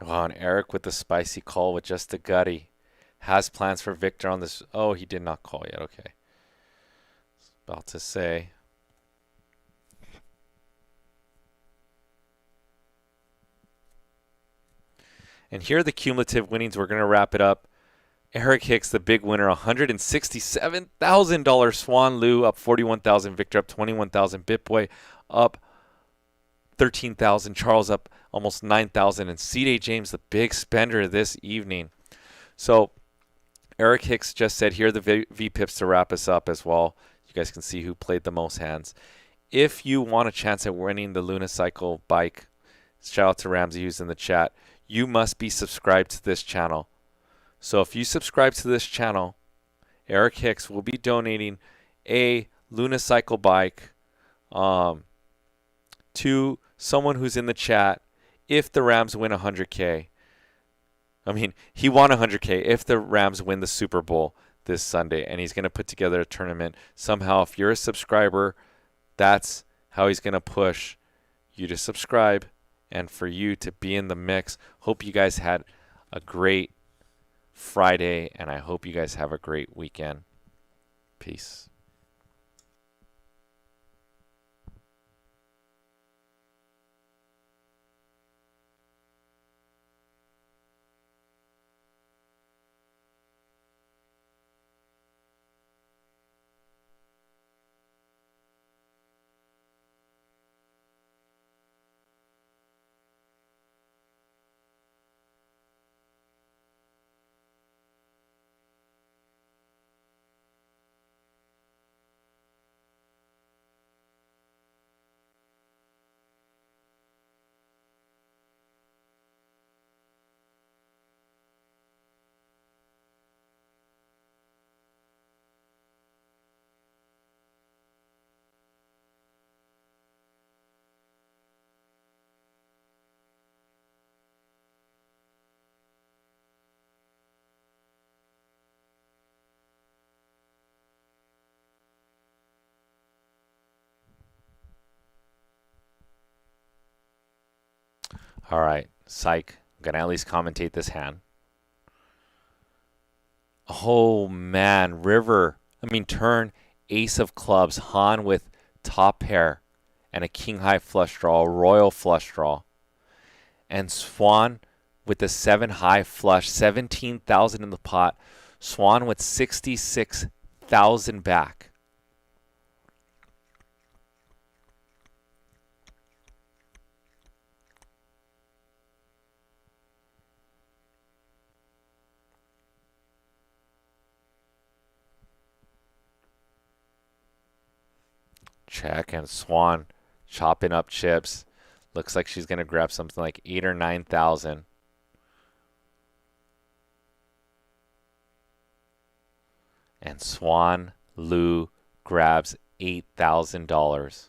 Oh, and Eric with the spicy call with just a gutty. Has plans for Victor on this. Oh, he did not call yet. Okay. About to say. And here are the cumulative winnings. We're going to wrap it up. Eric Hicks, the big winner, $167,000. Xuan Liu up 41,000. Victor up 21,000. Bitboy up 13,000. Charles up almost 9,000. And C.J. James, the big spender this evening. So Eric Hicks just said, here are the VPIPs to wrap us up as well. You guys can see who played the most hands. If you want a chance at winning the Lunicycle bike, shout out to Ramsey who's in the chat, you must be subscribed to this channel. So if you subscribe to this channel, Eric Hicks will be donating a Lunicycle bike to someone who's in the chat if the Rams win 100K. I mean, he won 100K if the Rams win the Super Bowl this Sunday, and he's going to put together a tournament. Somehow, if you're a subscriber, that's how he's going to push you to subscribe and for you to be in the mix. Hope you guys had a great Friday, and I hope you guys have a great weekend. Peace. All right, psych. I'm going to at least commentate this hand. Oh, man. Turn, ace of clubs, Han with top pair, and a king high flush draw, a royal flush draw. And Xuan with the 7 high flush, 17,000 in the pot. Xuan with 66,000 back. Check, and Xuan chopping up chips. Looks like she's going to grab something like 8,000 or 9,000. And Xuan Lu grabs $8,000.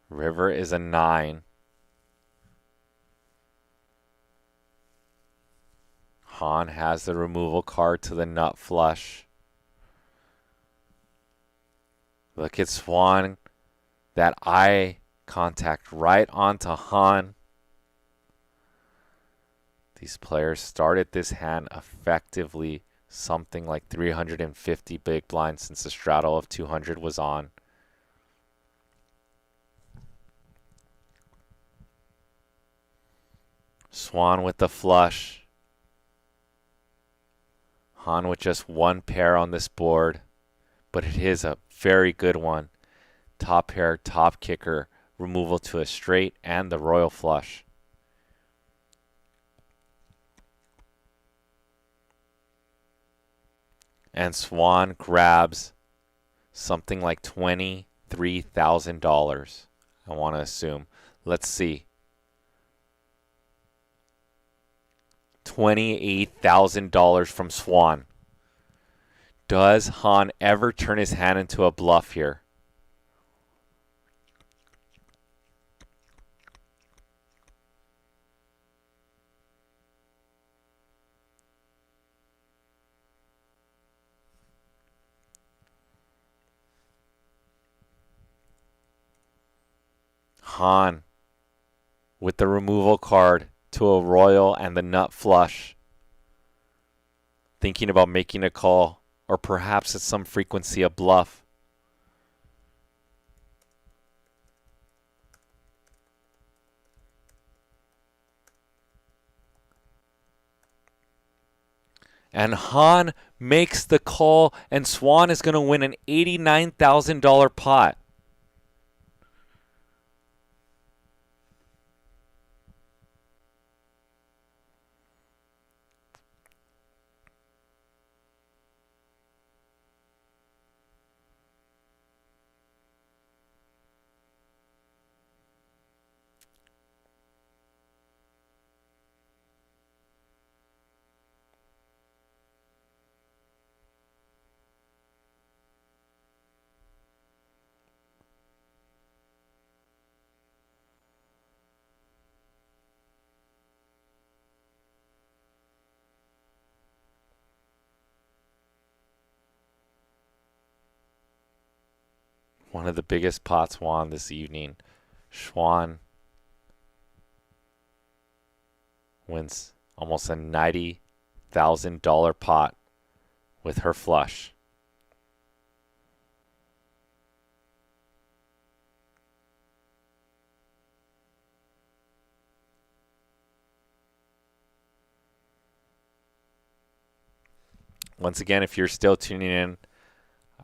River is a 9. Han has the removal card to the nut flush. Look at Xuan. That eye contact right onto Han. These players started this hand effectively something like 350 big blinds since the straddle of 200 was on. Xuan with the flush. Han with just one pair on this board, but it is a very good one. Top pair, top kicker, removal to a straight, and the royal flush. And Xuan grabs something like $23,000, I want to assume. Let's see. $28,000 from Xuan. Does Han ever turn his hand into a bluff here? Han with the removal card to a royal and the nut flush. Thinking about making a call, or perhaps at some frequency a bluff. And Han makes the call, and Xuan is going to win an $89,000 pot. One of the biggest pots won this evening. Xuan wins almost a $90,000 pot with her flush. Once again, if you're still tuning in,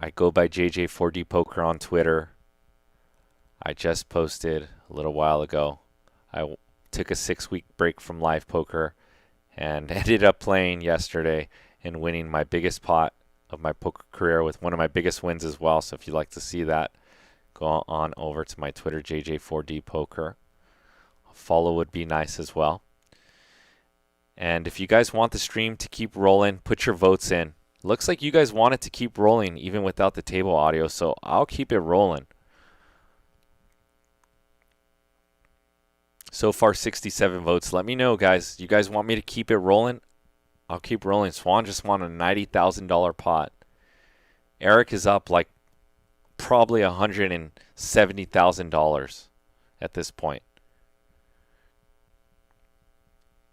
I go by JJ4D Poker on Twitter. I just posted a little while ago. I took a 6-week break from live poker and ended up playing yesterday and winning my biggest pot of my poker career with one of my biggest wins as well. So if you'd like to see that, go on over to my Twitter, JJ4D Poker. A follow would be nice as well. And if you guys want the stream to keep rolling, put your votes in. Looks like you guys want it to keep rolling even without the table audio, so I'll keep it rolling. So far, 67 votes. Let me know, guys. You guys want me to keep it rolling? I'll keep rolling. Xuan just won a $90,000 pot. Eric is up like probably $170,000 at this point.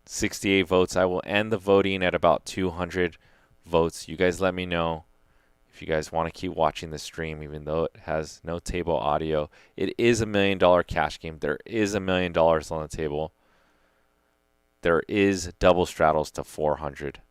68 votes. I will end the voting at about 200 votes. You guys let me know if If you guys want to keep watching the stream, even though it has no table audio, it is $1 million cash game. There is $1 million on the table. There is double straddles to 400.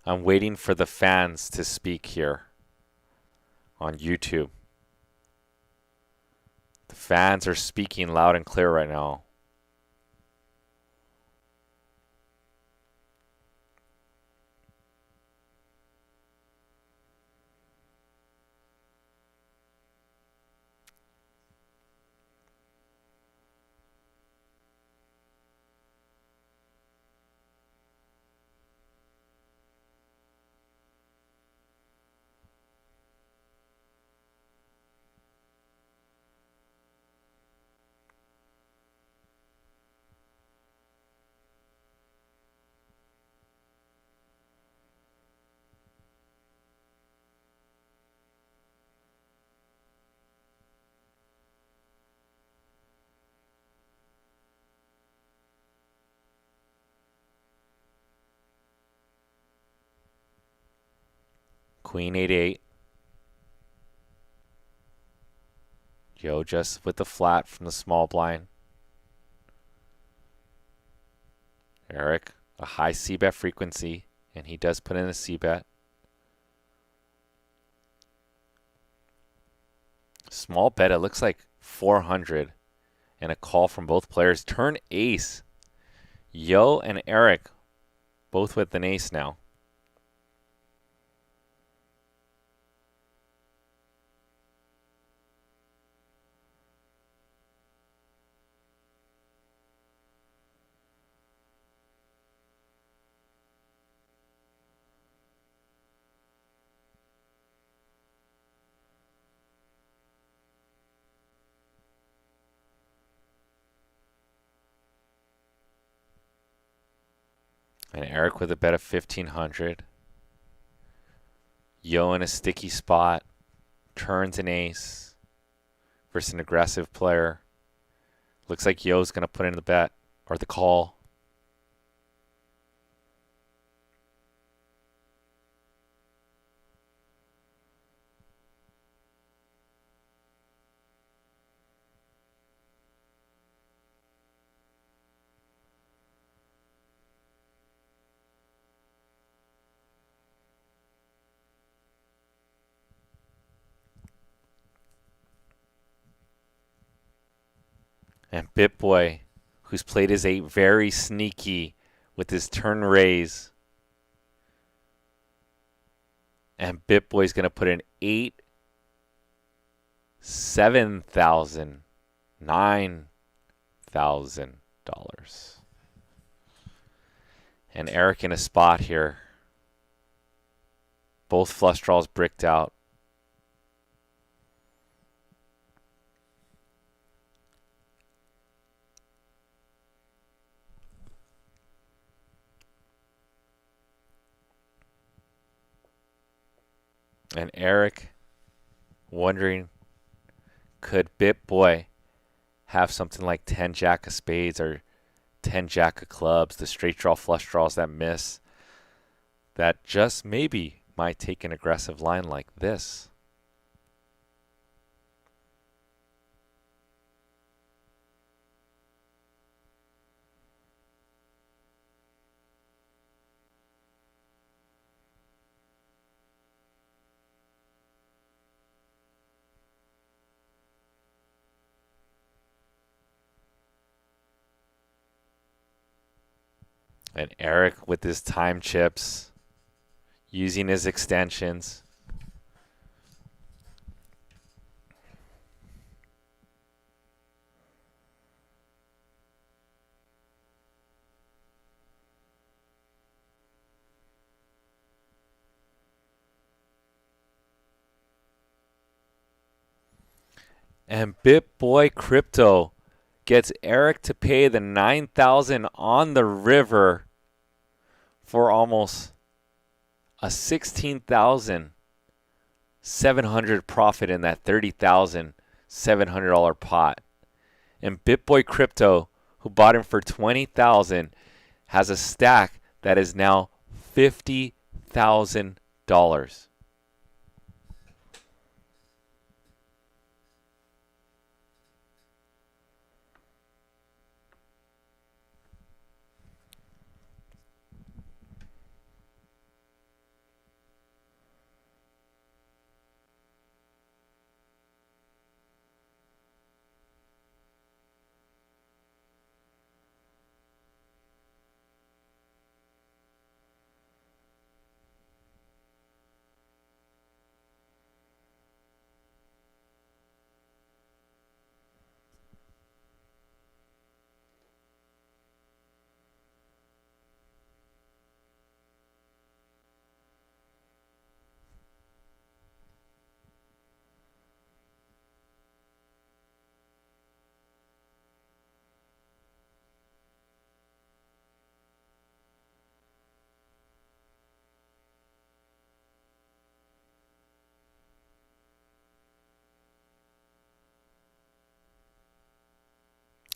I'm waiting for the fans to speak here on YouTube. The fans are speaking loud and clear right now. Queen 8-8. Yo just with the flat from the small blind. Eric, a high c-bet frequency, and he does put in a c-bet. Small bet, it looks like 400, and a call from both players. Turn ace. Yo and Eric, both with an ace now. And Eric with a bet of 1,500. Yo in a sticky spot. Turns an ace versus an aggressive player. Looks like Yo's going to put in the bet or the call. And BitBoy, who's played his 8 very sneaky with his turn raise. And BitBoy's going to put in 8, 7,000, $9,000. And Eric in a spot here. Both flush draws bricked out. And Eric wondering, could BitBoy have something like 10 jack of spades or 10 jack of clubs, the straight draw flush draws that miss, that just maybe might take an aggressive line like this. And Eric with his time chips, using his extensions. And BitBoy Crypto gets Eric to pay the $9,000 on the river for almost a $16,700 profit in that $30,700 pot. And BitBoy Crypto, who bought him for $20,000, has a stack that is now $50,000.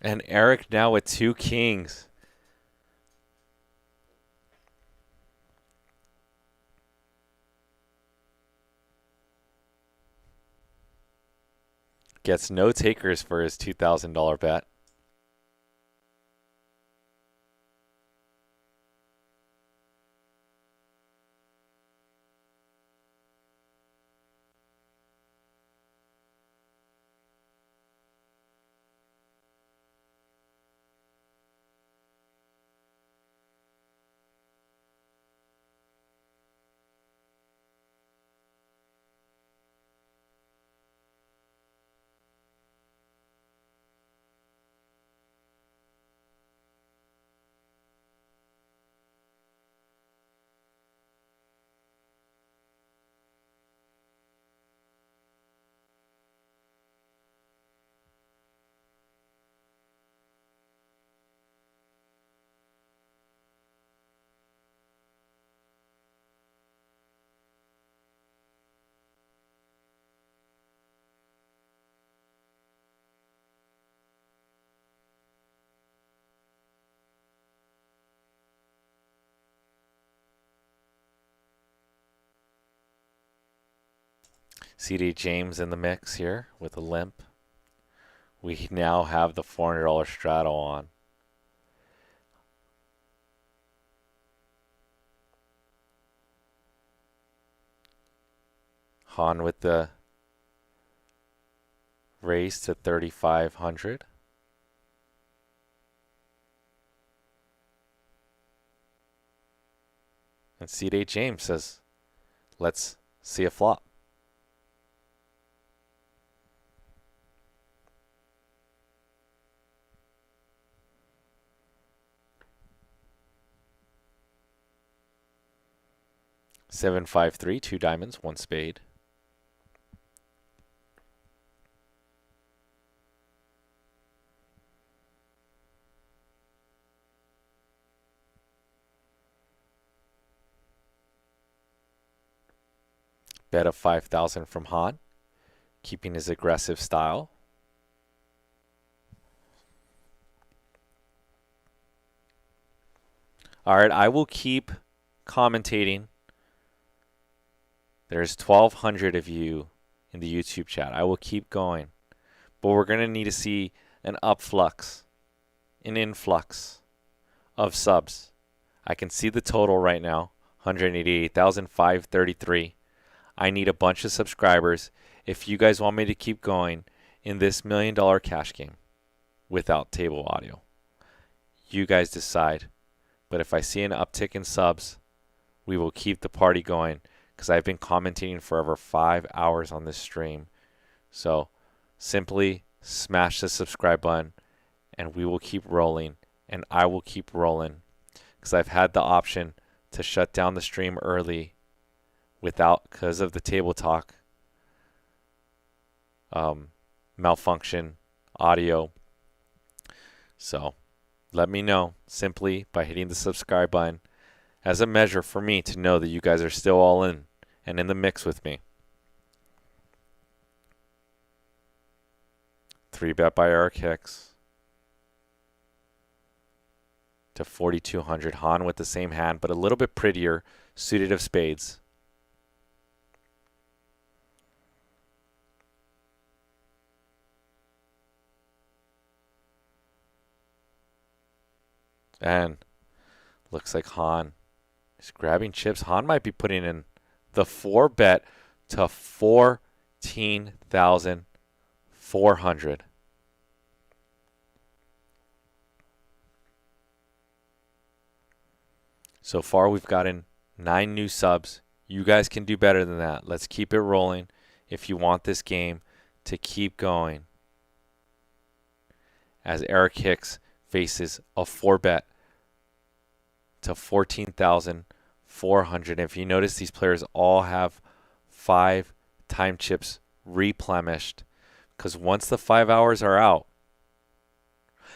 And Eric now with 2 kings. Gets no takers for his $2,000 bet. CD James in the mix here with a limp. We now have the $400 straddle on. Han with the raise to 3,500. And CD James says, let's see a flop. Seven, 5, 3, 2 diamonds, 1 spade. Bet of 5,000 from Han, keeping his aggressive style. All right, I will keep commentating. There's 1,200 of you in the YouTube chat. I will keep going. But we're going to need to see an influx of subs. I can see the total right now, 188,533. I need a bunch of subscribers if you guys want me to keep going in this $1 million cash game without table audio. You guys decide. But if I see an uptick in subs, we will keep the party going because I've been commentating for over 5 hours on this stream. So simply smash the subscribe button and we will keep rolling, and I will keep rolling because I've had the option to shut down the stream early because of the table talk malfunction audio. So let me know simply by hitting the subscribe button as a measure for me to know that you guys are still all in and in the mix with me. 3-bet by Eric Hicks to 4,200. Han with the same hand, but a little bit prettier, suited of spades. And looks like Han is grabbing chips. Han might be putting in the 4-bet to 14,400. So far, we've gotten 9 new subs. You guys can do better than that. Let's keep it rolling if you want this game to keep going. As Eric Hicks faces a 4-bet to 14,400. If you notice, these players all have 5 time chips replenished because once the 5 hours are out,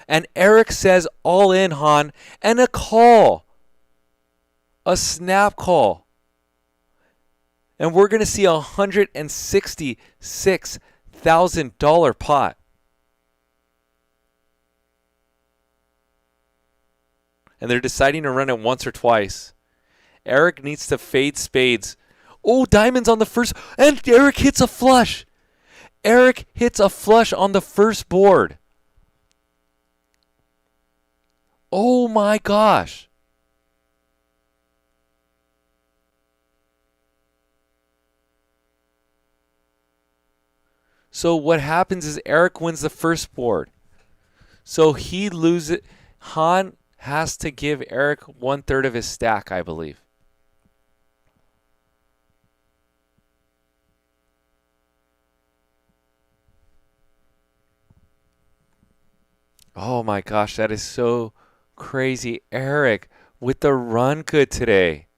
and Eric says all in, Han, and a call, a snap call, and we're going to see a $166,000 pot. And they're deciding to run it once or twice. Eric needs to fade spades. Oh, diamonds on the first, and Eric hits a flush. Eric hits a flush on the first board. Oh my gosh. So what happens is Eric wins the first board. So he loses. Han has to give Eric 1/3 of his stack, I believe. Oh my gosh, that is so crazy. Eric with the run good today.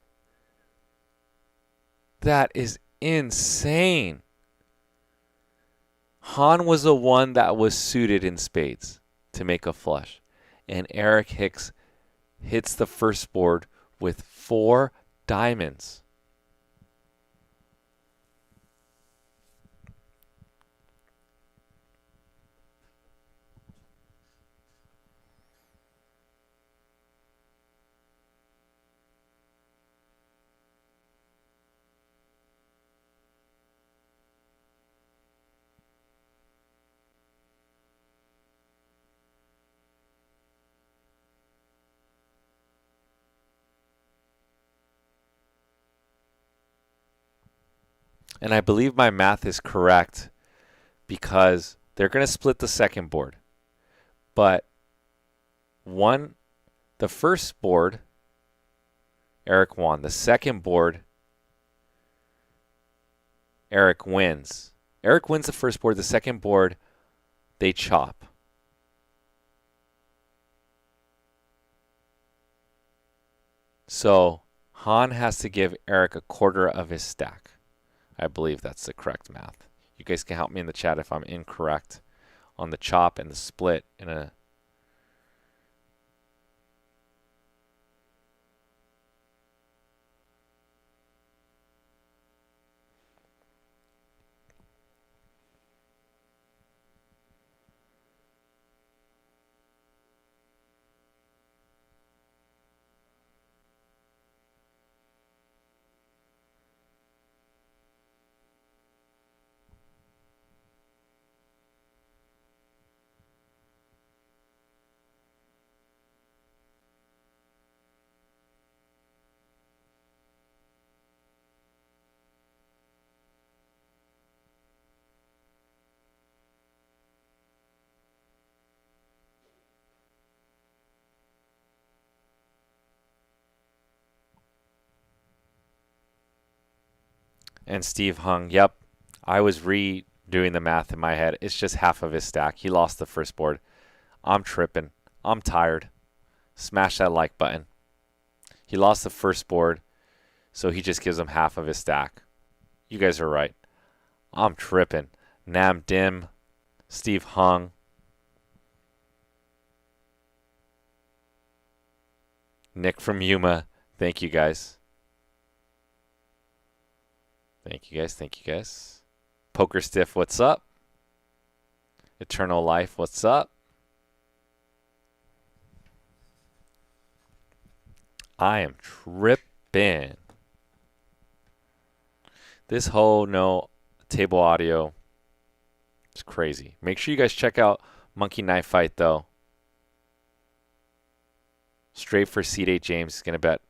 That is insane. Han was the one that was suited in spades to make a flush. And Eric Hicks hits the first board with 4 diamonds. And I believe my math is correct because they're going to split the second board. But the first board, Eric won. The second board, Eric wins. Eric wins the first board. The second board, they chop. So Han has to give Eric 1/4 of his stack. I believe that's the correct math. You guys can help me in the chat if I'm incorrect on the chop and the split in a And Steve hung. Yep. I was redoing the math in my head. It's just half of his stack. He lost the first board. I'm tripping. I'm tired. Smash that like button. He lost the first board, so he just gives him half of his stack. You guys are right. I'm tripping. Nam dim. Steve hung. Nick from Yuma. Thank you guys. Thank you guys. Thank you guys. Poker Stiff, what's up? Eternal Life, what's up? I am tripping. This whole no table audio is crazy. Make sure you guys check out Monkey Knife Fight, though. Straight for Seed 8 James is going to bet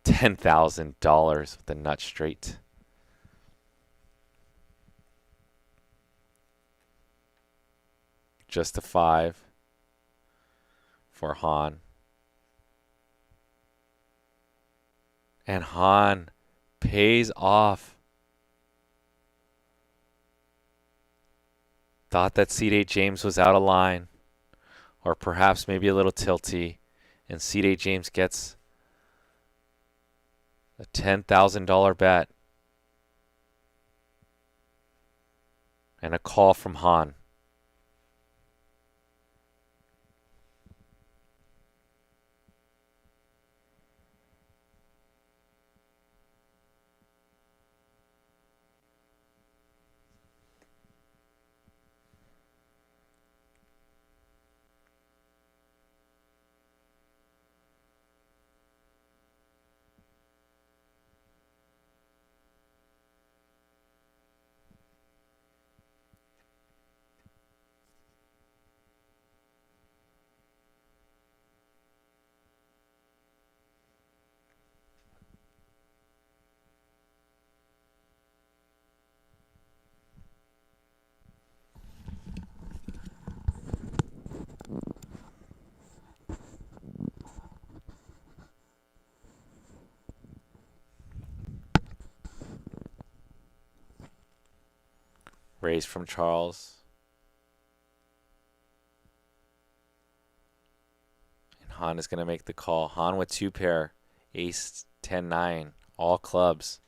$10,000 with the nut straight. Just a 5 for Han. And Han pays off. Thought that Seed 8 James was out of line. Or perhaps maybe a little tilty. And Seed 8 James gets a $10,000 bet. And a call from Han. Raise from Charles. And Han is going to make the call. Han with 2 pair. Ace 10-9. All clubs.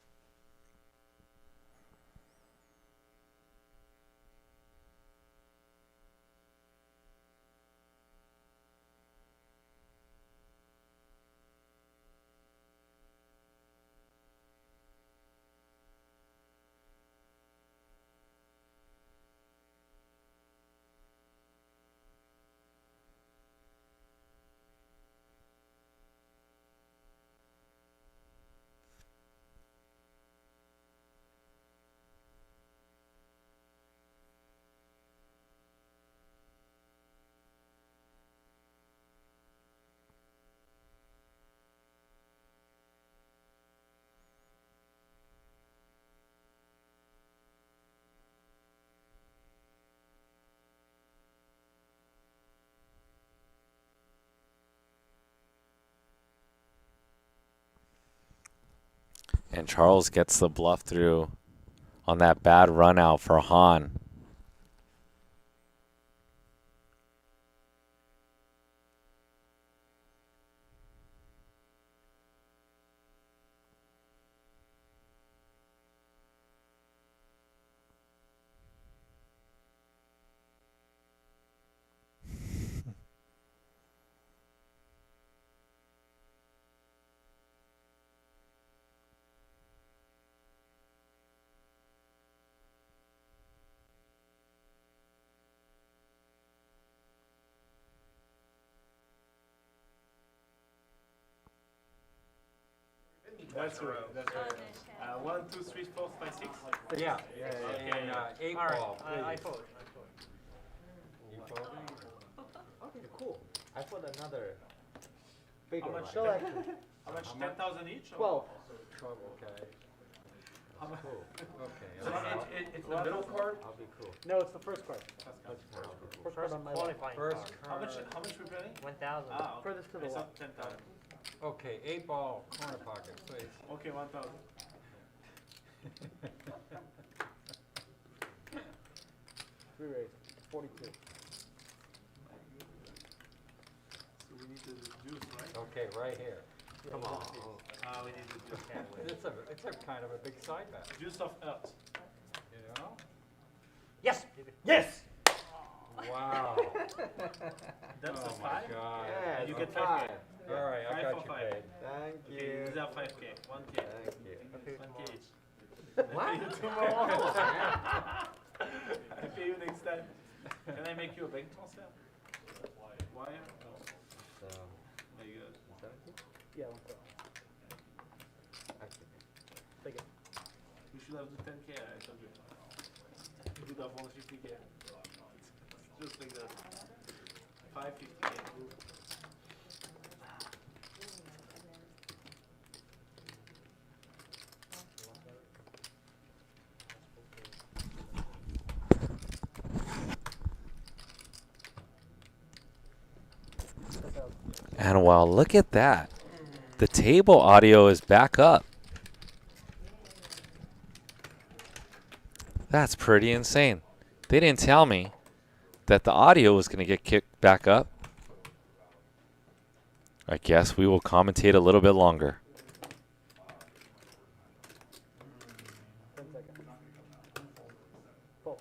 And Charles gets the bluff through on that bad run out for Han. That's right. That's right. 1, 2, 3, 4, 5, 6. Yeah, Okay. and 8 All right. ball, I please. fold. You folding? Okay, cool. I put another bigger How much? one. Still How much? 10,000 each? or- 12. Okay. How much? Cool. Okay. So it's the middle card? I'll be cool. No, it's the first card. That's cool. First card on my left. Qualifying First card. card. How much we betting? 1,000. Furthest to the It's left. up 10,000. Okay, 8 ball, corner pocket, please. Okay, 1,000. Three raise. 42. Okay, right here. Come on. We need to do can't win. It's a kind of a big side bet, Juice of out. you know? Yes! Yes! Wow. That's Oh a my 5? God. Yeah, And you it's get a 5K. five. All right, I 5 got for you 5. paid. Thank Okay, you. these are 5K. 1K. Thank you. 1K each. What? I pay you tomorrow. I pay you next time. Can I make you a bank transfer? Why? No. So, There you go. 70? Yeah, 1 throw. Take it. We should have the 10K, I told you. We should have 150K. Just like that. 550K. And wow, look at that. The table audio is back up. That's pretty insane. They didn't tell me that the audio was going to get kicked back up. I guess we will commentate a little bit longer. 10 seconds. Full.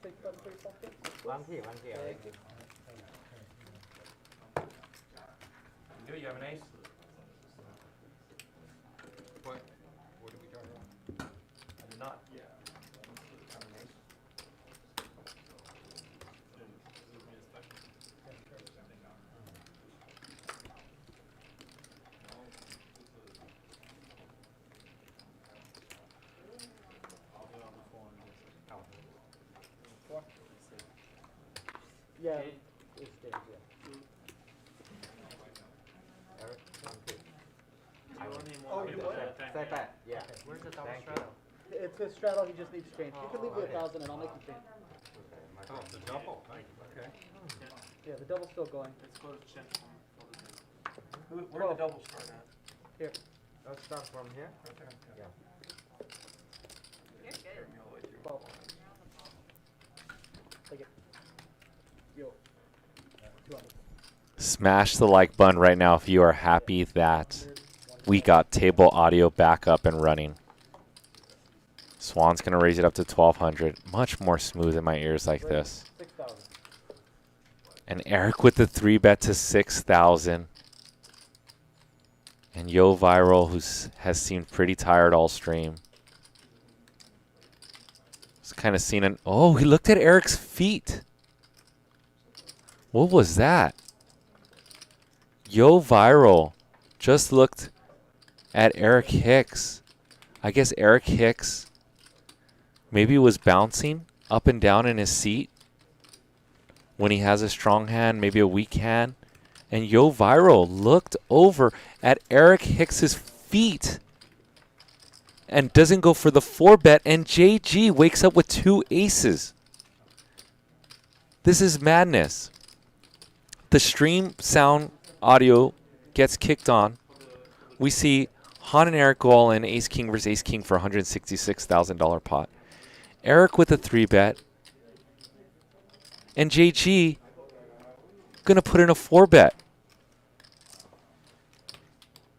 Take that 3 seconds. One key, I like it. You do, you have an ace? What are we talking about? I did not. Yeah. Have an ace. Yeah. It's James, yeah. Eric, one key. I want him Oh, one you with would? the 10K. Stay back, yeah. Where's the double Thank you. straddle? It's his straddle, he just needs change. You can leave it okay. 1,000 and I'll make you change. Okay, my Oh, turn. the double, okay. Yeah, the double's still going. Let's go to check for the table. Where the double start at? Here. Let's start from here. Right there? Yeah. Carry me all the way through. 12. Take it. Yo. 200. Smash the like button right now if you are happy that we got table audio back up and running. Swan's going to raise it up to 1,200. Much more smooth in my ears like this. 6,000. And Eric with the 3-bet to 6,000. And Yo Viral, who has seemed pretty tired all stream. It's kind of seen an... Oh, he looked at Eric's feet. What was that? Yo Viral just looked at Eric Hicks. I guess Eric Hicks maybe was bouncing up and down in his seat when he has a strong hand, maybe a weak hand. And Yo Viral looked over at Eric Hicks's feet and doesn't go for the 4-bet. And JG wakes up with 2 aces. This is madness. The stream sound audio gets kicked on. We see Han and Eric go all in, Ace King versus Ace King for $166,000 pot. Eric with a 3-bet. And JG going to put in a 4-bet.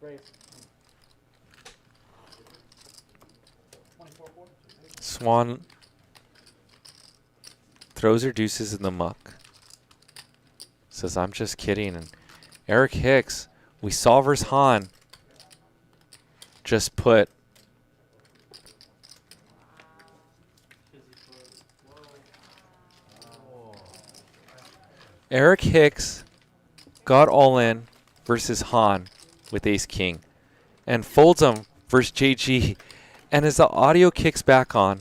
Raise. Xuan throws her deuces in the muck. Says, I'm just kidding. And Eric Hicks, we saw versus Han, just put Eric Hicks got all in versus Han with Ace King and folds him versus JG. And as the audio kicks back on,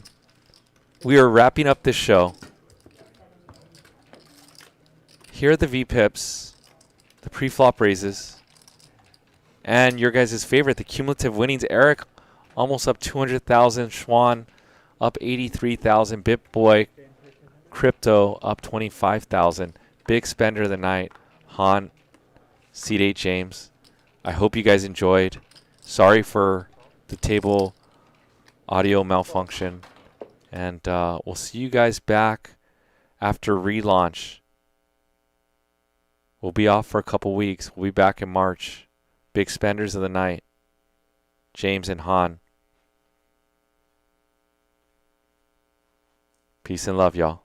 we are wrapping up this show. Here are the VPIPs, the pre-flop raises, and your guys' favorite, the cumulative winnings. Eric almost up 200,000. Xuan up 83,000. BitBoy Crypto up 25,000. Big spender of the night, Han, Seed 8 James, I hope you guys enjoyed. Sorry for the table audio malfunction. And we'll see you guys back after relaunch. We'll be off for a couple weeks. We'll be back in March. Big spenders of the night, James and Han. Peace and love, y'all.